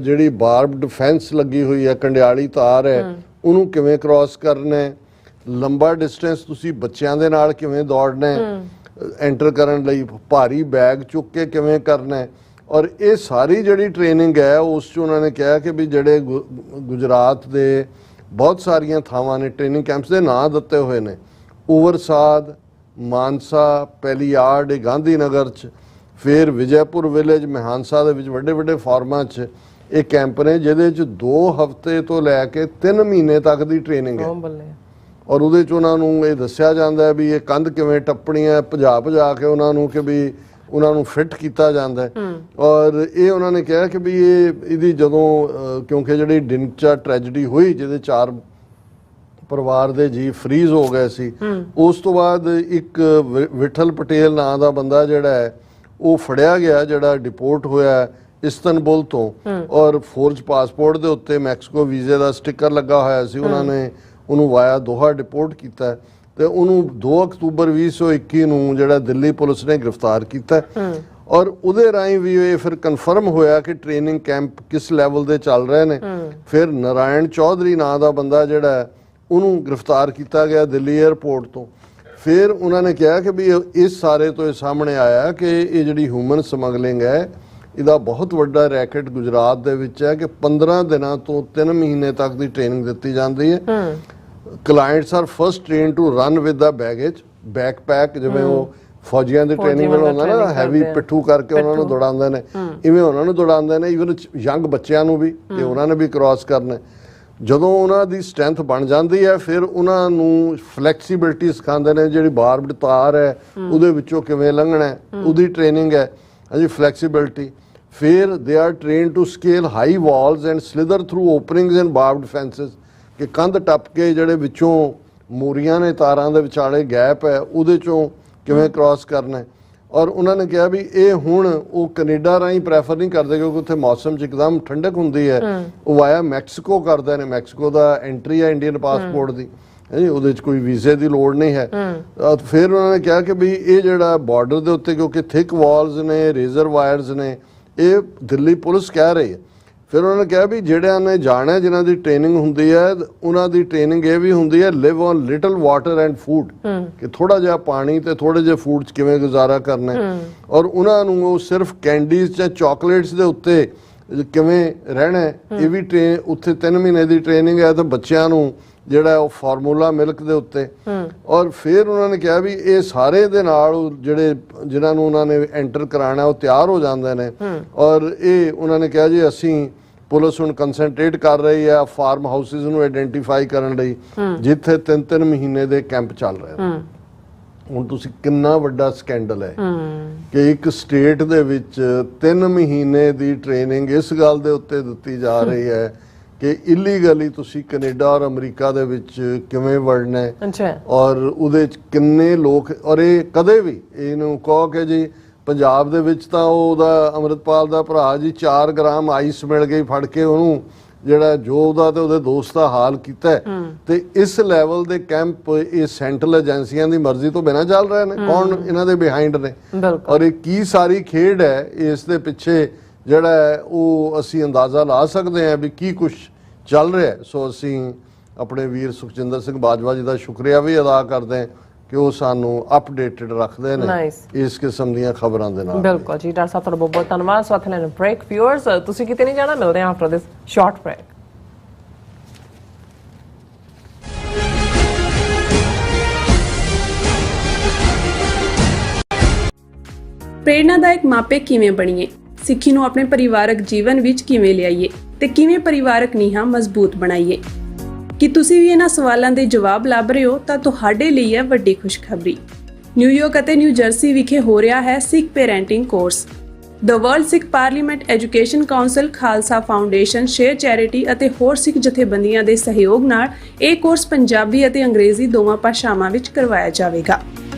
ਜਿਹੜੀ ਬਾਰਬਡ ਫੈਂਸ ਲੱਗੀ ਹੋਈ ਹੈ, ਕੰਡਿਆਲੀ ਤਾਰ ਹੈ, ਉਹਨੂੰ ਕਿਵੇਂ ਕ੍ਰਾਸ ਕਰਨਾ ਹੈ, ਲੰਬਾ ਡਿਸਟੈਂਸ ਤੁਸੀਂ ਬੱਚਿਆਂ ਦੇ ਨਾਲ ਕਿਵੇਂ ਦੌੜਨਾ ਹੈ, ਐਂਟਰ ਕਰਨ ਲਈ ਭਾਰੀ ਬੈਗ ਚੁੱਕ ਕੇ ਕਿਵੇਂ ਕਰਨਾ ਹੈ। ਔਰ ਇਹ ਸਾਰੀ ਜਿਹੜੀ ਟ੍ਰੇਨਿੰਗ ਹੈ ਉਸ 'ਚ ਉਹਨਾਂ ਨੇ ਕਿਹਾ ਕਿ ਵੀ ਜਿਹੜੇ ਗੁਜਰਾਤ ਦੇ ਬਹੁਤ ਸਾਰੀਆਂ ਥਾਵਾਂ ਨੇ ਟ੍ਰੇਨਿੰਗ ਕੈਂਪਸ ਦੇ ਨਾਂ ਦਿੱਤੇ ਹੋਏ ਨੇ, ਓਵਰਸਾਦ, ਮਾਨਸਾ, ਪੈਲੀਆਡ, ਗਾਂਧੀ ਨਗਰ 'ਚ, ਫਿਰ ਵਿਜੈਪੁਰ ਵਿਲੇਜ, ਮਹਾਨਸਾ ਦੇ ਵਿੱਚ ਵੱਡੇ ਵੱਡੇ ਫਾਰਮਾਂ 'ਚ ਇਹ ਕੈਂਪ ਨੇ ਜਿਹਦੇ 'ਚ 2 ਹਫ਼ਤੇ ਤੋਂ ਲੈ ਕੇ 3 ਮਹੀਨੇ ਤੱਕ ਦੀ ਟ੍ਰੇਨਿੰਗ ਹੈ। ਔਰ ਉਹਦੇ 'ਚ ਉਹਨਾਂ ਨੂੰ ਇਹ ਦੱਸਿਆ ਜਾਂਦਾ ਹੈ ਵੀ ਇਹ ਕੰਧ ਕਿਵੇਂ ਟੱਪਣੀ ਹੈ, ਭਜਾ ਕੇ ਉਹਨਾਂ ਨੂੰ ਕਿ ਵੀ ਉਹਨਾਂ ਨੂੰ ਫਿੱਟ ਕੀਤਾ ਜਾਂਦਾ ਹੈ। ਔਰ ਇਹ ਉਹਨਾਂ ਨੇ ਕਿਹਾ ਕਿ ਵੀ ਇਹਦੀ ਜਦੋਂ ਕਿਉਂਕਿ ਜਿਹੜੀ ਡਿਨਚਾ ਟ੍ਰੈਜਡੀ ਹੋਈ ਜਿਹਦੇ 4 ਪਰਿਵਾਰ ਦੇ ਜੀ ਫਰੀਜ਼ ਹੋ ਗਏ ਸੀ, ਉਸ ਤੋਂ ਬਾਅਦ ਇੱਕ ਵਿਠਲ ਪਟੇਲ ਨਾਂ ਦਾ ਬੰਦਾ ਜਿਹੜਾ ਹੈ ਉਹ ਫੜਿਆ ਗਿਆ, ਜਿਹੜਾ ਡਿਪੋਰਟ ਹੋਇਆ ਇਸਤਨਬੁਲ ਤੋਂ, ਔਰ ਫੋਰਜ ਪਾਸਪੋਰਟ ਦੇ ਉੱਤੇ ਮੈਕਸੀਕੋ ਵੀਜ਼ੇ ਦਾ ਸਟicker ਲੱਗਾ ਹੋਇਆ ਸੀ। ਉਹਨਾਂ ਨੇ ਉਹਨੂੰ ਵਾਇਆ ਦੋਹਾ ਡਿਪੋਰਟ ਕੀਤਾ ਤੇ ਉਹਨੂੰ 2 ਅਕਤੂਬਰ 2021 ਨੂੰ ਜਿਹੜਾ ਦਿੱਲੀ ਪੁਲਿਸ ਨੇ ਗ੍ਰਿਫਤਾਰ ਕੀਤਾ। ਔਰ ਉਹਦੇ ਰਾਹੀਂ ਵੀ ਇਹ ਫਿਰ ਕਨਫਰਮ ਹੋਇਆ ਕਿ ਟ੍ਰੇਨਿੰਗ ਕੈਂਪ ਕਿਸ ਲੈਵਲ ਦੇ ਚੱਲ ਰਹੇ ਨੇ। ਫਿਰ ਨਾਰਾਇਣ ਚੌਧਰੀ ਨਾਂ ਦਾ ਬੰਦਾ ਜਿਹੜਾ ਉਹਨੂੰ ਗ੍ਰਿਫਤਾਰ ਕੀਤਾ ਗਿਆ ਦਿੱਲੀ 에ਅਰਪੋਰਟ ਤੋਂ। ਫਿਰ ਉਹਨਾਂ ਨੇ ਕਿਹਾ ਕਿ ਵੀ ਇਸ ਸਾਰੇ ਤੋਂ ਇਹ ਸਾਹਮਣੇ ਆਇਆ ਕਿ ਇਹ ਜਿਹੜੀ ਹਿਊਮਨ ਸਮਗਲਿੰਗ ਹੈ ਇਹਦਾ ਬਹੁਤ ਵੱਡਾ ਰੈਕਟ ਗੁਜਰਾਤ ਦੇ ਵਿੱਚ ਹੈ ਕਿ 15 ਦਿਨਾਂ ਤੋਂ 3 ਮਹੀਨੇ ਤੱਕ ਦੀ ਟ੍ਰੇਨਿੰਗ ਦਿੱਤੀ ਜਾਂਦੀ ਹੈ। Clients are first train to run with the backpack, ਜਿਵੇਂ ਉਹ ਫੌਜੀਆਂ ਦੀ ਟ੍ਰੇਨਿੰਗ ਬਣਾਉਂਦਾ ਨਾ, ਹੈਵੀ ਪਿੱਠੂ ਕਰਕੇ ਉਹਨਾਂ ਨੂੰ ਦੌੜਾਉਂਦੇ ਨੇ, ਇਵੇਂ ਉਹਨਾਂ ਨੂੰ ਦੌੜਾਉਂਦੇ ਨੇ, ਈਵਨ ਯੰਗ ਬੱਚਿਆਂ ਨੂੰ ਵੀ, ਤੇ ਉਹਨਾਂ ਨੇ ਵੀ ਕ੍ਰਾਸ ਕਰਨਾ। ਜਦੋਂ ਉਹਨਾਂ ਦੀ ਸਟਰੈਂਥ ਬਣ ਜਾਂਦੀ ਹੈ ਫਿਰ ਉਹਨਾਂ ਨੂੰ ਫਲੈਕਸੀਬਿਲਿਟੀ ਸਿਖਾਉਂਦੇ ਨੇ, ਜਿਹੜੀ ਬਾਰਬਡ ਤਾਰ ਹੈ ਉਹਦੇ ਵਿੱਚੋਂ ਕਿਵੇਂ ਲੰਘਣਾ ਉਹਦੀ ਟ੍ਰੇਨਿੰਗ ਹੈ ਹਾਂਜੀ, ਫਲੈਕਸੀਬਿਲਿਟੀ। ਫਿਰ they are train to scale high walls and slither through openings and barbed fences, ਕਿ ਕੰਧ ਟੱਪ ਕੇ ਜਿਹੜੇ ਵਿੱਚੋਂ ਮੋਰੀਆਂ ਨੇ, ਤਾਰਾਂ ਦੇ ਵਿਚਾਲੇ ਗੈਪ ਹੈ, ਉਹਦੇ ਚੋਂ ਕਿਵੇਂ ਕ੍ਰਾਸ ਕਰਨਾ। ਔਰ ਉਹਨਾਂ ਨੇ ਕਿਹਾ ਵੀ ਇਹ ਹੁਣ ਉਹ ਕੈਨੇਡਾ ਰਾਹੀਂ ਪ੍ਰੈਫਰ ਨਹੀਂ ਕਰਦੇ ਕਿਉਂਕਿ ਉੱਥੇ ਮੌਸਮ 'ਚ ਇੱਕਦਮ ਠੰਡਕ ਹੁੰਦੀ ਹੈ, ਉਹ ਵਾਇਆ ਮੈਕਸੀਕੋ ਕਰਦੇ ਨੇ। ਮੈਕਸੀਕੋ ਦਾ ਐਂਟਰੀ ਹੈ ਇੰਡੀਅਨ ਪਾਸਪੋਰਟ ਦੀ, ਉਹਦੇ 'ਚ ਕੋਈ ਵੀਜ਼ੇ ਦੀ ਲੋੜ ਨਹੀਂ ਹੈ। ਫਿਰ ਉਹਨਾਂ ਨੇ ਕਿਹਾ ਕਿ ਵੀ ਇਹ ਜਿਹੜਾ ਬਾਰਡਰ ਦੇ ਉੱਤੇ ਕਿਉਂਕਿ ਥਿਕ ਵਾਲਸ ਨੇ, ਰੇਜ਼ਰ ਵਾਇਰਸ ਨੇ, ਇਹ ਦਿੱਲੀ ਪੁਲਿਸ ਕਹਿ ਰਹੀ ਹੈ। ਫਿਰ ਉਹਨਾਂ ਨੇ ਕਿਹਾ ਵੀ ਜਿਹੜਿਆਂ ਨੇ ਜਾਣਾ, ਜਿਨ੍ਹਾਂ ਦੀ ਟ੍ਰੇਨਿੰਗ ਹੁੰਦੀ ਹੈ, ਉਹਨਾਂ ਦੀ ਟ੍ਰੇਨਿੰਗ ਇਹ ਵੀ ਹੁੰਦੀ ਹੈ live on little water and food, ਕਿ ਥੋੜਾ ਜਿਹਾ ਪਾਣੀ ਤੇ ਥੋੜੇ ਜਿਹੇ ਫੂਡ 'ਚ ਕਿਵੇਂ ਗੁਜ਼ਾਰਾ ਕਰਨਾ। ਔਰ ਉਹਨਾਂ ਨੂੰ ਉਹ ਸਿਰਫ ਕੈਂਡੀਜ਼ ਜਾਂ ਚਾਕਲੇਟਸ ਦੇ ਉੱਤੇ ਕਿਵੇਂ ਰਹਿਣਾ, ਇਹ ਵੀ ਉੱਥੇ 3 ਮਹੀਨੇ ਦੀ ਟ੍ਰੇਨਿੰਗ ਹੈ। ਤੇ ਬੱਚਿਆਂ ਨੂੰ ਜਿਹੜਾ ਉਹ ਫਾਰਮੂਲਾ ਮਿਲਕ ਦੇ ਉੱਤੇ। ਔਰ ਫਿਰ ਉਹਨਾਂ ਨੇ ਕਿਹਾ ਵੀ ਇਹ ਸਾਰੇ ਦੇ ਨਾਲ ਜਿਹੜੇ ਜਿਨ੍ਹਾਂ ਨੂੰ ਉਹਨਾਂ ਨੇ ਐਂਟਰ ਕਰਾਉਣਾ ਉਹ ਤਿਆਰ ਹੋ ਜਾਂਦੇ ਨੇ। ਔਰ ਇਹ ਉਹਨਾਂ ਨੇ ਕਿਹਾ ਜੀ ਅਸੀਂ ਪੁਲਿਸ ਹੁਣ ਕੰਸੈਂਟਰੇਟ ਕਰ ਰਹੀ ਹੈ ਫਾਰਮ ਹਾਊਸਿਸ ਨੂੰ ਆਈਡੈਂਟੀਫਾਈ ਕਰਨ ਲਈ ਜਿੱਥੇ 3-3 ਮਹੀਨੇ ਦੇ ਕੈਂਪ ਚੱਲ ਰਹੇ ਨੇ। ਹੁਣ ਤੁਸੀਂ ਕਿੰਨਾ ਵੱਡਾ ਸਕੈਂਡਲ ਹੈ ਕਿ ਇੱਕ ਸਟੇਟ ਦੇ ਵਿੱਚ 3 ਮਹੀਨੇ ਦੀ ਟ੍ਰੇਨਿੰਗ ਇਸ ਗੱਲ ਦੇ ਉੱਤੇ ਦਿੱਤੀ ਜਾ ਰਹੀ ਹੈ ਕਿ ਇਲੀਗਲੀ ਤੁਸੀਂ ਕੈਨੇਡਾ ਔਰ ਅਮਰੀਕਾ ਦੇ ਵਿੱਚ ਕਿਵੇਂ ਵੜਨਾ ਹੈ। ਔਰ ਉਹਦੇ ਚ ਕਿੰਨੇ ਲੋਕ, ਔਰ ਇਹ ਕਦੇ ਵੀ ਇਹਨੂੰ ਕਹੋ ਕਿ ਜੀ ਪੰਜਾਬ ਦੇ ਵਿੱਚ ਤਾਂ ਉਹਦਾ ਅੰਮ੍ਰਿਤਪਾਲ ਦਾ ਭਰਾ ਜੀ 4 ਗ੍ਰਾਮ ਆਈਸ ਮਿਲ ਗਈ ਫੜ ਕੇ ਉਹਨੂੰ, ਜਿਹੜਾ ਜੋ ਉਹਦਾ ਤੇ ਉਹਦੇ ਦੋਸਤ ਦਾ ਹਾਲ ਕੀਤਾ ਤੇ ਇਸ ਲੈਵਲ ਦੇ ਕੈਂਪ ਇਹ ਸੈਂਟਰਲ ਏਜੰਸੀਆਂ ਦੀ ਮਰਜ਼ੀ ਤੋਂ ਬਿਨਾਂ ਚੱਲ ਰਹੇ ਨੇ। ਕੌਣ ਇਹਨਾਂ ਦੇ ਬਿਹਾਈਂਡ ਨੇ ਔਰ ਇਹ ਕੀ ਸਾਰੀ ਖੇਡ ਹੈ ਇਸ ਦੇ ਪਿੱਛੇ ਜਿਹੜਾ ਹੈ ਉਹ ਅਸੀਂ ਅੰਦਾਜ਼ਾ ਲਾ ਸਕਦੇ ਹਾਂ ਵੀ ਕੀ ਕੁਝ ਚੱਲ ਰਿਹਾ। ਸੋ ਅਸੀਂ ਆਪਣੇ ਵੀਰ ਸੁਖਜਿੰਦਰ ਸਿੰਘ ਬਾਜਵਾ ਜੀ ਦਾ ਸ਼ੁਕਰੀਆ ਵੀ ਅਦਾ ਕਰਦੇ ਹਾਂ ਕਿ ਉਹ ਸਾਨੂੰ ਅਪਡੇਟਡ ਰੱਖਦੇ ਨੇ ਇਸ ਕਿਸਮ ਦੀਆਂ ਖਬਰਾਂ ਦੇ ਨਾਲ। ਬਿਲਕੁਲ ਜੀ ਡਾਕਟਰ ਸਾਹਿਬ, ਤੁਹਾਡਾ ਬਹੁਤ ਬਹੁਤ ਧੰਨਵਾਦ। ਸੋ ਅਥਲੇ ਬ੍ਰੇਕ ਵਿਊਅਰਸ, ਤੁਸੀਂ ਕਿਤੇ ਨਹੀਂ ਜਾਣਾ, ਮਿਲਦੇ ਹਾਂ ਆਫਟਰ ਦਿਸ ਸ਼ਾਰਟ ਬ੍ਰੇਕ। ਪ੍ਰੇਰਨਾਦਾਇਕ ਮਾਪੇ ਕਿਵੇਂ ਬਣੀਏ, ਸਿੱਖੀ ਨੂੰ ਆਪਣੇ ਪਰਿਵਾਰਕ ਜੀਵਨ ਵਿੱਚ ਕਿਵੇਂ ਲਿਆਈਏ ਤੇ ਕਿਵੇਂ ਪਰਿਵਾਰਕ ਨੀਹਾਂ ਮਜ਼ਬੂਤ ਬਣਾਈਏ। ਕੀ ਤੁਸੀਂ ਵੀ ਇਹਨਾਂ ਸਵਾਲਾਂ ਦੇ ਜਵਾਬ ਲੱਭ ਰਹੇ ਹੋ ਤਾਂ ਤੁਹਾਡੇ ਲਈ ਹੈ ਵੱਡੀ ਖੁਸ਼ਖਬਰੀ। ਨਿਊਯਾਰਕ ਅਤੇ ਨਿਊ ਜਰਸੀ ਵਿਖੇ ਹੋ ਰਿਹਾ ਹੈ Sikh parenting course. The world Sikh parliament education council, Khalsa foundation, share charity ਅਤੇ ਹੋਰ ਸਿੱਖ ਜਥੇਬੰਦੀਆਂ ਦੇ ਸਹਿਯੋਗ ਨਾਲ ਇਹ ਕੋਰਸ ਪੰਜਾਬੀ ਅਤੇ ਅੰਗਰੇਜ਼ੀ ਦੋਵਾਂ ਭਾਸ਼ਾਵਾਂ ਵਿੱਚ ਕਰਵਾਇਆ ਜਾਵੇਗਾ,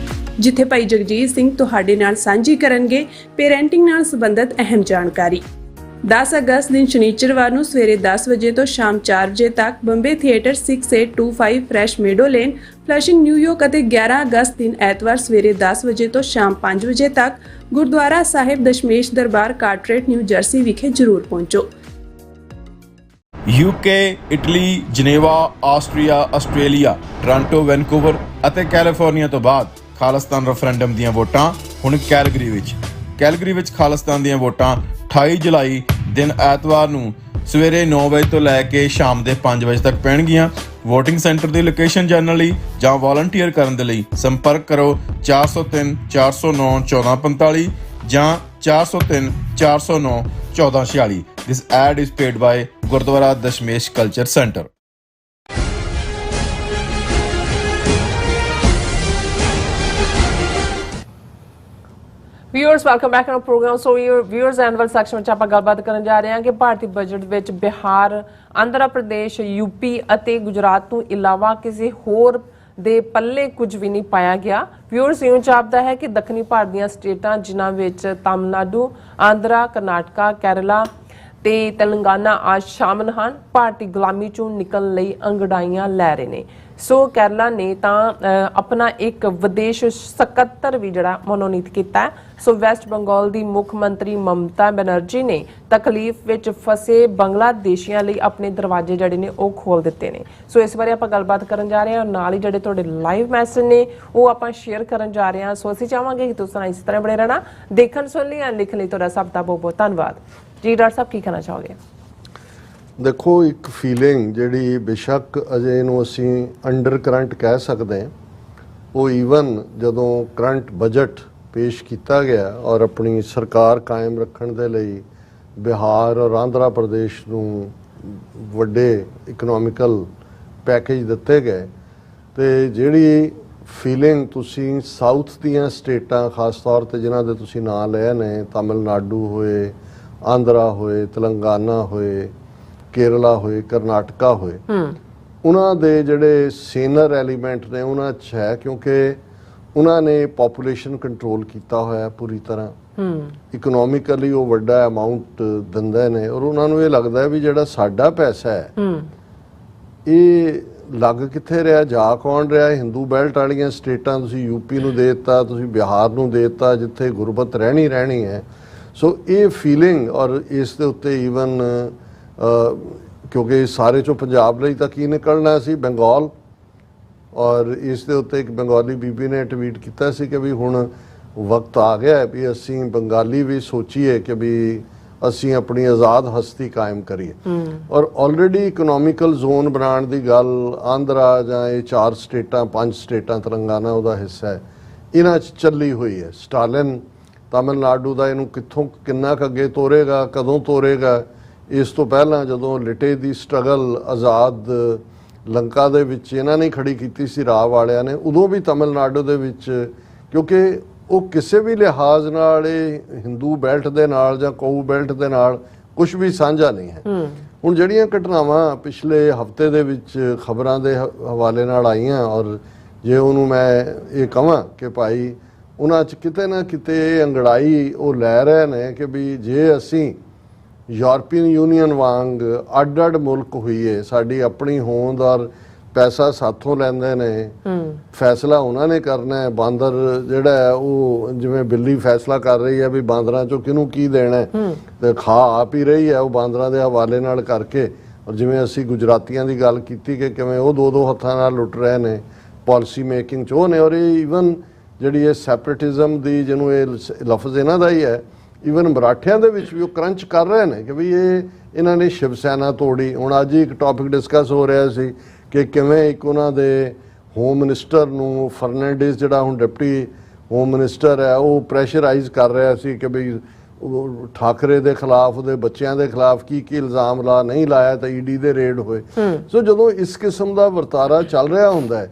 ਜਿੱਥੇ ਭਾਈ ਜਗਜੀਤ ਸਿੰਘ ਤੁਹਾਡੇ ਨਾਲ ਸਾਂਝੀ ਕਰਨਗੇ ਪੇਰੈਂਟਿੰਗ ਨਾਲ ਸੰਬੰਧਿਤ ਅਹਿਮ ਜਾਣਕਾਰੀ। 10 ਅਗਸਤ ਦਿਨ ਸ਼ਨੀਚਰਵਾਰ ਨੂੰ ਸਵੇਰੇ 10 ਵਜੇ ਤੋਂ ਸ਼ਾਮ 4 ਵਜੇ ਤੱਕ Bombay theatre 6825 fresh meadow lane, Flushing, New York ਅਤੇ 11 ਅਗਸਤ ਦਿਨ ਐਤਵਾਰ ਸਵੇਰੇ 10 ਵਜੇ ਤੋਂ ਸ਼ਾਮ 5 ਵਜੇ ਤੱਕ Gurdwara Sahib Dashmesh Darbar, Carteret, New Jersey ਵਿਖੇ ਜ਼ਰੂਰ ਪਹੁੰਚੋ। UK, Italy, Geneva, Austria, Australia, Toronto, Vancouver ਅਤੇ ਕੈਲੀਫੋਰਨੀਆ ਤੋਂ ਬਾਅਦ ਖਾਲਿਸਤਾਨ ਰੈਫਰੈਂਡਮ ਦੀਆਂ ਵੋਟਾਂ ਹੁਣ ਕੈਲਗਰੀ ਵਿੱਚ। ਕੈਲਗਰੀ ਵਿੱਚ ਖਾਲਿਸਤਾਨ ਦੀਆਂ ਵੋਟਾਂ 28 ਜੁਲਾਈ ਦਿਨ ਐਤਵਾਰ ਨੂੰ ਸਵੇਰੇ 9 ਵਜੇ ਤੋਂ ਲੈ ਕੇ ਸ਼ਾਮ ਦੇ 5 ਵਜੇ ਤੱਕ ਪੈਣਗੀਆਂ। ਵੋਟਿੰਗ ਸੈਂਟਰ ਦੀ ਲੋਕੇਸ਼ਨ ਜਾਣਨ ਲਈ ਜਾਂ ਵਾਲੰਟੀਅਰ ਕਰਨ ਦੇ ਲਈ ਸੰਪਰਕ ਕਰੋ 403 409 1445 ਜਾਂ 403 409 1446। This ad is paid by Gurdwara Dashmesh culture center. Viewers, welcome back to program. So viewers, annual section ਵਿੱਚ ਆਪਾਂ ਗੱਲਬਾਤ ਕਰਨ ਜਾ ਰਹੇ ਹਾਂ ਕਿ ਭਾਰਤੀ ਬਜਟ ਵਿੱਚ ਬਿਹਾਰ, ਆਂਧਰਾ ਪ੍ਰਦੇਸ਼, ਯੂਪੀ ਅਤੇ ਗੁਜਰਾਤ ਤੋਂ ਇਲਾਵਾ ਕਿਸੇ ਹੋਰ ਦੇ ਪੱਲੇ ਕੁਝ ਵੀ ਨਹੀਂ ਪਾਇਆ ਗਿਆ। ਵਿਊਅਰਸ, ਇਉਂ ਜਾਪਦਾ ਹੈ ਕਿ ਦੱਖਣੀ ਭਾਰਤ ਦੀਆਂ ਸਟੇਟਾਂ ਜਿਨ੍ਹਾਂ ਵਿੱਚ ਤਾਮਿਲਨਾਡੂ, ਆਂਧਰਾ, ਕਰਨਾਟਕਾ, ਕੇਰਲਾ ਤੇ ਤੇਲੰਗਾਨਾ ਅੱਜ ਸ਼ਾਮਲ ਹਨ, ਭਾਰਤੀ ਗੁਲਾਮੀ ਚੋਂ ਨਿਕਲਣ ਲਈ ਅੰਗੜਾਈਆਂ ਲੈ ਰਹੇ ਨੇ। ਸੋ ਕੇਰਲਾ ਨੇ ਤਾਂ ਆਪਣਾ ਇੱਕ ਵਿਦੇਸ਼ ਸਕੱਤਰ ਵੀ ਜਿਹੜਾ ਮਨੋਨੀਤ ਕੀਤਾ। ਸੋ ਵੈਸਟ ਬੰਗਾਲ ਦੀ ਮੁੱਖ ਮੰਤਰੀ ਮਮਤਾ ਬੈਨਰਜੀ ਨੇ ਤਕਲੀਫ ਵਿੱਚ ਫਸੇ ਬੰਗਲਾਦੇਸ਼ੀਆਂ ਲਈ ਆਪਣੇ ਦਰਵਾਜ਼ੇ ਜਿਹੜੇ ਨੇ ਉਹ ਖੋਲ ਦਿੱਤੇ ਨੇ। ਸੋ ਇਸ ਬਾਰੇ ਆਪਾਂ ਗੱਲਬਾਤ ਕਰਨ ਜਾ ਰਹੇ ਹਾਂ, ਨਾਲ ਹੀ ਜਿਹੜੇ ਤੁਹਾਡੇ ਲਾਈਵ ਮੈਸੇਜ ਨੇ ਉਹ ਆਪਾਂ ਸ਼ੇਅਰ ਕਰਨ ਜਾ ਰਹੇ ਹਾਂ। ਸੋ ਅਸੀਂ ਚਾਹਾਂਗੇ ਕਿ ਤੁਸੀਂ ਇਸ ਤਰ੍ਹਾਂ ਬਣੇ ਰਹਿਣਾ। ਦੇਖਣ, ਸੁਣ ਲਈ, ਲਿਖਣ ਲਈ ਤੁਹਾਡਾ ਸਭ ਦਾ ਬਹੁਤ ਬਹੁਤ ਧੰਨਵਾਦ ਜੀ। ਡਾਕਟਰ ਸਾਹਿਬ, ਕੀ ਕਹਿਣਾ ਚਾਹੋਗੇ? ਦੇਖੋ, ਇੱਕ ਫੀਲਿੰਗ ਜਿਹੜੀ ਬੇਸ਼ੱਕ ਅਜੇ ਇਹਨੂੰ ਅਸੀਂ ਅੰਡਰ ਕਰੰਟ ਕਹਿ ਸਕਦੇ ਹਾਂ, ਉਹ ਈਵਨ ਜਦੋਂ ਕਰੰਟ ਬਜਟ ਪੇਸ਼ ਕੀਤਾ ਗਿਆ ਔਰ ਆਪਣੀ ਸਰਕਾਰ ਕਾਇਮ ਰੱਖਣ ਦੇ ਲਈ ਬਿਹਾਰ ਔਰ ਆਂਧਰਾ ਪ੍ਰਦੇਸ਼ ਨੂੰ ਵੱਡੇ ਇਕਨੋਮਿਕਲ ਪੈਕੇਜ ਦਿੱਤੇ ਗਏ, ਤੇ ਜਿਹੜੀ ਫੀਲਿੰਗ ਤੁਸੀਂ ਸਾਊਥ ਦੀਆਂ ਸਟੇਟਾਂ ਖਾਸ ਤੌਰ ਤੇ ਜਿਨ੍ਹਾਂ ਦੇ ਤੁਸੀਂ ਨਾਂ ਲਏ ਨੇ, ਤਾਮਿਲਨਾਡੂ ਹੋਏ, ਆਂਧਰਾ ਹੋਏ, ਤੇਲੰਗਾਨਾ ਹੋਏ, ਕੇਰਲਾ ਹੋਏ, ਕਰਨਾਟਕਾ ਹੋਏ, ਉਹਨਾਂ ਦੇ ਜਿਹੜੇ ਸੀਨੀਅਰ ਐਲੀਮੈਂਟ ਨੇ ਉਹਨਾਂ 'ਚ ਹੈ, ਕਿਉਂਕਿ ਉਹਨਾਂ ਨੇ ਪੋਪੂਲੇਸ਼ਨ ਕੰਟਰੋਲ ਕੀਤਾ ਹੋਇਆ ਪੂਰੀ ਤਰ੍ਹਾਂ। ਇਕਨੋਮਿਕਲੀ ਉਹ ਵੱਡਾ ਅਮਾਉਂਟ ਦਿੰਦੇ ਨੇ ਔਰ ਉਹਨਾਂ ਨੂੰ ਇਹ ਲੱਗਦਾ ਵੀ ਜਿਹੜਾ ਸਾਡਾ ਪੈਸਾ ਹੈ ਇਹ ਲੱਗ ਕਿੱਥੇ ਰਿਹਾ, ਜਾ ਕੌਣ ਰਿਹਾ। ਹਿੰਦੂ ਬੈਲਟ ਵਾਲੀਆਂ ਸਟੇਟਾਂ ਤੁਸੀਂ ਯੂਪੀ ਨੂੰ ਦੇ ਦਿੱਤਾ, ਤੁਸੀਂ ਬਿਹਾਰ ਨੂੰ ਦੇ ਦਿੱਤਾ, ਜਿੱਥੇ ਗੁਰਬਤ ਰਹਿਣੀ ਹੈ। ਸੋ ਇਹ ਫੀਲਿੰਗ ਔਰ ਇਸ ਦੇ ਉੱਤੇ ਈਵਨ ਕਿਉਂਕਿ ਸਾਰੇ ਚੋਂ ਪੰਜਾਬ ਲਈ ਤਾਂ ਕੀ ਨਿਕਲਣਾ ਸੀ, ਬੰਗਾਲ, ਔਰ ਇਸ ਦੇ ਉੱਤੇ ਇੱਕ ਬੰਗਾਲੀ ਬੀਬੀ ਨੇ ਟਵੀਟ ਕੀਤਾ ਸੀ ਕਿ ਵੀ ਹੁਣ ਵਕਤ ਆ ਗਿਆ ਹੈ ਵੀ ਅਸੀਂ ਬੰਗਾਲੀ ਵੀ ਸੋਚੀਏ ਕਿ ਵੀ ਅਸੀਂ ਆਪਣੀ ਆਜ਼ਾਦ ਹਸਤੀ ਕਾਇਮ ਕਰੀਏ। ਔਰ ਆਲਰੇਡੀ ਇਕਨੋਮਿਕਲ ਜ਼ੋਨ ਬਣਾਉਣ ਦੀ ਗੱਲ ਆਂਧਰਾ ਜਾਂ ਇਹ 4 ਸਟੇਟਾਂ 5 ਸਟੇਟਾਂ ਤੇਲੰਗਾਨਾ ਉਹਦਾ ਹਿੱਸਾ ਹੈ, ਇਹਨਾਂ 'ਚ ਚੱਲੀ ਹੋਈ ਹੈ। ਸਟਾਲਿਨ ਤਾਮਿਲਨਾਡੂ ਦਾ ਇਹਨੂੰ ਕਿੱਥੋਂ ਕਿੰਨਾ ਕੁ ਅੱਗੇ ਤੋਰੇਗਾ, ਕਦੋਂ ਤੋਰੇਗਾ, ਇਸ ਤੋਂ ਪਹਿਲਾਂ ਜਦੋਂ ਲਿਟੇ ਦੀ ਸਟਰਗਲ ਆਜ਼ਾਦ ਲੰਕਾ ਦੇ ਵਿੱਚ ਇਹਨਾਂ ਨੇ ਖੜੀ ਕੀਤੀ ਸੀ ਰਾਹ ਵਾਲਿਆਂ ਨੇ, ਉਦੋਂ ਵੀ ਤਾਮਿਲਨਾਡੂ ਦੇ ਵਿੱਚ, ਕਿਉਂਕਿ ਉਹ ਕਿਸੇ ਵੀ ਲਿਹਾਜ਼ ਨਾਲ ਇਹ ਹਿੰਦੂ ਬੈਲਟ ਦੇ ਨਾਲ ਜਾਂ ਕਊ ਬੈਲਟ ਦੇ ਨਾਲ ਕੁਝ ਵੀ ਸਾਂਝਾ ਨਹੀਂ ਹੈ। ਹੁਣ ਜਿਹੜੀਆਂ ਘਟਨਾਵਾਂ ਪਿਛਲੇ ਹਫ਼ਤੇ ਦੇ ਵਿੱਚ ਖਬਰਾਂ ਦੇ ਹਵਾਲੇ ਨਾਲ ਆਈਆਂ, ਔਰ ਜੇ ਉਹਨੂੰ ਮੈਂ ਇਹ ਕਹਾਂ ਕਿ ਭਾਈ ਉਹਨਾਂ 'ਚ ਕਿਤੇ ਨਾ ਕਿਤੇ ਅੰਗੜਾਈ ਉਹ ਲੈ ਰਹੇ ਨੇ ਕਿ ਵੀ ਜੇ ਅਸੀਂ ਯੂਰਪੀਅਨ ਯੂਨੀਅਨ ਵਾਂਗ ਅੱਡ-ਅੱਡ ਮੁਲਕ ਹੋਈਏ, ਸਾਡੀ ਆਪਣੀ ਹੋਂਦ ਔਰ ਪੈਸਾ ਸਾਥੋਂ ਲੈਂਦੇ ਨੇ, ਫੈਸਲਾ ਉਹਨਾਂ ਨੇ ਕਰਨਾ ਹੈ। ਬਾਂਦਰ ਜਿਹੜਾ ਹੈ ਉਹ ਜਿਵੇਂ ਬਿੱਲੀ ਫੈਸਲਾ ਕਰ ਰਹੀ ਹੈ ਵੀ ਬਾਂਦਰਾਂ ਚੋਂ ਕਿਹਨੂੰ ਕੀ ਦੇਣਾ ਹੈ, ਤੇ ਖਾ ਆਪ ਹੀ ਰਹੀ ਹੈ ਉਹ ਬਾਂਦਰਾਂ ਦੇ ਹਵਾਲੇ ਨਾਲ ਕਰਕੇ। ਔਰ ਜਿਵੇਂ ਅਸੀਂ ਗੁਜਰਾਤੀਆਂ ਦੀ ਗੱਲ ਕੀਤੀ ਕਿ ਕਿਵੇਂ ਉਹ ਦੋ ਹੱਥਾਂ ਨਾਲ ਲੁੱਟ ਰਹੇ ਨੇ ਪਾਲਿਸੀ ਮੇਕਿੰਗ 'ਚ ਉਹ ਨੇ। ਔਰ ਇਹ ਈਵਨ ਜਿਹੜੀ ਇਹ ਸੈਪਰੇਟਿਜ਼ਮ ਦੀ ਜਿਹਨੂੰ ਇਹ ਲਫ਼ਜ਼ ਇਹਨਾਂ ਦਾ ਹੀ ਹੈ, ਈਵਨ ਮਰਾਠਿਆਂ ਦੇ ਵਿੱਚ ਵੀ ਉਹ ਕਰੰਚ ਕਰ ਰਹੇ ਨੇ ਕਿ ਵੀ ਇਹਨਾਂ ਨੇ ਸ਼ਿਵ ਸੈਨਾ ਤੋੜੀ। ਹੁਣ ਅੱਜ ਹੀ ਇੱਕ ਟੌਪਿਕ ਡਿਸਕਸ ਹੋ ਰਿਹਾ ਸੀ ਕਿ ਕਿਵੇਂ ਇੱਕ ਉਹਨਾਂ ਦੇ ਹੋਮ ਮਿਨਿਸਟਰ ਨੂੰ ਫਰਨੈਂਡਿਸ ਜਿਹੜਾ ਹੁਣ ਡਿਪਟੀ ਹੋਮ ਮਿਨਿਸਟਰ ਹੈ ਉਹ ਪ੍ਰੈਸ਼ਰਾਈਜ਼ ਕਰ ਰਿਹਾ ਸੀ ਕਿ ਬਈ ਠਾਕਰੇ ਦੇ ਖਿਲਾਫ, ਉਹਦੇ ਬੱਚਿਆਂ ਦੇ ਖਿਲਾਫ ਕੀ ਇਲਜ਼ਾਮ ਨਹੀਂ ਲਾਇਆ ਤਾਂ ਈਡੀ ਦੇ ਰੇਡ ਹੋਏ। ਸੋ ਜਦੋਂ ਇਸ ਕਿਸਮ ਦਾ ਵਰਤਾਰਾ ਚੱਲ ਰਿਹਾ ਹੁੰਦਾ ਹੈ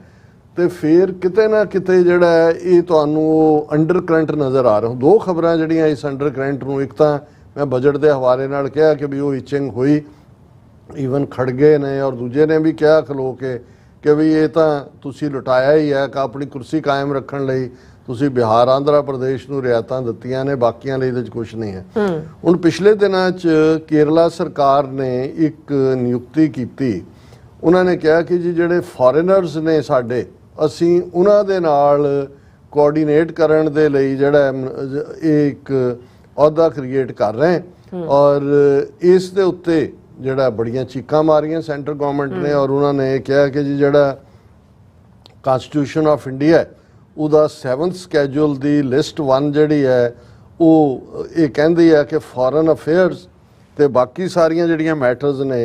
ਤੇ ਫਿਰ ਕਿਤੇ ਨਾ ਕਿਤੇ ਜਿਹੜਾ ਹੈ ਇਹ ਤੁਹਾਨੂੰ ਉਹ ਅੰਡਰ ਕਰੰਟ ਨਜ਼ਰ ਆ ਰਿਹਾ। ਦੋ ਖਬਰਾਂ ਜਿਹੜੀਆਂ ਇਸ ਅੰਡਰ ਕਰੰਟ ਨੂੰ, ਇੱਕ ਤਾਂ ਮੈਂ ਬਜਟ ਦੇ ਹਵਾਲੇ ਨਾਲ ਕਿਹਾ ਕਿ ਵੀ ਉਹ ਇਚਿੰਗ ਹੋਈ, ਈਵਨ ਖੜਗੇ ਨੇ ਔਰ ਦੂਜੇ ਨੇ ਵੀ ਕਿਹਾ ਖਲੋ ਕੇ ਕਿ ਵੀ ਇਹ ਤਾਂ ਤੁਸੀਂ ਲੁਟਾਇਆ ਹੀ ਹੈ ਕਿ ਆਪਣੀ ਕੁਰਸੀ ਕਾਇਮ ਰੱਖਣ ਲਈ ਤੁਸੀਂ ਬਿਹਾਰ ਆਂਧਰਾ ਪ੍ਰਦੇਸ਼ ਨੂੰ ਰਿਆਇਤਾਂ ਦਿੱਤੀਆਂ ਨੇ, ਬਾਕੀਆਂ ਲਈ ਇਹਦੇ 'ਚ ਕੁਛ ਨਹੀਂ ਹੈ। ਹੁਣ ਪਿਛਲੇ ਦਿਨਾਂ 'ਚ ਕੇਰਲਾ ਸਰਕਾਰ ਨੇ ਇੱਕ ਨਿਯੁਕਤੀ ਕੀਤੀ। ਉਹਨਾਂ ਨੇ ਕਿਹਾ ਕਿ ਜੀ ਜਿਹੜੇ ਫੋਰੇਨਰਸ ਨੇ ਸਾਡੇ, ਅਸੀਂ ਉਹਨਾਂ ਦੇ ਨਾਲ ਕੋਆਰਡੀਨੇਟ ਕਰਨ ਦੇ ਲਈ ਜਿਹੜਾ ਇਹ ਇੱਕ ਅਹੁਦਾ ਕ੍ਰੀਏਟ ਕਰ ਰਹੇ ਔਰ ਇਸ ਦੇ ਉੱਤੇ ਜਿਹੜਾ ਬੜੀਆਂ ਚੀਕਾਂ ਮਾਰੀਆਂ ਸੈਂਟਰ ਗਵਰਨਮੈਂਟ ਨੇ। ਔਰ ਉਹਨਾਂ ਨੇ ਇਹ ਕਿਹਾ ਕਿ ਜੀ ਜਿਹੜਾ ਕਨਸਟੀਟਿਊਸ਼ਨ ਆਫ ਇੰਡੀਆ ਉਹਦਾ 7th ਸਕੇਜੂਲ ਦੀ ਲਿਸਟ 1 ਜਿਹੜੀ ਹੈ ਉਹ ਇਹ ਕਹਿੰਦੀ ਹੈ ਕਿ ਫੋਰਨ ਅਫੇਅਰਸ ਤੇ ਬਾਕੀ ਸਾਰੀਆਂ ਜਿਹੜੀਆਂ ਮੈਟਰਸ ਨੇ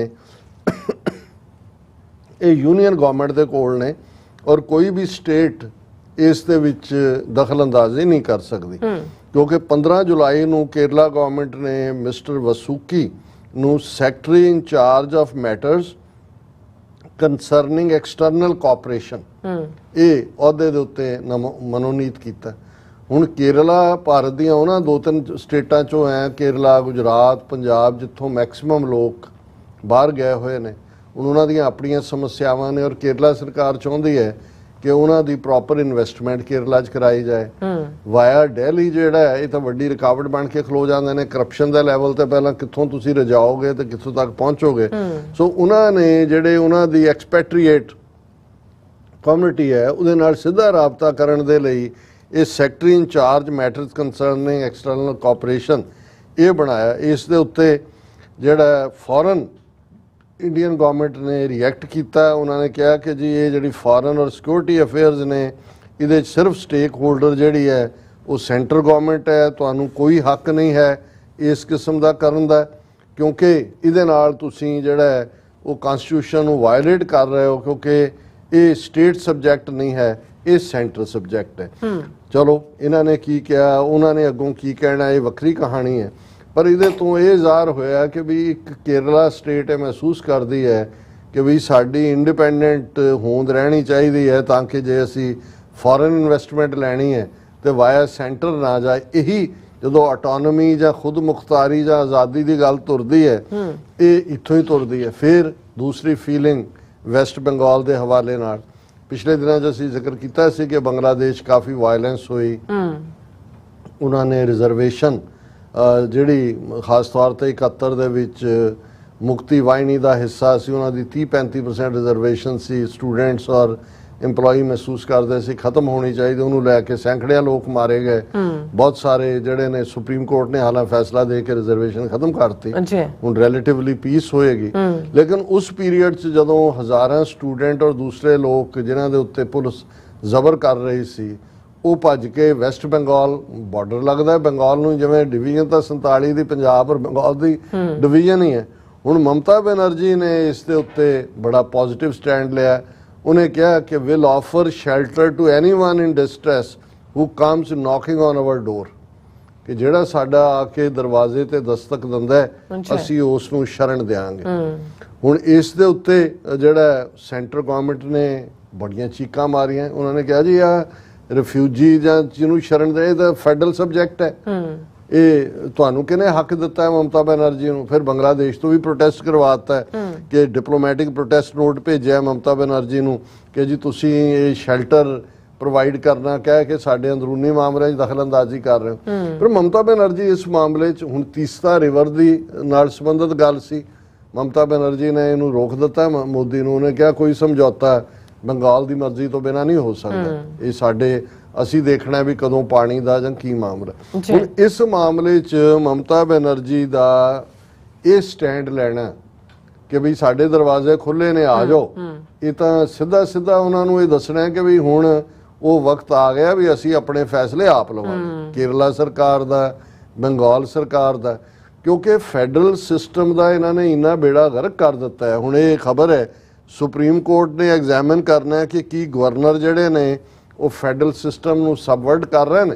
ਇਹ ਯੂਨੀਅਨ ਗਵਰਨਮੈਂਟ ਦੇ ਕੋਲ ਨੇ ਔਰ ਕੋਈ ਵੀ ਸਟੇਟ ਇਸ ਦੇ ਵਿੱਚ ਦਖਲ ਅੰਦਾਜ਼ੀ ਨਹੀਂ ਕਰ ਸਕਦੀ। ਕਿਉਂਕਿ 15 ਜੁਲਾਈ ਨੂੰ ਕੇਰਲਾ ਗਵਰਨਮੈਂਟ ਨੇ ਮਿਸਟਰ ਵਸੂਕੀ ਨੂੰ secretary in charge of matters concerning external cooperation ਇਹ ਅਹੁਦੇ ਦੇ ਉੱਤੇ ਮਨੋਨੀਤ ਕੀਤਾ। ਹੁਣ ਕੇਰਲਾ ਭਾਰਤ ਦੀਆਂ ਉਹਨਾਂ 2-3 ਸਟੇਟਾਂ ਚੋਂ ਹੈ, ਕੇਰਲਾ, ਗੁਜਰਾਤ, ਪੰਜਾਬ, ਜਿੱਥੋਂ ਮੈਕਸਿਮਮ ਲੋਕ ਬਾਹਰ ਗਏ ਹੋਏ ਨੇ। ਹੁਣ ਉਹਨਾਂ ਦੀਆਂ ਆਪਣੀਆਂ ਸਮੱਸਿਆਵਾਂ ਨੇ ਔਰ ਕੇਰਲਾ ਸਰਕਾਰ ਚਾਹੁੰਦੀ ਹੈ ਕਿ ਉਹਨਾਂ ਦੀ ਪ੍ਰੋਪਰ ਇਨਵੈਸਟਮੈਂਟ ਕੇਰਲਾ 'ਚ ਕਰਾਈ ਜਾਏ। ਵਾਇਆ ਦਿੱਲੀ ਜਿਹੜਾ ਹੈ ਇਹ ਤਾਂ ਵੱਡੀ ਰੁਕਾਵਟ ਬਣ ਕੇ ਖਲੋ ਜਾਂਦੇ ਨੇ ਕਰਪਸ਼ਨ ਦੇ ਲੈਵਲ ਤੇ। ਪਹਿਲਾਂ ਕਿੱਥੋਂ ਤੁਸੀਂ ਰਜਾਓਗੇ ਤੇ ਕਿੱਥੋਂ ਤੱਕ ਪਹੁੰਚੋਗੇ। ਸੋ ਉਹਨਾਂ ਨੇ ਜਿਹੜੇ ਉਹਨਾਂ ਦੀ ਐਕਸਪੈਟਰੀਏਟ ਕਮਿਊਨਿਟੀ ਹੈ ਉਹਦੇ ਨਾਲ ਸਿੱਧਾ ਰਾਬਤਾ ਕਰਨ ਦੇ ਲਈ ਇਹ secretary in charge matters concerning external cooperation ਇਹ ਬਣਾਇਆ। ਇਸ ਦੇ ਉੱਤੇ ਜਿਹੜਾ ਫੋਰਨ ਇੰਡੀਅਨ ਗਵਰਨਮੈਂਟ ਨੇ ਰਿਐਕਟ ਕੀਤਾ। ਉਹਨਾਂ ਨੇ ਕਿਹਾ ਕਿ ਜੀ ਇਹ ਜਿਹੜੀ ਫੋਰਨ ਔਰ ਸਿਕਿਉਰਿਟੀ ਅਫੇਅਰਸ ਨੇ ਇਹਦੇ 'ਚ ਸਿਰਫ ਸਟੇਕ ਹੋਲਡਰ ਜਿਹੜੀ ਹੈ ਉਹ ਸੈਂਟਰ ਗਵਰਨਮੈਂਟ ਹੈ, ਤੁਹਾਨੂੰ ਕੋਈ ਹੱਕ ਨਹੀਂ ਹੈ ਇਸ ਕਿਸਮ ਦਾ ਕਰਨ ਦਾ, ਕਿਉਂਕਿ ਇਹਦੇ ਨਾਲ ਤੁਸੀਂ ਜਿਹੜਾ ਹੈ ਉਹ ਕਨਸਟੀਟਿਊਸ਼ਨ ਨੂੰ ਵਾਇਲੇਟ ਕਰ ਰਹੇ ਹੋ, ਕਿਉਂਕਿ ਇਹ ਸਟੇਟ ਸਬਜੈਕਟ ਨਹੀਂ ਹੈ, ਇਹ ਸੈਂਟਰ ਸਬਜੈਕਟ ਹੈ। ਚਲੋ ਇਹਨਾਂ ਨੇ ਕੀ ਕਿਹਾ, ਉਹਨਾਂ ਨੇ ਅੱਗੋਂ ਕੀ ਕਹਿਣਾ, ਇਹ ਵੱਖਰੀ ਕਹਾਣੀ ਹੈ। ਪਰ ਇਹਦੇ ਤੋਂ ਇਹ ਜ਼ਾਹਰ ਹੋਇਆ ਕਿ ਵੀ ਇੱਕ ਕੇਰਲਾ ਸਟੇਟ ਇਹ ਮਹਿਸੂਸ ਕਰਦੀ ਹੈ ਕਿ ਵੀ ਸਾਡੀ ਇੰਡੀਪੈਂਡੈਂਟ ਹੋਂਦ ਰਹਿਣੀ ਚਾਹੀਦੀ ਹੈ ਤਾਂ ਕਿ ਜੇ ਅਸੀਂ ਫੋਰਨ ਇਨਵੈਸਟਮੈਂਟ ਲੈਣੀ ਹੈ ਤੇ ਵਾਇਆ ਸੈਂਟਰ ਨਾ ਜਾਏ। ਇਹੀ ਜਦੋਂ ਆਟੋਨੋਮੀ ਜਾਂ ਖੁਦ ਮੁਖਤਾਰੀ ਜਾਂ ਆਜ਼ਾਦੀ ਦੀ ਗੱਲ ਤੁਰਦੀ ਹੈ ਇਹ ਇੱਥੋਂ ਹੀ ਤੁਰਦੀ ਹੈ। ਫਿਰ ਦੂਸਰੀ ਫੀਲਿੰਗ ਵੈਸਟ ਬੰਗਾਲ ਦੇ ਹਵਾਲੇ ਨਾਲ ਪਿਛਲੇ ਦਿਨਾਂ 'ਚ ਅਸੀਂ ਜ਼ਿਕਰ ਕੀਤਾ ਸੀ ਕਿ ਬੰਗਲਾਦੇਸ਼ ਕਾਫੀ ਵਾਇਲੈਂਸ ਹੋਈ। ਉਹਨਾਂ ਨੇ ਰਿਜ਼ਰਵੇਸ਼ਨ ਜਿਹੜੀ ਖਾਸ ਤੌਰ ਤੇ 71 ਦੇ ਵਿੱਚ ਮੁਕਤੀ ਵਾਹਿਨੀ ਦਾ ਹਿੱਸਾ ਸੀ, ਉਹਨਾਂ ਦੀ 30-35% ਰਿਜ਼ਰਵੇਸ਼ਨ ਸੀ। ਸਟੂਡੈਂਟਸ ਔਰ ਇੰਪਲੋਈ ਮਹਿਸੂਸ ਕਰਦੇ ਸੀ ਖਤਮ ਹੋਣੀ ਚਾਹੀਦੀ, ਉਹਨੂੰ ਲੈ ਕੇ ਸੈਂਕੜਿਆਂ ਲੋਕ ਮਾਰੇ ਗਏ। ਬਹੁਤ ਸਾਰੇ ਜਿਹੜੇ ਨੇ ਸੁਪਰੀਮ ਕੋਰਟ ਨੇ ਹਾਲਾਂ ਫੈਸਲਾ ਦੇ ਕੇ ਰਿਜ਼ਰਵੇਸ਼ਨ ਖਤਮ ਕਰਤੀ। ਹੁਣ ਰਿਲੇਟਿਵਲੀ ਪੀਸ ਹੋਏਗੀ। ਲੇਕਿਨ ਉਸ ਪੀਰੀਅਡ 'ਚ ਜਦੋਂ ਹਜ਼ਾਰਾਂ ਸਟੂਡੈਂਟ ਔਰ ਦੂਸਰੇ ਲੋਕ ਜਿਨ੍ਹਾਂ ਦੇ ਉੱਤੇ ਪੁਲਿਸ ਜ਼ਬਰ ਕਰ ਰਹੀ ਸੀ ਉਹ ਭੱਜ ਕੇ ਵੈਸਟ ਬੰਗਾਲ ਬਾਰਡਰ ਲੱਗਦਾ ਬੰਗਾਲ ਨੂੰ, ਜਿਵੇਂ ਡਿਵੀਜ਼ਨ ਤਾਂ 47 ਦੀ ਪੰਜਾਬ ਔਰ ਬੰਗਾਲ ਦੀ ਡਿਵੀਜ਼ਨ ਹੀ ਹੈ। ਹੁਣ ਮਮਤਾ ਬੈਨਰਜੀ ਨੇ ਇਸ ਦੇ ਉੱਤੇ ਬੜਾ ਪੋਜ਼ਿਟਿਵ ਸਟੈਂਡ ਲਿਆ। ਉਹਨੇ ਕਿਹਾ ਕਿ will offer shelter to anyone in distress who comes knocking on our door, ਕਿ ਜਿਹੜਾ ਸਾਡਾ ਆ ਕੇ ਦਰਵਾਜ਼ੇ ਤੇ ਦਸਤਕ ਦਿੰਦਾ ਹੈ ਅਸੀਂ ਉਸ ਨੂੰ ਸ਼ਰਨ ਦਿਆਂਗੇ। ਹੁਣ ਇਸ ਦੇ ਉੱਤੇ ਜਿਹੜਾ ਸੈਂਟਰ ਗਵਰਨਮੈਂਟ ਨੇ ਬੜੀਆਂ ਚੀਕਾਂ ਮਾਰੀਆਂ। ਉਹਨਾਂ ਨੇ ਕਿਹਾ ਜੀ ਆ ਰਿਫਿਊਜੀ ਜਾਂ ਜਿਹਨੂੰ ਸ਼ਰਨ ਦੇ ਇਹ ਤਾਂ ਫੈਡਰਲ ਸਬਜੈਕਟ ਹੈ, ਇਹ ਤੁਹਾਨੂੰ ਕਿਹਨੇ ਹੱਕ ਦਿੱਤਾ ਹੈ ਮਮਤਾ ਬੈਨਰਜੀ ਨੂੰ। ਫਿਰ ਬੰਗਲਾਦੇਸ਼ ਤੋਂ ਵੀ ਪ੍ਰੋਟੈਸਟ ਕਰਵਾਤਾ ਕਿ ਡਿਪਲੋਮੈਟਿਕ ਪ੍ਰੋਟੈਸਟ ਨੋਟ ਭੇਜਿਆ ਮਮਤਾ ਬੈਨਰਜੀ ਨੂੰ ਕਿ ਜੀ ਤੁਸੀਂ ਇਹ ਸ਼ੈਲਟਰ ਪ੍ਰੋਵਾਈਡ ਕਰਨਾ ਕਹਿ ਕੇ ਸਾਡੇ ਅੰਦਰੂਨੀ ਮਾਮਲਿਆਂ 'ਚ ਦਖਲਅੰਦਾਜ਼ੀ ਕਰ ਰਹੇ ਹੋ। ਪਰ ਮਮਤਾ ਬੈਨਰਜੀ ਇਸ ਮਾਮਲੇ 'ਚ ਹੁਣ ਤੀਸਤਾ ਰਿਵਰ ਦੀ ਨਾਲ ਸੰਬੰਧਿਤ ਗੱਲ ਸੀ, ਮਮਤਾ ਬੈਨਰਜੀ ਨੇ ਇਹਨੂੰ ਰੋਕ ਦਿੱਤਾ ਮੋਦੀ ਨੂੰ। ਉਹਨੇ ਕਿਹਾ ਕੋਈ ਸਮਝੌਤਾ ਬੰਗਾਲ ਦੀ ਮਰਜ਼ੀ ਤੋਂ ਬਿਨਾਂ ਨਹੀਂ ਹੋ ਸਕਦਾ, ਇਹ ਸਾਡੇ ਅਸੀਂ ਦੇਖਣਾ ਵੀ ਕਦੋਂ ਪਾਣੀ ਦਾ ਜਾਂ ਕੀ ਮਾਮਲਾ। ਹੁਣ ਇਸ ਮਾਮਲੇ 'ਚ ਮਮਤਾ ਬੈਨਰਜੀ ਦਾ ਇਹ ਸਟੈਂਡ ਲੈਣਾ ਕਿ ਵੀ ਸਾਡੇ ਦਰਵਾਜ਼ੇ ਖੁੱਲੇ ਨੇ, ਆ ਜਾਓ, ਇਹ ਤਾਂ ਸਿੱਧਾ ਉਹਨਾਂ ਨੂੰ ਇਹ ਦੱਸਣਾ ਕਿ ਵੀ ਹੁਣ ਉਹ ਵਕਤ ਆ ਗਿਆ ਵੀ ਅਸੀਂ ਆਪਣੇ ਫੈਸਲੇ ਆਪ ਲਵਾਂਗੇ, ਕੇਰਲਾ ਸਰਕਾਰ ਦਾ, ਬੰਗਾਲ ਸਰਕਾਰ ਦਾ, ਕਿਉਂਕਿ ਫੈਡਰਲ ਸਿਸਟਮ ਦਾ ਇਹਨਾਂ ਨੇ ਇੰਨਾ ਬੇੜਾ ਗਰਕ ਕਰ ਦਿੱਤਾ ਹੈ। ਹੁਣ ਇਹ ਖਬਰ ਹੈ ਸੁਪਰੀਮ ਕੋਰਟ ਨੇ ਐਗਜ਼ਾਮਿਨ ਕਰਨਾ ਹੈ ਕਿ ਕੀ ਗਵਰਨਰ ਜਿਹੜੇ ਨੇ ਉਹ ਫੈਡਰਲ ਸਿਸਟਮ ਨੂੰ ਸਬਵਰਟ ਕਰ ਰਹੇ ਨੇ,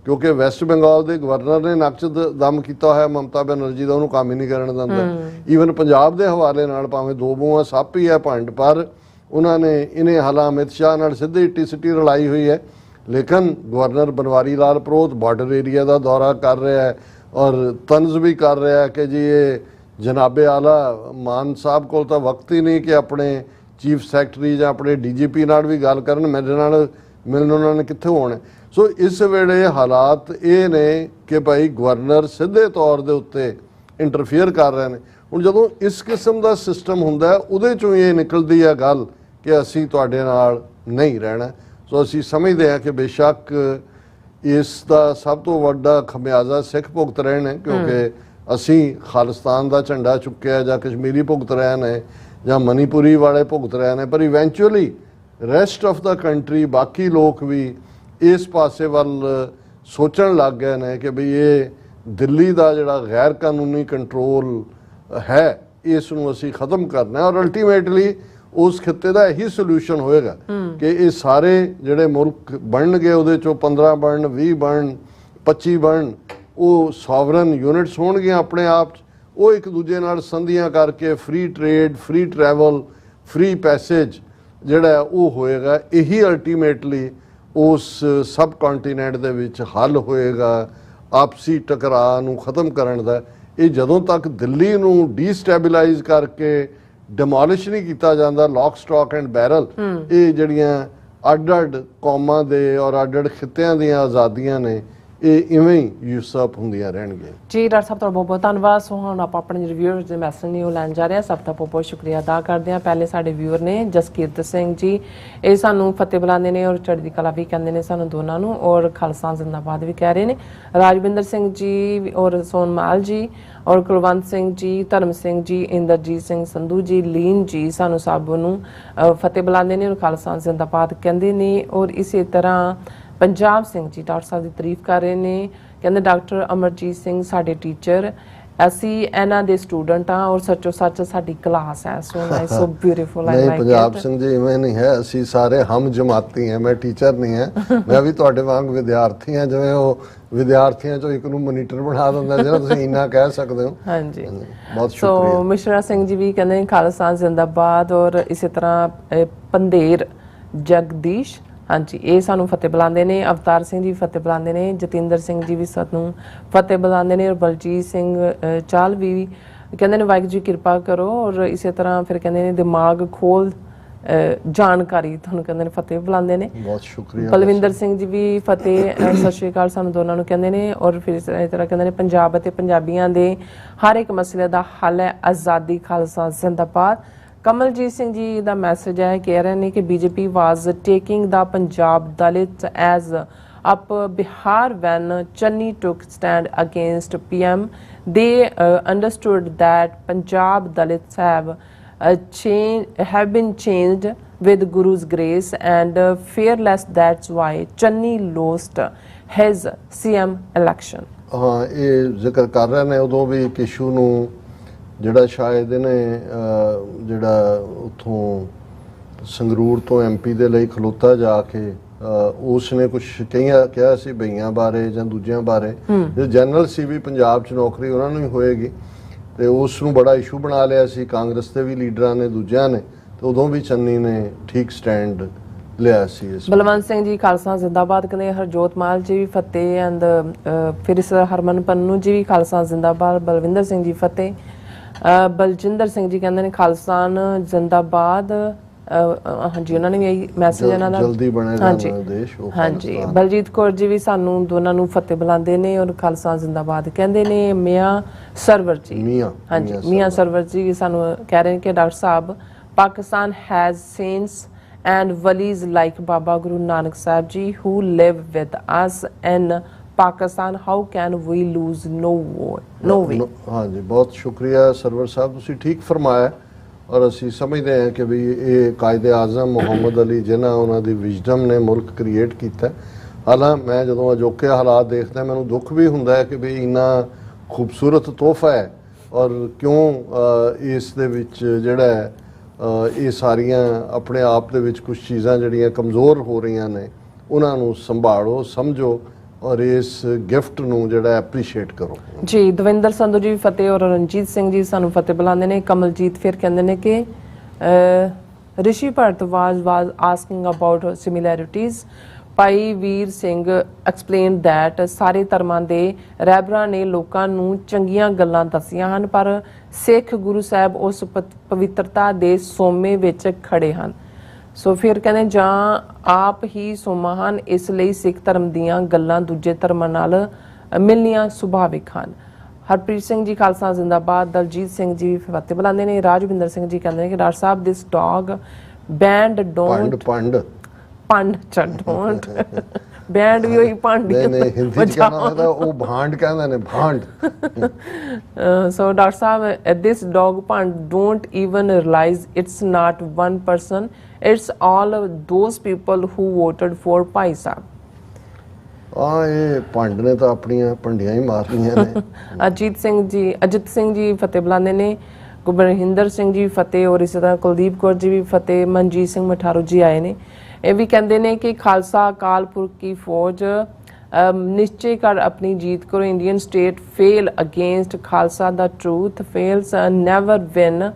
ਕਿਉਂਕਿ ਵੈਸਟ ਬੰਗਾਲ ਦੇ ਗਵਰਨਰ ਨੇ ਨੱਚ ਦਮ ਕੀਤਾ ਹੋਇਆ ਮਮਤਾ ਬੈਨਰਜੀ ਦਾ, ਉਹਨੂੰ ਕੰਮ ਹੀ ਨਹੀਂ ਕਰਨ ਦਿੰਦਾ। ਈਵਨ ਪੰਜਾਬ ਦੇ ਹਵਾਲੇ ਨਾਲ ਭਾਵੇਂ ਦੋ ਬੂਆਂ ਸੱਪ ਹੀ ਹੈ ਭੰਡ, ਪਰ ਉਹਨਾਂ ਨੇ ਇਹਨੇ ਹਾਲਾਂ ਅਮਿਤ ਸ਼ਾਹ ਨਾਲ ਸਿੱਧੀ ਇੱਟੀ ਸਿੱਟੀ ਰਲਾਈ ਹੋਈ ਹੈ। ਲੇਕਿਨ ਗਵਰਨਰ ਬਨਵਾਰੀ ਲਾਲ ਪ੍ਰੋਹਤ ਬਾਰਡਰ ਏਰੀਆ ਦਾ ਦੌਰਾ ਕਰ ਰਿਹਾ ਹੈ ਔਰ ਤੰਜ਼ ਵੀ ਕਰ ਰਿਹਾ ਹੈ ਕਿ ਜੀ ਇਹ ਜਨਾਬੇ ਆਲਾ ਮਾਨ ਸਾਹਿਬ ਕੋਲ ਤਾਂ ਵਕਤ ਹੀ ਨਹੀਂ ਕਿ ਆਪਣੇ ਚੀਫ ਸੈਕਟਰੀ ਜਾਂ ਆਪਣੇ ਡੀਜੀਪੀ ਨਾਲ ਵੀ ਗੱਲ ਕਰਨ, ਮੇਰੇ ਨਾਲ ਮਿਲਣ ਉਹਨਾਂ ਨੇ ਕਿੱਥੇ ਹੋਣਾ। ਸੋ ਇਸ ਵੇਲੇ ਹਾਲਾਤ ਇਹ ਨੇ ਕਿ ਭਾਈ ਗਵਰਨਰ ਸਿੱਧੇ ਤੌਰ ਦੇ ਉੱਤੇ ਇੰਟਰਫੇਅਰ ਕਰ ਰਹੇ ਨੇ। ਹੁਣ ਜਦੋਂ ਇਸ ਕਿਸਮ ਦਾ ਸਿਸਟਮ ਹੁੰਦਾ ਉਹਦੇ ਚੋਂ ਇਹ ਨਿਕਲਦੀ ਹੈ ਗੱਲ ਕਿ ਅਸੀਂ ਤੁਹਾਡੇ ਨਾਲ ਨਹੀਂ ਰਹਿਣਾ। ਸੋ ਅਸੀਂ ਸਮਝਦੇ ਹਾਂ ਕਿ ਬੇਸ਼ੱਕ ਇਸ ਦਾ ਸਭ ਤੋਂ ਵੱਡਾ ਖਮਿਆਜ਼ਾ ਸਿੱਖ ਭੁਗਤ ਰਹੇ ਨੇ, ਕਿਉਂਕਿ ਅਸੀਂ ਖਾਲਿਸਤਾਨ ਦਾ ਝੰਡਾ ਚੁੱਕਿਆ ਜਾਂ ਕਸ਼ਮੀਰੀ ਭੁਗਤ ਰਹੇ ਨੇ ਜਾਂ ਮਨੀਪੁਰੀ ਵਾਲੇ ਭੁਗਤ ਰਹੇ ਨੇ, ਪਰ eventually rest of the country ਬਾਕੀ ਲੋਕ ਵੀ ਇਸ ਪਾਸੇ ਵੱਲ ਸੋਚਣ ਲੱਗ ਗਏ ਨੇ ਕਿ ਬਈ ਇਹ ਦਿੱਲੀ ਦਾ ਜਿਹੜਾ ਗੈਰ ਕਾਨੂੰਨੀ ਕੰਟਰੋਲ ਹੈ ਇਸ ਨੂੰ ਅਸੀਂ ਖਤਮ ਕਰਨਾ ਔਰ ਅਲਟੀਮੇਟਲੀ ਉਸ ਖਿੱਤੇ ਦਾ ਇਹੀ ਸੋਲੂਸ਼ਨ ਹੋਏਗਾ ਕਿ ਇਹ ਸਾਰੇ ਜਿਹੜੇ ਮੁਲਕ ਬਣਨਗੇ ਉਹਦੇ ਚੋਂ 15 ਬਣਨ, 20 ਬਣਨ, 25 ਬਣਨ, ਉਹ ਸੋਵਰਨ ਯੂਨਿਟਸ ਹੋਣਗੀਆਂ ਆਪਣੇ ਆਪ 'ਚ, ਉਹ ਇੱਕ ਦੂਜੇ ਨਾਲ ਸੰਧੀਆਂ ਕਰਕੇ free trade, free travel, free passage ਜਿਹੜਾ ਉਹ ਹੋਏਗਾ। ਇਹੀ ਅਲਟੀਮੇਟਲੀ ਉਸ ਸਬ ਕੰਟੀਨੈਂਟ ਦੇ ਵਿੱਚ ਹੱਲ ਹੋਏਗਾ ਆਪਸੀ ਟਕਰਾਅ ਨੂੰ ਖਤਮ ਕਰਨ ਦਾ। ਇਹ ਜਦੋਂ ਤੱਕ ਦਿੱਲੀ ਨੂੰ ਡੀਸਟੈਬਿਲਾਈਜ਼ ਕਰਕੇ ਡਿਮੋਲਿਸ਼ ਨਹੀਂ ਕੀਤਾ ਜਾਂਦਾ, ਲੌਕ ਸਟਾਕ ਐਂਡ ਬੈਰਲ, ਇਹ ਜਿਹੜੀਆਂ ਅੱਡ-ਅੱਡ ਕੌਮਾਂ ਦੇ ਔਰ ਅੱਡ-ਅੱਡ ਖਿੱਤਿਆਂ ਦੀਆਂ ਆਜ਼ਾਦੀਆਂ ਨੇ ਇਹ ਇਵੇਂ ਹੀ ਯੂਸਪ ਹੁੰਦੀਆਂ ਰਹਿਣਗੀਆਂ। ਜੀ ਡਾਕਟਰ ਸਾਹਿਬ ਤੁਹਾਡਾ ਬਹੁਤ ਬਹੁਤ ਧੰਨਵਾਦ। ਸੋ ਹੁਣ ਆਪਾਂ ਆਪਣੇ ਰਿਵਿਊਅਰਸ ਦੇ ਮੈਸੇਜ ਨਹੀਂ ਉਹ ਲੈਣ ਜਾ ਰਹੇ ਹਾਂ। ਸਭ ਦਾ ਬਹੁਤ ਬਹੁਤ ਸ਼ੁਕਰੀਆ ਅਦਾ ਕਰਦੇ ਹਾਂ। ਪਹਿਲੇ ਸਾਡੇ ਵਿਊਅਰ ਨੇ ਜਸਕੀਰਤ ਸਿੰਘ ਜੀ, ਇਹ ਸਾਨੂੰ ਫਤਿਹ ਬੁਲਾਉਂਦੇ ਨੇ ਔਰ ਚੜ੍ਹਦੀ ਕਲਾ ਵੀ ਕਹਿੰਦੇ ਨੇ ਸਾਨੂੰ ਦੋਨਾਂ ਨੂੰ, ਔਰ ਖਾਲਸਾ ਜ਼ਿੰਦਾਬਾਦ ਵੀ ਕਹਿ ਰਹੇ ਨੇ। ਰਾਜਵਿੰਦਰ ਸਿੰਘ ਜੀ ਔਰ ਸੋਨਮਾਲ ਜੀ ਔਰ ਕੁਲਵੰਤ ਸਿੰਘ ਜੀ, ਧਰਮ ਸਿੰਘ ਜੀ, ਇੰਦਰਜੀਤ ਸਿੰਘ ਸੰਧੂ ਜੀ, ਲੀਨ ਜੀ ਸਾਨੂੰ ਸਭ ਨੂੰ ਫਤਿਹ ਬੁਲਾਉਂਦੇ ਨੇ ਔਰ ਖਾਲਸਾ ਜ਼ਿੰਦਾਬਾਦ ਕਹਿੰਦੇ ਨੇ। ਔਰ ਇਸੇ ਤਰ੍ਹਾਂ ਪੰਜਾਬ ਸਿੰਘ ਜੀ ਡਾਕਟਰ ਸਾਹਿਬ ਦੀ ਤਾਰੀਫ ਕਰ ਰਹੇ ਨੇ, ਕਹਿੰਦੇ ਡਾਕਟਰ ਅਮਰਜੀਤ ਸਿੰਘ ਸਾਡੇ ਟੀਚਰ, ਅਸੀਂ ਇਹਨਾਂ ਦੇ ਸਟੂਡੈਂਟ ਆ ਔਰ ਸੱਚੋ ਸੱਚ ਸਾਡੀ ਕਲਾਸ ਹੈ। So nice, so beautiful. ਨਹੀਂ ਪੰਜਾਬ ਸਿੰਘ ਜੀ ਇਵੇਂ ਨਹੀਂ ਹੈ, ਅਸੀਂ ਸਾਰੇ ਹਮ ਜਮਾਤੀ ਹਾਂ, ਮੈਂ ਟੀਚਰ ਨਹੀਂ ਹਾਂ, ਮੈਂ ਵੀ ਤੁਹਾਡੇ ਵਾਂਗ ਵਿਦਿਆਰਥੀ ਹਾਂ। ਜਿਵੇਂ ਉਹ ਵਿਦਿਆਰਥੀਆਂ ਚੋਂ ਇੱਕ ਨੂੰ ਮੋਨੀਟਰ ਬਣਾ ਦਿੰਦਾ ਜਿਹੜਾ ਤੁਸੀਂ ਇੰਨਾ ਕਹਿ ਸਕਦੇ ਹੋ। ਹਾਂਜੀ, ਬਹੁਤ ਸ਼ੁਕਰੀਆ। ਸੋ ਮਿਸ਼ਰਾ ਸਿੰਘ ਜੀ ਵੀ ਕਹਿੰਦੇ ਖਾਲਸਾ ਜ਼ਿੰਦਾਬਾਦ ਔਰ ਇਸੇ ਤਰ੍ਹਾਂ ਪੰਦੇਰ ਜਗਦੀਸ਼, ਹਾਂਜੀ, ਇਹ ਸਾਨੂੰ ਫਤਿਹ ਬੁਲਾਉਂਦੇ ਨੇ। ਅਵਤਾਰ ਸਿੰਘ ਜੀ ਫਤਿਹ ਬੁਲਾਉਂਦੇ ਨੇ। ਜਤਿੰਦਰ ਸਿੰਘ ਜੀ ਵੀ ਸਾਨੂੰ ਫਤਿਹ ਬੁਲਾਉਂਦੇ ਨੇ ਔਰ ਬਲਜੀਤ ਸਿੰਘ ਚਾਲ ਵੀ ਕਹਿੰਦੇ ਨੇ ਵਾਹਿਗੁਰੂ ਜੀ ਕਿਰਪਾ ਕਰੋ ਔਰ ਇਸੇ ਤਰ੍ਹਾਂ ਫਿਰ ਕਹਿੰਦੇ ਨੇ ਦਿਮਾਗ ਖੋਲ ਜਾਣਕਾਰੀ, ਤੁਹਾਨੂੰ ਕਹਿੰਦੇ ਨੇ ਫਤਿਹ ਬੁਲਾਉਂਦੇ ਨੇ। ਬਹੁਤ ਸ਼ੁਕਰੀਆ। ਬਲਵਿੰਦਰ ਸਿੰਘ ਜੀ ਵੀ ਫਤਿਹ ਸਤਿ ਸ਼੍ਰੀ ਅਕਾਲ ਸਾਨੂੰ ਦੋਨਾਂ ਨੂੰ ਕਹਿੰਦੇ ਨੇ ਔਰ ਫਿਰ ਇਸ ਤਰ੍ਹਾਂ ਕਹਿੰਦੇ ਨੇ ਪੰਜਾਬ ਅਤੇ ਪੰਜਾਬੀਆਂ ਦੇ ਹਰ ਇੱਕ ਮਸਲੇ ਦਾ ਹੱਲ ਹੈ ਆਜ਼ਾਦੀ, ਖਾਲਸਾ ਜ਼ਿੰਦਾਬਾਦ। ਕਮਲਜੀਤ ਸਿੰਘ ਜੀ ਦਾ ਮੈਸੇਜ ਹੈ, ਕਹਿ ਰਹੇ ਨੇ ਕਿ BJP was taking the Punjab Dalit as up Bihar when Channi took stand against PM. They understood that Punjab Dalits have been changed with Guru's grace and fearless. That's why Channi lost his CM election. ਹਾਂ, ਇਹ ਜ਼ਿਕਰ ਕਰ ਰਹੇ ਨੇ ਉਦੋਂ ਵੀ ਇੱਕ issue ਨੂੰ ਜਿਹੜਾ ਸ਼ਾਇਦ ਇਹਨੇ ਜਿਹੜਾ ਉੱਥੋਂ ਸੰਗਰੂਰ ਤੋਂ MP ਦੇ ਲਈ ਖਲੋਤਾ ਜਾ ਕੇ ਉਸ ਨੇ ਕੁਝ ਕਿਹਾ ਸੀ ਬਈਆਂ ਬਾਰੇ ਜਾਂ ਦੂਜਿਆਂ ਬਾਰੇ, ਜੋ ਜਨਰਲ ਸੀ ਵੀ ਪੰਜਾਬ 'ਚ ਨੌਕਰੀ ਉਹਨਾਂ ਨੂੰ ਹੀ ਹੋਏਗੀ, ਤੇ ਉਸ ਨੂੰ ਬੜਾ ਇਸ਼ੂ ਬਣਾ ਲਿਆ ਸੀ ਕਾਂਗਰਸ ਦੇ ਵੀ ਲੀਡਰਾਂ ਨੇ, ਦੂਜਿਆਂ ਨੇ, ਤੇ ਉਦੋਂ ਵੀ ਚੰਨੀ ਨੇ ਠੀਕ ਸਟੈਂਡ ਲਿਆ ਸੀ। ਬਲਵੰਤ ਸਿੰਘ ਜੀ ਖਾਲਸਾ ਜ਼ਿੰਦਾਬਾਦ ਕਹਿੰਦੇ, ਹਰਜੋਤ ਮਾਲ ਜੀ ਵੀ ਫਤਿਹ ਐਂਡ ਫਿਰ ਇਸ ਹਰਮਨ ਪੰਨੂ ਜੀ ਵੀ ਖਾਲਸਾ ਜ਼ਿੰਦਾਬਾਦ, ਬਲਵਿੰਦਰ ਸਿੰਘ ਜੀ ਫਤਿਹ, ਬਲਜਿੰਦਰ ਸਿੰਘ ਜੀ ਕਹਿੰਦੇ ਨੇ ਖਾਲਸਾਨ ਜ਼ਿੰਦਾਬਾਦ ਹਾਂਜੀ ਉਹਨਾਂ ਨੇ ਵੀ ਇਹੀ ਮੈਸੇਜ ਇਹਨਾਂ ਦਾ ਜਲਦੀ ਬਣੇਗਾ ਨਵਾਂ ਦੇਸ਼ ਉਹ ਹਾਂਜੀ ਖਾਲਿਸਤਾਨ। ਬਲਜੀਤ ਕੌਰ ਜੀ ਵੀ ਸਾਨੂੰ ਦੋਨਾਂ ਨੂੰ ਫਤਿਹ ਬੁਲਾਉਂਦੇ ਨੇ ਔਰ ਖਾਲਸਾ ਜ਼ਿੰਦਾਬਾਦ ਕਹਿੰਦੇ ਨੇ। ਮੀਆਂ ਸਰਵਰ ਜੀ ਹਾਂਜੀ ਮੀਆਂ ਸਰਵਰ ਜੀ ਵੀ ਸਾਨੂੰ ਕਹਿ ਰਹੇ ਨੇ ਕਿ doctor Sahib Pakistan has saints and walis like Baba Guru Nanak Sahib Ji who live with us in Pakistan. How can we lose? No way. ਹਾਂਜੀ ਬਹੁਤ ਸ਼ੁਕਰੀਆ ਸਰਵਰ ਸਾਹਿਬ, ਤੁਸੀਂ ਠੀਕ ਫਰਮਾਇਆ। ਔਰ ਅਸੀਂ ਸਮਝਦੇ ਹਾਂ ਕਿ ਵੀ ਇਹ ਕਾਇਦੇ ਆਜ਼ਮ ਮੁਹੰਮਦ ਅਲੀ ਜਿਨ੍ਹਾਂ ਉਹਨਾਂ ਦੀ ਵਿਜ਼ਡਮ ਨੇ ਮੁਲਕ ਕ੍ਰੀਏਟ ਕੀਤਾ। ਹਾਲਾਂ ਮੈਂ ਜਦੋਂ ਅਜੋਕੇ ਹਾਲਾਤ ਦੇਖਦਾ ਮੈਨੂੰ ਦੁੱਖ ਵੀ ਹੁੰਦਾ ਹੈ ਕਿ ਵੀ ਇੰਨਾ ਖੂਬਸੂਰਤ ਤੋਹਫਾ ਹੈ ਔਰ ਕਿਉਂ ਇਸ ਦੇ ਵਿੱਚ ਜਿਹੜਾ ਹੈ ਇਹ ਸਾਰੀਆਂ ਆਪਣੇ ਆਪ ਦੇ ਵਿੱਚ ਕੁਝ ਚੀਜ਼ਾਂ ਜਿਹੜੀਆਂ ਕਮਜ਼ੋਰ ਹੋ ਰਹੀਆਂ ਨੇ ਉਹਨਾਂ ਨੂੰ ਸੰਭਾਲੋ, ਸਮਝੋ ਔਰ ਇਸ ਗਿਫਟ ਨੂੰ ਜਿਹੜਾ ਐਪਰੀਸ਼ੀਏਟ ਕਰੋ। ਜੀ ਦਵਿੰਦਰ ਸੰਧੂ ਜੀ ਫਤਿਹ ਔਰ ਰਣਜੀਤ ਸਿੰਘ ਜੀ ਸਾਨੂੰ ਫਤਿਹ ਬੁਲਾਉਂਦੇ ਨੇ। ਕਮਲਜੀਤ ਫਿਰ ਕਹਿੰਦੇ ਨੇ ਕਿ ਰਿਸ਼ੀ ਭਾਰਤਵਾਜ ਵਾਸ asking about similarities. Bhai Vir Singh explain that ਸਾਰੇ ਧਰਮਾਂ ਦੇ ਰਹਿਬਰਾਂ ਨੇ ਲੋਕਾਂ ਨੂੰ ਚੰਗੀਆਂ ਗੱਲਾਂ ਦੱਸੀਆਂ ਹਨ ਪਰ ਸਿੱਖ ਗੁਰੂ ਸਾਹਿਬ ਉਸ ਪਵਿੱਤਰਤਾ ਦੇ ਸੋਮੇ ਵਿੱਚ ਖੜੇ ਹਨ। ਸੋ ਫਿਰ ਕਹਿੰਦੇ ਜਾਂ ਆਪ ਹੀ ਸੋਮਾ ਹਨ, ਇਸ ਲਈ ਸਿੱਖ ਧਰਮ ਦੀਆਂ ਗੱਲਾਂ ਦੂਜੇ ਧਰਮਾਂ ਨਾਲ ਮਿਲਣੀਆਂ ਸੁਭਾਵਿਕ ਹਨ। ਹਰਪ੍ਰੀਤ ਸਿੰਘ ਜੀ ਖਾਲਸਾ ਜ਼ਿੰਦਾਬਾਦ। ਦਲਜੀਤ ਸਿੰਘ ਜੀ ਫਤਿਹ ਬੁਲਾਉਂਦੇ ਨੇ। ਰਾਜਵਿੰਦਰ ਸਿੰਘ ਜੀ ਕਹਿੰਦੇ ਨੇ ਕਿ doctor sahib this dog band don't ਪੰਡ ਡੋਂਟ ਬੈਂਡ ਵੀ ਉਹੀ ਪੰਡ ਨਹੀਂ ਹਿੰਦੀ ਚ ਕਹਿਣਾ ਹੁੰਦਾ ਉਹ ਭਾਂਡ ਕਹਿੰਦੇ ਨੇ ਭਾਂਡ। So doctor sahib this dog pound don't even realize it's not one person, it's all those people who voted for Bhai Sahib. ਇਹ ਭੰਡ ਨੇ ਤਾਂ ਆਪਣੀਆਂ ਭੰਡੀਆਂ ਹੀ ਮਾਰਨੀਆਂ ਨੇ। ਅਜਿਤ ਸਿੰਘ ਜੀ ਫਤਿਹ ਬੁਲਾਉਂਦੇ ਨੇ। ਗੁਰਬਿੰਦਰ ਸਿੰਘ ਜੀ ਫਤਿਹ ਔਰ ਇਸੇ ਤਰ੍ਹਾਂ ਕੁਲਦੀਪ ਕੌਰ ਜੀ ਵੀ ਫਤਿਹ। ਮਨਜੀਤ ਸਿੰਘ ਮਠਾਰੂ ਜੀ ਆਏ ਨੇ। ਇਹ ਵੀ ਕਹਿੰਦੇ ਨੇ ਕਿ ਖਾਲਸਾ ਅਕਾਲ ਪੁਰਖ ਕੀ ਫੌਜ ਨਿਸ਼ਚੇ ਕਰ ਆਪਣੀ ਜੀਤ ਕਰੋ। Indian state fail against Khalsa ਦਾ truth fails never win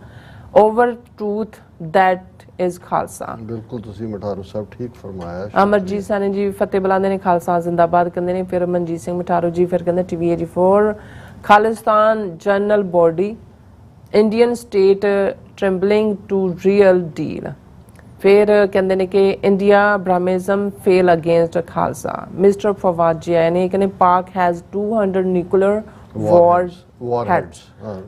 over truth that is Khalsa. ਬਿਲਕੁਲ ਤੁਸੀਂ ਮਠਾਰੂ ਸਾਹਿਬ ਠੀਕ ਫਰਮਾਇਆ। ਅਮਰਜੀਤ ਸਾਨੀ ਜੀ ਫਤਿਹ ਬੁਲਾਉਂਦੇ ਨੇ। ਖਾਲਸਾ ਜ਼ਿੰਦਾਬਾਦ ਕਹਿੰਦੇ ਨੇ। ਫਿਰ ਮਨਜੀਤ ਸਿੰਘ ਮਠਾਰੂ ਜੀ ਫਿਰ ਕਹਿੰਦੇ TV 84 Khalistan general body Indian state trembling to real deal. ਫਿਰ ਕਹਿੰਦੇ ਨੇ ਕਿ India Brahmism fail against Khalsa. Mister Fawad ji ਆਏ ਨੇ। ਕਹਿੰਦੇ Pak has 200 nuclear warheads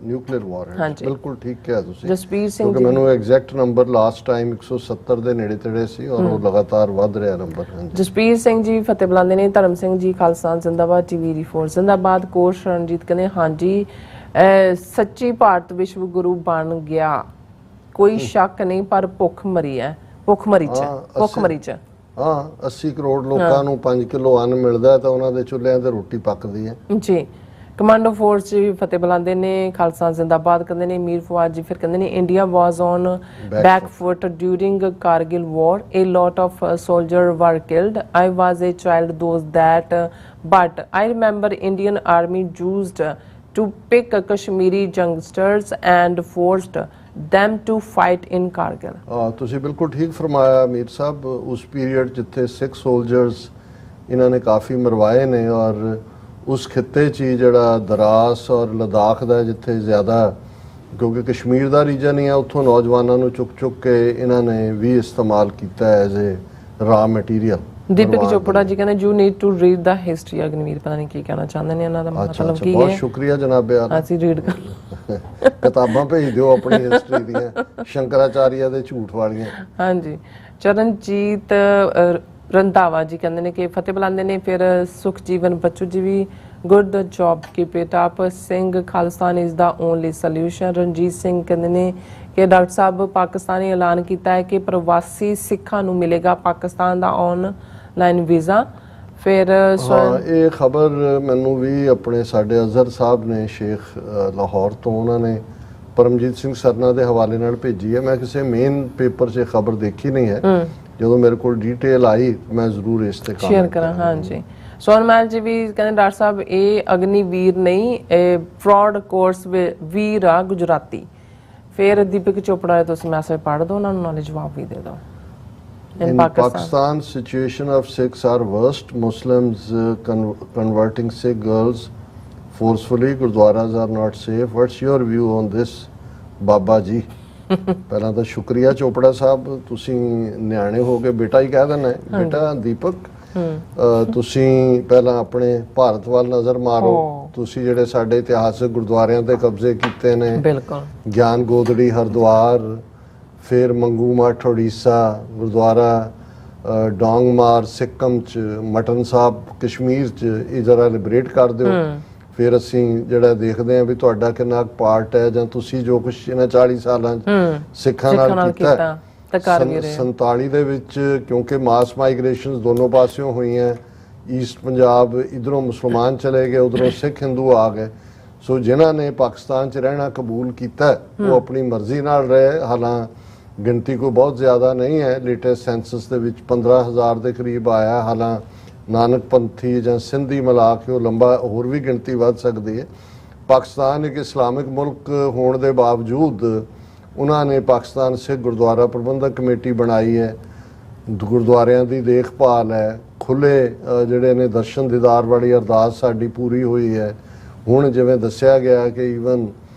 nuclear warheads. ਬਿਲਕੁਲ ਠੀਕ ਕਿਹਾ ਤੁਸੀਂ। ਜਸਪੀਰ ਸਿੰਘ ਜੀ ਮੈਨੂੰ ਐਗਜ਼ੈਕਟ ਨੰਬਰ ਲਾਸਟ ਟਾਈਮ 170 ਦੇ ਨੇੜੇ ਤੇੜੇ ਸੀ ਔਰ ਉਹ ਲਗਾਤਾਰ ਵੱਧ ਰਿਹਾ ਨੰਬਰ। ਜਸਪੀਰ ਸਿੰਘ ਜੀ ਫਤਿਹ ਬੁਲਾਉਂਦੇ ਨੇ। ਧਰਮ ਸਿੰਘ ਜੀ ਖਾਲਸਾ ਜ਼ਿੰਦਾਬਾਦ। ਟੀਵੀ 84 ਜ਼ਿੰਦਾਬਾਦ। ਕੋਸ਼ ਰਣਜੀਤ ਕਹਿੰਦੇ ਹਾਂਜੀ ਸੱਚੀ ਭਾਰਤ ਵਿਸ਼ਵ ਗੁਰੂ ਬਣ ਗਿਆ, ਕੋਈ ਸ਼ੱਕ ਨਹੀਂ, ਪਰ ਭੁੱਖ ਮਰੀ ਚ 80 ਕਰੋੜ ਲੋਕਾਂ ਨੂੰ 5 ਕਿਲੋ ਅੰਨ ਮਿਲਦਾ ਤਾਂ ਉਹਨਾਂ ਦੇ ਚੁੱਲ੍ਹਿਆਂ ਤੇ ਰੋਟੀ ਪੱਕਦੀ ਹੈ ਜੀ। ਕਮਾਂਡੋ ਫੋਰਸ ਜੀ ਵੀ ਫਤਿਹ ਬੁਲਾਉਂਦੇ ਨੇ। ਖਾਲਸਾ ਜ਼ਿੰਦਾਬਾਦ ਕਹਿੰਦੇ ਨੇ। ਮੀਰ ਫਵਾਦ ਜੀ ਫਿਰ ਕਹਿੰਦੇ ਨੇ India was on back foot during Kargil war, a lot of soldier were killed, I was a child those that but I remember Indian army used to pick Kashmiri youngsters and forced them to fight in Kargil। ਤੁਸੀਂ ਬਿਲਕੁਲ ਠੀਕ ਫਰਮਾਇਆ ਮੀਰ ਸਾਹਿਬ। ਉਸ period ਜਿੱਥੇ ਸਿੱਖ soldiers ਇਹਨਾਂ ਨੇ ਕਾਫੀ ਮਰਵਾਏ ਨੇ ਔਰ ਉਸ ਖਿੱਤੇ 'ਚ ਹੀ ਜਿਹੜਾ ਦਰਾਸ ਔਰ ਲਦਾਖ ਦਾ ਜਿੱਥੇ ਜ਼ਿਆਦਾ ਕਿਉਂਕਿ ਕਸ਼ਮੀਰ ਦਾ ਰੀਜਨ ਹੀ ਆ ਉੱਥੋਂ ਨੌਜਵਾਨਾਂ ਨੂੰ ਚੁੱਕ ਕੇ ਇਹਨਾਂ ਨੇ ਵੀ ਇਸਤੇਮਾਲ ਕੀਤਾ ਐਜ਼ ਏ ਰਾ ਮਟੀਰੀਅਲ। ਦੀਪਕ ਚੋਪੜਾ ਜੀ ਕਹਿੰਦੇ you need to read the history. Agniveer ਪਤਾ ਨਹੀਂ ਕੀ ਕਹਿਣਾ ਚਾਹੁੰਦੇ ਨੇ, ਇਹਨਾਂ ਦਾ ਮਤਲਬ ਕੀ ਹੈ। ਬਹੁਤ ਸ਼ੁਕਰੀਆ ਜਨਾਬ ਯਾਰ, ਅਸੀਂ ਰੀਡ ਕਰ ਕਿਤਾਬਾਂ ਭੇਜ ਦਿਓ ਆਪਣੀ ਹਿਸਟਰੀ ਦੀਆਂ ਸ਼ੰਕਰਾਚਾਰੀਆ ਦੇ ਝੂਠ ਵਾਲੀਆਂ। ਹਾਂਜੀ ਚਰਨਜੀਤ ਰੰਧਾਵਾ ਜੀ ਕਹਿੰਦੇ ਨੇ ਕਿ ਫਤਿਹ ਬੁਲਾਉਂਦੇ ਨੇ। ਫਿਰ ਸੁਖਜੀਵਨ ਬੱਚੂ ਜੀ ਵੀ good job keep it up. Singh Khalistan is the only solution. Ranjit Singh ਕਹਿੰਦੇ ਨੇ ਕਿ ਡਾਕਟਰ ਸਾਹਿਬ ਪਾਕਿਸਤਾਨ ਨੇ ਐਲਾਨ ਕੀਤਾ ਹੈ ਕਿ ਪ੍ਰਵਾਸੀ ਸਿੱਖਾਂ ਨੂੰ ਮਿਲੇਗਾ ਪਾਕਿਸਤਾਨ ਦਾ ਆਨਲਾਈਨ ਵੀਜ਼ਾ। ਫਿਰ ਇਹ ਖਬਰ ਮੈਨੂੰ ਵੀ ਆਪਣੇ ਸਾਡੇ ਅਜ਼ਹਰ ਸਾਹਿਬ ਨੇ ਸ਼ੇਖ ਲਾਹੌਰ ਤੋਂ ਉਹਨਾਂ ਨੇ ਪਰਮਜੀਤ ਸਿੰਘ ਸਰਨਾ ਦੇ ਹਵਾਲੇ ਨਾਲ ਭੇਜੀ ਹੈ। ਮੈਂ ਕਿਸੇ ਮੇਨ ਪੇਪਰ 'ਚ ਖਬਰ ਦੇਖੀ ਨਹੀਂ ਹੈ। ਜਦੋਂ ਮੇਰੇ ਕੋਲ ਡਿਟੇਲ ਆਈ ਮੈਂ ਜ਼ਰੂਰ ਇਸ ਤੇ ਸ਼ੇਅਰ ਕਰਾਂ। ਹਾਂਜੀ ਸੋਨਮੈਲ ਜੀ ਵੀ ਕਹਿੰਦੇ ਡਾਕਟਰ ਸਾਹਿਬ ਇਹ ਅਗਨੀਵੀਰ ਨਹੀਂ, ਇਹ ਫਰਾਡ ਕੋਰਸ ਵੀਰ ਆ ਗੁਜਰਾਤੀ। ਫਿਰ ਦੀਪਕ ਚੋਪੜਾ ਤੁਸੀਂ ਮੈਸੇਜ ਪੜ੍ਹ ਦਿਓ, ਉਹਨਾਂ ਨੂੰ ਨਾਲੇ ਜਵਾਬ ਵੀ ਦੇ ਦਿਓ। In Pakistan, situation of Sikhs are worst. Muslims converting Sikh girls forcefully. Gurdwaras are not safe. What's your view on this, Baba ji? ਪਹਿਲਾਂ ਤਾਂ ਸ਼ੁਕਰੀਆ ਚੋਪੜਾ ਸਾਹਿਬ, ਤੁਸੀਂ ਨਿਆਣੇ ਹੋ ਕੇ ਬੇਟਾ ਹੀ ਕਹਿ ਦੇਣਾ ਹੈ। ਬੇਟਾ ਦੀਪਕ, ਤੁਸੀਂ ਪਹਿਲਾਂ ਆਪਣੇ ਭਾਰਤ ਵੱਲ ਨਜ਼ਰ ਮਾਰੋ। ਤੁਸੀਂ ਜਿਹੜੇ ਸਾਡੇ ਇਤਿਹਾਸਕ ਗੁਰਦੁਆਰਿਆਂ ਤੇ ਕਬਜ਼ੇ ਕੀਤੇ ਨੇ, ਬਿਲਕੁਲ, ਗਿਆਨ ਗੋਦੜੀ ਹਰਿਦੁਆਰ, ਫਿਰ ਮੰਗੂ ਮੱਠ ਉੜੀਸਾ, ਗੁਰਦੁਆਰਾ ਡੋਂਗਮਾਰ ਸਿੱਕਮ ਚ, ਮਟਨ ਸਾਹਿਬ ਕਸ਼ਮੀਰ ਚ, ਇਹ ਜ਼ਰਾ ਲਿਬਰੇਟ ਕਰ ਦਿਓ। ਫਿਰ ਅਸੀਂ ਜਿਹੜਾ ਦੇਖਦੇ ਹਾਂ ਵੀ ਤੁਹਾਡਾ ਕਿੰਨਾ ਪਾਰਟ ਹੈ, ਜਾਂ ਤੁਸੀਂ ਜੋ ਕੁਛ ਇਹਨਾਂ 40 ਸਾਲਾਂ ਚ ਸਿੱਖਾਂ ਨਾਲ ਕੀਤਾ। 47 ਦੇ ਵਿੱਚ ਕਿਉਂਕਿ ਮਾਸ ਮਾਈਗ੍ਰੇਸ਼ਨਸ ਦੋਨੋਂ ਪਾਸਿਓਂ ਹੋਈਆਂ, ਈਸਟ ਪੰਜਾਬ ਇਧਰੋਂ ਮੁਸਲਮਾਨ ਚਲੇ ਗਏ, ਉਧਰੋਂ ਸਿੱਖ ਹਿੰਦੂ ਆ ਗਏ। ਸੋ ਜਿਨ੍ਹਾਂ ਨੇ ਪਾਕਿਸਤਾਨ 'ਚ ਰਹਿਣਾ ਕਬੂਲ ਕੀਤਾ ਉਹ ਆਪਣੀ ਮਰਜ਼ੀ ਨਾਲ ਰਹੇ। ਹਾਲਾਂ ਗਿਣਤੀ ਕੋਈ ਬਹੁਤ ਜ਼ਿਆਦਾ ਨਹੀਂ ਹੈ, ਲੇਟੈਸਟ ਸੈਂਸਸ ਦੇ ਵਿੱਚ 15,000 ਦੇ ਕਰੀਬ ਆਇਆ। ਹਾਲਾਂ ਨਾਨਕ ਪੰਥੀ ਜਾਂ ਸਿੰਧੀ ਮਿਲਾ ਕੇ ਉਹ ਲੰਬਾ ਹੋਰ ਵੀ ਗਿਣਤੀ ਵੱਧ ਸਕਦੀ ਹੈ। ਪਾਕਿਸਤਾਨ ਇੱਕ ਇਸਲਾਮਿਕ ਮੁਲਕ ਹੋਣ ਦੇ ਬਾਵਜੂਦ ਉਹਨਾਂ ਨੇ ਪਾਕਿਸਤਾਨ ਸਿੱਖ ਗੁਰਦੁਆਰਾ ਪ੍ਰਬੰਧਕ ਕਮੇਟੀ ਬਣਾਈ ਹੈ, ਗੁਰਦੁਆਰਿਆਂ ਦੀ ਦੇਖਭਾਲ ਹੈ, ਖੁੱਲੇ ਜਿਹੜੇ ਨੇ ਦਰਸ਼ਨ ਦੀਦਾਰ ਵਾਲੀ ਅਰਦਾਸ ਸਾਡੀ ਪੂਰੀ ਹੋਈ ਹੈ। ਹੁਣ ਜਿਵੇਂ ਦੱਸਿਆ ਗਿਆ ਕਿ ਈਵਨ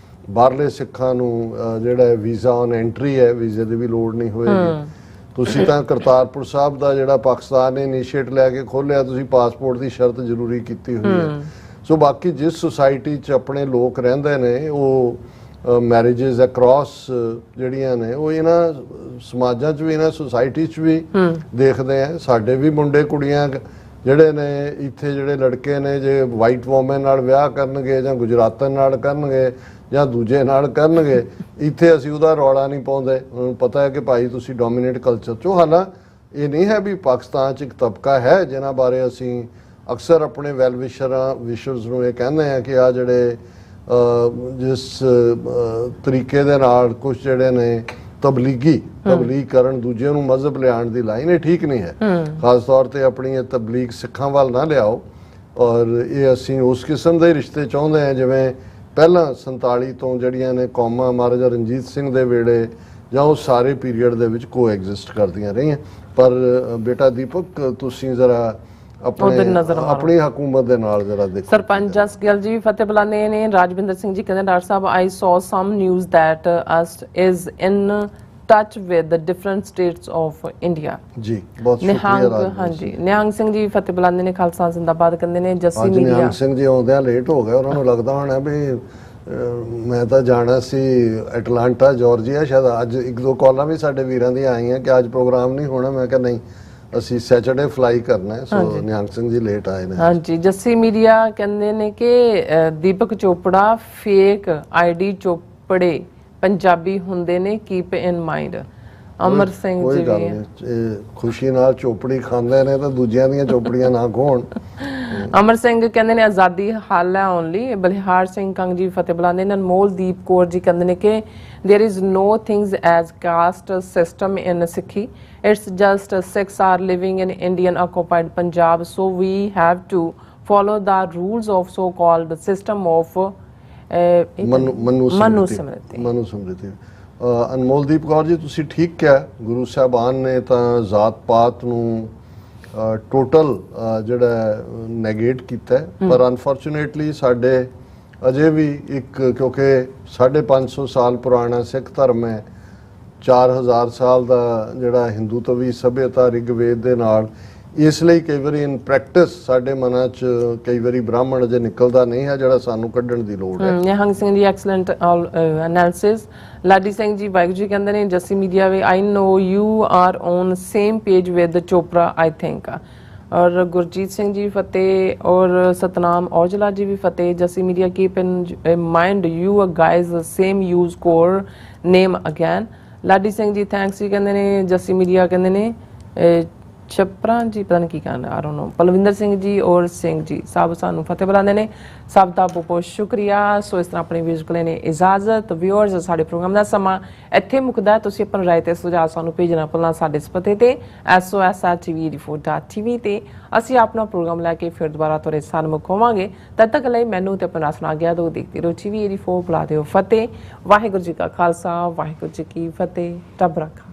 ਬਾਹਰਲੇ ਸਿੱਖਾਂ ਨੂੰ ਜਿਹੜਾ ਵੀਜ਼ਾ ਔਨ ਐਂਟਰੀ ਹੈ, ਵੀਜ਼ੇ ਦੀ ਵੀ ਲੋੜ ਨਹੀਂ ਹੋਏਗੀ। ਤੁਸੀਂ ਤਾਂ ਕਰਤਾਰਪੁਰ ਸਾਹਿਬ ਦਾ ਜਿਹੜਾ ਪਾਕਿਸਤਾਨ ਨੇ ਇਨੀਸ਼ੀਏਟ ਲੈ ਕੇ ਖੋਲ੍ਹਿਆ, ਤੁਸੀਂ ਪਾਸਪੋਰਟ ਦੀ ਸ਼ਰਤ ਜ਼ਰੂਰੀ ਕੀਤੀ ਹੋਈ ਹੈ। ਸੋ ਬਾਕੀ ਜਿਸ ਸੁਸਾਇਟੀ 'ਚ ਆਪਣੇ ਲੋਕ ਰਹਿੰਦੇ ਨੇ, ਉਹ ਮੈਰਿਜਸ ਅਕ੍ਰੋਸ ਜਿਹੜੀਆਂ ਨੇ ਉਹ ਇਹਨਾਂ ਸਮਾਜਾਂ 'ਚ ਵੀ, ਇਹਨਾਂ ਸੁਸਾਇਟੀ 'ਚ ਵੀ ਦੇਖਦੇ ਆ। ਸਾਡੇ ਵੀ ਮੁੰਡੇ ਕੁੜੀਆਂ ਜਿਹੜੇ ਨੇ ਇੱਥੇ, ਜਿਹੜੇ ਲੜਕੇ ਨੇ, ਜੇ ਵਾਈਟ ਵੂਮਨ ਨਾਲ ਵਿਆਹ ਕਰਨਗੇ ਜਾਂ ਗੁਜਰਾਤਨ ਨਾਲ ਕਰਨਗੇ ਜਾਂ ਦੂਜੇ ਨਾਲ ਕਰਨਗੇ, ਇੱਥੇ ਅਸੀਂ ਉਹਦਾ ਰੌਲਾ ਨਹੀਂ ਪਾਉਂਦੇ। ਉਹਨੂੰ ਪਤਾ ਹੈ ਕਿ ਭਾਈ ਤੁਸੀਂ ਡੋਮੀਨੇਟ ਕਲਚਰ 'ਚੋਂ। ਹਾਲਾਂ ਇਹ ਨਹੀਂ ਹੈ ਵੀ ਪਾਕਿਸਤਾਨ 'ਚ ਇੱਕ ਤਬਕਾ ਹੈ ਜਿਨ੍ਹਾਂ ਬਾਰੇ ਅਸੀਂ ਅਕਸਰ ਆਪਣੇ ਵੈਲ ਵਿਸ਼ਰਸ ਨੂੰ ਇਹ ਕਹਿੰਦੇ ਹਾਂ ਕਿ ਆ ਜਿਹੜੇ ਜਿਸ ਤਰੀਕੇ ਦੇ ਨਾਲ ਕੁਝ ਜਿਹੜੇ ਨੇ ਤਬਲੀਗ ਕਰਨ, ਦੂਜਿਆਂ ਨੂੰ ਮਜ਼ਹਬ ਲਿਆਉਣ ਦੀ ਲਾਈਨ, ਇਹ ਠੀਕ ਨਹੀਂ ਹੈ। ਖਾਸ ਤੌਰ ਤੇ ਆਪਣੀ ਇਹ ਤਬਲੀਗ ਸਿੱਖਾਂ ਵੱਲ ਨਾ ਲਿਆਓ। ਔਰ ਇਹ ਅਸੀਂ ਉਸ ਕਿਸਮ ਦੇ ਰਿਸ਼ਤੇ ਚਾਹੁੰਦੇ ਹਾਂ ਜਿਵੇਂ ਪਹਿਲਾਂ 47 ਤੋਂ ਜਿਹੜੀਆਂ ਨੇ ਕੌਮਾਂ ਮਹਾਰਾਜਾ ਰਣਜੀਤ ਸਿੰਘ ਦੇ ਵੇਲੇ ਜਾਂ ਉਹ ਸਾਰੇ ਪੀਰੀਅਡ ਦੇ ਵਿੱਚ ਕੋ ਐਗਜ਼ਿਸਟ ਕਰਦੀਆਂ ਰਹੀਆਂ। ਪਰ ਬੇਟਾ ਦੀਪਕ, ਤੁਸੀਂ ਜ਼ਰਾ ਆਪਣੀ ਹਕੂਮਤ ਦੇ ਨਾਲ ਜਰਾ ਦੇਖੋ। ਸਰਪੰਚ ਜਸ ਗਿੱਲ ਜੀ ਫਤਿਹ ਬੁਲਾਣੇ ਨੇ। ਰਾਜਵਿੰਦਰ ਸਿੰਘ ਜੀ ਕਹਿੰਦੇ doctor sahib, I saw some news that US is in touch with the different states of India. ਜੀ ਬਹੁਤ ਸ਼ੁਕਰੀਆ। ਹਾਂਜੀ, ਨਿਹੰਗ ਸਿੰਘ ਜੀ ਫਤਿਹ ਬੁਲਾਣੇ ਨੇ, ਖਾਲਸਾ ਜ਼ਿੰਦਾਬਾਦ ਕਹਿੰਦੇ ਨੇ। ਜੱਸੀ ਮੀਡੀਆ, ਨਿਹੰਗ ਸਿੰਘ ਜੀ ਆਉਂਦਿਆਂ ਲੇਟ ਹੋ ਗਏ, ਉਹਨਾਂ ਨੂੰ ਲੱਗਦਾ ਹੋਣਾ ਵੀ ਮੈਂ ਤਾਂ ਜਾਣਾ ਸੀ ਐਟਲਾਂਟਾ ਜਾਰਜੀਆ, ਸ਼ਾਇਦ ਅੱਜ 1-2 ਕਾਲਾਂ ਵੀ ਸਾਡੇ ਵੀਰਾਂ ਦੀਆਂ ਆਈਆਂ ਕਿ ਅੱਜ ਪ੍ਰੋਗਰਾਮ ਨਹੀਂ ਹੋਣਾ। ਮੈਂ ਕਿਹਾ ਨਹੀਂ, ਅਸੀਂ ਸੈਟਰਡੇ ਫਲਾਈ ਕਰਨਾ ਹੈ। ਸੋ ਨਿਹੰਗ ਸਿੰਘ ਜੀ ਲੇਟ ਆਏ ਨੇ। ਹਾਂਜੀ, ਜੱਸੀ ਮੀਡੀਆ ਕਹਿੰਦੇ ਨੇ ਕਿ ਦੀਪਕ ਚੋਪੜਾ ਫੇਕ ਆਈਡੀ ਚੋਪੜੇ ਪੰਜਾਬੀ ਹੁੰਦੇ ਨੇ, ਕੀਪ ਇਨ ਮਾਈਂਡ। ਅਮਰ ਸਿੰਘ ਜੀ ਵੀ ਖੁਸ਼ੀ ਨਾਲ ਚੋਪੜੀ ਖਾਂਦੇ ਨੇ ਤਾਂ ਦੂਜਿਆਂ ਦੀਆਂ ਚੋਪੜੀਆਂ ਨਾ ਖੋਣ। ਅਮਰ ਸਿੰਘ ਕਹਿੰਦੇ ਨੇ ਆਜ਼ਾਦੀ ਹਾਲ ਹੈ ਓਨਲੀ। ਬਲਿਹਾਰ ਸਿੰਘ ਕੰਗ ਜੀ ਫਤਿਹ ਬੁਲਾਉਂਦੇ ਨੇ। ਅਨਮੋਲ ਦੀਪ ਕੌਰ ਜੀ ਕਹਿੰਦੇ ਨੇ ਕਿ there is no things as caste system in Sikhi, it's just Sikhs are living in Indian occupied Punjab, so we have to follow the rules of so called system of Manu ਸਮ੍ਰਿਤੀ। ਅਨਮੋਲਦੀਪ ਕੌਰ ਜੀ, ਤੁਸੀਂ ਠੀਕ ਕਿਹਾ, ਗੁਰੂ ਸਾਹਿਬਾਨ ਨੇ ਤਾਂ ਜ਼ਾਤ ਪਾਤ ਨੂੰ ਟੋਟਲ ਜਿਹੜਾ ਨੈਗੇਟ ਕੀਤਾ, ਪਰ ਅਨਫੋਰਚੂਨੇਟਲੀ ਸਾਡੇ ਅਜੇ ਵੀ ਇੱਕ, ਕਿਉਂਕਿ 550 ਸਾਲ ਪੁਰਾਣਾ ਸਿੱਖ ਧਰਮ ਹੈ, 4000 ਸਾਲ ਦਾ ਜਿਹੜਾ ਹਿੰਦੂਤਵੀ ਸਭਿਅਤਾ ਰਿਗਵੇਦ ਦੇ ਨਾਲ, ਇਸ ਲਈ ਕਈ ਵਾਰੀ ਇਨ ਪ੍ਰੈਕਟਿਸ ਸਾਡੇ ਮਨਾਂ 'ਚ ਕਈ ਵਾਰੀ ਬ੍ਰਾਹਮਣ ਅਜੇ ਨਿਕਲਦਾ ਨਹੀਂ ਹੈ, ਜਿਹੜਾ ਸਾਨੂੰ ਕੱਢਣ ਦੀ ਲੋੜ ਹੈ। Nihang Singh ji excellent analysis. ਲਾਡੀ ਸਿੰਘ ਜੀ ਵਾਹਿਗੁਰੂ ਜੀ ਕਹਿੰਦੇ ਨੇ ਜੱਸੀ ਮੀਡੀਆ ਵੇ, I know you are on same page with Chopra I think. और गुरजीत सिंह जी फतेह और सतनाम औजला जी भी फतेह। Jassi media keep in mind you guys same use core name again. Ladi Singh ji thanks जी कहते ने। जसी मीडिया कहते ने छपरा जी पता नहीं की कहना I don't know. Palwinder Singh ji और सिंह जी सब सानू फतेह बुलाते ने। सब का बहुत बहुत शुक्रिया। सो इस तरह अपने व्यूअर्स को लेने इजाजत। व्यूअर्स साडे प्रोग्राम का समा इत्थे मुकदा। तुसीं अपनी राय ते सुझाव सानू भेजना भुलना साडे इस पते ते SOSRTV84.tv ते ਅਸੀਂ ਆਪਣਾ ਪ੍ਰੋਗਰਾਮ ਲੈ ਕੇ ਫਿਰ ਦੁਬਾਰਾ ਤੁਹਾਡੇ ਸਾਹਮਣੇ ਹੋਵਾਂਗੇ। ਤਦ ਤੱਕ ਲਈ ਮੈਨੂੰ ਤੇ ਆਪਣਾ ਸੁਣਾ ਗਿਆ ਦੋ ਦੇਖਦੇ ਰਹੋ TV 84 ਬੁਲਾ ਦਿਓ ਫਤਿਹ। ਵਾਹਿਗੁਰੂ ਜੀ ਕਾ ਖਾਲਸਾ ਵਾਹਿਗੁਰੂ ਜੀ ਕੀ ਫਤਿਹ। ਰੱਬ ਰੱਖਾ।